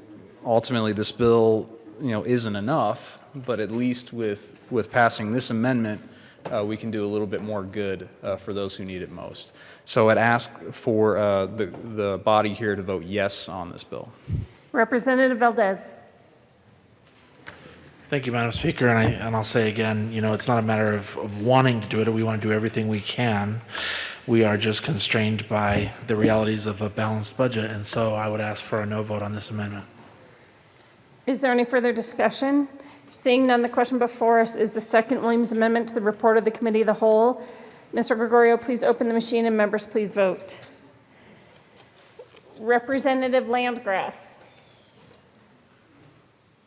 ultimately this bill, isn't enough, but at least with passing this amendment, we can do a little bit more good for those who need it most. So I'd ask for the body here to vote yes on this bill. Representative Valdez. Thank you, Madam Speaker. And I'll say again, it's not a matter of wanting to do it. We want to do everything we can. We are just constrained by the realities of a balanced budget. And so I would ask for a no vote on this amendment. Is there any further discussion? Seeing none, the question before us is the second Williams amendment to the report of the committee of the whole. Mr. Gregorio, please open the machine and members please vote. Representative Landgraf.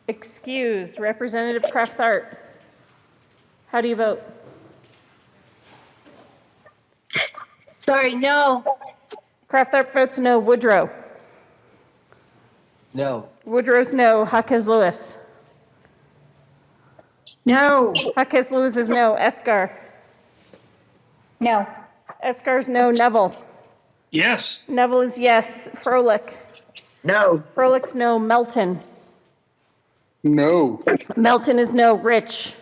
Excused. Representative Kraft-Tharp. How do you vote? Sorry, no. Kraft-Tharp votes no. Woodrow. No. Woodrow's no. Hawkins Lewis. No. Hawkins Lewis is no. Esgar. No. Esgar's no. Neville. Yes. Neville is yes. Froelich. No. Froelich's no. Melton. No. Melton is no. Rich.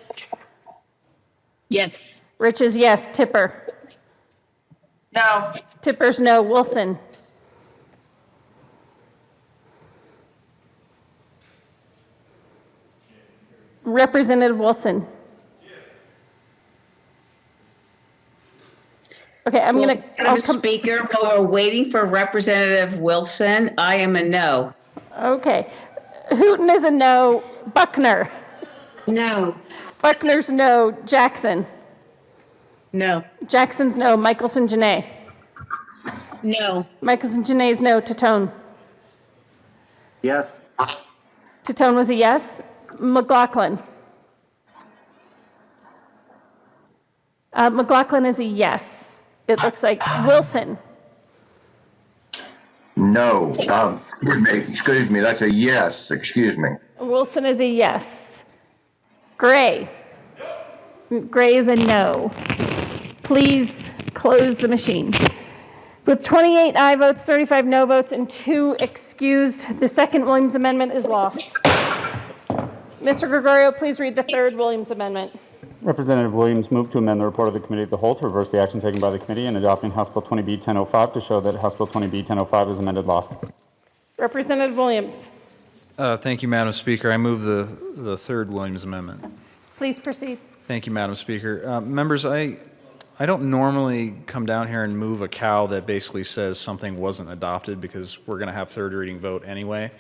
Yes. Rich is yes. Tipper. No. Tipper's no. Wilson. Representative Wilson. Okay, I'm going to... Madam Speaker, while we're waiting for Representative Wilson, I am a no. Okay. Hooton is a no. Buckner. No. Buckner's no. Jackson. No. Jackson's no. Michelson Janae. No. Michelson Janae's no. Tatone. Yes. Tatone was a yes. McLaughlin. McLaughlin is a yes. It looks like Wilson. No. Excuse me. That's a yes. Excuse me. Wilson is a yes. Gray. Gray is a no. Please close the machine. With 28 aye votes, 35 no votes, and 2 excused, the second Williams Amendment is lost. Mr. Gregorio, please read the third Williams Amendment. Representative Williams moved to amend the report of the Committee of the Whole to reverse the action taken by the committee in adopting House Bill 20B 1005 to show that House Bill 20B 1005 is amended lost. Representative Williams, Thank you, Madam Speaker. I move the third Williams Amendment. please proceed. Thank you, Madam Speaker. Members, I don't normally come down here and move a cow that basically says something wasn't adopted because we're going to have third reading vote anyway.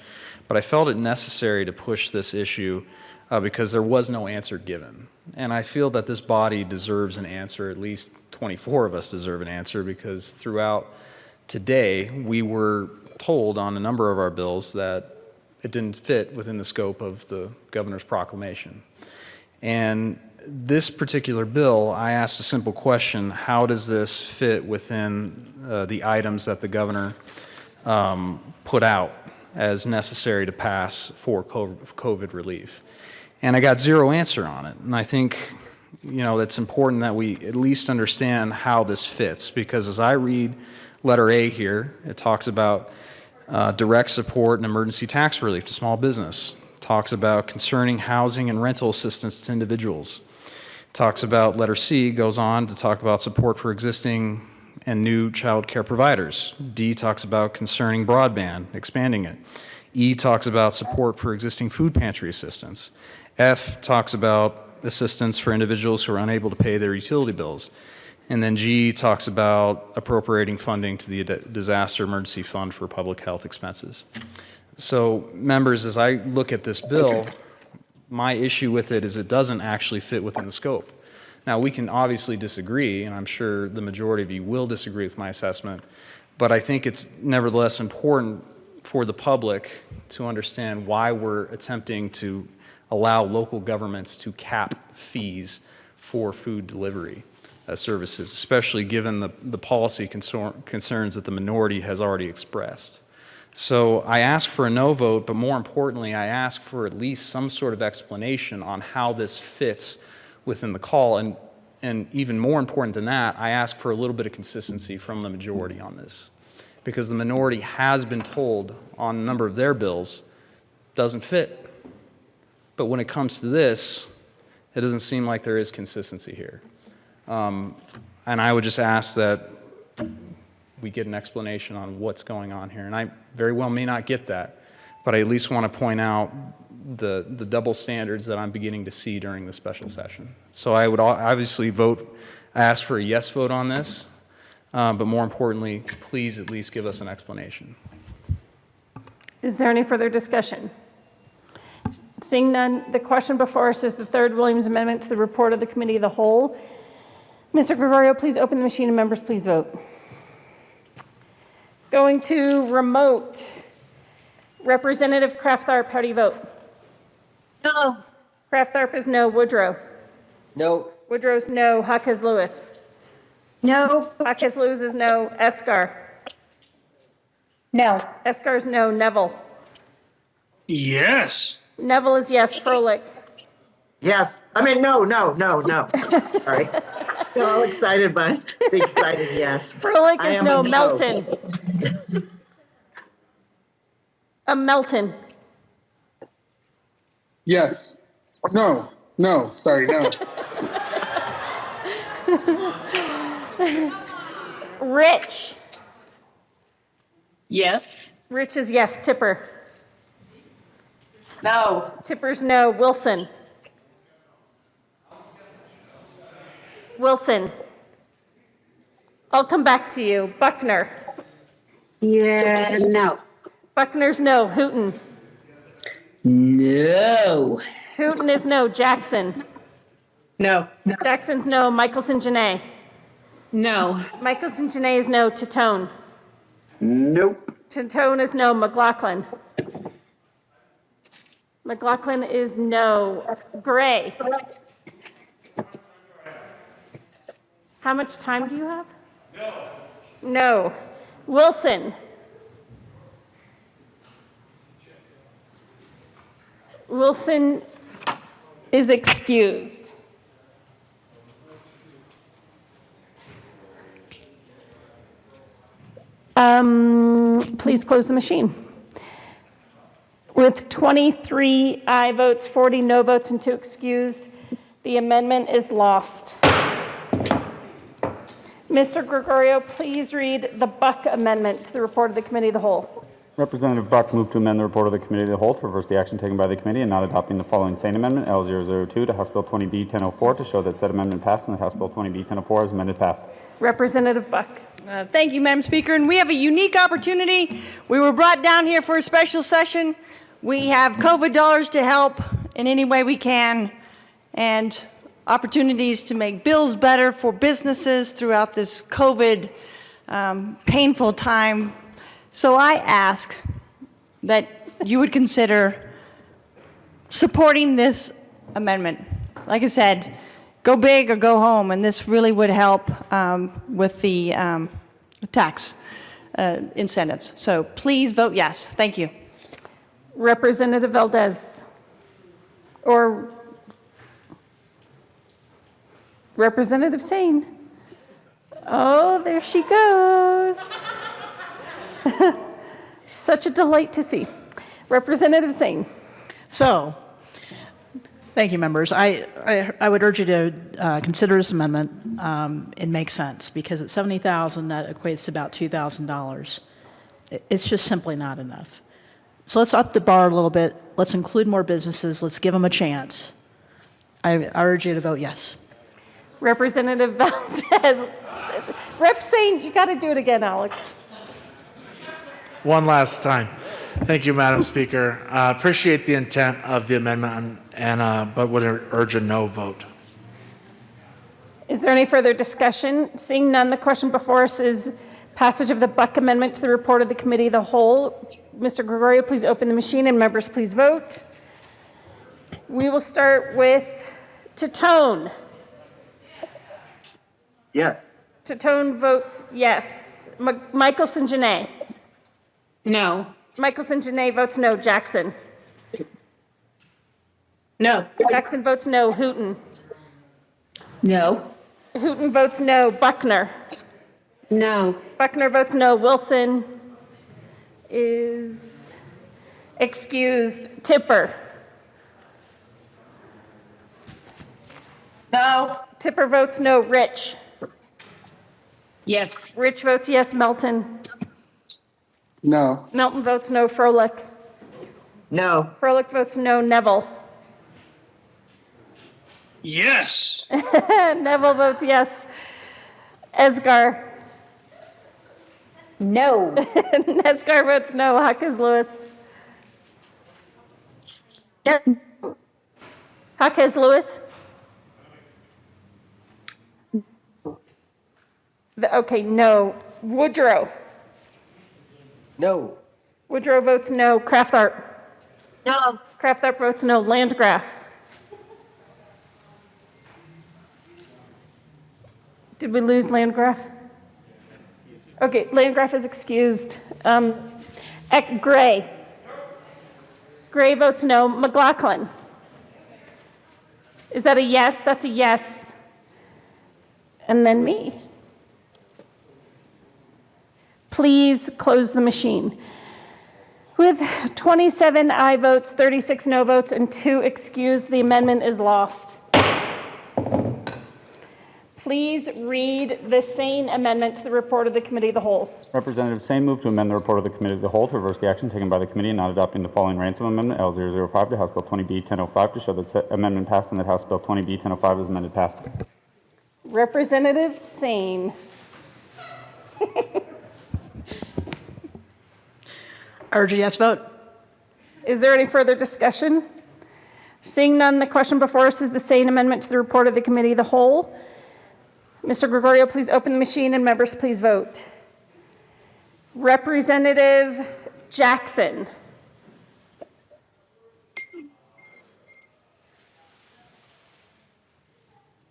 But I felt it necessary to push this issue because there was no answer given. And I feel that this body deserves an answer, at least 24 of us deserve an answer, because throughout today we were told on a number of our bills that it didn't fit within the scope of the governor's proclamation. And this particular bill, I asked a simple question: how does this fit within the items that the governor put out as necessary to pass for COVID relief? And I got zero answer on it. And I think, it's important that we at least understand how this fits, because as I read letter A here, it talks about direct support and emergency tax relief to small business. It talks about concerning housing and rental assistance to individuals. Talks about letter C, goes on to talk about support for existing and new child care providers. D talks about concerning broadband, expanding it. E talks about support for existing food pantry assistance. F talks about assistance for individuals who are unable to pay their utility bills. And then G talks about appropriating funding to the Disaster Emergency Fund for public health expenses. So, members, as I look at this bill, my issue with it is it doesn't actually fit within the scope. Now, we can obviously disagree, and I'm sure the majority of you will disagree with my assessment, but I think it's nevertheless important for the public to understand why we're attempting to allow local governments to cap fees for food delivery services, especially given the policy concerns that the minority has already expressed. So I ask for a no vote, but more importantly, I ask for at least some sort of explanation on how this fits within the call. And even more important than that, I ask for a little bit of consistency from the majority on this, because the minority has been told on a number of their bills doesn't fit. But when it comes to this, it doesn't seem like there is consistency here. And I would just ask that we get an explanation on what's going on here. And I very well may not get that, but I at least want to point out the double standards that I'm beginning to see during the special session. So I would obviously ask for a yes vote on this, but more importantly, please at least give us an explanation. Is there any further discussion? Seeing none, the question before us is the third Williams Amendment to the report of the Committee of the Whole. Mr. Gregorio, please open the machine and members please vote. Going to remote. Representative Kraftharp, how do you vote? No. Kraftharp is no. Woodrow? No. Woodrow's no. Jaquez Lewis? No. Jaquez Lewis is no. Escar? No. Escar's no. Neville? Yes. Neville is yes. Froelich? Yes. I mean, no. Sorry. I'm all excited by the excited yes. Froelich I is am no. a no. Melton? Melton? Yes. No. Sorry, no. Rich? Yes. Rich is yes. Tipper? No. Tipper's no. Wilson? Wilson? I'll come back to you. Buckner? Yeah, no. Buckner's no. Hooton? No. Hooton is no. Jackson? No. Jackson's no. Michelson Janae? No. Michelson Janae is no. Titone? Nope. Titone is no. McLaughlin? McLaughlin is no. Gray? How much time do you have? No. Wilson? Wilson is excused. Please close the machine. With 23 aye votes, 40 no votes, and 2 excused, the amendment is lost. Mr. Gregorio, please read the Buck amendment to the report of the Committee of the Whole. Representative Buck moved to amend the report of the Committee of the Whole to reverse the action taken by the committee and not adopting the following same amendment, L002, to House Bill 20B 1004, to show that said amendment passed and that House Bill 20B 1004 is amended passed. Representative Buck. Thank you, Madam Speaker. And we have a unique opportunity. We were brought down here for a special session. We have COVID dollars to help in any way we can, and opportunities to make bills better for businesses throughout this COVID painful time. So I ask that you would consider supporting this amendment. Like I said, go big or go home, and this really would help with the tax incentives. So please vote yes. Thank you. Representative Valdez. Or Representative Sane. Oh, there she goes. Such a delight to see. Representative Sane. So, thank you, members. I would urge you to consider this amendment. It makes sense because at $70,000, that equates to about $2,000. It's just simply not enough. So let's up the bar a little bit. Let's include more businesses. Let's give them a chance. I urge you to vote yes. Representative Valdez. Rep Sane, you got to do it again, Alex. One last time. Thank you, Madam Speaker. Appreciate the intent of the amendment, but would urge a no vote. Is there any further discussion? Seeing none, the question before us is passage of the Buck Amendment to the report of the Committee of the Whole. Mr. Gregorio, please open the machine and members please vote. We will start with Titone. Yes. Titone votes yes. Michelson Janae. No. Michelson Janae votes no. Jackson. No. Jackson votes no. Hooton. No. Hooton votes no. Buckner. No. Buckner votes no. Wilson is excused. Tipper. No. Tipper votes no. Rich. Yes. Rich votes yes. Melton. No. Melton votes no. Froelich. No. Froelich votes no. Neville. Yes. Neville votes yes. Esgar. No. Esgar votes no. Hawkins Lewis. Hawkins Lewis. Okay, no. Woodrow. No. Woodrow votes no. Kraftart. No. Kraftart votes no. Landgraf. Did we lose Landgraf? Okay, Landgraf is excused. Gray. Gray votes no. McLaughlin. Is that a yes? That's a yes. And then me. Please close the machine. With 27 aye votes, 36 no votes, and 2 excused, the amendment is lost. Please read the Sane amendment to the report of the Committee of the Whole. Representative Sane moved to amend the report of the Committee of the Whole to reverse the action taken by the committee and not adopting the following ransom amendment, L005, to House Bill 20B 1005, to show that said amendment passed and that House Bill 20B 1005 is amended passed. Representative Sane. Urge a yes vote. Is there any further discussion? Seeing none, the question before us is the Sane amendment to the report of the Committee of the Whole. Mr. Gregorio, please open the machine and members please vote. Representative Jackson.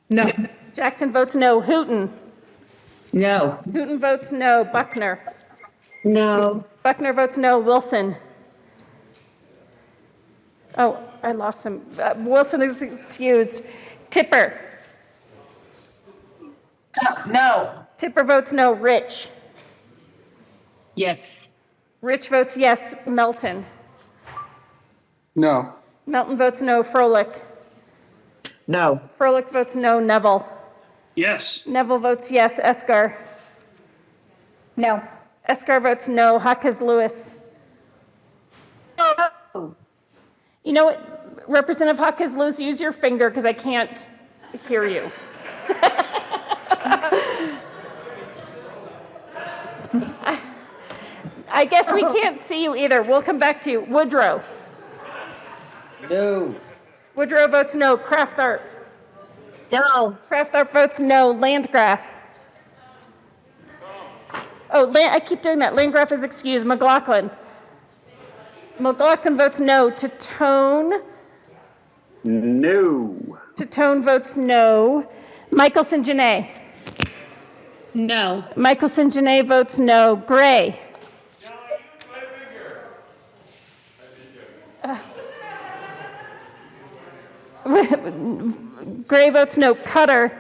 No. Jackson votes no. Hooton. No. Hooton votes no. Buckner. No. Buckner votes no. Wilson. Oh, I lost him. Wilson is excused. Tipper. No. Tipper votes no. Rich. Yes. Rich votes yes. Melton. No. Melton votes no. Froelich. No. Froelich votes no. Neville. Yes. Neville votes yes. Escar. No. Escar votes no. Hawkes Lewis. You know what, Representative Hawkes Lewis, use your finger because I can't hear you. I guess we can't see you either. We'll come back to you. Woodrow. No. Woodrow votes no. Crafthorpe. No. Crafthorpe votes no. Landgraf. Oh, I keep doing that. Landgraf is excused. McLaughlin. McLaughlin votes no. Tatone. No. Tatone votes no. Michelson Janae. No. Michelson Janae votes no. Gray. Gray votes no. Cutter.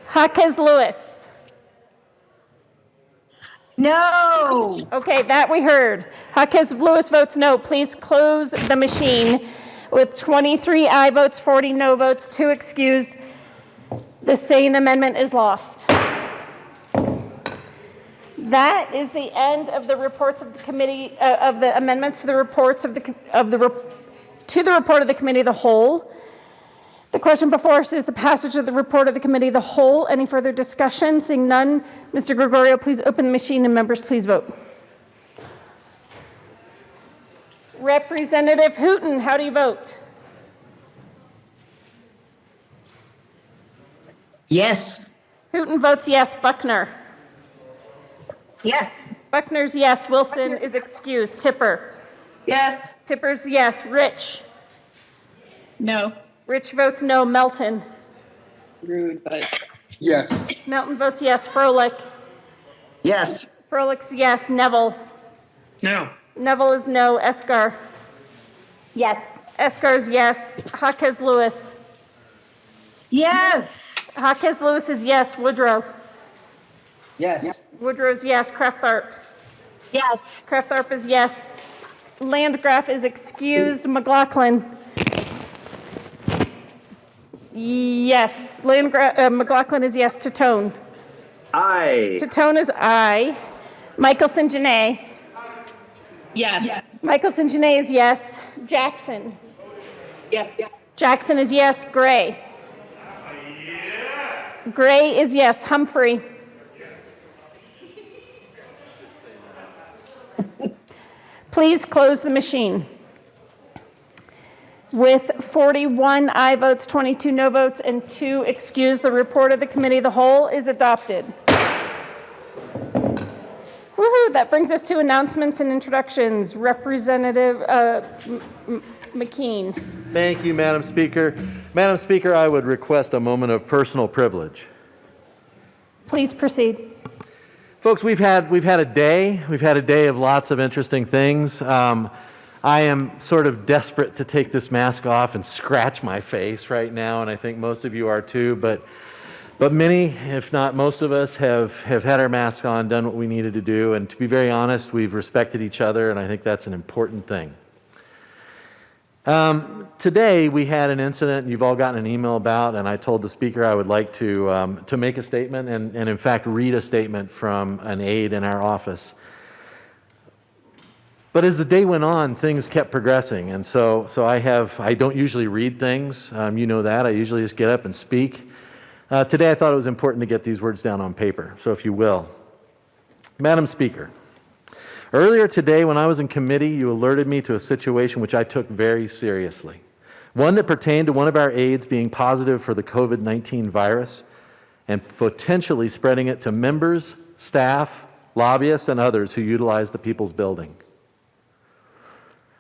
Hawkes Lewis. No. Okay, that we heard. Hawkes Lewis votes no. Please close the machine with 23 aye votes, 40 no votes, 2 excused. The same amendment is lost. That is the end of the reports of the committee, of the amendments to the reports of the report of the committee of the whole. The question before us is the passage of the report of the committee of the whole. Any further discussion? Seeing none, Mr. Gregorio, please open the machine and members please vote. Representative Hooton, how do you vote? Yes. Hooton votes yes. Buckner. Yes. Buckner's yes. Wilson is excused. Tipper. Yes. Tipper's yes. Rich. No. Rich votes no. Melton. Rude, but. Yes. Melton votes yes. Froelich. Yes. Froelich's yes. Neville. No. Neville is no. Escar. Yes. Escar's yes. Hawkes Lewis. Yes. Hawkes Lewis is yes. Woodrow. Yes. Woodrow's yes. Crafthorpe. Yes. Crafthorpe is yes. Landgraf is excused. McLaughlin. Yes. McLaughlin is yes. Tatone. Aye. Tatone is aye. Michelson Janae. Yes. Michelson Janae is yes. Jackson. Yes. Jackson is yes. Gray. Gray is yes. Humphrey. Please close the machine. With 41 aye votes, 22 no votes, and 2 excused, the report of the committee of the whole is adopted. Woohoo! That brings us to announcements and introductions. Representative McKean. Thank you, Madam Speaker. Madam Speaker, I would request a moment of personal privilege. Please proceed. Folks, we've had a day. We've had a day of lots of interesting things. I am sort of desperate to take this mask off and scratch my face right now, and I think most of you are too. But many, if not most of us, have had our masks on, done what we needed to do, and to be very honest, we've respected each other, and I think that's an important thing. Today we had an incident you've all gotten an email about, and I told the speaker I would like to make a statement and in fact read a statement from an aide in our office. But as the day went on, things kept progressing, and so I don't usually read things. You know that. I usually just get up and speak. Today I thought it was important to get these words down on paper, so if you will. Madam Speaker, earlier today when I was in committee, you alerted me to a situation which I took very seriously. One that pertained to one of our aides being positive for the COVID-19 virus and potentially spreading it to members, staff, lobbyists, and others who utilize the People's Building.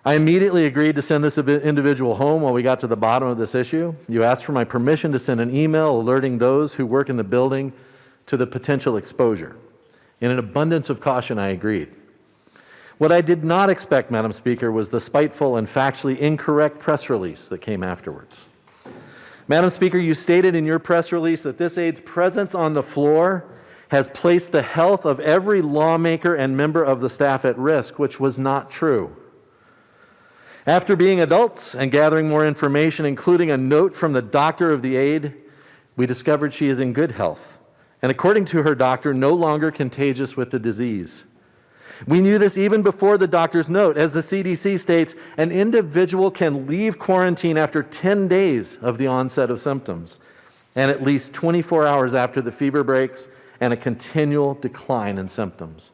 I immediately agreed to send this individual home while we got to the bottom of this issue. You asked for my permission to send an email alerting those who work in the building to the potential exposure. In an abundance of caution, I agreed. What I did not expect, Madam Speaker, was the spiteful and factually incorrect press release that came afterwards. Madam Speaker, you stated in your press release that this aide's presence on the floor has placed the health of every lawmaker and member of the staff at risk, which was not true. After being adults and gathering more information, including a note from the doctor of the aide, we discovered she is in good health, and according to her doctor, no longer contagious with the disease. We knew this even before the doctor's note. As the CDC states, an individual can leave quarantine after 10 days of the onset of symptoms, and at least 24 hours after the fever breaks and a continual decline in symptoms.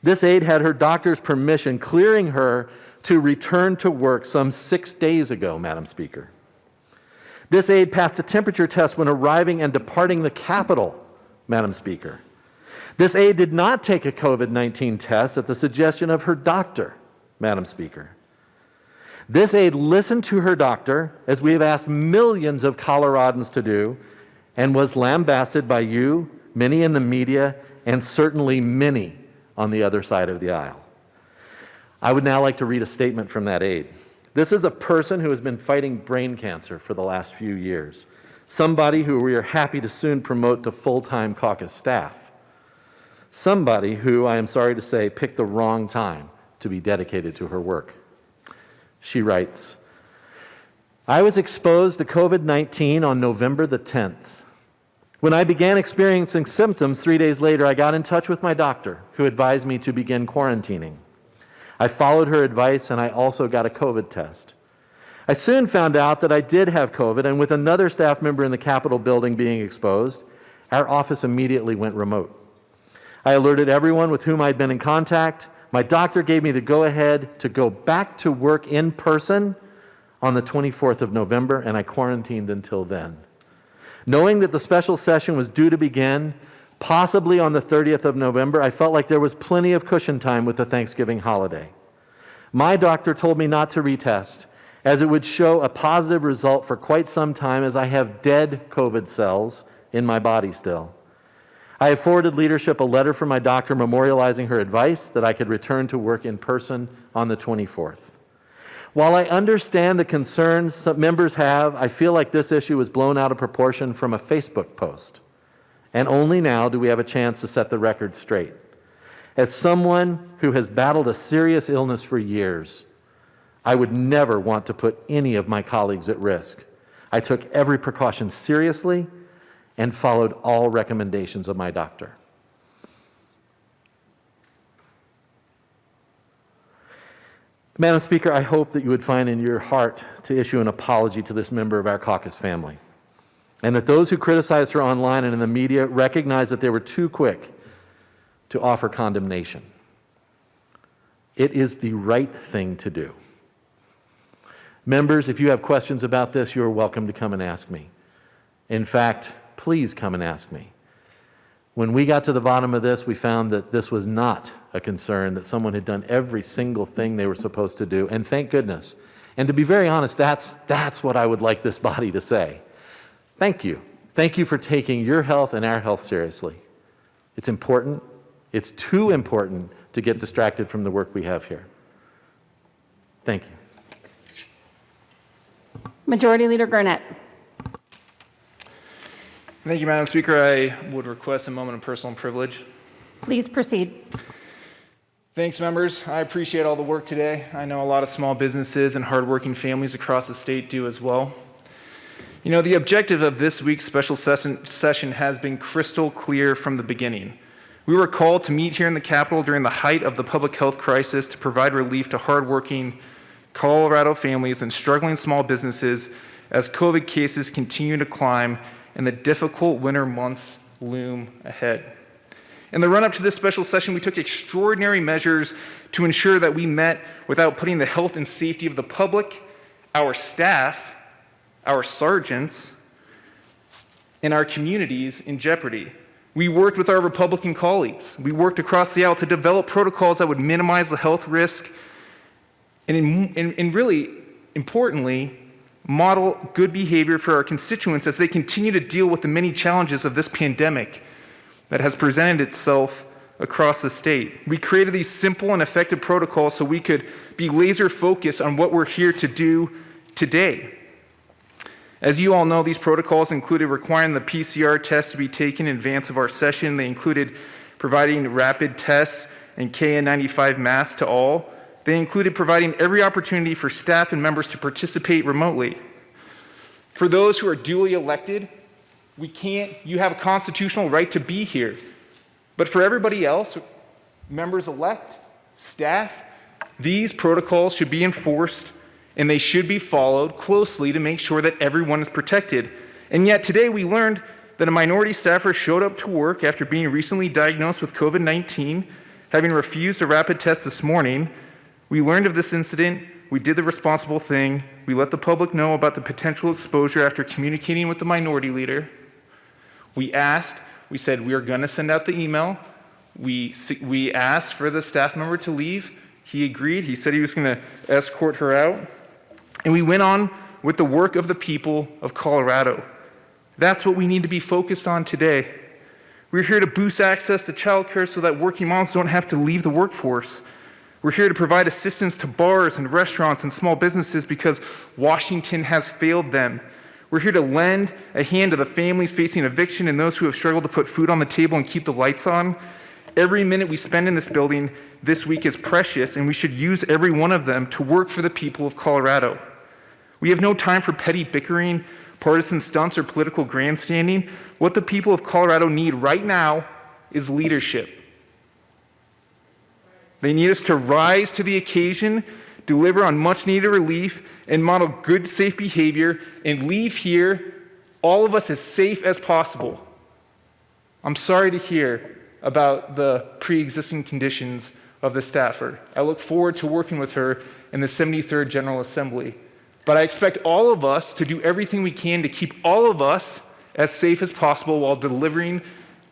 This aide had her doctor's permission, clearing her to return to work some 6 days ago, Madam Speaker. This aide passed a temperature test when arriving and departing the Capitol, Madam Speaker. This aide did not take a COVID-19 test at the suggestion of her doctor, Madam Speaker. This aide listened to her doctor, as we have asked millions of Coloradans to do, and was lambasted by you, many in the media, and certainly many on the other side of the aisle. I would now like to read a statement from that aide. This is a person who has been fighting brain cancer for the last few years, somebody who we are happy to soon promote to full-time caucus staff, somebody who, I am sorry to say, picked the wrong time to be dedicated to her work. She writes, I was exposed to COVID-19 on November the 10th. When I began experiencing symptoms 3 days later, I got in touch with my doctor, who advised me to begin quarantining. I followed her advice, and I also got a COVID test. I soon found out that I did have COVID, and with another staff member in the Capitol building being exposed, our office immediately went remote. I alerted everyone with whom I'd been in contact. My doctor gave me the go-ahead to go back to work in person on the 24th of November, and I quarantined until then. Knowing that the special session was due to begin, possibly on the 30th of November, I felt like there was plenty of cushion time with the Thanksgiving holiday. My doctor told me not to retest, as it would show a positive result for quite some time, as I have dead COVID cells in my body still. I have forwarded leadership a letter from my doctor memorializing her advice that I could return to work in person on the 24th. While I understand the concerns some members have, I feel like this issue was blown out of proportion from a Facebook post. And only now do we have a chance to set the record straight. As someone who has battled a serious illness for years, I would never want to put any of my colleagues at risk. I took every precaution seriously and followed all recommendations of my doctor. Madam Speaker, I hope that you would find in your heart to issue an apology to this member of our caucus family, and that those who criticized her online and in the media recognize that they were too quick to offer condemnation. It is the right thing to do. Members, if you have questions about this, you are welcome to come and ask me. In fact, please come and ask me. When we got to the bottom of this, we found that this was not a concern, that someone had done every single thing they were supposed to do, and thank goodness. And to be very honest, that's what I would like this body to say. Thank you. Thank you for taking your health and our health seriously. It's important. It's too important to get distracted from the work we have here. Thank you. Majority Leader Garnett. Thank you, Madam Speaker. I would request a moment of personal privilege. Please proceed. Thanks, members. I appreciate all the work today. I know a lot of small businesses and hardworking families across the state do as well. You know, the objective of this week's special session has been crystal clear from the beginning. We were called to meet here in the Capitol during the height of the public health crisis to provide relief to hardworking Colorado families and struggling small businesses as COVID cases continue to climb and the difficult winter months loom ahead. In the run-up to this special session, we took extraordinary measures to ensure that we met without putting the health and safety of the public, our staff, our sergeants, and our communities in jeopardy. We worked with our Republican colleagues. We worked across the aisle to develop protocols that would minimize the health risk and really importantly, model good behavior for our constituents as they continue to deal with the many challenges of this pandemic that has presented itself across the state. We created these simple and effective protocols so we could be laser focused on what we're here to do today. As you all know, these protocols included requiring the PCR test to be taken in advance of our session. They included providing rapid tests and KN95 masks to all. They included providing every opportunity for staff and members to participate remotely. For those who are duly elected, you have a constitutional right to be here. But for everybody else, members-elect, staff, these protocols should be enforced and they should be followed closely to make sure that everyone is protected. And yet today we learned that a minority staffer showed up to work after being recently diagnosed with COVID-19, having refused a rapid test this morning. We learned of this incident. We did the responsible thing. We let the public know about the potential exposure after communicating with the minority leader. We said we are going to send out the email. We asked for the staff member to leave. He agreed. He said he was going to escort her out. And we went on with the work of the people of Colorado. That's what we need to be focused on today. We're here to boost access to childcare so that working moms don't have to leave the workforce. We're here to provide assistance to bars and restaurants and small businesses because Washington has failed them. We're here to lend a hand to the families facing eviction and those who have struggled to put food on the table and keep the lights on. Every minute we spend in this building this week is precious, and we should use every one of them to work for the people of Colorado. We have no time for petty bickering, partisan stunts, or political grandstanding. What the people of Colorado need right now is leadership. They need us to rise to the occasion, deliver on much-needed relief, and model good, safe behavior, and leave here, all of us, as safe as possible. I'm sorry to hear about the pre-existing conditions of the staffer. I look forward to working with her in the 73rd General Assembly. But I expect all of us to do everything we can to keep all of us as safe as possible while delivering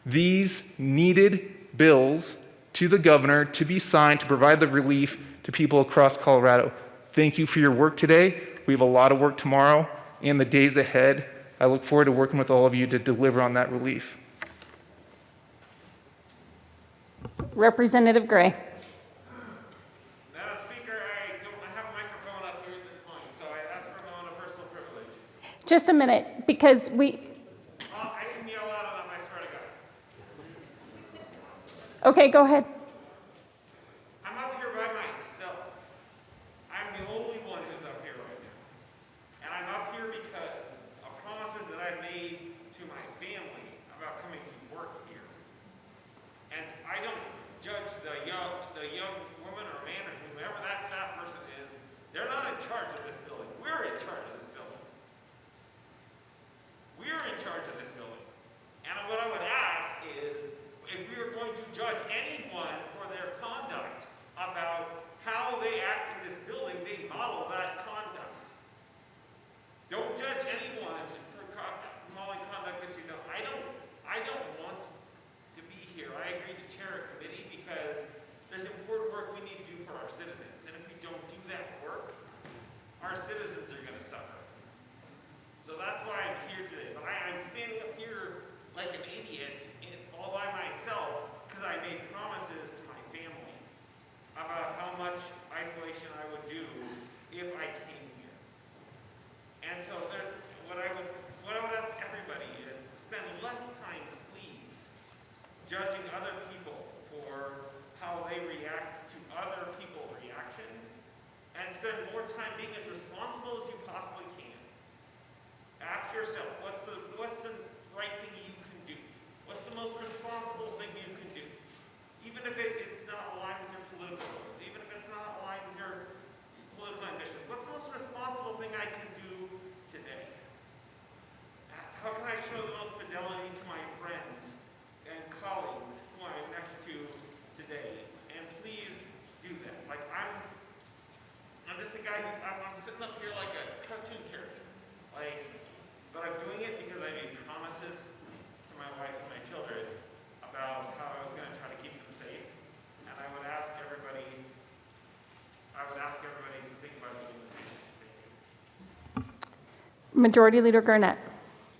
these needed bills to the governor to be signed to provide the relief to people across Colorado. Thank you for your work today. We have a lot of work tomorrow and the days ahead. I look forward to working with all of you to deliver on that relief. Representative Gray. Madam Speaker, I have a microphone up here at this point, so I ask for a moment of personal privilege. Just a minute, because we. I didn't yell out enough, I swear to God. Okay, go ahead. I'm up here by myself. I'm the only one who's up here right now. And I'm up here because of promises that I've made to my family about coming to work here. And I don't judge the young woman or man or whoever that staff person is. They're not in charge of this building. We're in charge of this building. We're in charge of this building. And what I would ask is, if we were going to judge anyone for their conduct about how they act in this building, they model that conduct. Don't judge anyone for modeling conduct that you don't. I don't want to be here. I agree to chair a committee because there's important work we need to do for our citizens. And if we don't do that work, our citizens are going to suffer. So that's why I'm here today. But I'm standing up here like an idiot all by myself because I made promises to my family about how much isolation I would do if I came here. And so what I would ask everybody is spend less time, please, judging other people for how they react to other people's reaction, and spend more time being as responsible as you possibly can. Ask yourself, what's the right thing you can do? What's the most responsible thing you can do? Even if it's not aligned with your political goals, even if it's not aligned with your political ambitions, what's the most responsible thing I can do today? How can I show the most fidelity to my friends and colleagues who I'm next to today? And please do that. Like I'm just a guy I'm sitting up here like a cartoon character. But I'm doing it because I made promises to my wife and my children about how I was going to try to keep them safe. And I would ask everybody to think about doing the same. Majority Leader Garnett.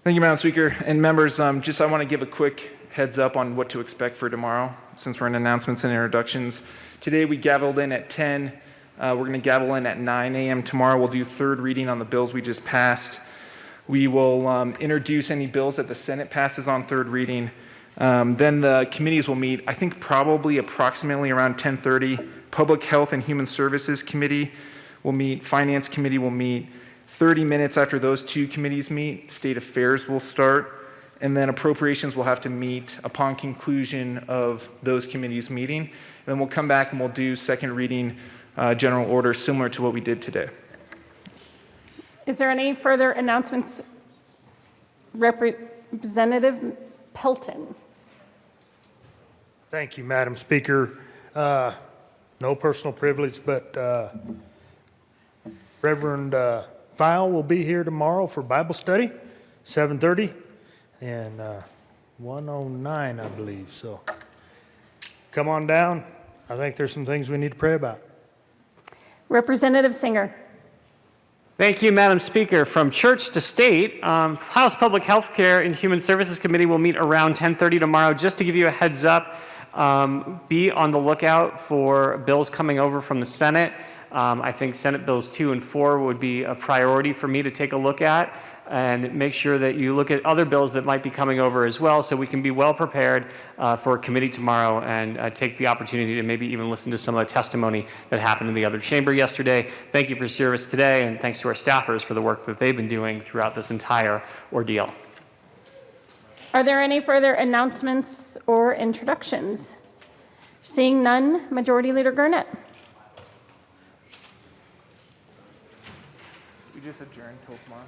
Thank you, Madam Speaker. And members, I want to give a quick heads up on what to expect for tomorrow, since we're in announcements and introductions. Today we gavelled in at 10. We're going to gavel in at 9 a.m. tomorrow. We'll do third reading on the bills we just passed. We will introduce any bills that the Senate passes on third reading. Then the committees will meet, I think probably approximately around 10:30. Public Health and Human Services Committee will meet. Finance Committee will meet. 30 minutes after those two committees meet, State Affairs will start. And then Appropriations will have to meet upon conclusion of those committees meeting. And then we'll come back and we'll do second reading general order similar to what we did today. Is there any further announcements? Representative Pelton. Thank you, Madam Speaker. No personal privilege, but Reverend File will be here tomorrow for Bible study, 7:30 and 109, I believe. So come on down. I think there's some things we need to pray about. Representative Singer. Thank you, Madam Speaker. From church to state, House Public Health Care and Human Services Committee will meet around 10:30 tomorrow. Just to give you a heads up, be on the lookout for bills coming over from the Senate. I think Senate Bills 2 and 4 would be a priority for me to take a look at, and make sure that you look at other bills that might be coming over as well, so we can be well prepared for committee tomorrow and take the opportunity to maybe even listen to some of the testimony that happened in the other chamber yesterday. Thank you for your service today, and thanks to our staffers for the work that they've been doing throughout this entire ordeal. Are there any further announcements or introductions? Seeing none, Majority Leader Gurnett. We just adjourn till tomorrow.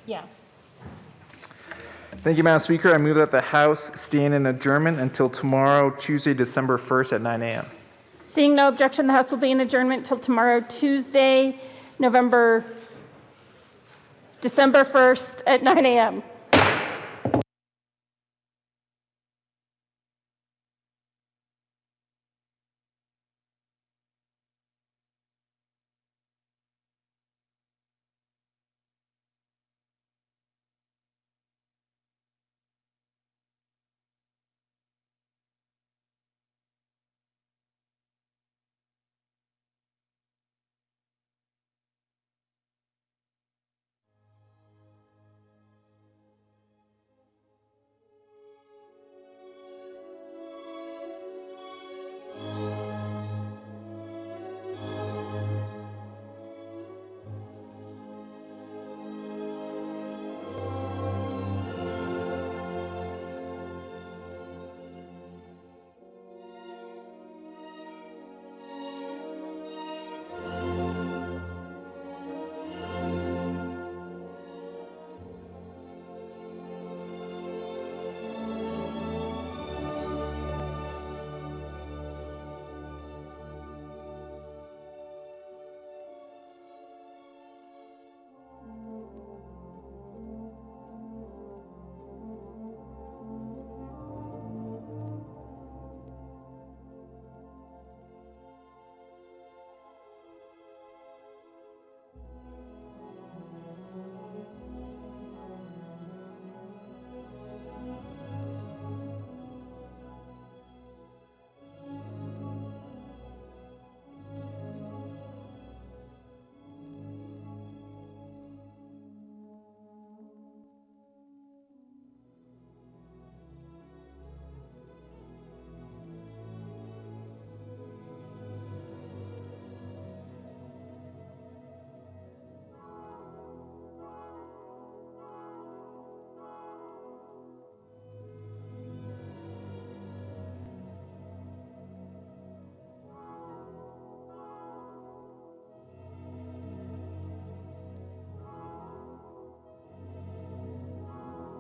Yeah. Thank you, Madam Speaker. I move that the House stand in adjournment until tomorrow, Tuesday, December 1st at 9 a.m. Seeing no objection, the House will be in adjournment till tomorrow, Tuesday, December 1st at 9 a.m.